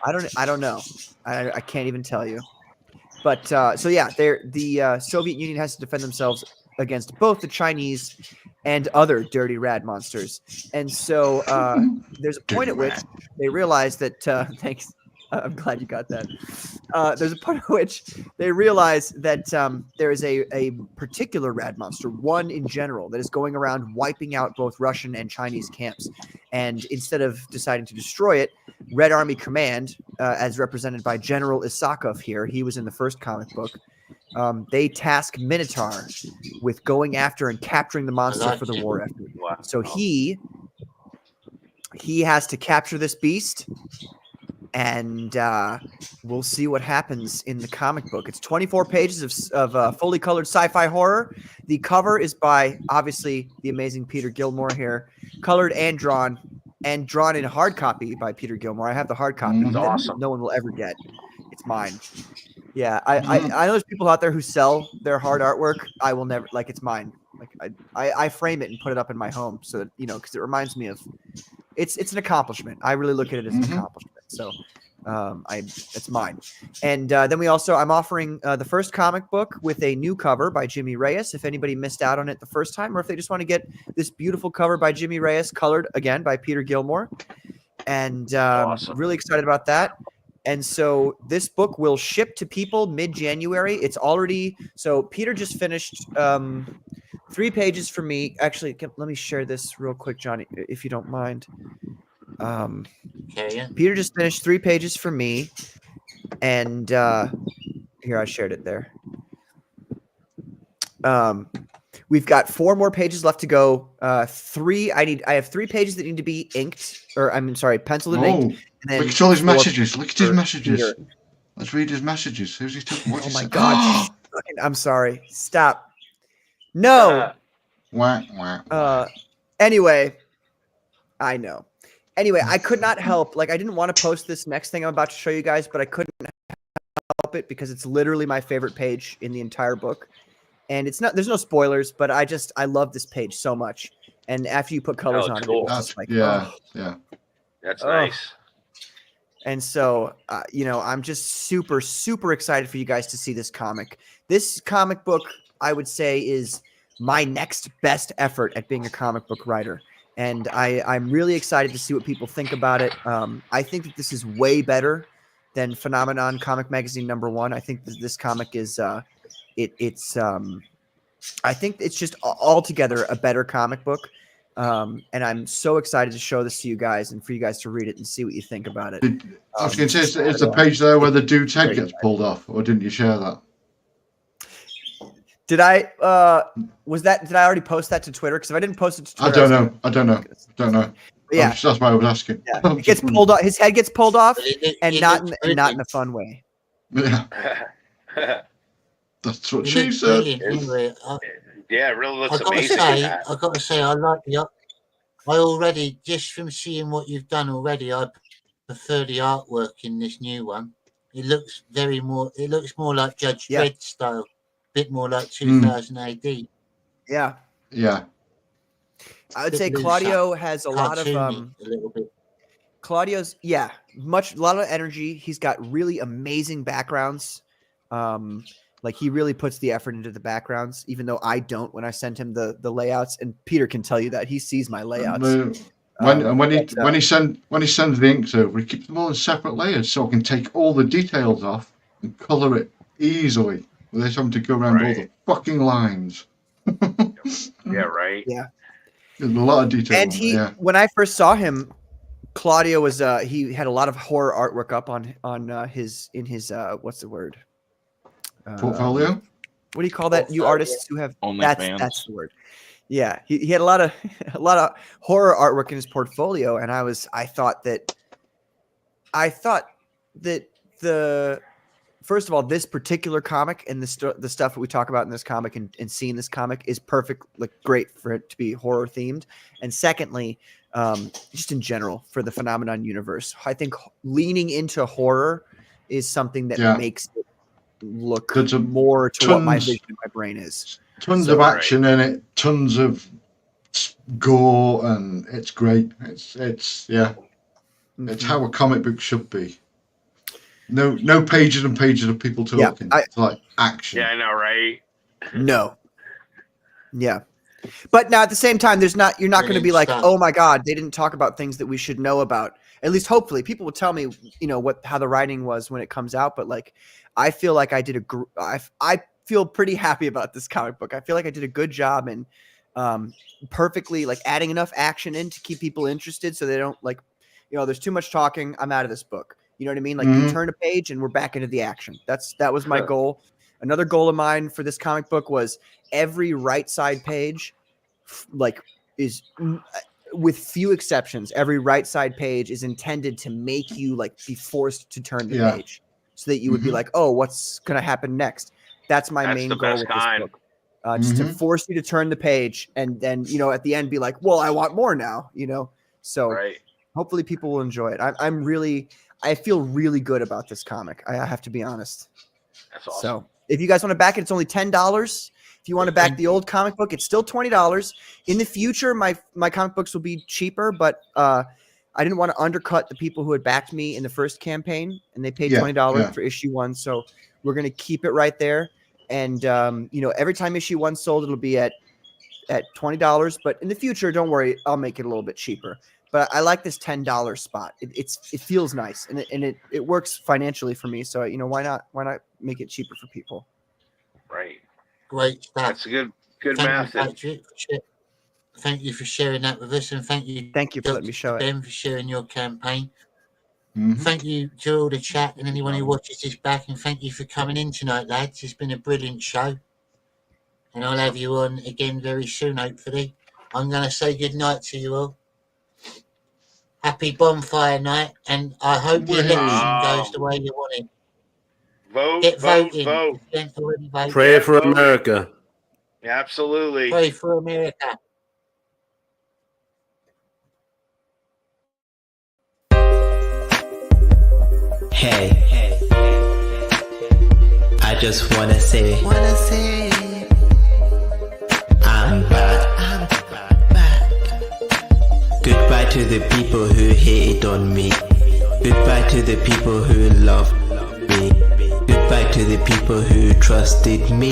I don't know. I can't even tell you. But so yeah, the Soviet Union has to defend themselves against both the Chinese and other dirty rad monsters. And so there's a point at which they realize that thanks. I'm glad you got that. There's a point at which they realize that there is a particular rad monster, one in general, that is going around wiping out both Russian and Chinese camps. And instead of deciding to destroy it, Red Army Command, as represented by General Isakov here, he was in the first comic book. They task Minotaur with going after and capturing the monster for the war effort. Wow. So he has to capture this beast, and we'll see what happens in the comic book. It's 24 pages of fully colored sci-fi horror. The cover is by, obviously, the amazing Peter Gilmore here, colored and drawn in hard copy by Peter Gilmore. I have the hard copy that awesome. no one will ever get. It's mine. Yeah, I know there's people out there who sell their hard artwork. I will never, like, it's mine. Like I frame it and put it up in my home so that, because it reminds me of, it's an accomplishment. I really look at it as an accomplishment. So it's mine. And then I'm offering the first comic book with a new cover by Jimmy Reyes. If anybody missed out on it the first time, or if they just want to get this beautiful cover by Jimmy Reyes, colored again by Peter Gilmore. And Awesome. Really excited about that. And so this book will ship to people mid-January. It's already, so Peter just finished 3 pages for me. Actually, let me share this real quick, Johnny, if you don't mind. Peter just finished 3 pages for me. And here, I shared it there. We've got 4 more pages left to go. I have 3 pages that need to be inked, or I'm sorry, penciled and inked. And then look at all his 4 messages. Look at his for messages. Peter. Let's read his messages. Who's he talking? Oh my God! I'm sorry. Stop. No. Wah, wah. Anyway, I know. Anyway, I could not help. Like, I didn't want to post this next thing I'm about to show you guys, but I couldn't help it because it's literally my favorite page in the entire book. And it's not. There's no spoilers, but I love this page so much. And after you put colors on cool. it, it's just like, yeah. That's nice. And so, I'm just super, super excited for you guys to see this comic. This comic book, I would say, is my next best effort at being a comic book writer. And I'm really excited to see what people think about it. I think that this is way better than Phenomenon Comic Magazine #1. I think this comic is, I think it's just altogether a better comic book. And I'm so excited to show this to you guys and for you guys to read it and see what you think about it. I was going to say, is the page there where the dude's head gets pulled off, or didn't you share that? Did I? Did I already post that to Twitter? Because if I didn't post it to Twitter, I don't know. Yeah, that's why I was asking. Yeah, it gets pulled off. His head gets pulled off, and not in a fun way. Yeah, that's what she said. Yeah, it really looks I've got to amazing. say, I like the. I already, just from seeing what you've done already, I prefer the artwork in this new one. It looks It looks more like Judge Dredd style, bit more like 2000 AD. Yeah. Yeah. I would say Claudio has a lot of a little bit. Claudio's a lot of energy. He's got really amazing backgrounds. Like, he really puts the effort into the backgrounds, even though I don't when I send him the layouts. And Peter can tell you that he sees my layouts. When he sends the inks over, he keeps them all in separate layers so I can take all the details off and color it easily without having to go around all the fucking lines. Yeah, right. Yeah. There's a lot of detail. And when I first saw him, Claudio was he had a lot of horror artwork up on his what's the word? Portfolio? What do you call that? You artists who have OnlyFans. That's the word. Yeah, he had a lot of horror artwork in his portfolio, and I thought that the first of all, this particular comic and the stuff that we talk about in this comic and seeing this comic is perfect, like great for it to be horror themed. And secondly, just in general for the Phenomenon universe, I think leaning into horror is something that makes it look more to what my vision in my brain is. Tons of action in it, tons of gore, and it's great. It's how a comic book should be. No pages and pages of people talking. It's like action. Yeah, I know, right? No. Yeah. But now at the same time, you're not going to be like, oh my God, they didn't talk about things that we should know about. At least hopefully people will tell me, how the writing was when it comes out. But like, I feel like I did I feel pretty happy about this comic book. I feel like I did a good job and perfectly like adding enough action in to keep people interested so they don't like, there's too much talking. I'm out of this book. You know what I mean? Like you turn a page and we're back into the action. That was my goal. Another goal of mine for this comic book was every right side page, is, with few exceptions, every right side page is intended to make you be forced to turn the page, so that you would be like, oh, what's gonna happen next? That's my main goal with this book. Just to force you to turn the page, and then at the end be like, well, I want more now. So hopefully people will enjoy it. I feel really good about this comic. I have to be honest. That's awesome. So if you guys want to back it, it's only $10. If you want to back the old comic book, it's still $20. In the future, my comic books will be cheaper, but I didn't want to undercut the people who had backed me in the first campaign, and they paid $20 for issue 1. So we're going to keep it right there. And every time issue 1 sold, it'll be at $20. But in the future, don't worry, I'll make it a little bit cheaper. But I like this $10 spot. It feels nice, and it works financially for me. So why not make it cheaper for people? Right. Great stuff. That's a good Thank method. you, Patrick. Thank you for sharing that with us, and thank you for letting me show Ben for sharing your campaign. Mm-hmm. Thank you to all the chat and anyone who watches this back, and thank you for coming in tonight, lads. It's been a brilliant show, and I'll have you on again very soon, hopefully. I'm going to say good night to you all. Happy bonfire night, and I hope the election goes the way you want it. Get voting. Vote. If you ain't already voted. Pray for America. Absolutely. Pray for America. Hey, I just wanna say, I'm back. Goodbye to the people who hated on me. Goodbye to the people who loved me. Goodbye to the people who trusted me.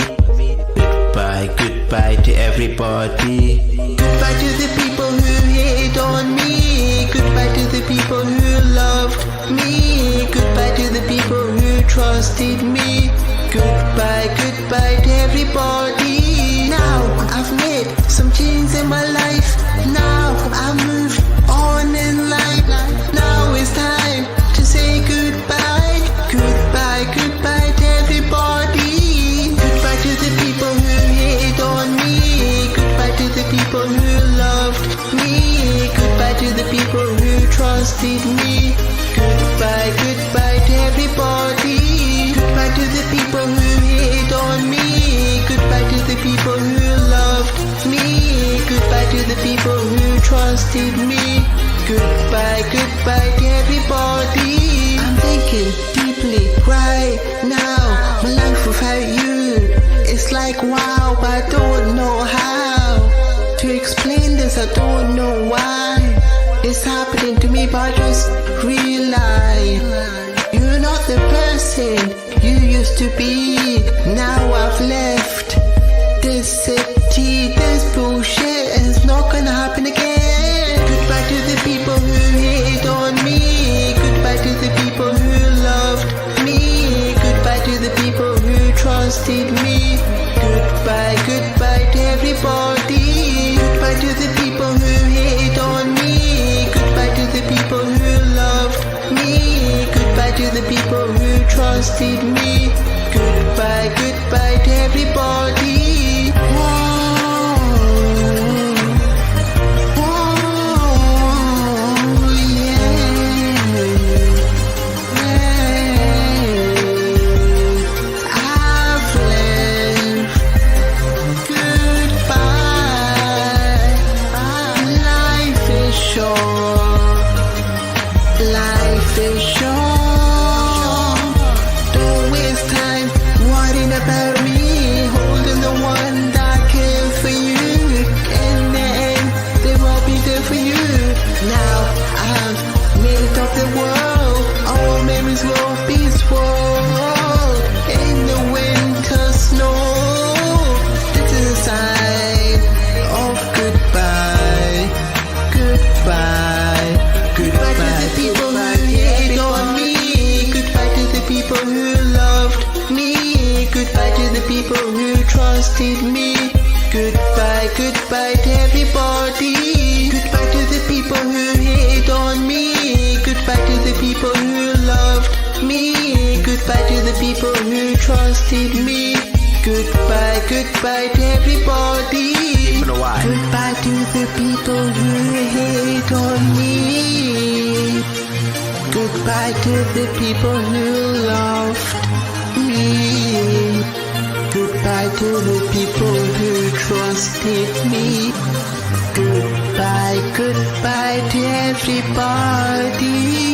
Goodbye to everybody. Goodbye to the people who hated on me. Goodbye to the people who loved me. Goodbye to the people who trusted me. Goodbye to everybody. Now I've made some change in my life. Now I've moved on in life. Now it's time to say goodbye. Goodbye to everybody. Goodbye to the people who hated on me. Goodbye to the people who loved me. Goodbye to the people who trusted me. Goodbye to everybody. Goodbye to the people who hated on me. Goodbye to the people who loved me. Goodbye to the people who trusted me. Goodbye to everybody. I'm thinking deeply right now. My life without you, it's like wow, but I don't know how to explain this. I don't know why it's happening to me, but I just realize you're not the person you used to be. Now I've left this city. This bullshit is not gonna happen again. Goodbye to the people who hated on me. Goodbye to the people who loved me. Goodbye to the people who trusted me. Goodbye to everybody. Goodbye to the people who hated on me. Goodbye to the people who loved me. Goodbye to the people who trusted me. Goodbye to everybody. Life is short. Don't waste time worrying about me, holding the one that cares for you. In the end, they won't be there for you. Now I've made it of the world. All memories will be swallowed in the winter snow. This is a sign of goodbye. Goodbye to the people who hated on the people who trusted me. Goodbye, goodbye to everybody. Goodbye to the people who hate on me. Goodbye to the people who loved me. Goodbye to the people who trusted me. Goodbye, goodbye to everybody.